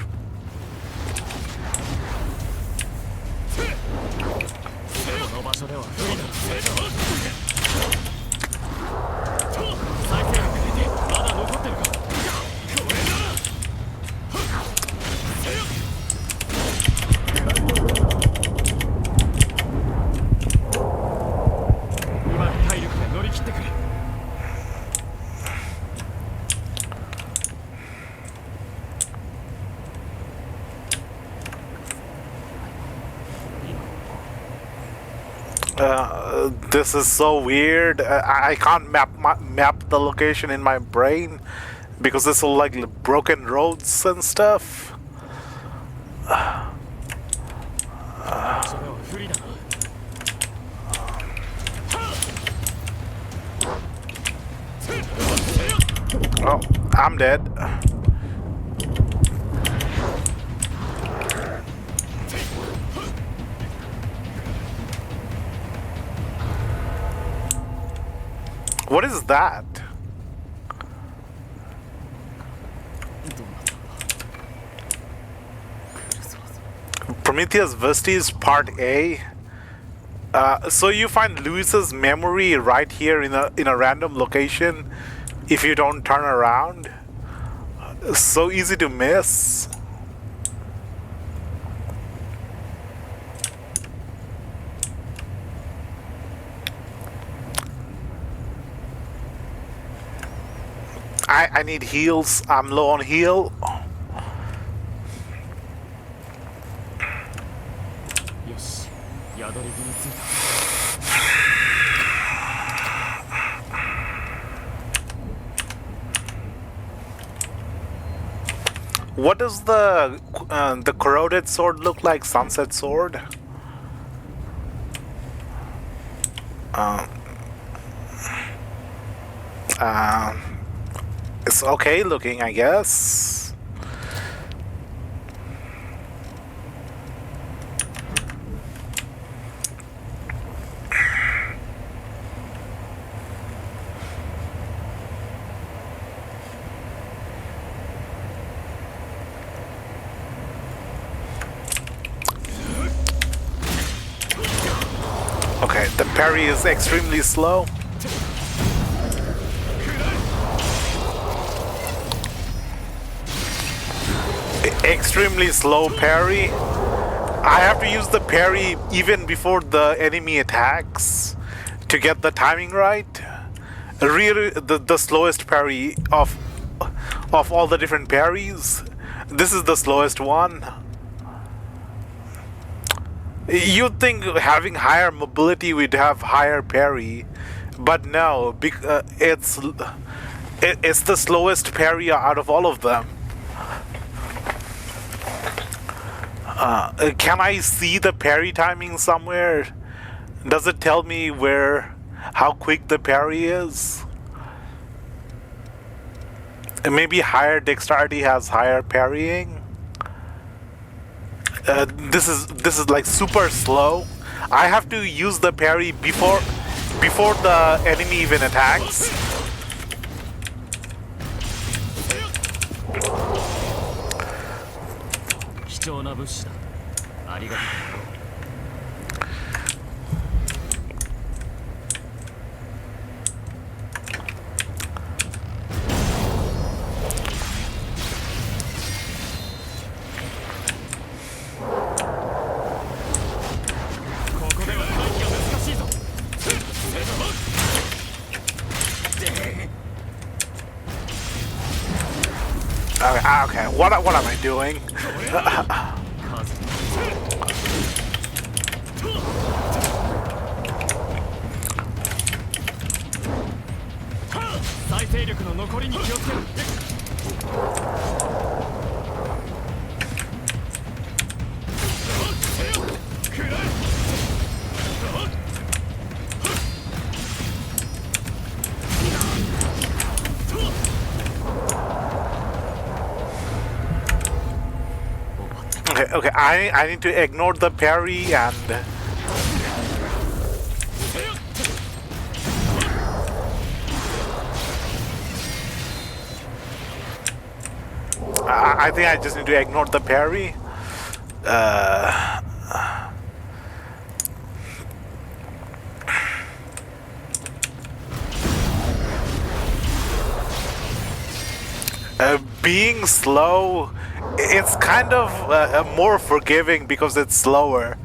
This is so weird. I can't map the location in my brain because it's all like broken roads and stuff. Oh, I'm dead. What is that? Prometheus Vestige Part A. So you find Luis's memory right here in a random location if you don't turn around. So easy to miss. I need heals. I'm low on heal. What does the corroded sword look like? Sunset sword. It's okay looking, I guess. Okay, the parry is extremely slow. Extremely slow parry. I have to use the parry even before the enemy attacks to get the timing right. Really, the slowest parry of all the different parries. This is the slowest one. You'd think having higher mobility would have higher parry, but no, it's the slowest parry out of all of them. Can I see the parry timing somewhere? Does it tell me how quick the parry is? And maybe higher dexterity has higher parrying. This is like super slow. I have to use the parry before the enemy even attacks. Okay, what am I doing? 力の残りに気をつける。Okay, I need to ignore the parry and I think I just need to ignore the parry. Being slow, it's kind of more forgiving because it's slower.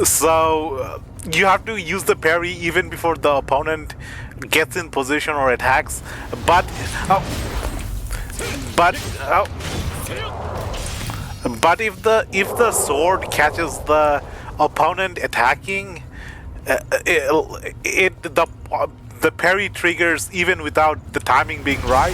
So you have to use the parry even before the opponent gets in position or attacks. But if the sword catches the opponent attacking, the parry triggers even without the timing being right.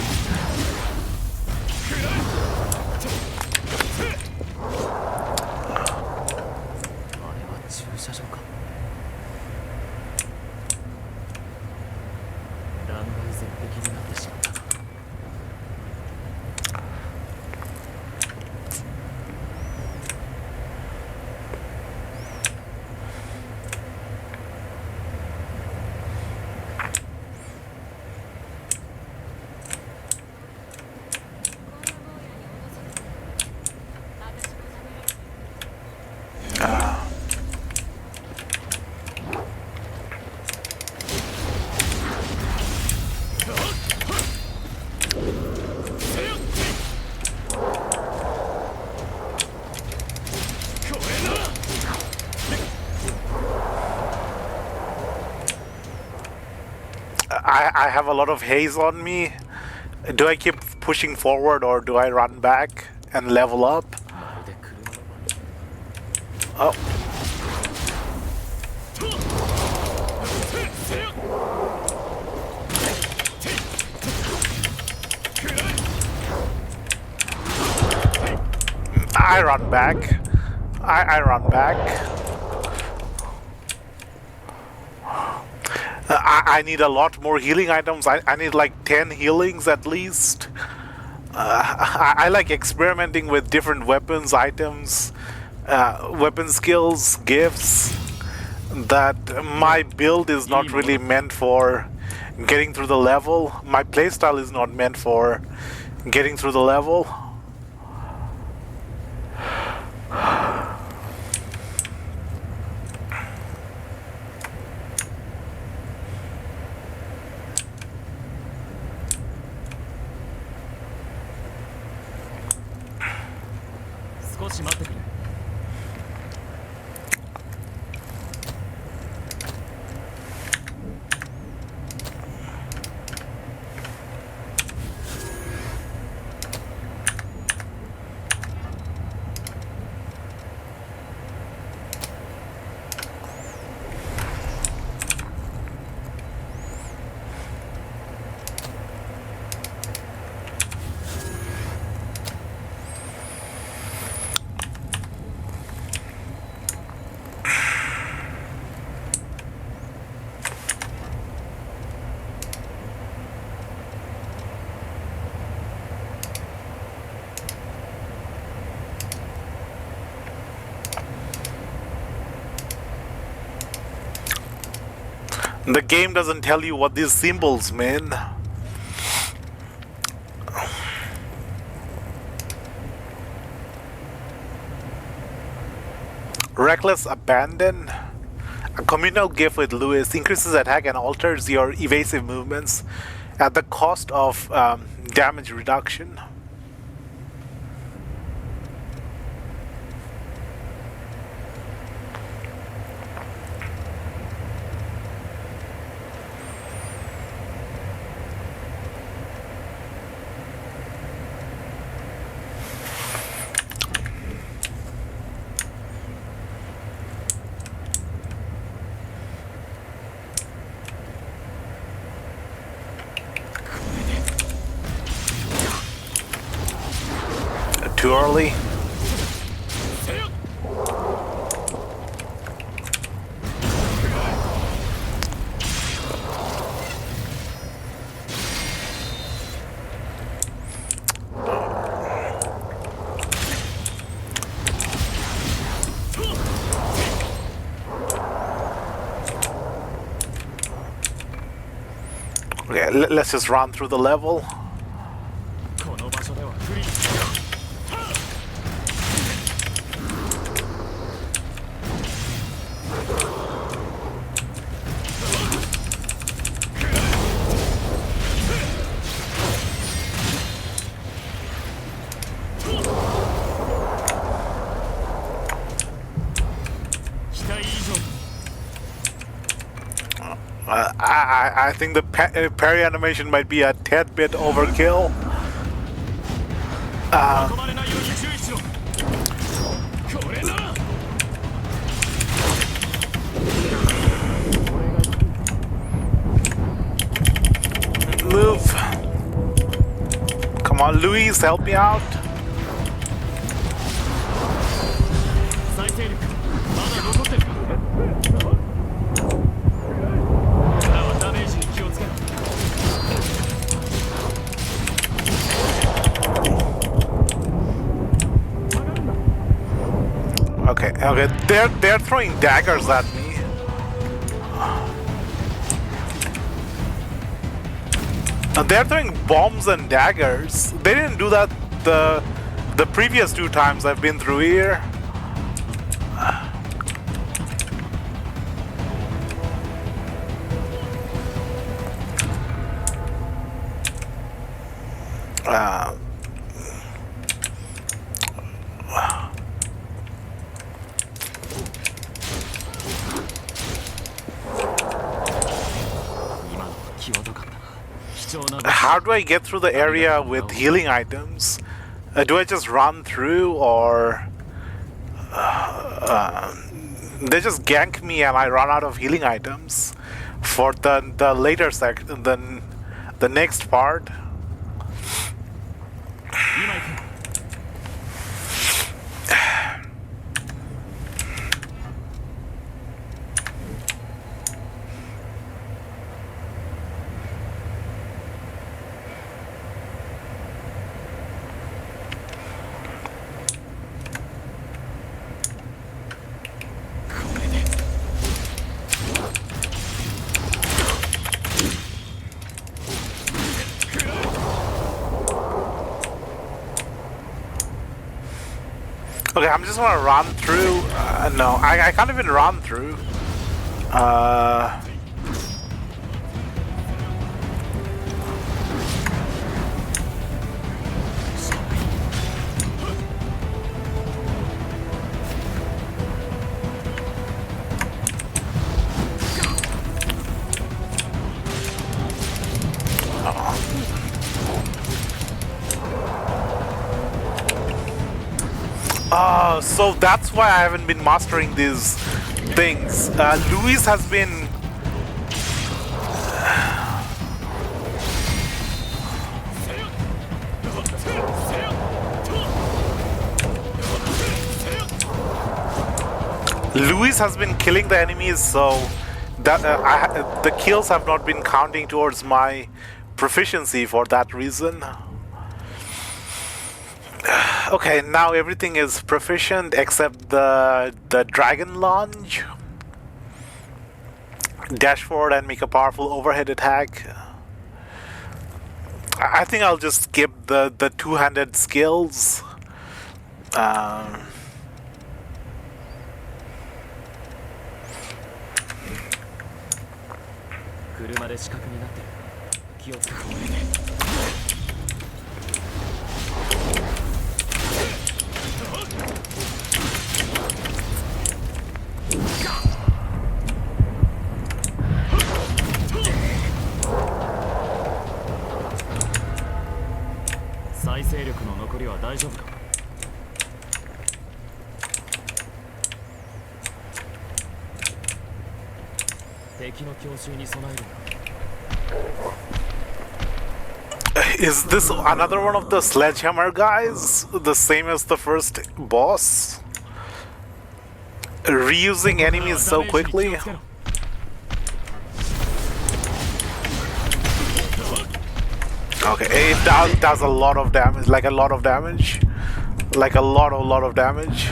I have a lot of haze on me. Do I keep pushing forward or do I run back and level up? Oh. I run back. I run back. I need a lot more healing items. I need like 10 healings at least. I like experimenting with different weapons, items, weapon skills, gifts. That my build is not really meant for getting through the level. My playstyle is not meant for getting through the level. The game doesn't tell you what these symbols mean. Reckless Abandon. A communal gift with Lewis increases attack and alters your evasive movements at the cost of damage reduction. Okay, let's just run through the level. この場所ではフリー。期待以上。 I think the parry animation might be a tad bit overkill. 囲まれないように注意しろ。これなら。 Move. Come on, Luis, help me out. 再生力まだ残ってるか。だはダメージに気をつけろ。 Okay, they're throwing daggers at me. They're throwing bombs and daggers. They didn't do that the previous 2 times I've been through here. How do I get through the area with healing items? Do I just run through, or they just gank me and I run out of healing items for the later section, the next part? Okay, I'm just gonna run through. No, I can't even run through. So that's why I haven't been mastering these things. Luis has been... Luis has been killing the enemies, so that the kills have not been counting towards my proficiency for that reason. Okay, now everything is proficient except the dragon lunge. Dash forward and make a powerful overhead attack. I think I'll just skip the two-handed skills. 車で死角になってる。気をつけろ。再生力の残りは大丈夫か。敵の強襲に備えるんだ。 Is this another one of the sledgehammer guys? The same as the first boss? Reusing enemies so quickly? Okay, it does a lot of damage, like a lot of damage. Like a lot of damage.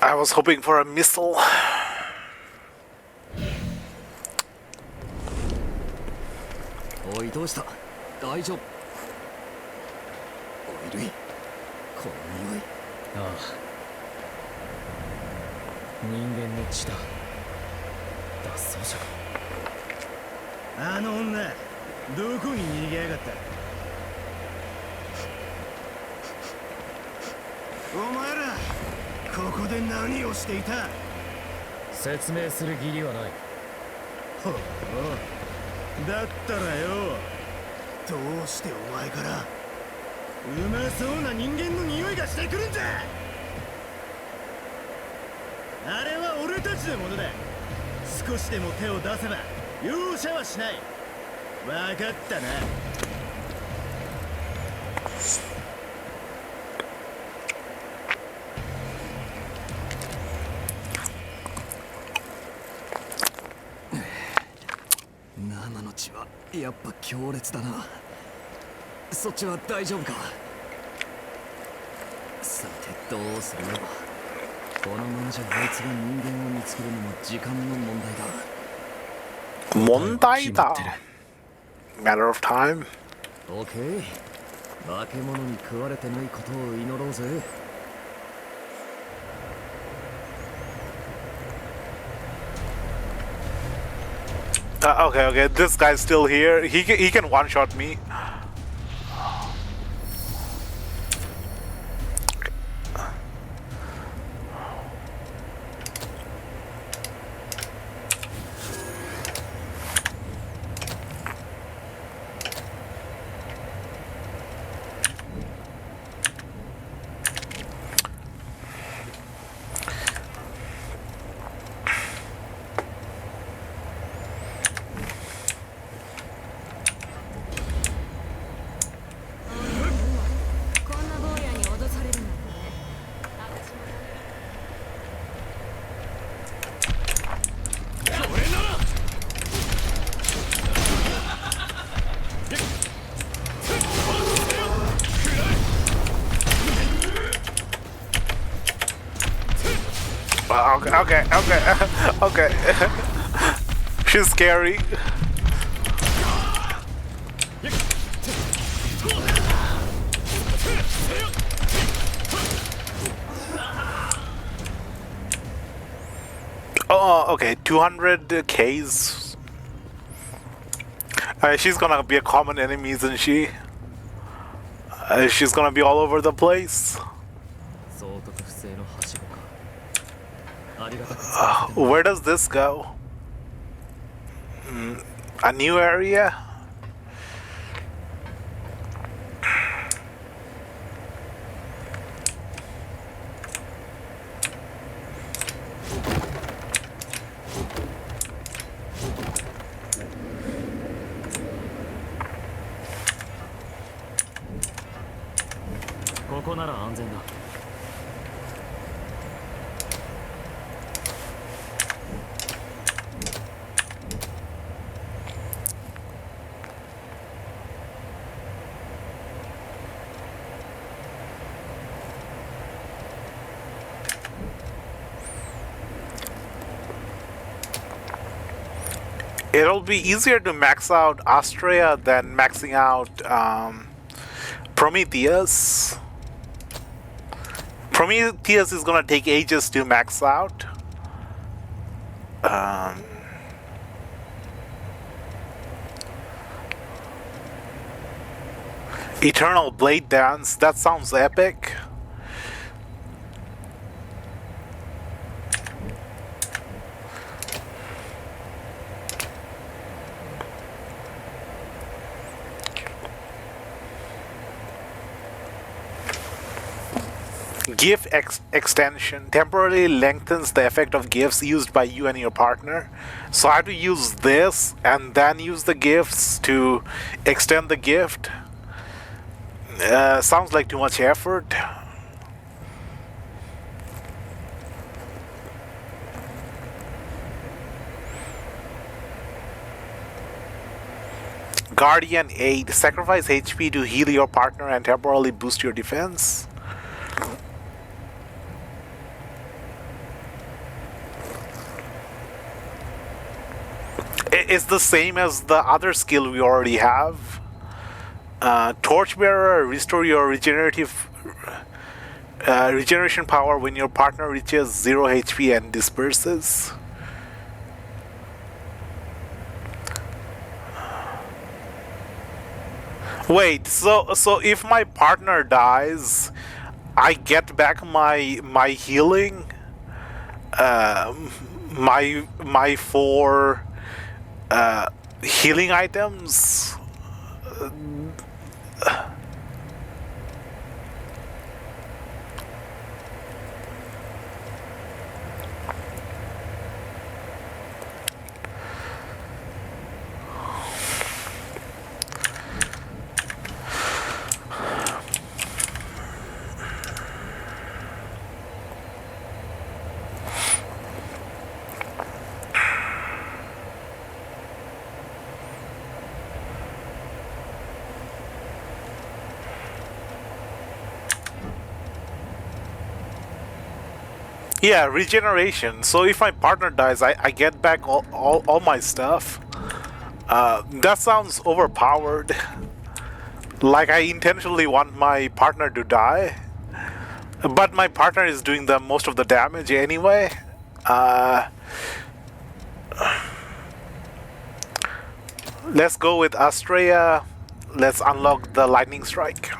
I was hoping for a missile. おいどうした大丈夫おいルイこの匂いああ人間の血だ脱走者あの女どこに逃げやがった。お前らここで何をしていた。説明する義理はないほうだったらよどうしてお前からうまそうな人間の匂いがしてくるんだ。あれは俺たちのものだ。少しでも手を出せば容赦はしない。分かったな。生の血はやっぱ強烈だな。そっちは大丈夫か。さてどうするよ。このままじゃあいつが人間を見つけるのも時間の問題だ。問題だ。Matter of time. オッケー。化け物に食われてないことを祈ろうぜ。Okay, okay. This guy's still here. He can one-shot me. Okay. Okay. She's scary. Oh, okay. 200 Ks. She's gonna be a common enemy, isn't she? She's gonna be all over the place. Where does this go? A new area? It'll be easier to max out Astrea than maxing out Prometheus. Prometheus is gonna take ages to max out. Eternal Blade Dance, that sounds epic. GIF extension temporarily lengthens the effect of GIFs used by you and your partner. So I have to use this and then use the GIFs to extend the gift. Sounds like too much effort. Guardian Aid. Sacrifice HP to heal your partner and temporarily boost your defense. it's the same as the other skill we already have. Torchbearer, restore your regeneration power when your partner reaches 0 HP and disperses. Wait, so if my partner dies, I get back my healing, my 4 healing items. Yeah, regeneration. So if my partner dies, I get back all my stuff. That sounds overpowered. Like I intentionally want my partner to die. But my partner is doing the most of the damage anyway. Let's go with Astrea. Let's unlock the lightning strike.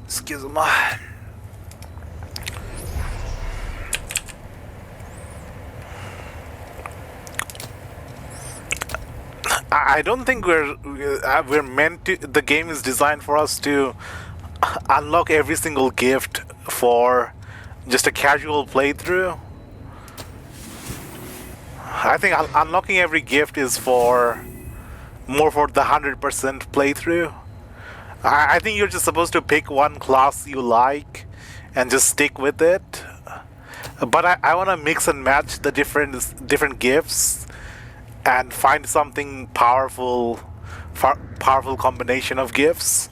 Excuse me. I don't think we're meant to. The game is designed for us to unlock every single gift for just a casual playthrough. I think unlocking every gift is more for the 100% playthrough. I think you're just supposed to pick one class you like and just stick with it. But I want to mix and match the different gifts and find something powerful combination of gifts.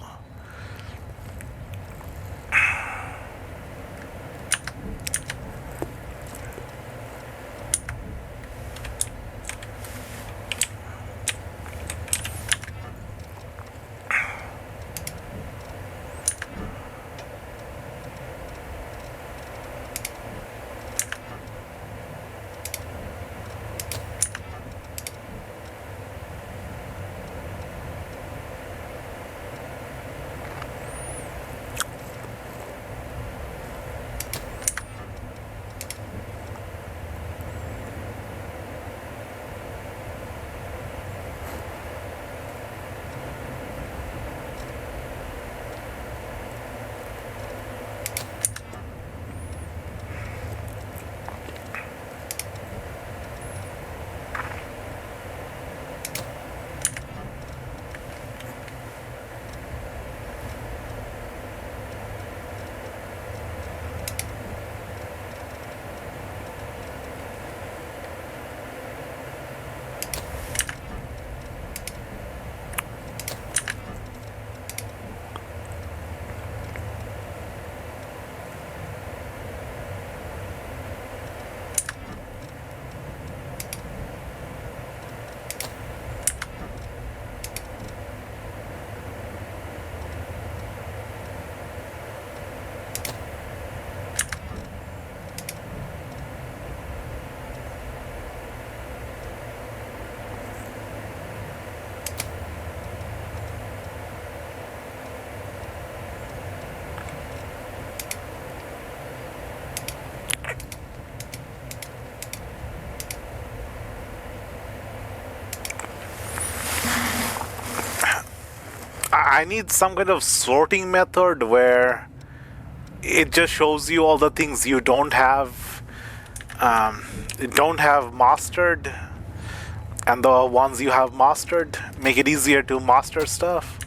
I need some kind of sorting method where it just shows you all the things you don't have mastered, and the ones you have mastered. Make it easier to master stuff.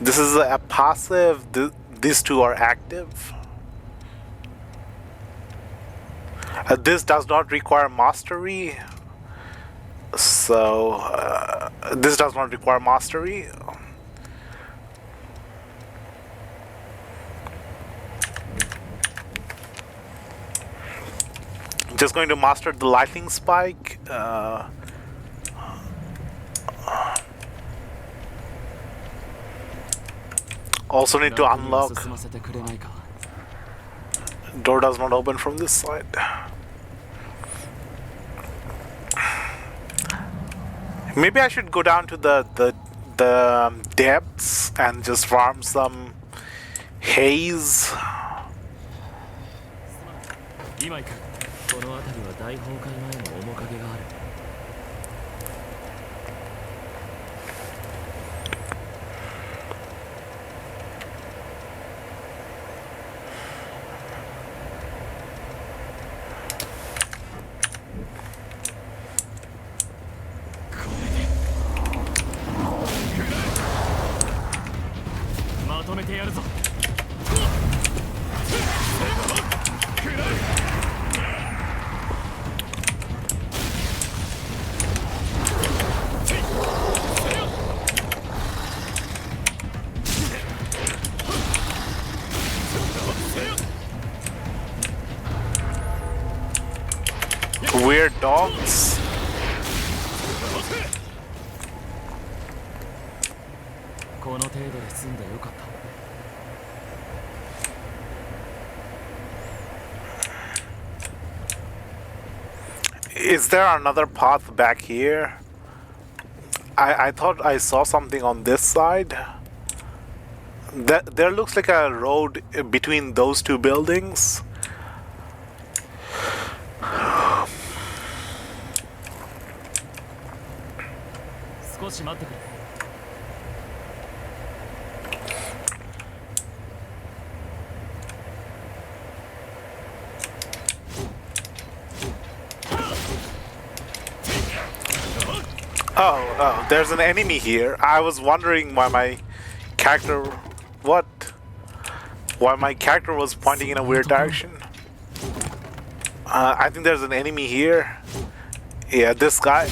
This is a passive. These two are active. This does not require mastery. So this does not require mastery. Just going to master the lightning spike. Also need to unlock. Door does not open from this side. Maybe I should go down to the depths and just farm some haze. 今行く。この辺りは大崩壊前の面影がある。まとめてやるぞ。 Weird dogs. Is there another path back here? I thought I saw something on this side. There looks like a road between those two buildings. Oh, there's an enemy here. I was wondering why my character... Why my character was pointing in a weird direction. I think there's an enemy here. Yeah, this guy.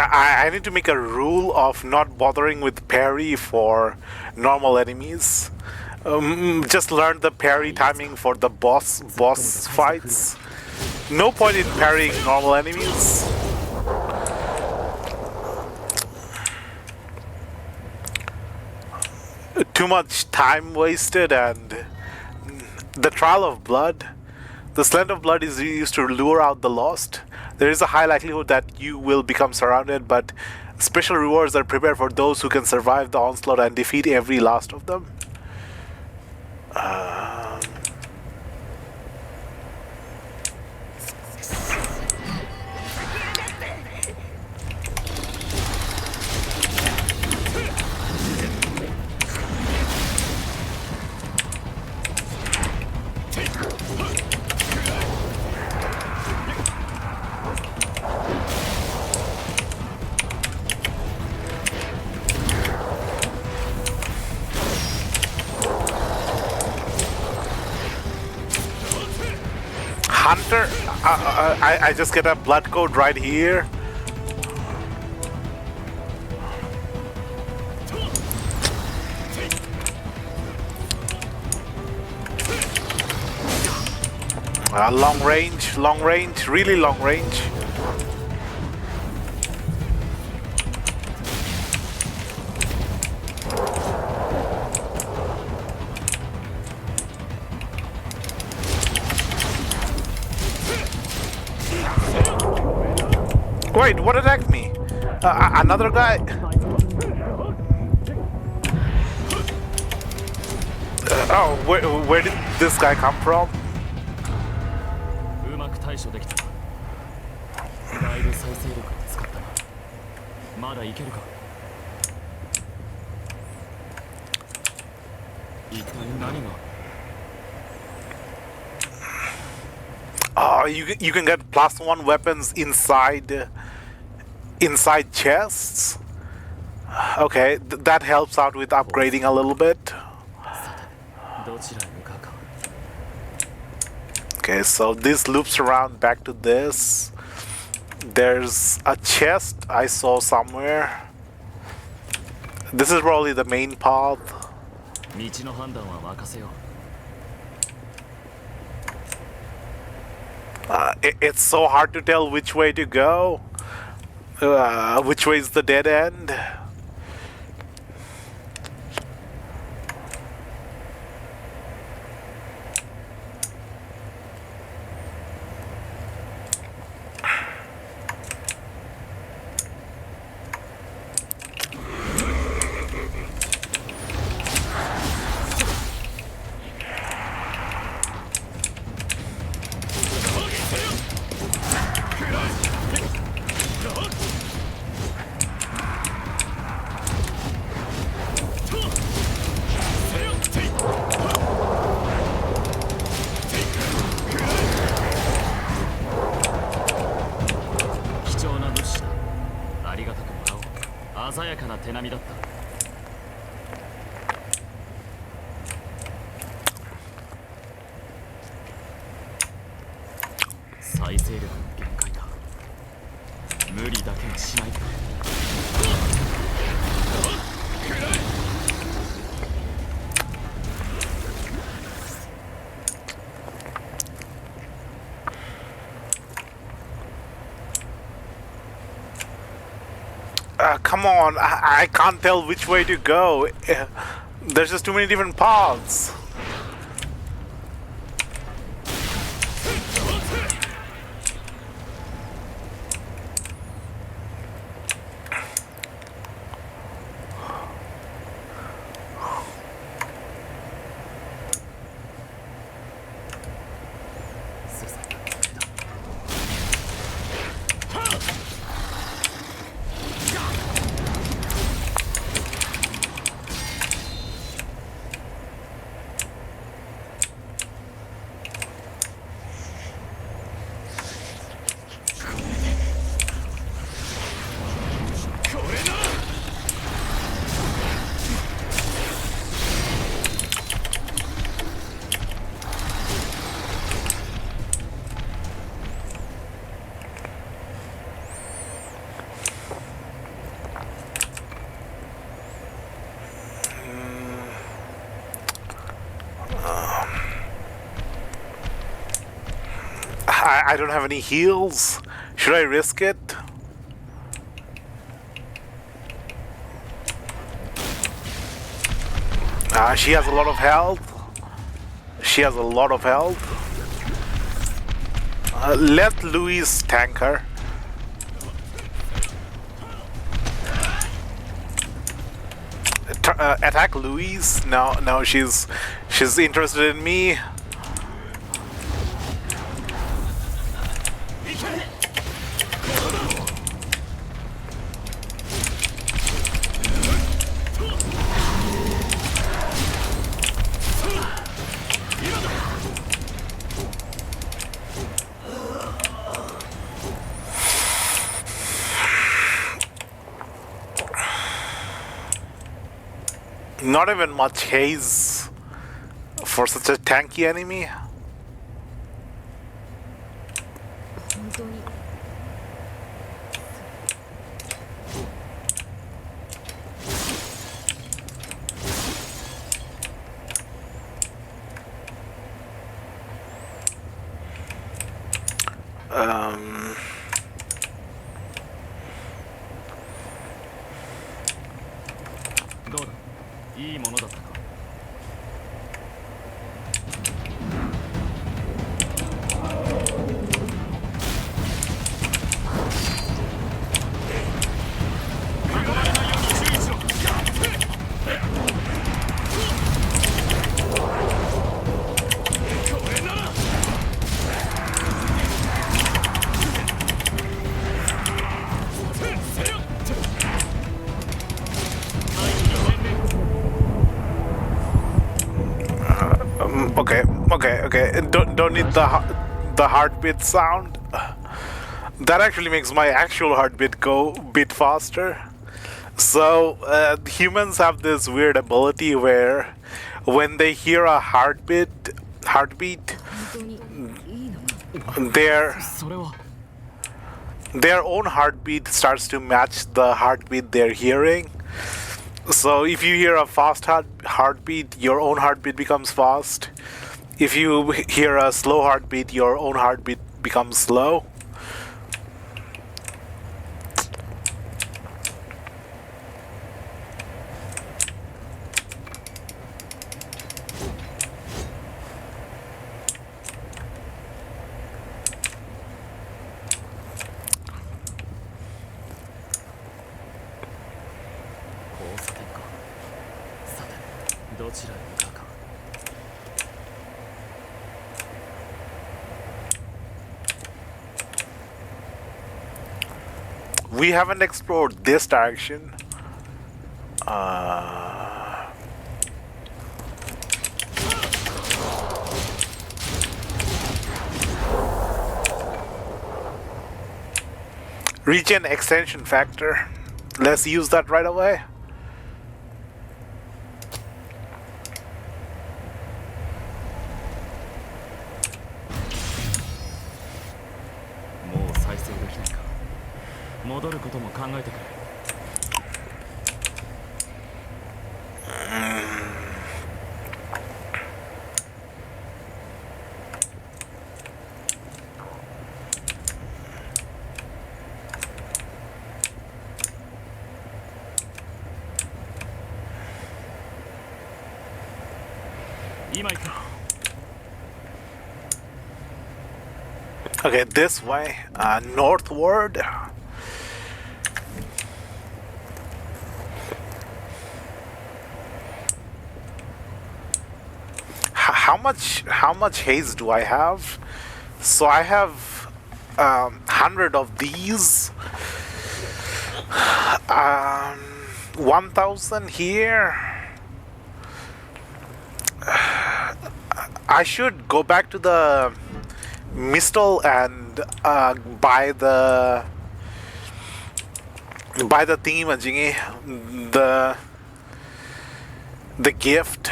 I need to make a rule of not bothering with parry for normal enemies. Just learn the parry timing for the boss fights. No point in parrying normal enemies. Too much time wasted, and the Trial of Blood. The Slant of Blood is used to lure out the lost. There is a high likelihood that you will become surrounded, but special rewards are prepared for those who can survive the onslaught and defeat every last of them. Hunter, I just get a blood code right here. Long range, really long range. Wait, what attacked me? Another guy? Oh, where did this guy come from? うまく対処できた。だいぶ再生力を使ったな。まだいけるか。一体何が。You can get +1 weapons inside chests. Okay, that helps out with upgrading a little bit. どちらへ向かうか。 Okay, so this loops around back to this. There's a chest I saw somewhere. This is probably the main path. 道の判断は任せよう。 It's so hard to tell which way to go. Which way is the dead end? Come on, I can't tell which way to go. There's just too many different paths. I don't have any heals. Should I risk it? She has a lot of health. She has a lot of health. Let Louise tank her. Attack Louise. No, she's interested in me. Not even much haze for such a tanky enemy. 本当に どうだ、いいものだったか。don't need the heartbeat sound. That actually makes my actual heartbeat go beat faster. So humans have this weird ability where when they hear a heartbeat, 本当にいいのか their それは their own heartbeat starts to match the heartbeat they're hearing. So if you hear a fast heartbeat, your own heartbeat becomes fast. If you hear a slow heartbeat, your own heartbeat becomes slow. We haven't explored this direction. Regen extension factor. Let's use that right away. もう再生できないか戻ることも考えてくれ今行く Okay, this way, northward. How much haze do I have? So I have 100 of these. 1,000 here. I should go back to the Mistal and buy the thingy, the gift.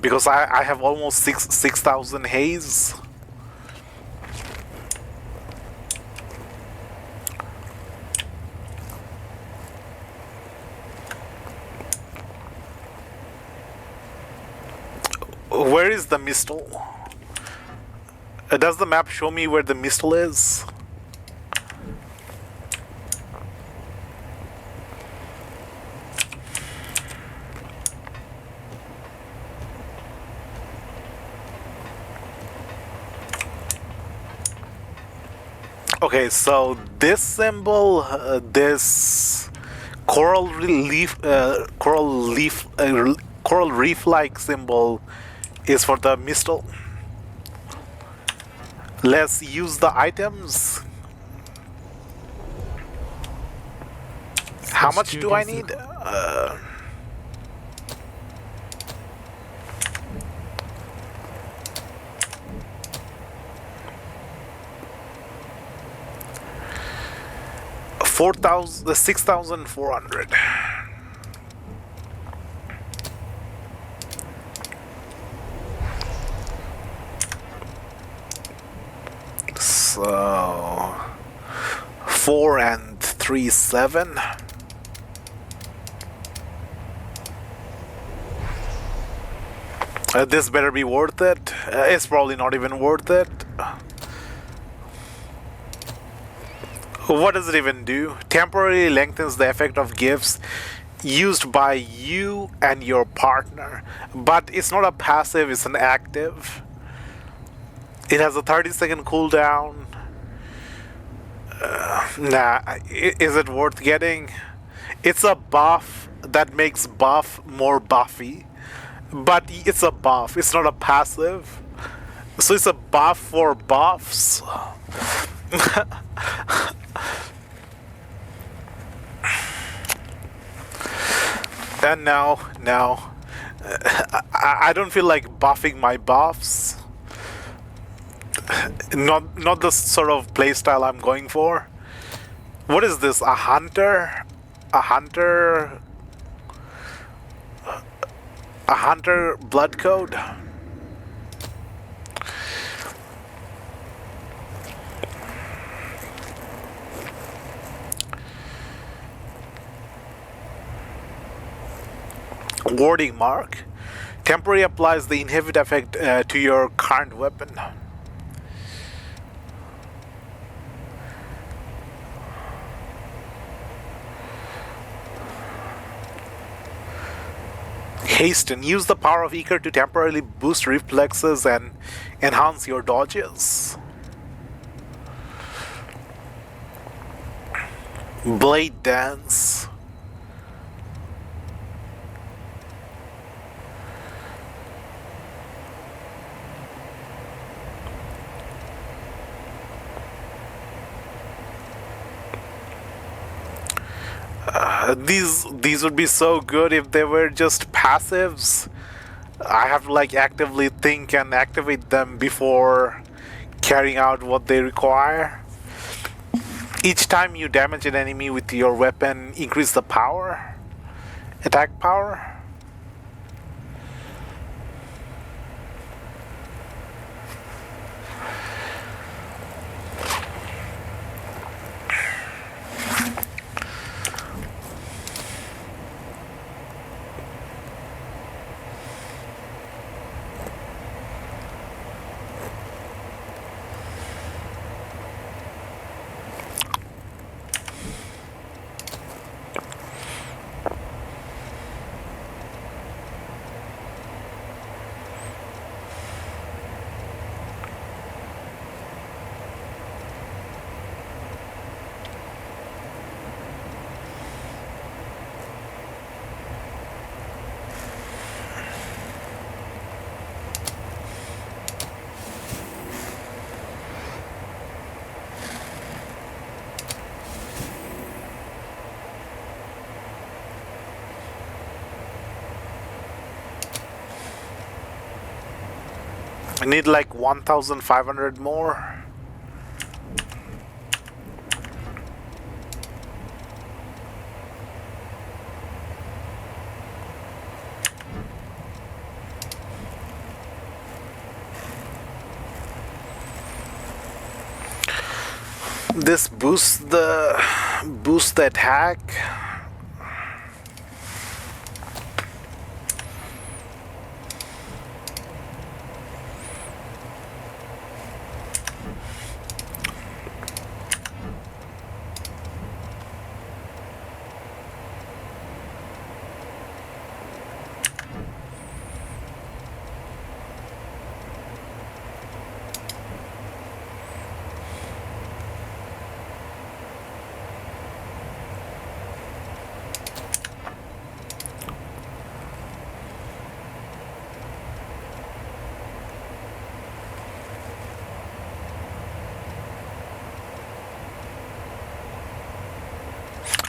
Because I have almost 6,000 haze. Where is the Mistal? Does the map show me where the Mistal is? Okay, so this symbol, this coral reef-like symbol is for the Mistal. Let's use the items. How much do I need? $4,000, 6,400. So 4 and 3, 7. This better be worth it. It's probably not even worth it. What does it even do? Temporarily lengthens the effect of gifts used by you and your partner. But it's not a passive, it's an active. It has a 30-second cooldown. Nah, is it worth getting? It's a buff that makes buff more buffy. But it's a buff, it's not a passive. So it's a buff for buffs. And no, no. I don't feel like buffing my buffs. Not the sort of playstyle I'm going for. What is this? A hunter? A hunter? A hunter blood code? Warding mark. Temporary applies the inhibit effect to your current weapon. Hasten. Use the power of Eager to temporarily boost reflexes and enhance your dodges. Blade Dance. These would be so good if they were just passives. I have to like actively think and activate them before carrying out what they require. Each time you damage an enemy with your weapon, increase the power, attack power. I need like 1,500 more. This boosts the attack.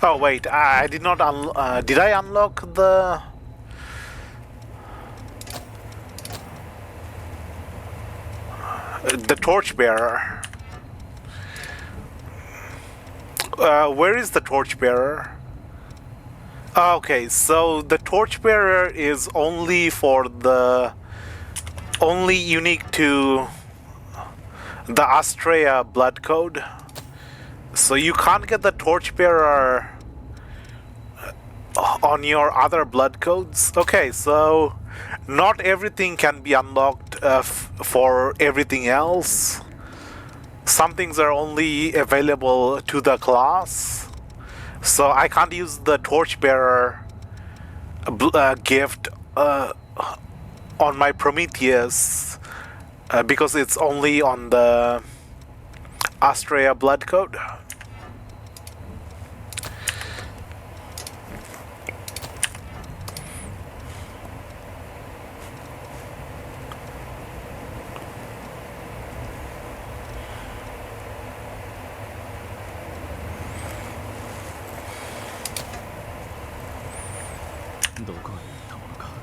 Oh wait, I did not did I unlock the torchbearer? Where is the torchbearer? Okay, so the torchbearer is only unique to the Astrea blood code. So you can't get the torchbearer on your other blood codes. Okay, so not everything can be unlocked for everything else. Some things are only available to the class. So I can't use the torchbearer gift on my Prometheus because it's only on the Astrea blood code. どこへ行ったものか。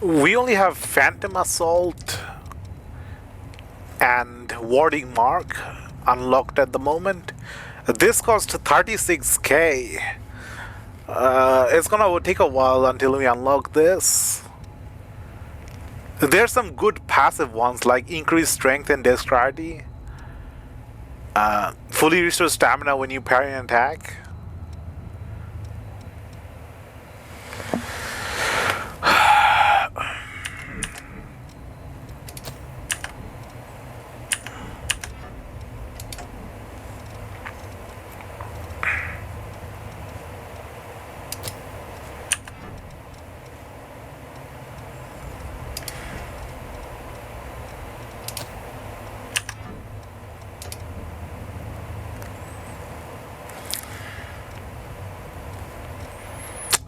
We only have Phantom Assault and Warding Mark unlocked at the moment. This cost 36k. It's gonna take a while until we unlock this. There's some good passive ones like increased strength and dexterity. Fully restore stamina when you parry an attack.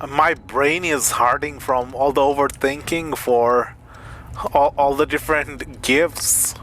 My brain is hurting from all the overthinking for all the different gifts.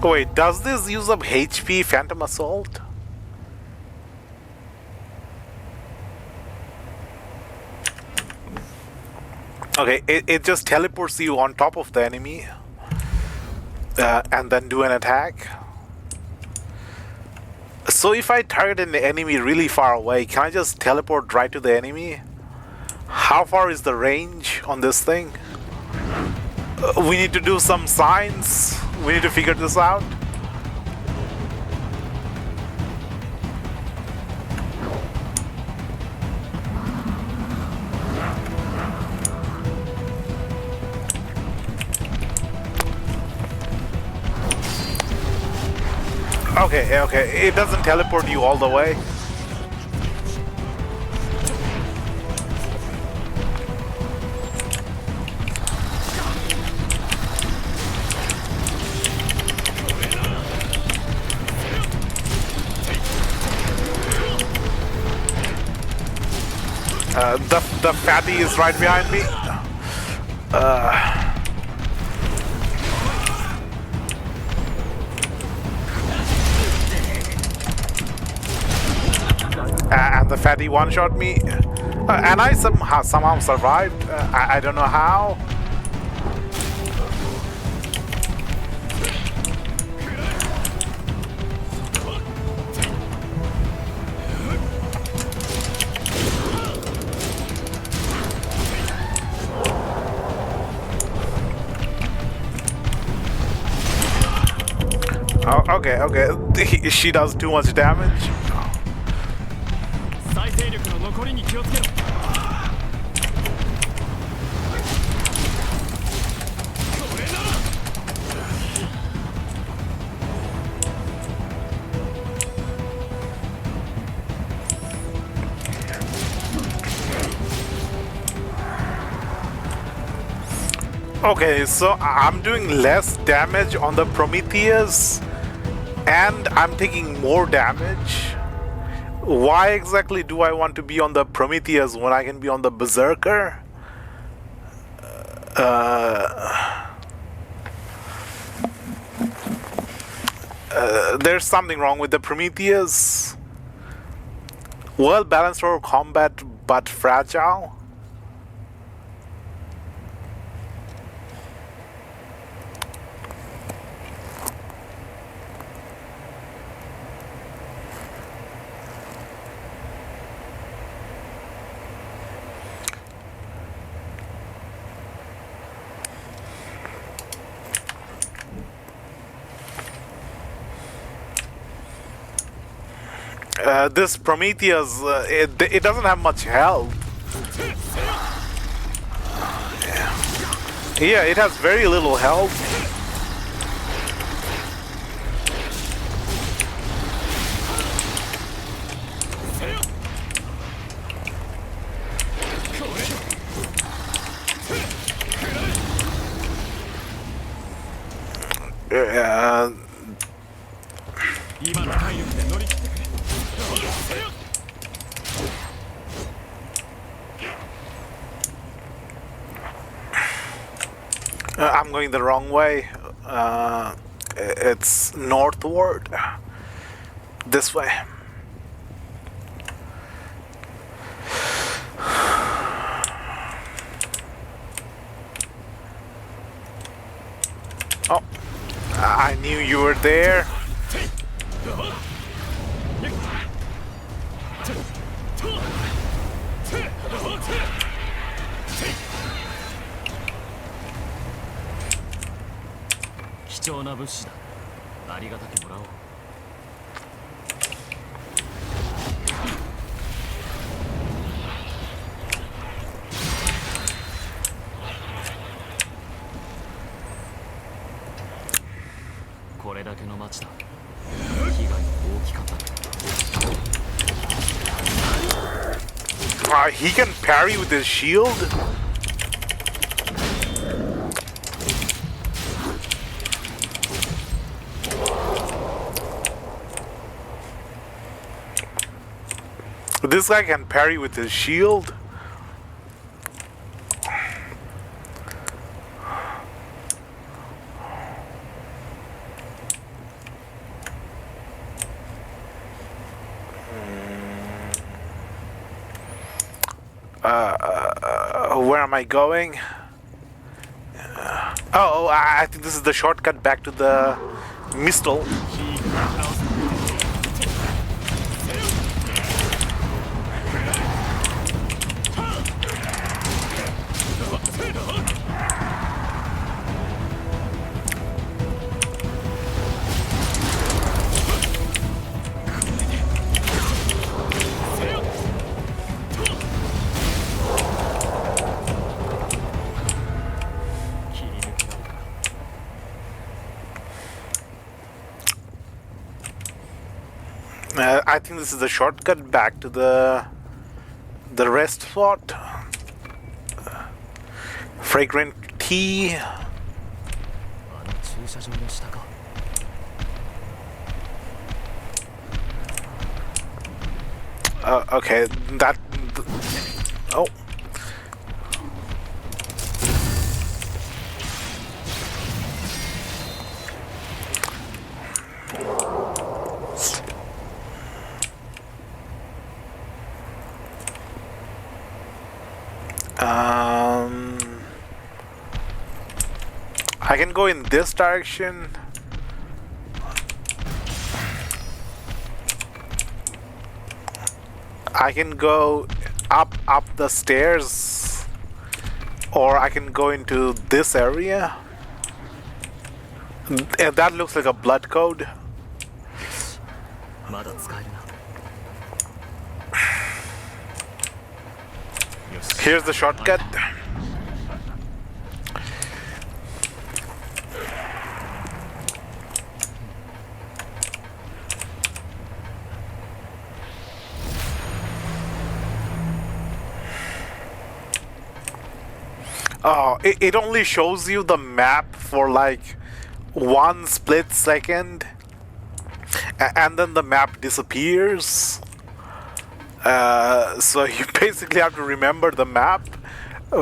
Wait, does this use up HP Phantom Assault? Okay, it just teleports you on top of the enemy and then do an attack. So if I target an enemy really far away, can I just teleport right to the enemy? How far is the range on this thing? We need to do some science. We need to figure this out. Okay, it doesn't teleport you all the way. The fatty is right behind me. And the fatty one-shot me. And I somehow survived. I don't know how. Oh, okay. She does too much damage. Okay, so I'm doing less damage on the Prometheus and I'm taking more damage. Why exactly do I want to be on the Prometheus when I can be on the Berserker? There's something wrong with the Prometheus. Well balanced for combat, but fragile. This Prometheus, it doesn't have much health. Yeah, it has very little health. I'm going the wrong way. It's northward. This way. Oh, I knew you were there. He can parry with his shield. This guy can parry with his shield. Where am I going? I think this is the shortcut back to the Mistle. I think this is the shortcut back to the rest spot. Fragrant tea. Okay, that. Oh. I can go in this direction. I can go up the stairs, or I can go into this area. And that looks like a blood code. Here's the shortcut. Oh, it only shows you the map for like 1 split second. and then the map disappears. So you basically have to remember the map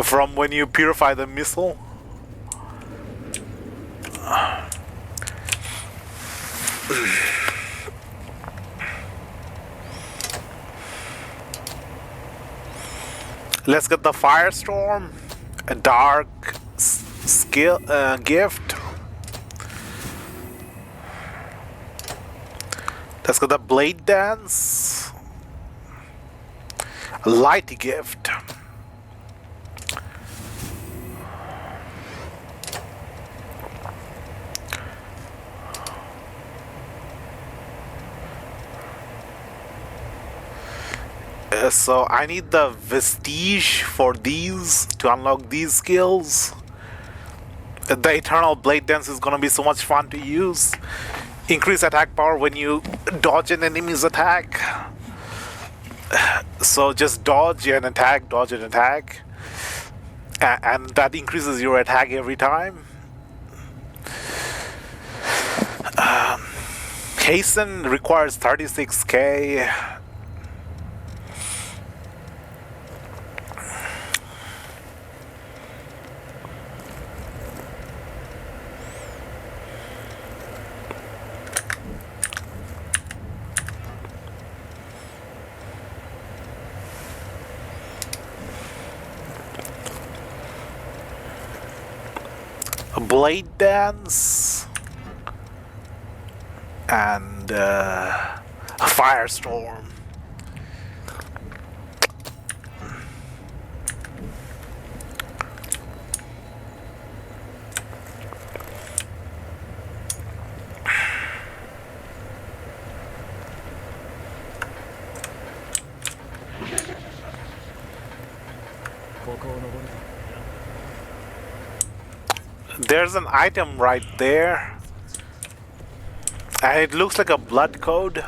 from when you purify the missile. Let's get the Firestorm, a dark skill gift. Let's get the Blade Dance, a light gift. So I need the Vestige for these to unlock these skills. The Eternal Blade Dance is gonna be so much fun to use. Increase attack power when you dodge an enemy's attack. So just dodge and attack, and that increases your attack every time. Hasten requires 36k. A Blade Dance and a Firestorm. There's an item right there, and it looks like a blood code.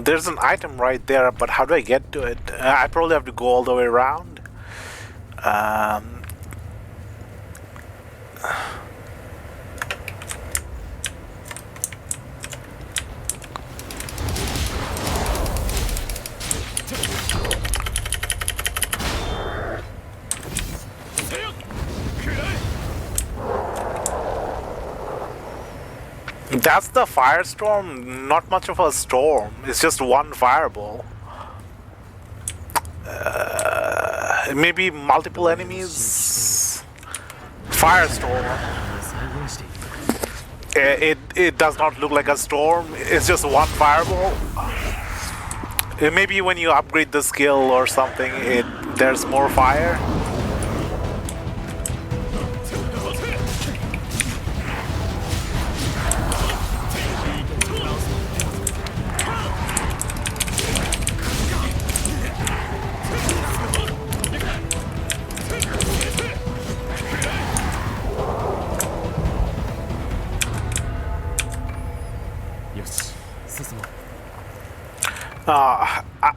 There's an item right there, but how do I get to it? I probably have to go all the way around. That's the Firestorm, not much of a storm, it's just one fireball. Maybe multiple enemies? Firestorm. It does not look like a storm, it's just one fireball. Maybe when you upgrade the skill or something, there's more fire.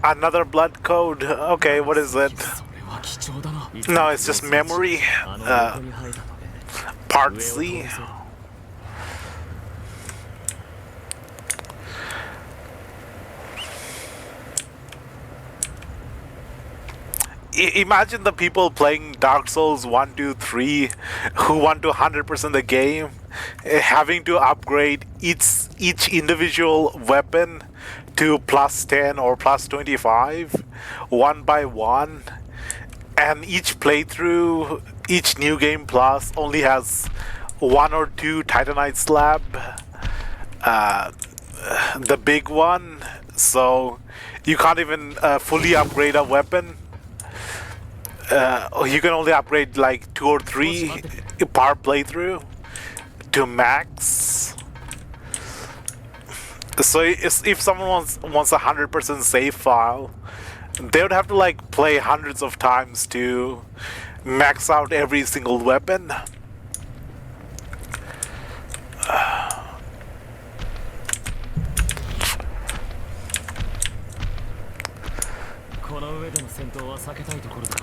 Another blood code. Okay, what is it? No, it's just memory. Part C. Imagine the people playing Dark Souls 1, 2, 3 who want to 100% the game, having to upgrade each individual weapon to plus 10 or plus 25 one by one, and each playthrough, each new game plus only has 1 or 2 Titanite slab, the big one, so you can't even fully upgrade a weapon. You can only upgrade like 2 or 3 per playthrough to max. So if someone wants a 100% save file, they would have to like play hundreds of times to max out every single weapon. この上での戦闘は避けたいところだ。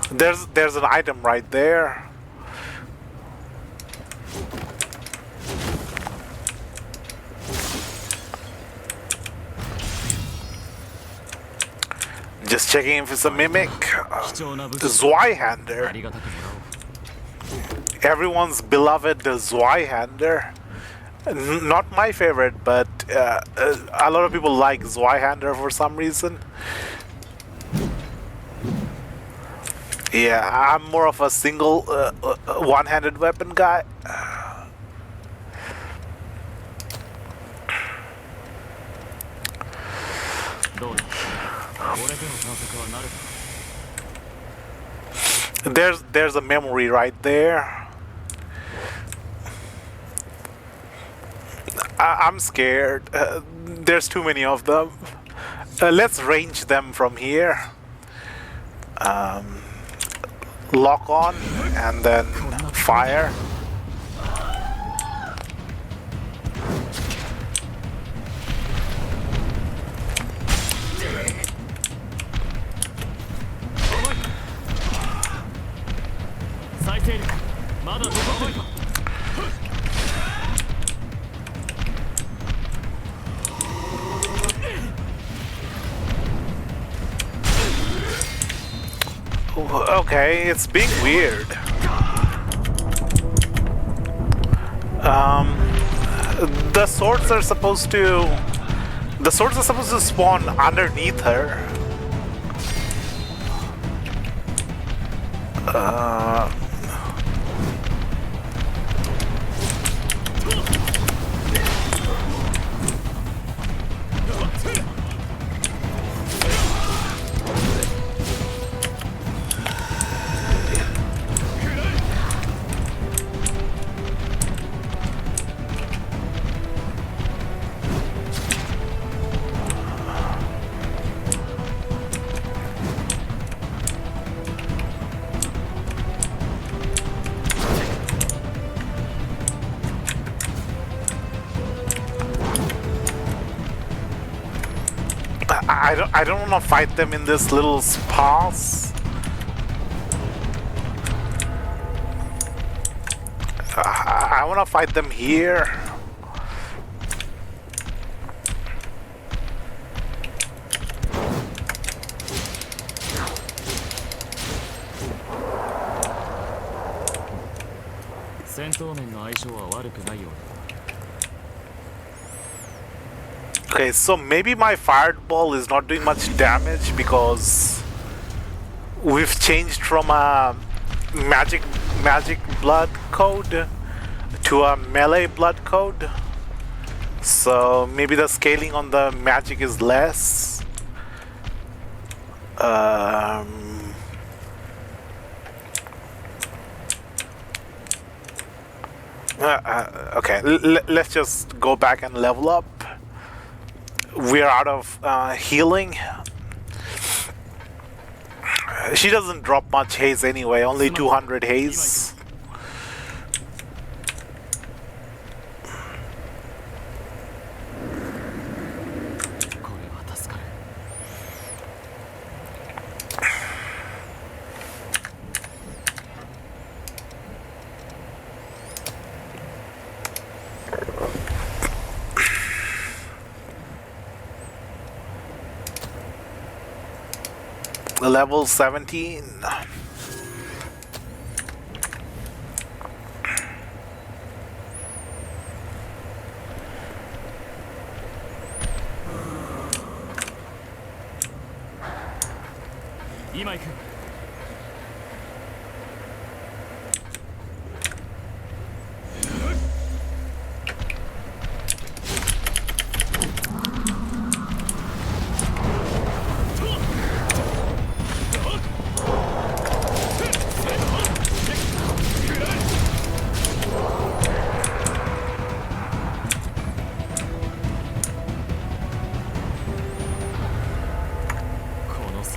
There's an item right there. Just checking if it's a mimic. 貴重な武 The 器 Zweihander. ありがたくもらおう。 Everyone's beloved the Zweihander. Not my favorite, but a lot of people like Zweihander for some reason. Yeah, I'm more of a single one-handed weapon guy. どうだ。俺との探索はなるか。 There's a memory right there. I'm scared. There's too many of them. Let's range them from here. Lock on and then fire. Okay, it's being weird. The swords are supposed to spawn underneath her. I don't want to fight them in this little spas. I want to fight them here. Okay, so maybe my fireball is not doing much damage because we've changed from a magic blood code to a melee blood code. So maybe the scaling on the magic is less. Okay, let's just go back and level up. We're out of healing. She doesn't drop much haze anyway, only 200 haze. Level 17.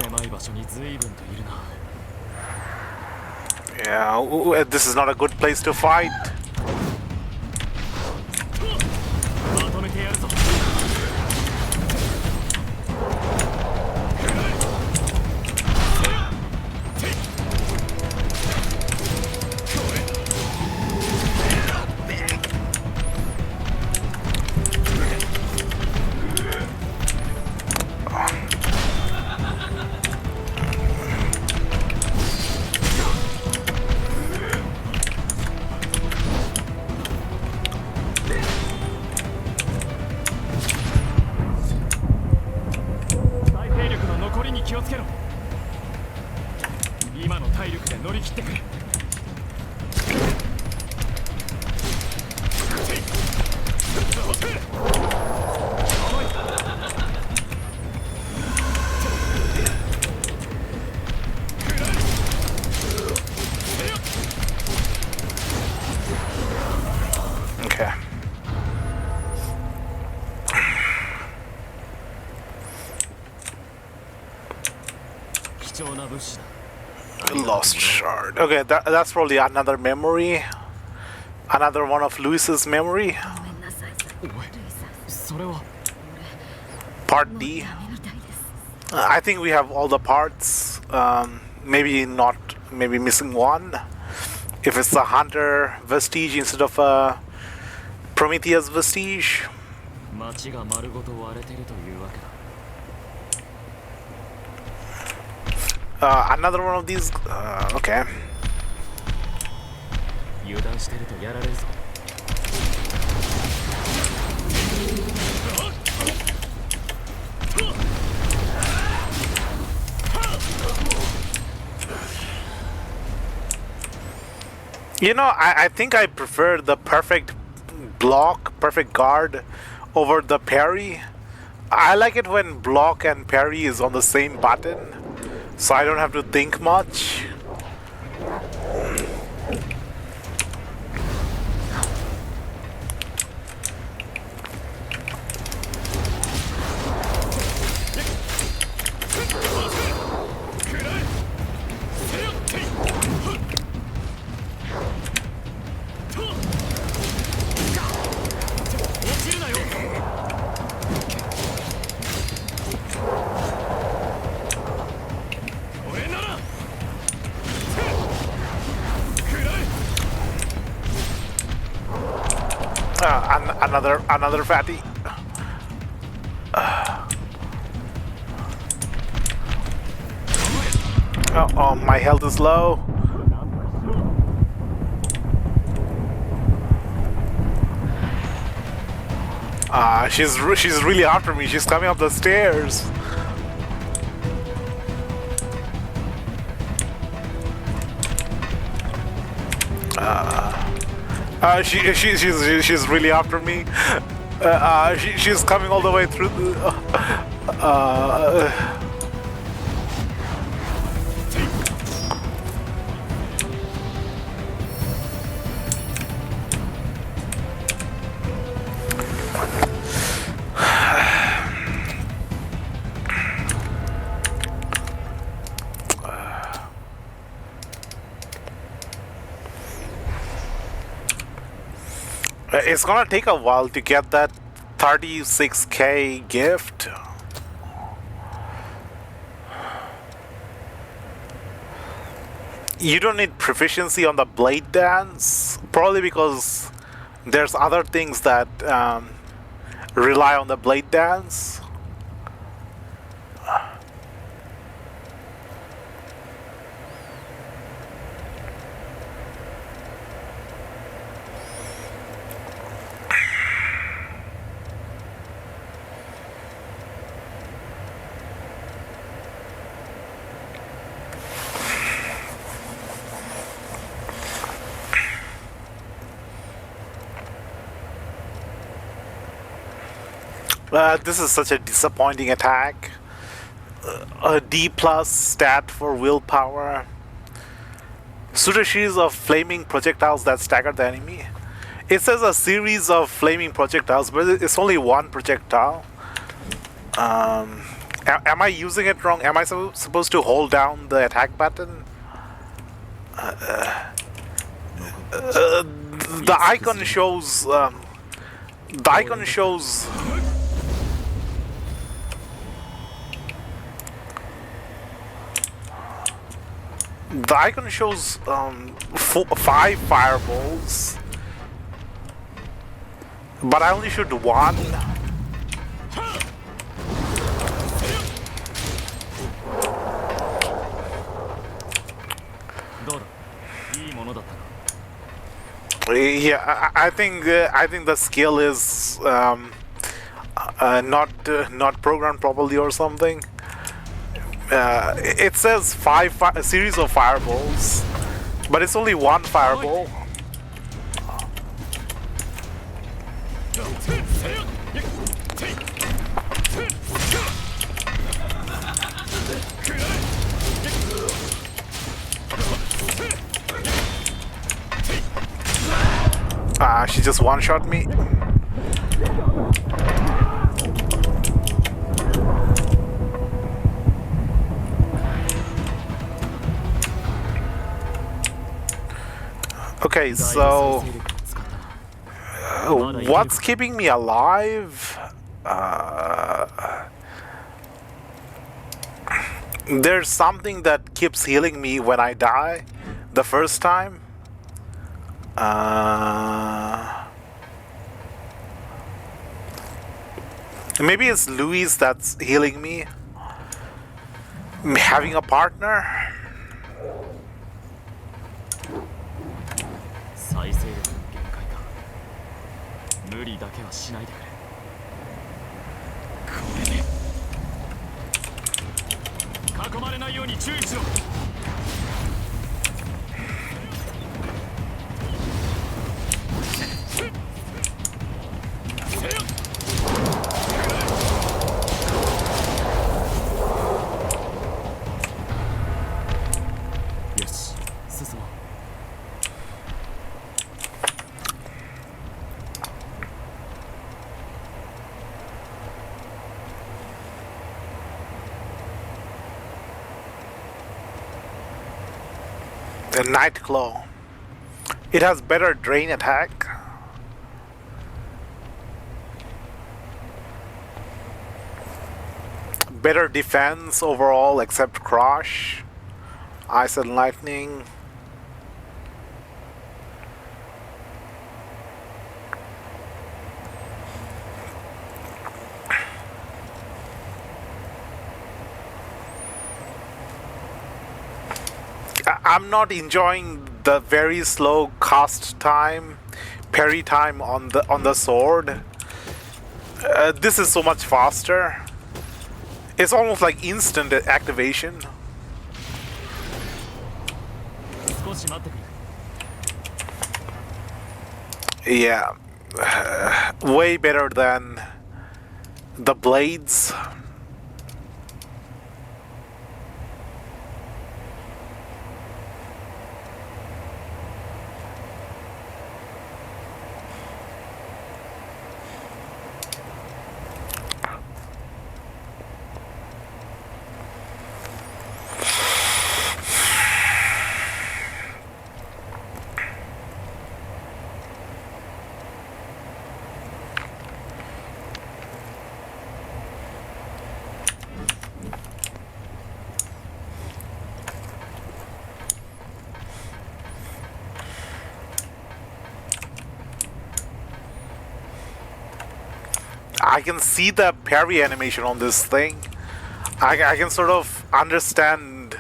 狭い場所に随分といるな。 Yeah, this is not a good place to fight. まとめてやるぞ。 大兵力の残りに気をつけろ。今の体力で乗り切ってくれ。 Okay. Lost shard. Okay, that's probably another memory. Another one of Luis's memory. ごめんなさいルイさん。それは Part D. ダメみたいです。 I think we have all the parts. Maybe not. Maybe missing one. If it's a Hunter vestige instead of a Prometheus vestige. 街が丸ごと割れてるというわけだ。 Another one of these. Okay. 油断してるとやられるぞ。 You know, I think I prefer the perfect block, perfect guard over the parry. I like it when block and parry is on the same button, so I don't have to think much. Another fatty. Oh, my health is low. She's really after me. She's coming up the stairs. She's really after me. She's coming all the way through the. It's gonna take a while to get that 36k gift. You don't need proficiency on the blade dance, probably because there's other things that rely on the blade dance. This is such a disappointing attack. A D plus stat for willpower. Sudashi of flaming projectiles that stagger the enemy. It says a series of flaming projectiles, but it's only one projectile. Am I using it wrong? Am I supposed to hold down the attack button? The icon shows. The icon shows. The icon shows 5 fireballs, but I only shoot 1. Yeah, I think the skill is not programmed properly or something. It says a series of fireballs, but it's only 1 fireball. She just one-shot me. Okay, so what's keeping me alive? There's something that keeps healing me when I die the first time. Maybe it's Louis that's healing me. Having a partner. 再生力の限界か。無理だけはしないでくれ。これで囲まれないように注意しろ。よし、進もう。The Nightclaw. It has better drain attack. Better defense overall except Crush. Ice and Lightning. I'm not enjoying the very slow cast time, parry time on the sword. This is so much faster. It's almost like instant activation. 少し待ってくれ。 Yeah, way better than the blades. I can see the parry animation on this thing. I can sort of understand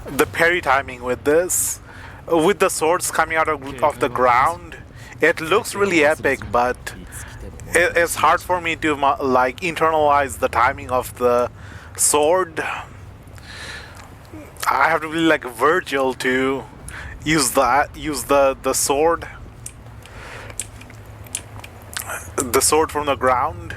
the parry timing with this. With the swords coming out of the ground, it looks really epic, but it's hard for me to like internalize the timing of the sword. I have to be like Virgil to use the sword. The sword from the ground.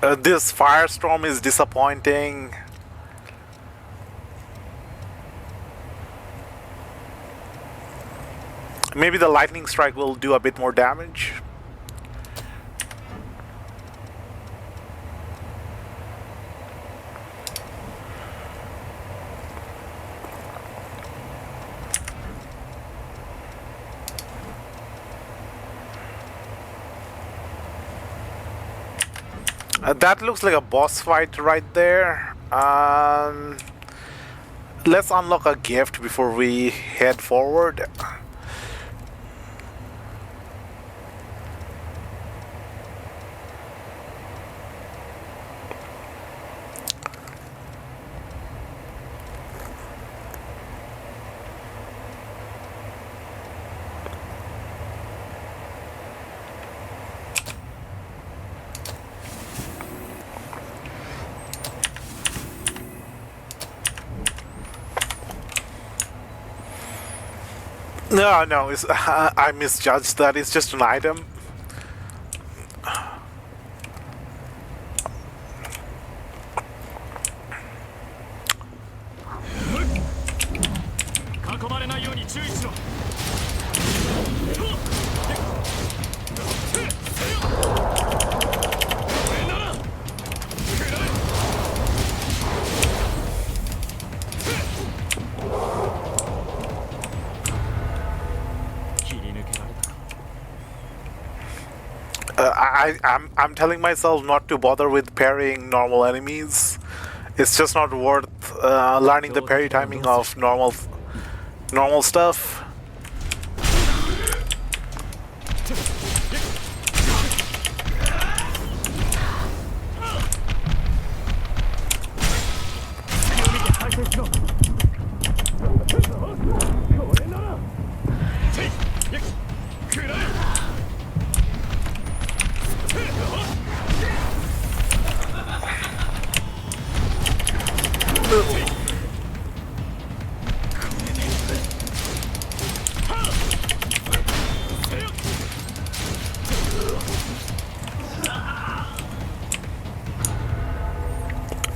This firestorm is disappointing. Maybe the lightning strike will do a bit more damage. That looks like a boss fight right there. Let's unlock a gift before we head forward. No, it's, I misjudged that. It's just an item. 囲まれないように注意しろ。I'm telling myself not to bother with parrying normal enemies. It's just not worth learning the parry timing of normal stuff.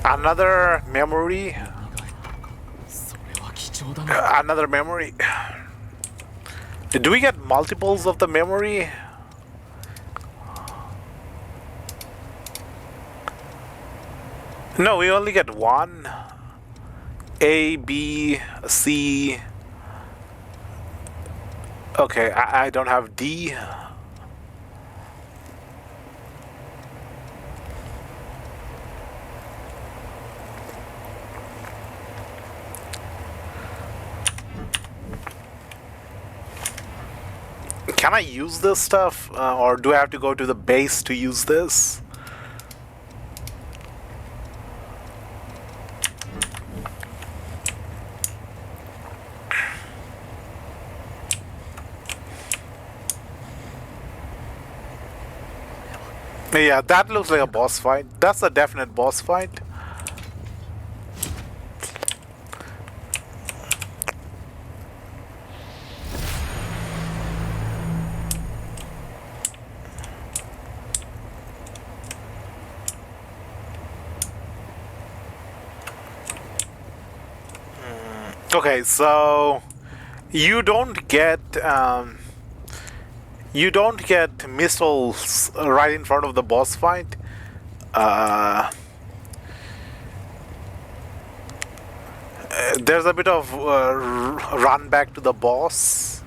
Another memory. Another memory. Do we get multiples of the memory? No, we only get one. A, B, C. Okay, I don't have D. Can I use this stuff, or do I have to go to the base to use this? Yeah, that looks like a boss fight. That's a definite boss fight. Okay, so you don't get missiles right in front of the boss fight. There's a bit of run back to the boss.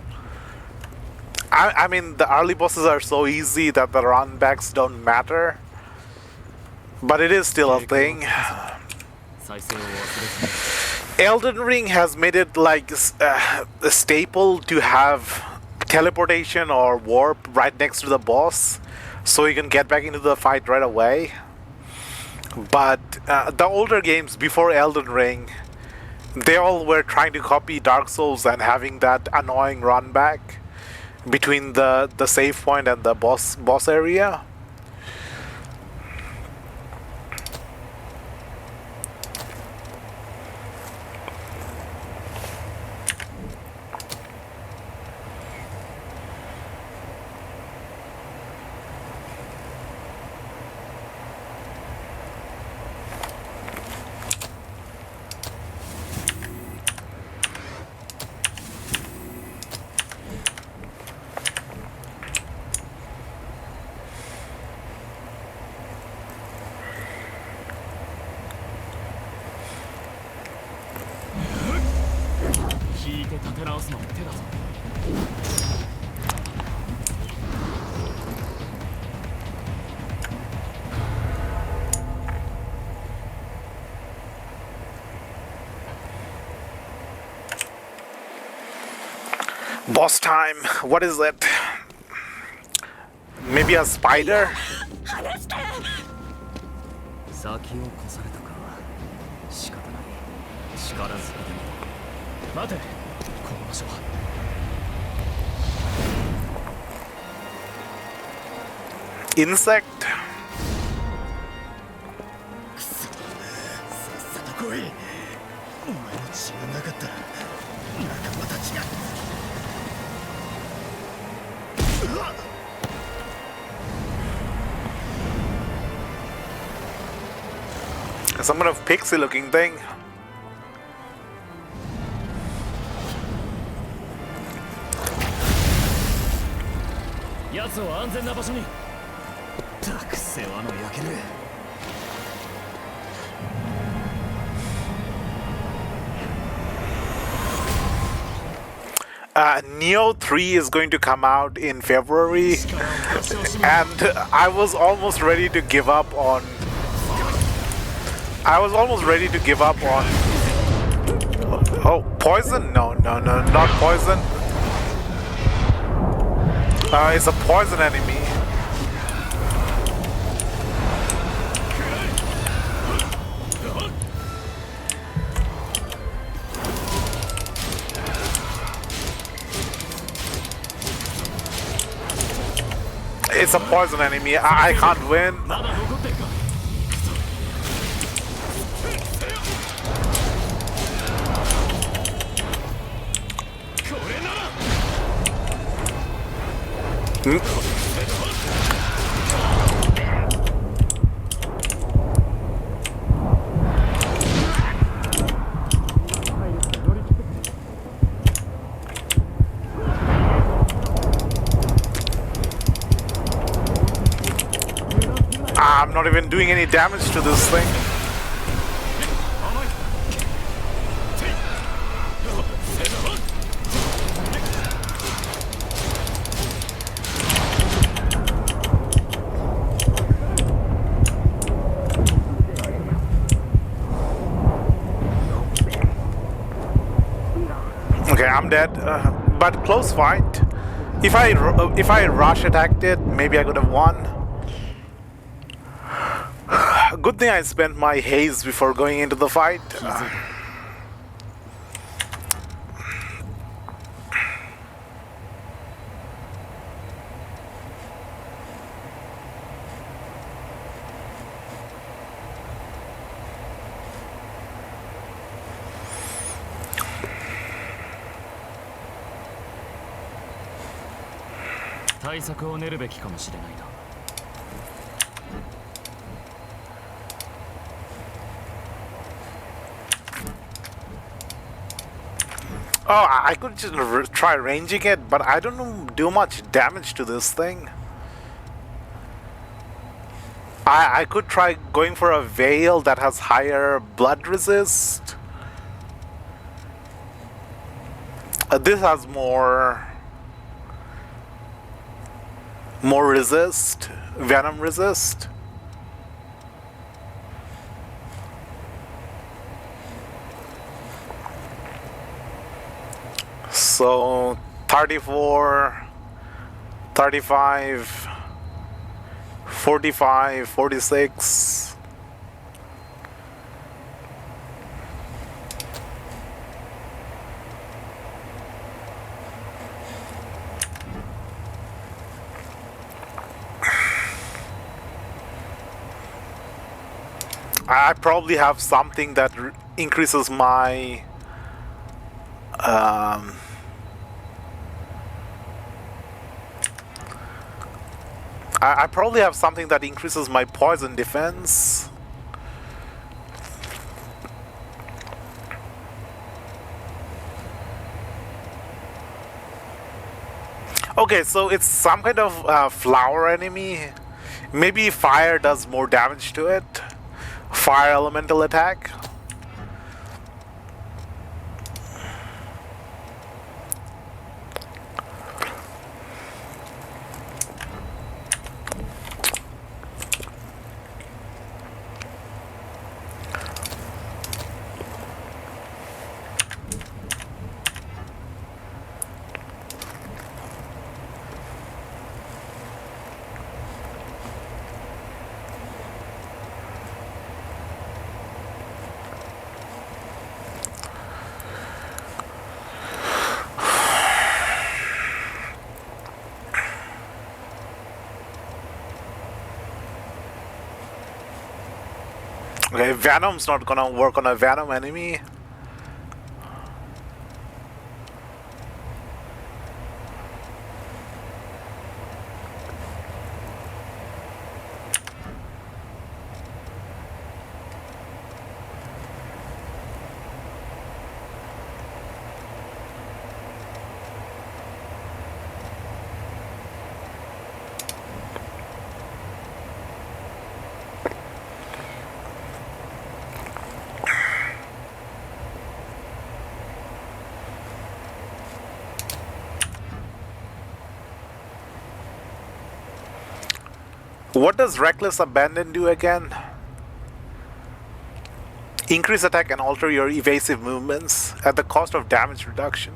I mean, the early bosses are so easy that the run backs don't matter, but it is still a thing. Elden Ring has made it like a staple to have teleportation or warp right next to the boss, so you can get back into the fight right away. But the older games before Elden Ring, they all were trying to copy Dark Souls and having that annoying run back between the save point and the boss area. すのも手だぞ。Boss time. What is it? Maybe a spider? 先を越されたか。仕方ない。力ずくでも。待て。この場所は。Insect? さっさと来い。お前の血がなかったら仲間たちが。Some kind of pixie looking thing. 奴を安全な場所に。たく世話の焼ける。Neo 3 is going to come out in February, and I was almost ready to give up on. Oh, poison? No, not poison. It's a poison enemy. It's a poison enemy. I can't win. まだ残ってるか。これなら。I'm not even doing any damage to this thing. Okay, I'm dead, but close fight. If I rush attacked it, maybe I could have won. Good thing I spent my haze before going into the fight. "対策を練るべきかもしれないな。Oh, I could just try ranging it, but I don't do much damage to this thing. I could try going for a veil that has higher blood resist. This has more resist, venom resist. So 34, 35, 45, 46. I probably have something that increases my I probably have something that increases my poison defense. Okay, so it's some kind of flower enemy. Maybe fire does more damage to it. Fire elemental attack. Okay, Venom's not gonna work on a Venom enemy. What does Reckless Abandon do again? Increase attack and alter your evasive movements at the cost of damage reduction.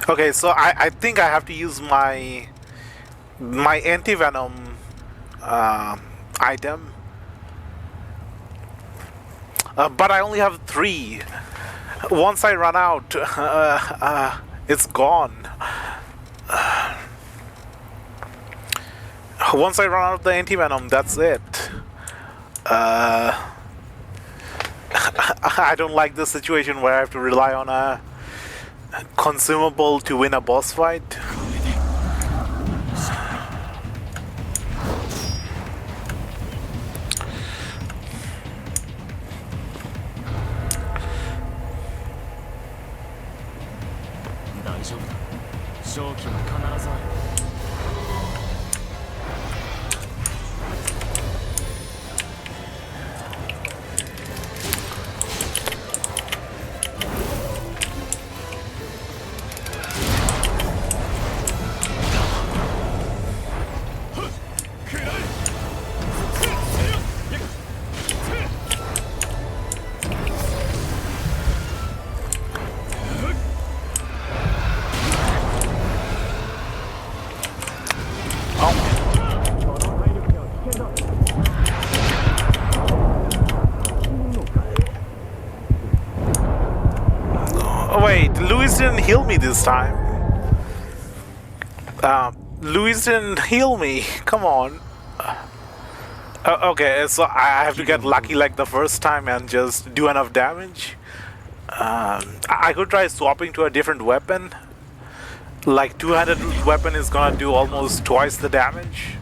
Okay, so I think I have to use my anti-venom item. But I only have 3. Once I run out, it's gone. Once I run out of the anti-venom, that's it. I don't like the situation where I have to rely on a consumable to win a boss fight. Wait, Luis didn't heal me this time. Luis didn't heal me. Come on. Okay, so I have to get lucky like the first time and just do enough damage. I could try swapping to a different weapon. Like two-handed weapon is gonna do almost twice the damage.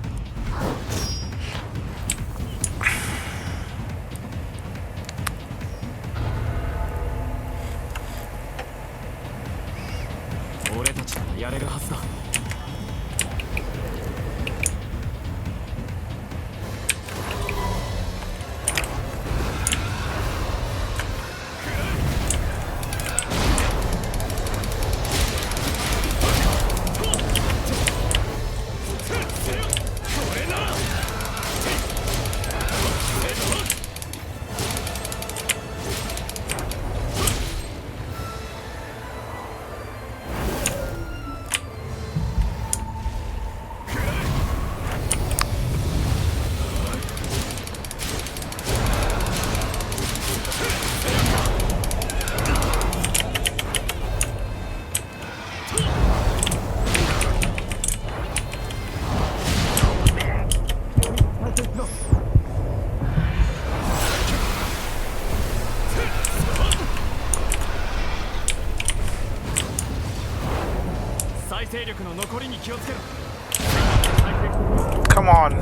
Come on.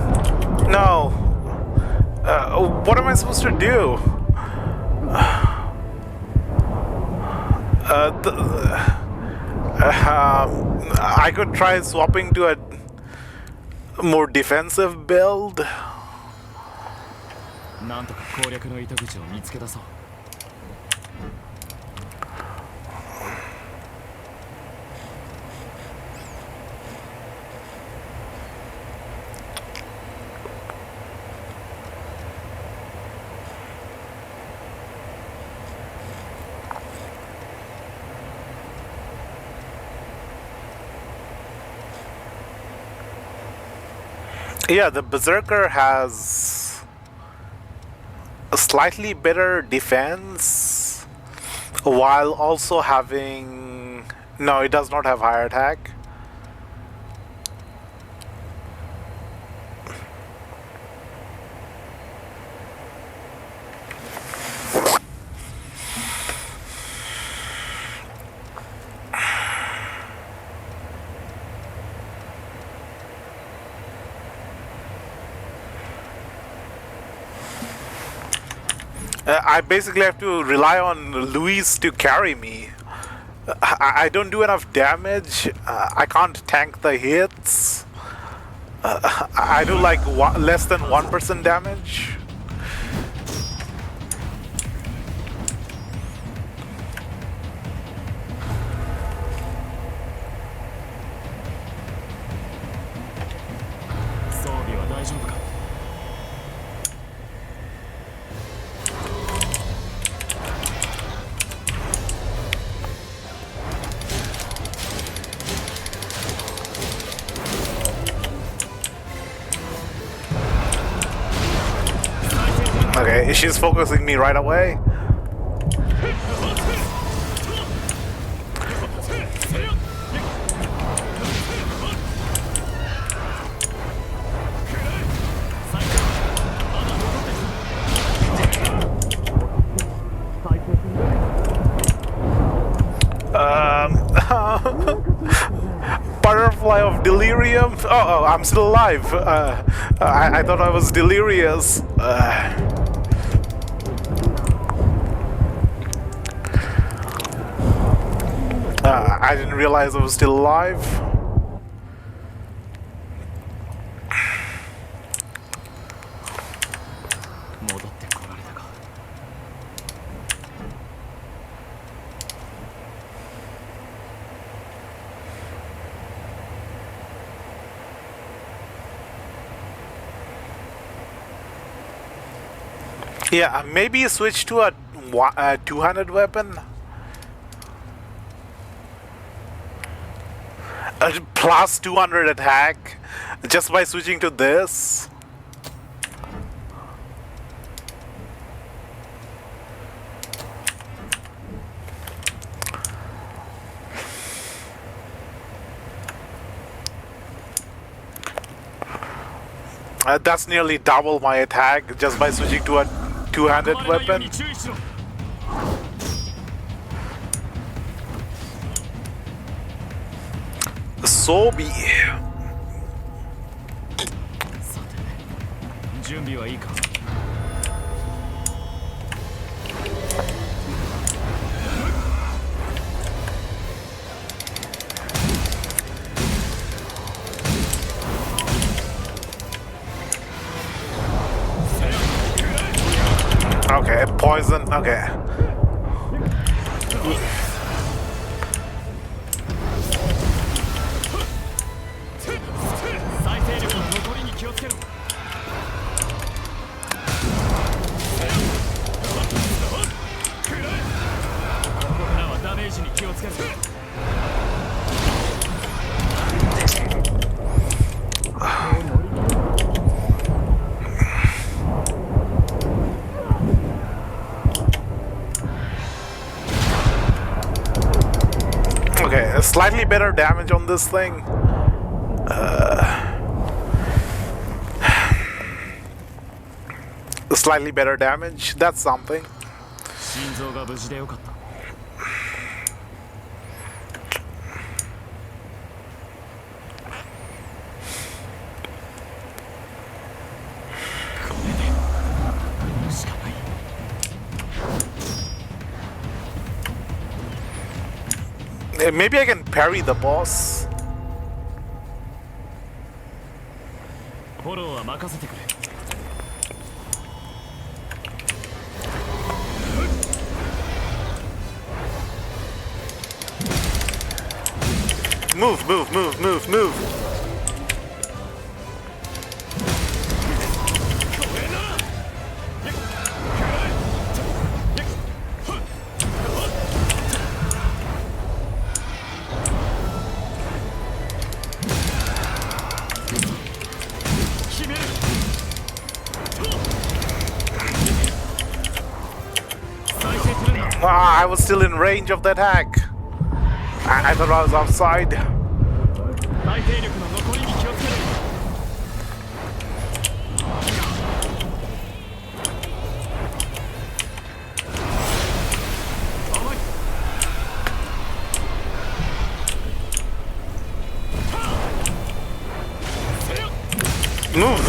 No. What am I supposed to do? I could try swapping to a more defensive build. Yeah, the Berserker has a slightly better defense while also having... No, it does not have higher attack. I basically have to rely on Luis to carry me. I don't do enough damage. I can't tank the hits. I do like less than 1% damage. Okay, she's focusing me right away. Butterfly of delirium. Oh, I'm still alive. I thought I was delirious. I didn't realize I was still alive. Yeah, maybe switch to a two-handed weapon. Plus 200 attack just by switching to this. That's nearly double my attack just by switching to a two-handed weapon. Sobi. 準備はいいか Okay, poison. Okay. Okay, slightly better damage on this thing. Slightly better damage. That's something. 心臓が無事でよかった Maybe I can parry the boss. フォローは任せてくれ Move, move, move, move, move. Ah, I was still in range of the attack. I thought I was outside. 大兵力の残りに気をつけろ Move.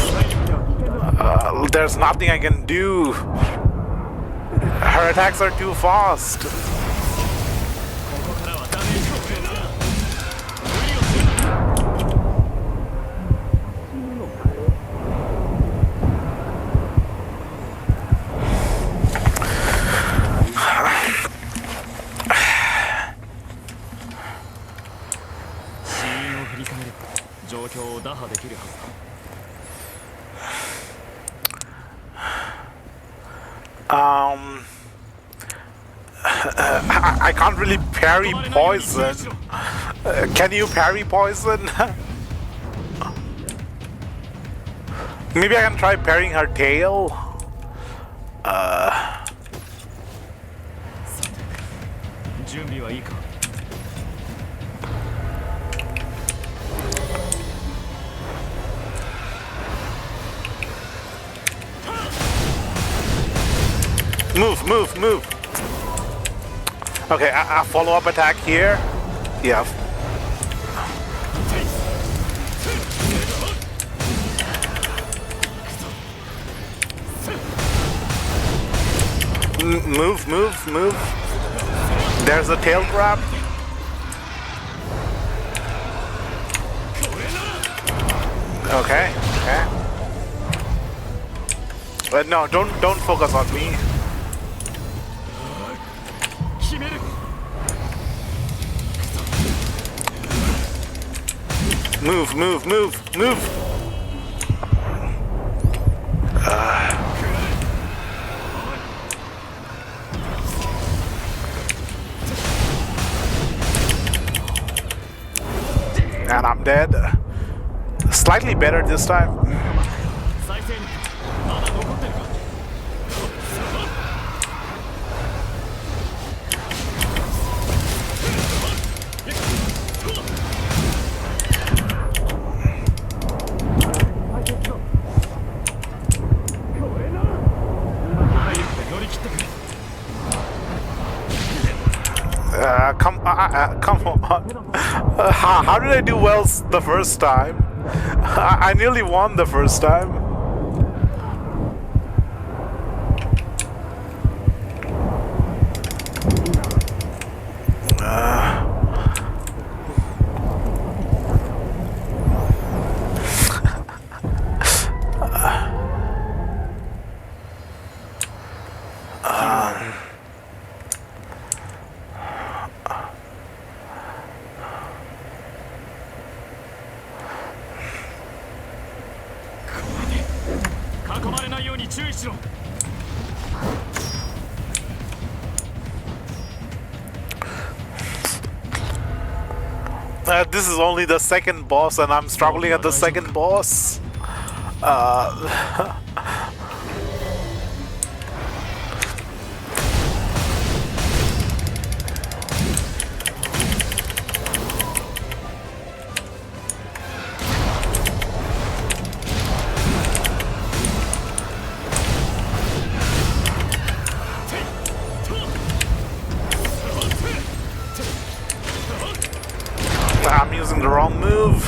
There's nothing I can do. Her attacks are too fast. ここからはダメージを増えな無理をする 死因を振り返れば状況を打破できるはずだ I can't really parry poison. Can you parry poison? Maybe I can try parrying her tail. 準備はいいか Move, move, move. Okay, a follow-up attack here. Yeah. Move, move, move. There's a tail grab. Okay, okay. No, don't focus on me. 決める Move, move, move, move. And I'm dead. Slightly better this time. 再生にまだ残ってるか 乗り切ってくれ Come on. How did I do well the first time? I nearly won the first time. This is only the second boss, and I'm struggling at the second boss. I'm using the wrong move.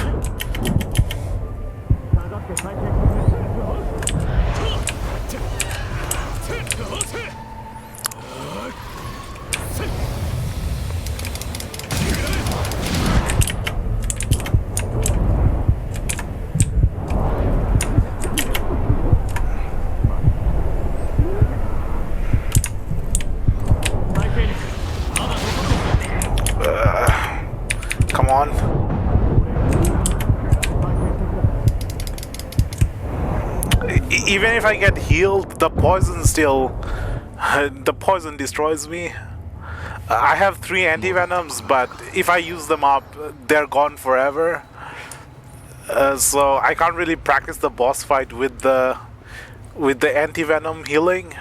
Come on. Even if I get healed, the poison still... the poison destroys me. I have 3 anti-venoms, but if I use them up, they're gone forever. So I can't really practice the boss fight with the anti-venom healing.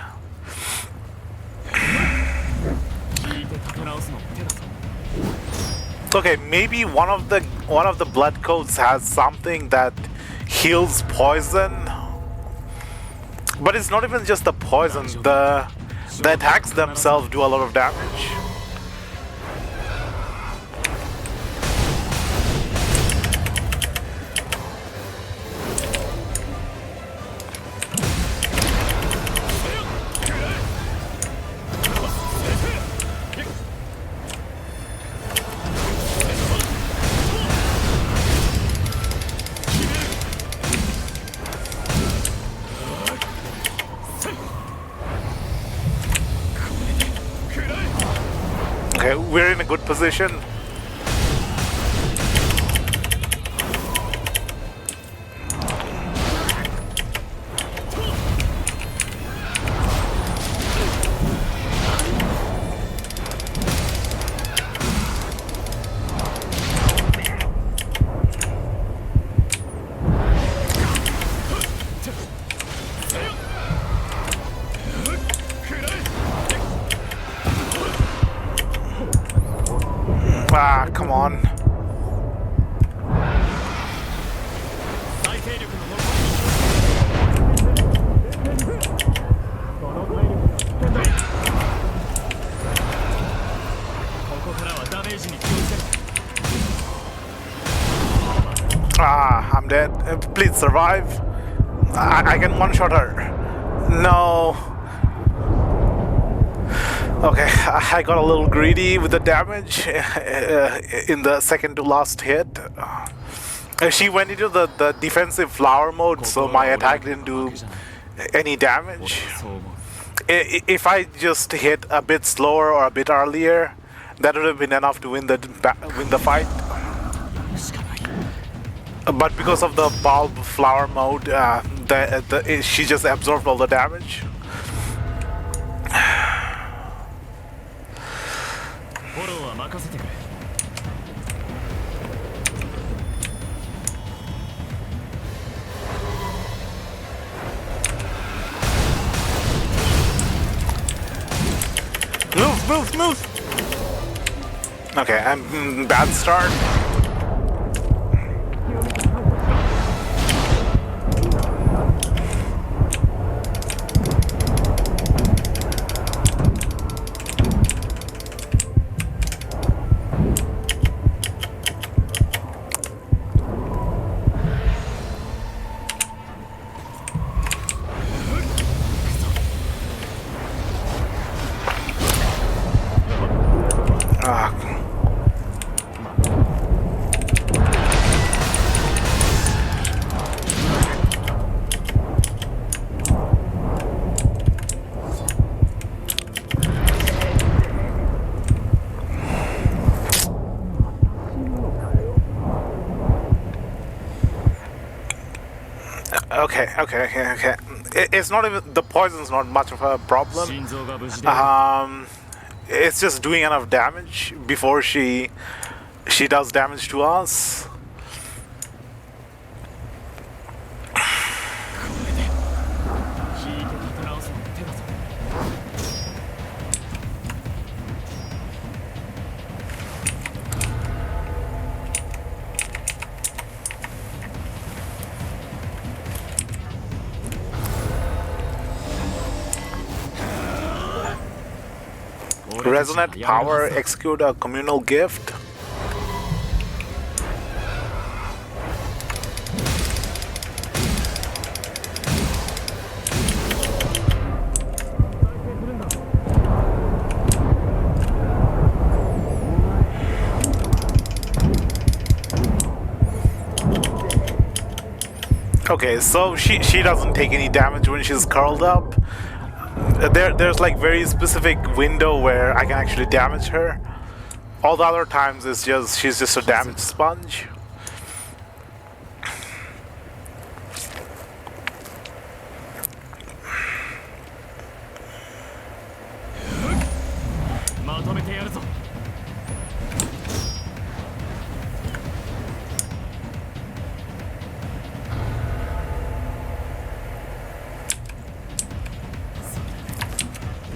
Okay, maybe one of the blood coats has something that heals poison, but it's not even just the poison. The attacks themselves do a lot of damage. we're in a good position. Ah, come on. 最勢力の残ここからはダメージに気をつける Ah, I'm dead. Please survive. I can one-shot her. No. Okay, I got a little greedy with the damage in the second to last hit. She went into the defensive flower mode, so my attack didn't do any damage. そう思う If I just hit a bit slower or a bit earlier, that would have been enough to win the fight. しかない But because of the bulb flower mode, she just absorbed all the damage. フォローは任せてくれ Move! Okay, bad start. Ah. Okay. It's not even the poison's not much of a problem. 心臓が無事である It's just doing enough damage before she does damage to us. 引いて立て直すのも手だぞ Resonate power, execute a communal gift. Okay, so she doesn't take any damage when she's curled up. There's like very specific window where I can actually damage her. All the other times it's just she's just a damage sponge. まとめてやるぞ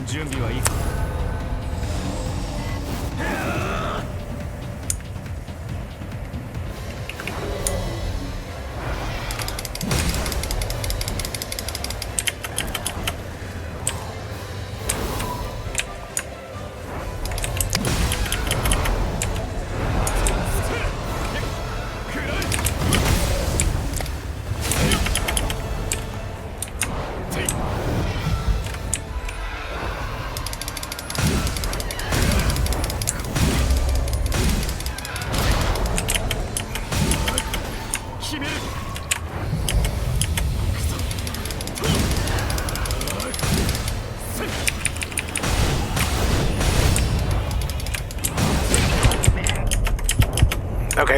準備はいいか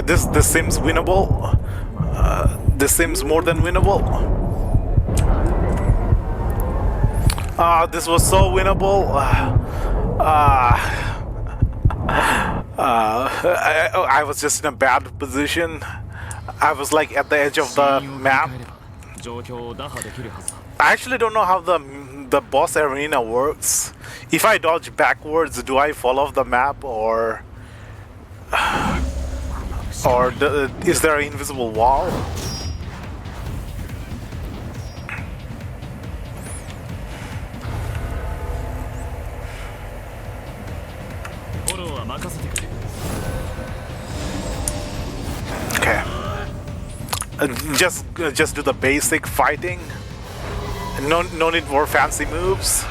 this seems winnable. This seems more than winnable. This was so winnable. I was just in a bad position. I was like at the edge of the map. 状況を打破できるはずだ I actually don't know how the boss arena works. If I dodge backwards, do I fall off the map or is there an invisible wall? フォローは任せてくれ Okay. Just do the basic fighting. No need for fancy moves.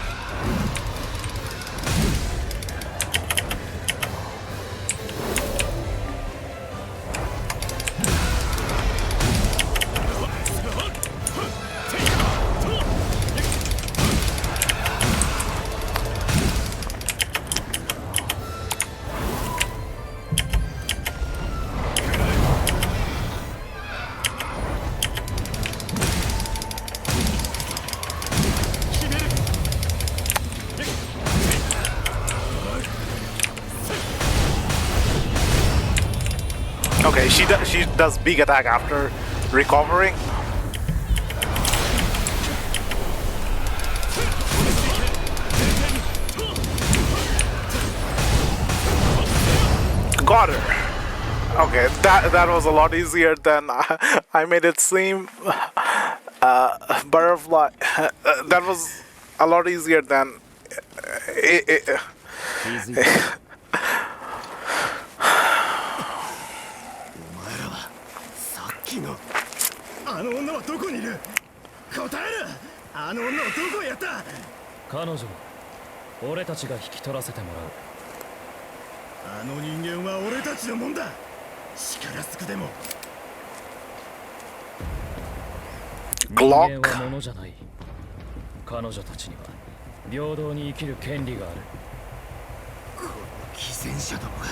Okay, she does big attack after recovering. Got her. Okay, that was a lot easier than I made it seem. Butterfly. That was a lot easier than. 気づいた さっきのあの女はどこにいる答えるあの女をどこへやった彼女は俺たちが引き取らせてもらうあの人間は俺たちのもんだ力ずくでも Glock. 人間はものじゃない彼女たちには平等に生きる権利がある偽善者どもが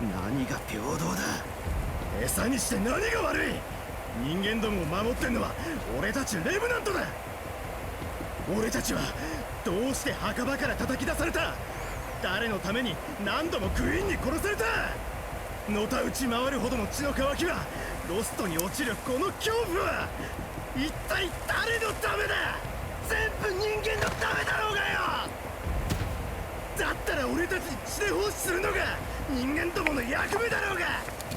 何が平等だ餌にして何が悪い人間どもを守ってんのは俺たちレブナントだ俺たちはどうして墓場から叩き出された誰のために何度もクイーンに殺されたのたうち回るほどの血の渇きはロストに落ちるこの恐怖は一体誰のためだ全部人間のためだろうがよだったら俺たちに血で奉仕するのが人間どもの役目だろうが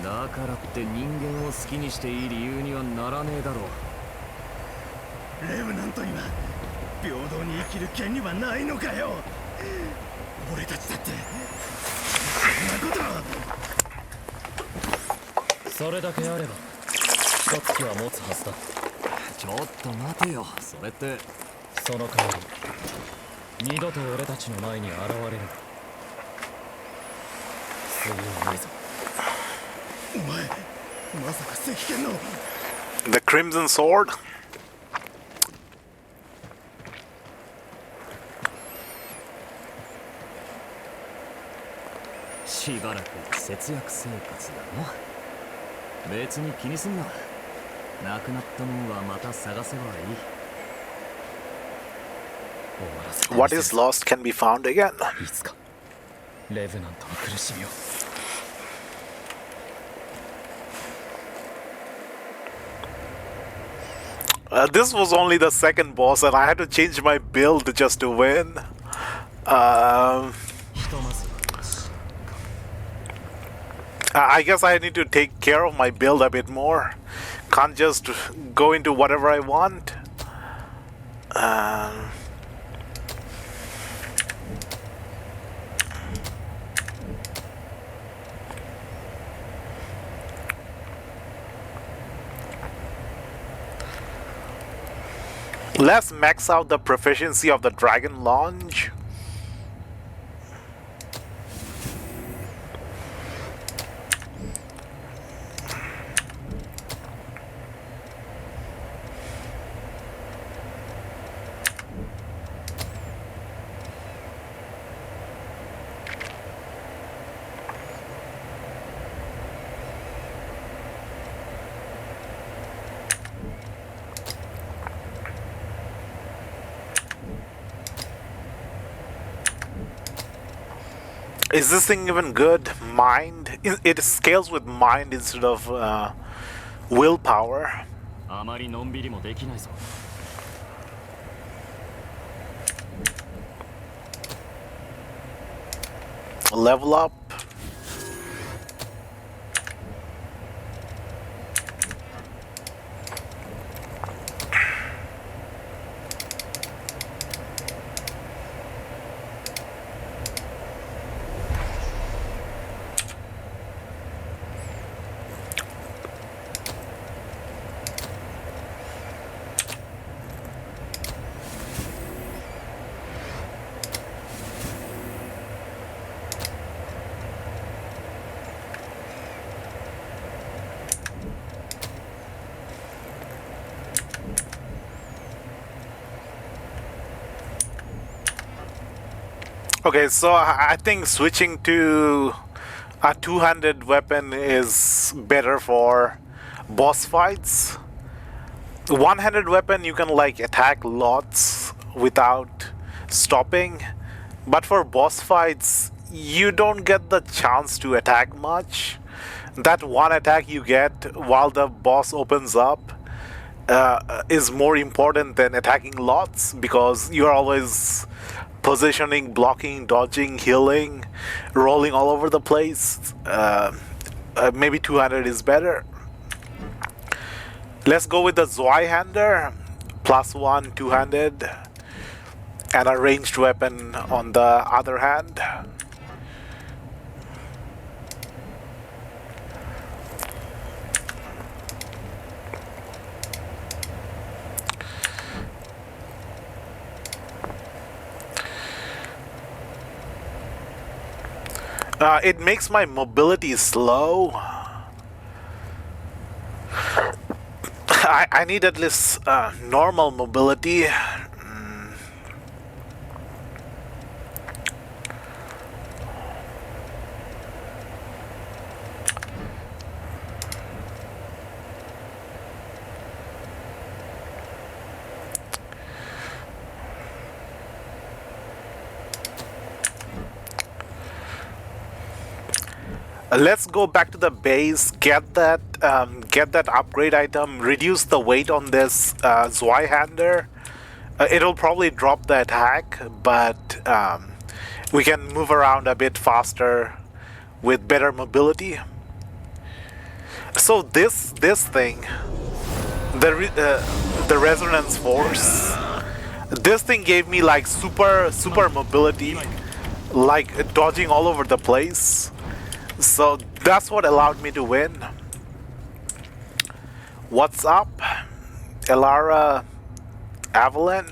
だからって人間を好きにしていい理由にはならねえだろうレブナントには平等に生きる権利はないのかよ俺たちだってそんなことそれだけあれば一月は持つはずだちょっと待てよそれってその代わり二度と俺たちの前に現れるな次はねえぞお前まさか石剣の The Crimson Sword. しばらく節約生活だな別に気にすんななくなったもんはまた探せばいい終わらせてみせる What is lost can be found again. いつかレブナントの苦しみを This was only the second boss, and I had to change my build just to win. ひとまずはよし I guess I need to take care of my build a bit more. Can't just go into whatever I want. Let's max out the proficiency of the Dragon Launch. Is this thing even good? Mind? It scales with mind instead of willpower. あまりのんびりもできないぞ。Level up. Okay, so I think switching to a two-handed weapon is better for boss fights. One-handed weapon you can like attack lots without stopping, but for boss fights you don't get the chance to attack much. That one attack you get while the boss opens up is more important than attacking lots, because you're always positioning, blocking, dodging, healing, rolling all over the place. Maybe two-handed is better. Let's go with the Zweihander, +1 two-handed, and a ranged weapon on the other hand. It makes my mobility slow. I need at least normal mobility. Let's go back to the base, get that upgrade item, reduce the weight on this Zweihander. It'll probably drop the attack, but we can move around a bit faster with better mobility. So this thing, the resonance force, this thing gave me like super mobility, like dodging all over the place. So that's what allowed me to win. What's up, Elara Avalon?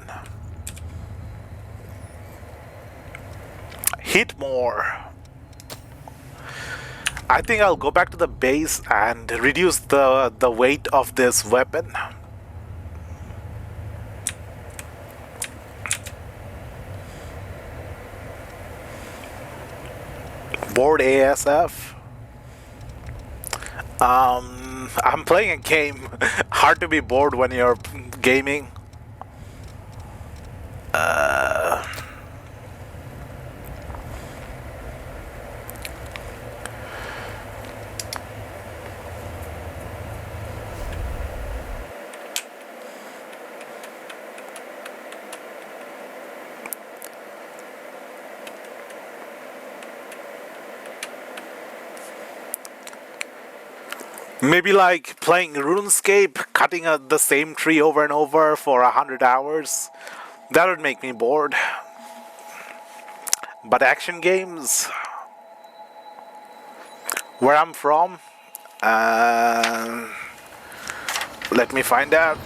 Hit more. I think I'll go back to the base and reduce the weight of this weapon. Bored ASF. I'm playing a game. Hard to be bored when you're gaming. Maybe like playing RuneScape, cutting the same tree over and over for 100 hours. That would make me bored. But action games, where I'm from, let me find out.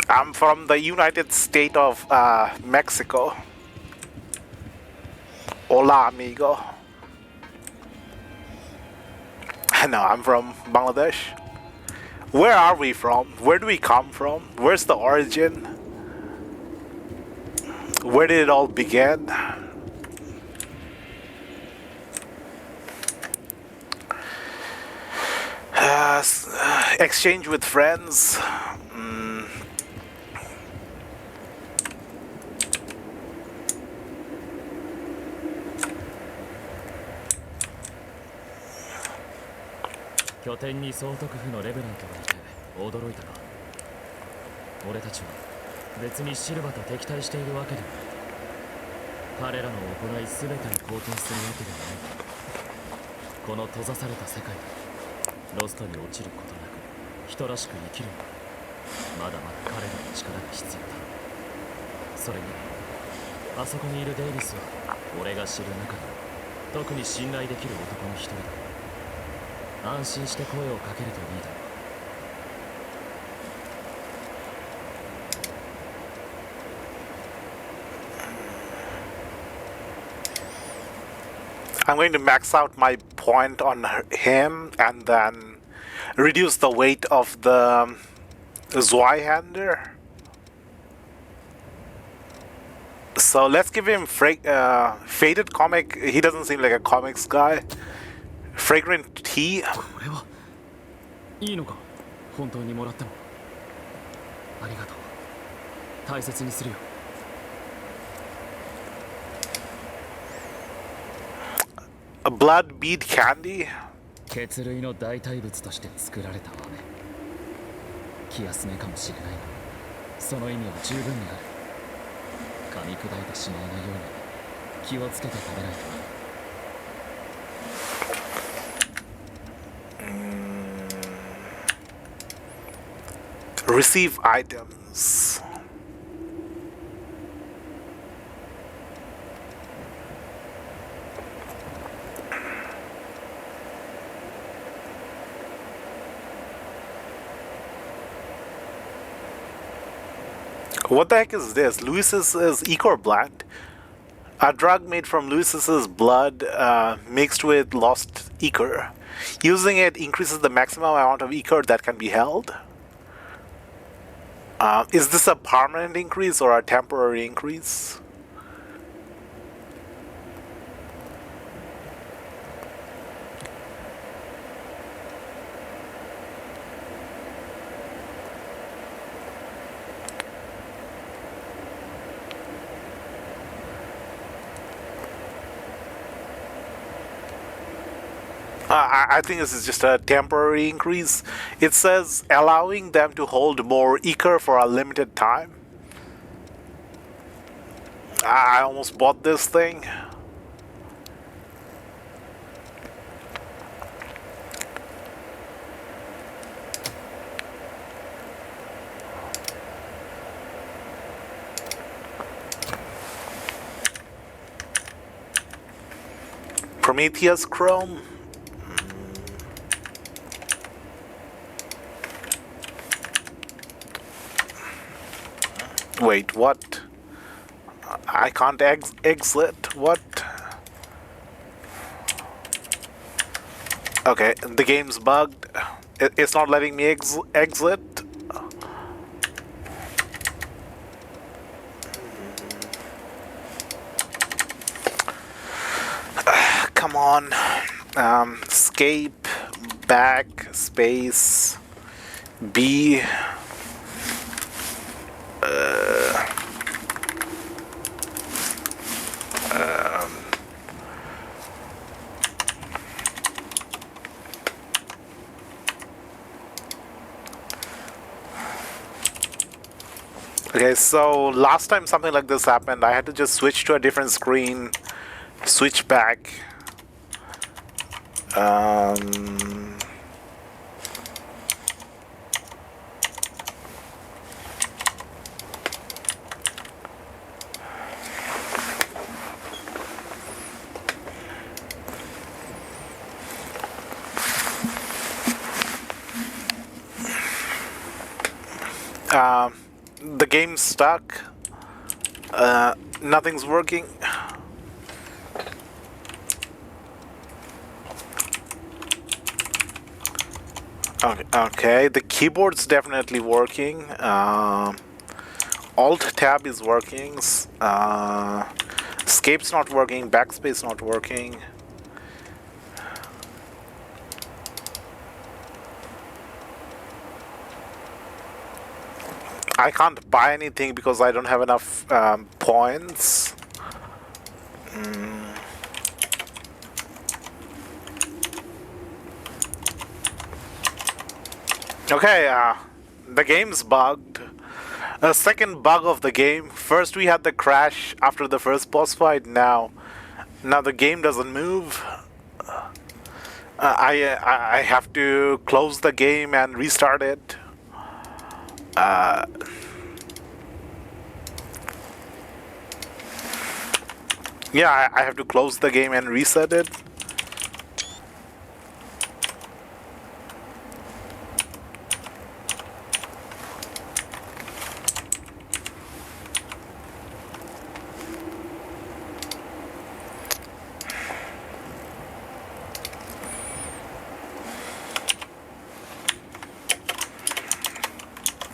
I'm from the United States of Mexico. Hola, amigo. No, I'm from Bangladesh. Where are we from? Where do we come from? Where's the origin? Where did it all begin? Exchange with friends. Mm.拠点に総督府のレブナントがいて驚いたか。俺たちは別にシルバと敵対しているわけではない。彼らの行い全てに貢献するわけではない。この閉ざされた世界でロストに落ちることなく人らしく生きるにはまだまだ彼らの力が必要だ。それにあそこにいるデイビスは俺が知る中で特に信頼できる男の一人だ。安心して声をかけるといいだろう。I'm going to max out my point on him and then reduce the weight of the Zweihander. So let's give him Faded Comic. He doesn't seem like a comics guy. Fragrant Tea. これはいいのか。本当にもらってもありがとう。大切にするよ。A blood bead candy. 血類の代替物として作られた飴。気休めかもしれないがその意味は十分にある。噛み砕いてしまわないように気をつけて食べないとな。Receive items. What the heck is this? Luis's Ecor Blend. A drug made from Luis's blood mixed with lost Ecor. Using it increases the maximum amount of Ecor that can be held. Is this a permanent increase or a temporary increase? I think this is just a temporary increase. It says allowing them to hold more Ecor for a limited time. I almost bought this thing. Prometheus Chrome. Wait, what? I can't exit. What? Okay, the game's bugged. It's not letting me exit. Come on. Escape, back, space, B. Okay, so last time something like this happened, I had to just switch to a different screen, switch back. The game's stuck. Nothing's working. Okay, the keyboard's definitely working. Alt tab is working. Escape's not working. Backspace not working. I can't buy anything because I don't have enough points. Okay, the game's bugged. A second bug of the game. First we had the crash after the first boss fight. Now the game doesn't move. I have to close the game and restart it. Yeah, I have to close the game and reset it.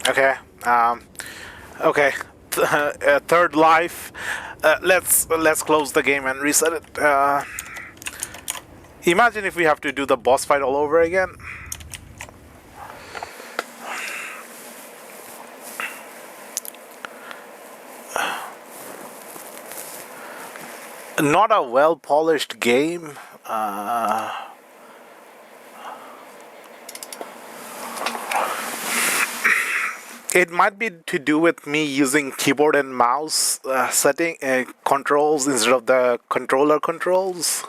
Okay. Okay. Third life. Let's close the game and reset it. Imagine if we have to do the boss fight all over again. Not a well-polished game. It might be to do with me using keyboard and mouse setting controls instead of the controller controls.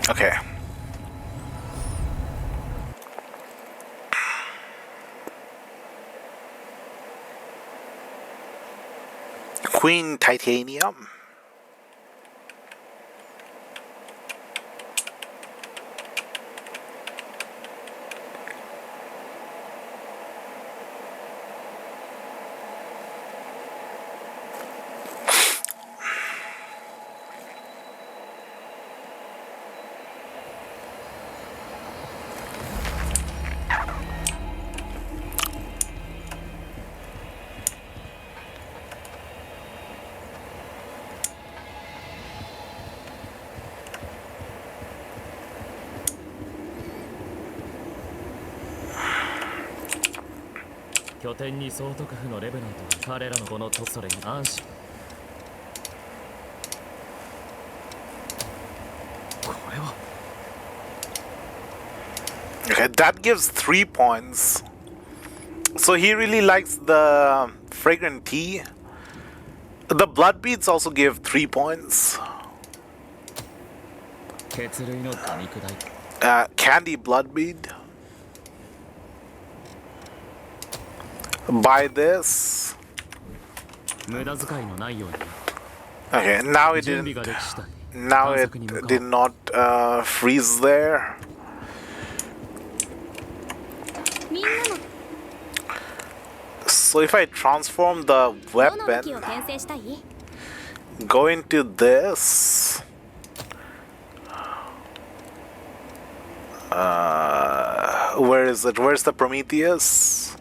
Okay. Queen Titanium.拠点に総督府のレベナントは彼らのこのとそれに安心。これは Okay, that gives 3 points. So he really likes the fragrant tea. The blood beads also give 3 points. 血類の噛み砕い Candy blood bead. Buy this. 無駄遣いのないように。Okay, now it 準備 didn't. ができ次第 Now 探 it 索に向かおう did not freeze there. みんなも So if I transform the どの武 weapon, 器を転生したい？ go into this. Where is it? Where's the Prometheus?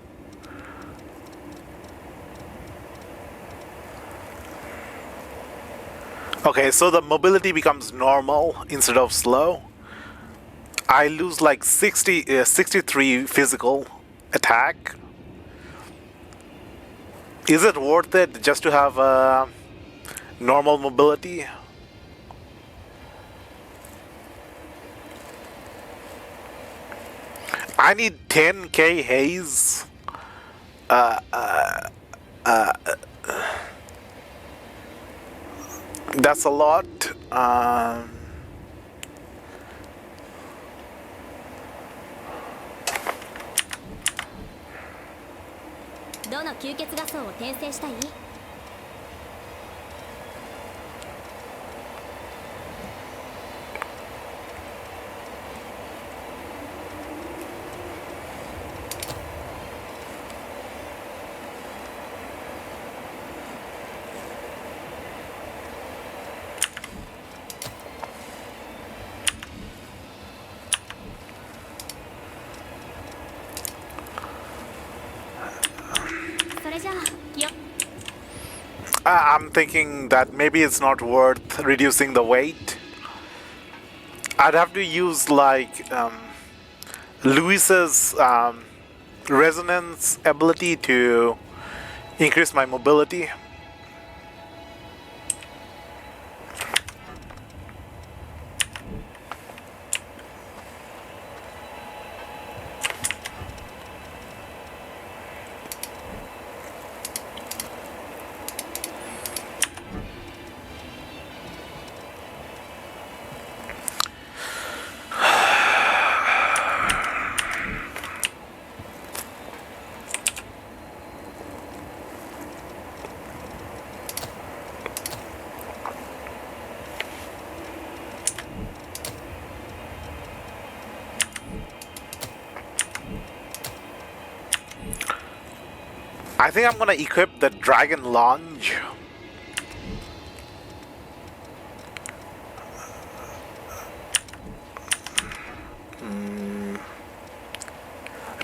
Okay, so the mobility becomes normal instead of slow. I lose like 63 physical attack. Is it worth it just to have normal mobility? I need 10k haze. That's a lot. どの吸血画像を転生したい？それじゃあよ。 I'm thinking that maybe it's not worth reducing the weight. I'd have to use like Luis's resonance ability to increase my mobility. I think I'm gonna equip the Dragon Lunge.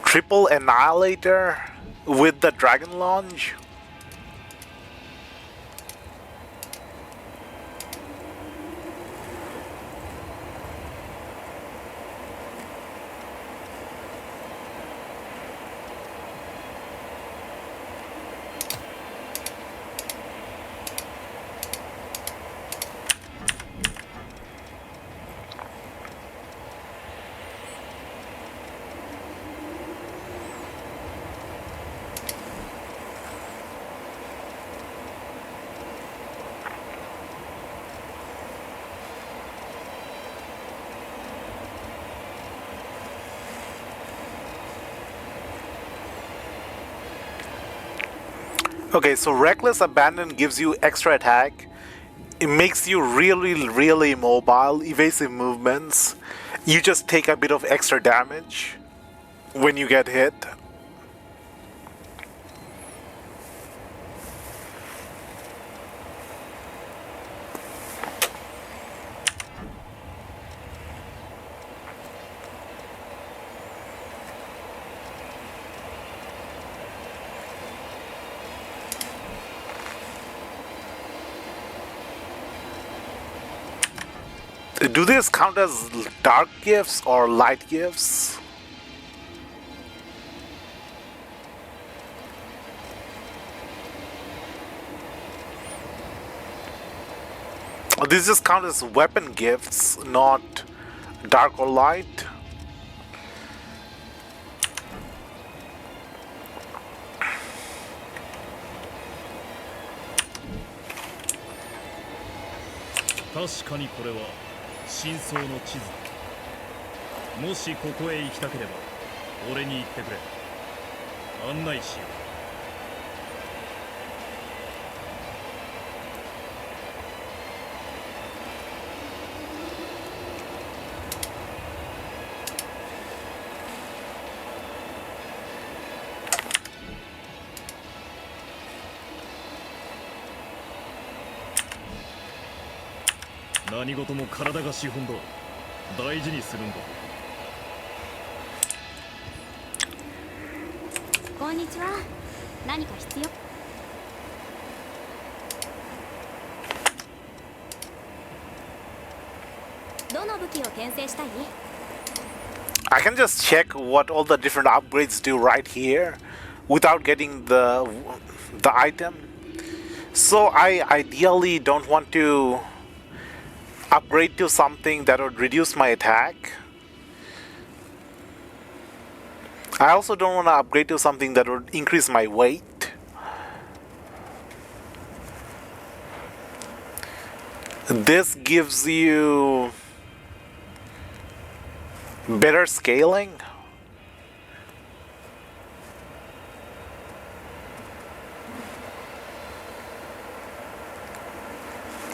Triple Annihilator with the Dragon Lunge. Okay, so Reckless Abandon gives you extra attack. It makes you really mobile, evasive movements. You just take a bit of extra damage when you get hit. Do these count as dark gifts or light gifts? These just count as weapon gifts, not dark or light. Definitely, 真相の地図だ。もしここへ行きたければ俺に言ってくれ。案内しよう。何事も体が資本だ。大事にするんだ。こんにちは。何か必要？どの武器を転生したい？ I can just check what all the different upgrades do right here without getting the item. So I ideally don't want to upgrade to something that would reduce my attack. I also don't want to upgrade to something that would increase my weight. This gives you better scaling.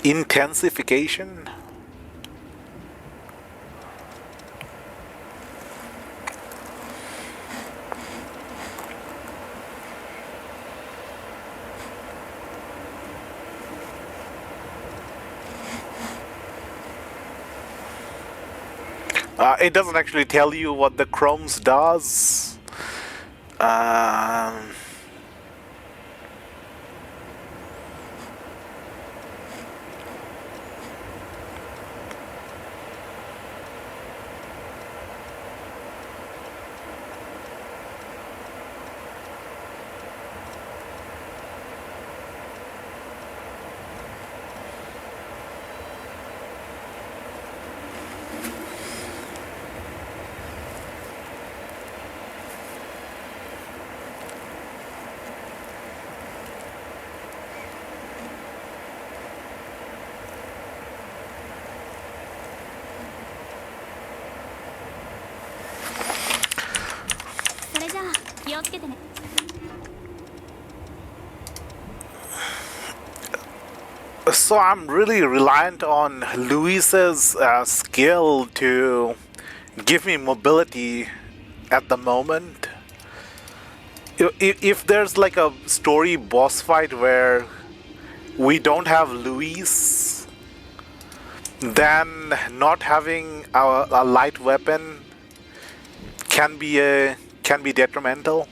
Intensification. It doesn't actually tell you what the chromes does. So I'm really reliant on Luis's skill to give me mobility at the moment. If there's like a story boss fight where we don't have Luis, then not having a light weapon can be detrimental.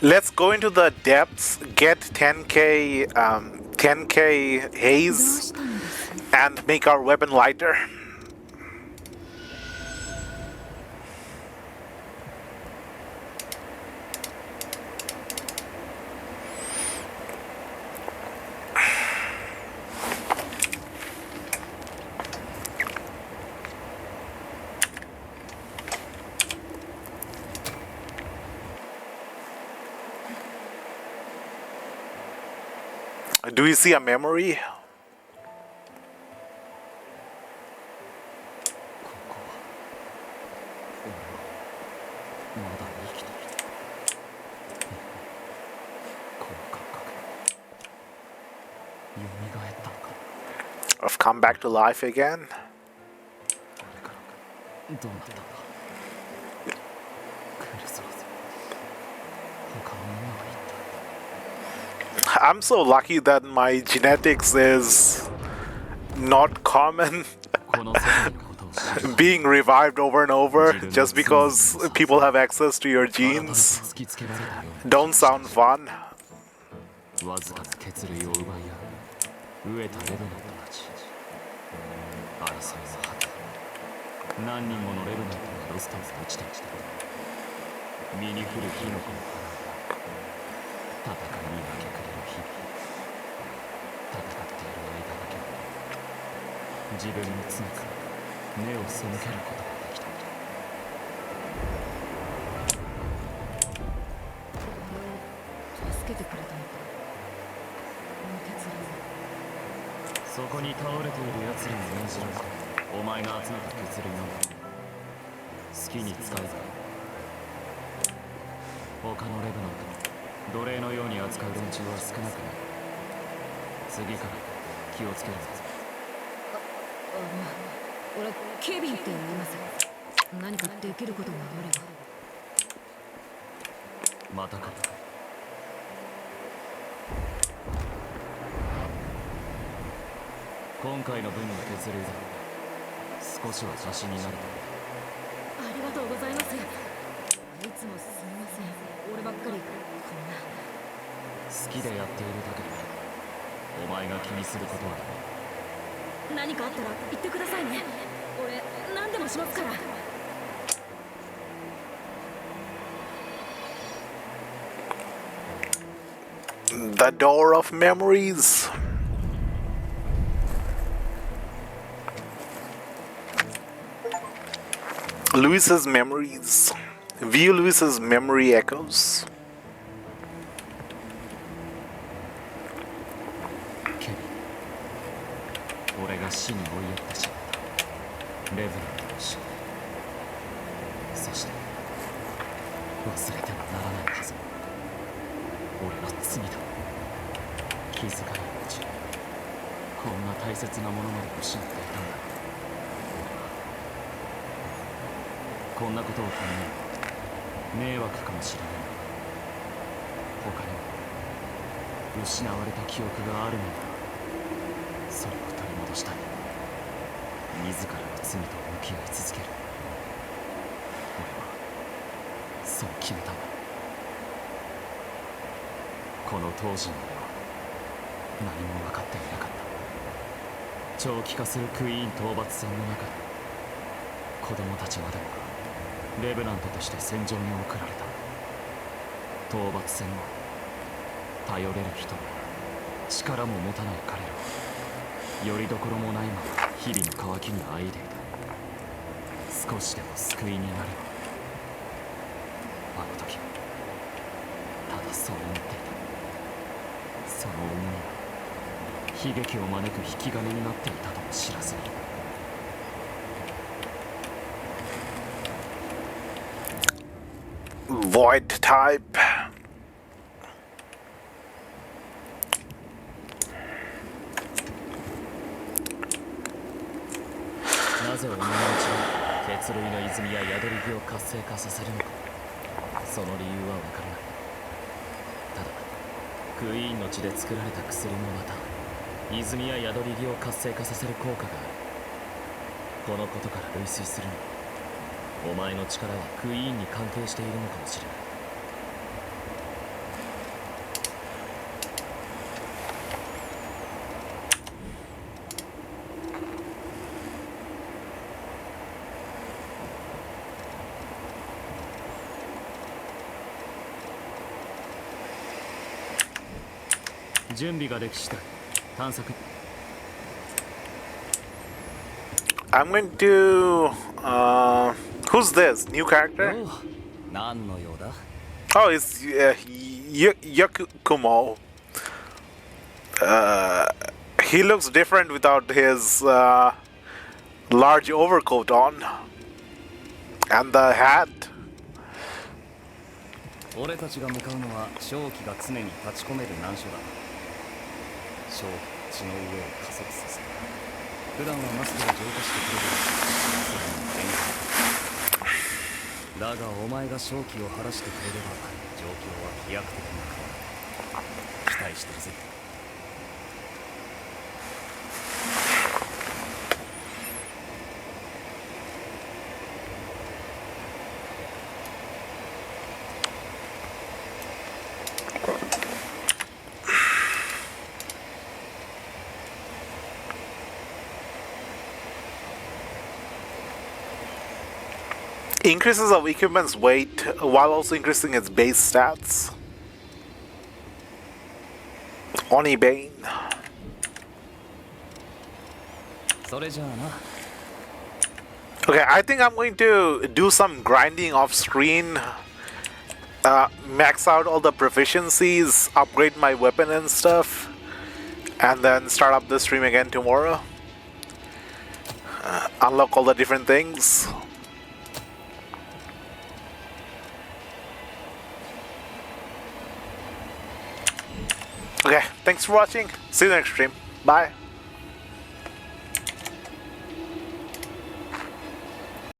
Let's go into the depths, get 10k haze, and make our weapon lighter. Do we see a memory? I've come back to life again. I'm so lucky that my genetics is not common. Being revived over and over just because people have access to your genes don't sound fun. 俺ケビンって言います。何かできることがあれば。またか。今回の分の血流だ。少しは写真になると。ありがとうございます。いつもすみません。俺ばっかりこんな。好きでやっているだけでお前が気にすることはない。何かあったら言ってくださいね。俺何でもしますから。The door of memories. Luis's memories. View Luis's memory echoes. ケビン、俺が死に追いやってしまったレブラントの死。そして忘れてはならないはず。俺の罪だ。気づかないうちこんな大切なものまで失っていたんだ。こんなことを考え迷惑かもしれないが、他にも失われた記憶があるのだ。それを取り戻したい。自らの罪と向き合い続ける。俺はそう決めたんだ。この当時の俺は何も分かっていなかった。長期化するクイーン討伐戦の中で子供たちまでもがレブナントとして戦場に送られた。討伐戦後、頼れる人も力も持たない彼らはよりどころもないまま日々の渇きにあいでいた。少しでも救いになれば。あの時ただそう思っていた。その思いが悲劇を招く引き金になっていたとも知らずに。Void type. なぜお前のうちに血類の泉や宿り木を活性化させるのか、その理由は分からない。ただクイーンの血で作られた薬もまた泉や宿り木を活性化させる効果がある。このことから類推するにお前の力はクイーンに関係しているのかもしれない。準備ができ次第探索。 I'm going to. Who's this new character? おう、何の用だ。 Oh, it's Yakumo. He looks different without his large overcoat on and the hat. 俺たちが向かうのは正気が常に立ち込める難所だ。正気血の上を加速させる。普段はマスクが浄化してくれる。それに限界だがお前が正気を晴らしてくれれば状況は飛躍的に変わる。期待してるぜ。Increases of equipment's weight while also increasing its base stats. Oni Bane. それじゃあな。 Okay, I think I'm going to do some grinding off screen. Max out all the proficiencies, upgrade my weapon and stuff, and then start up the stream again tomorrow. Unlock all the different things. Okay, thanks for watching. See you next stream. Bye.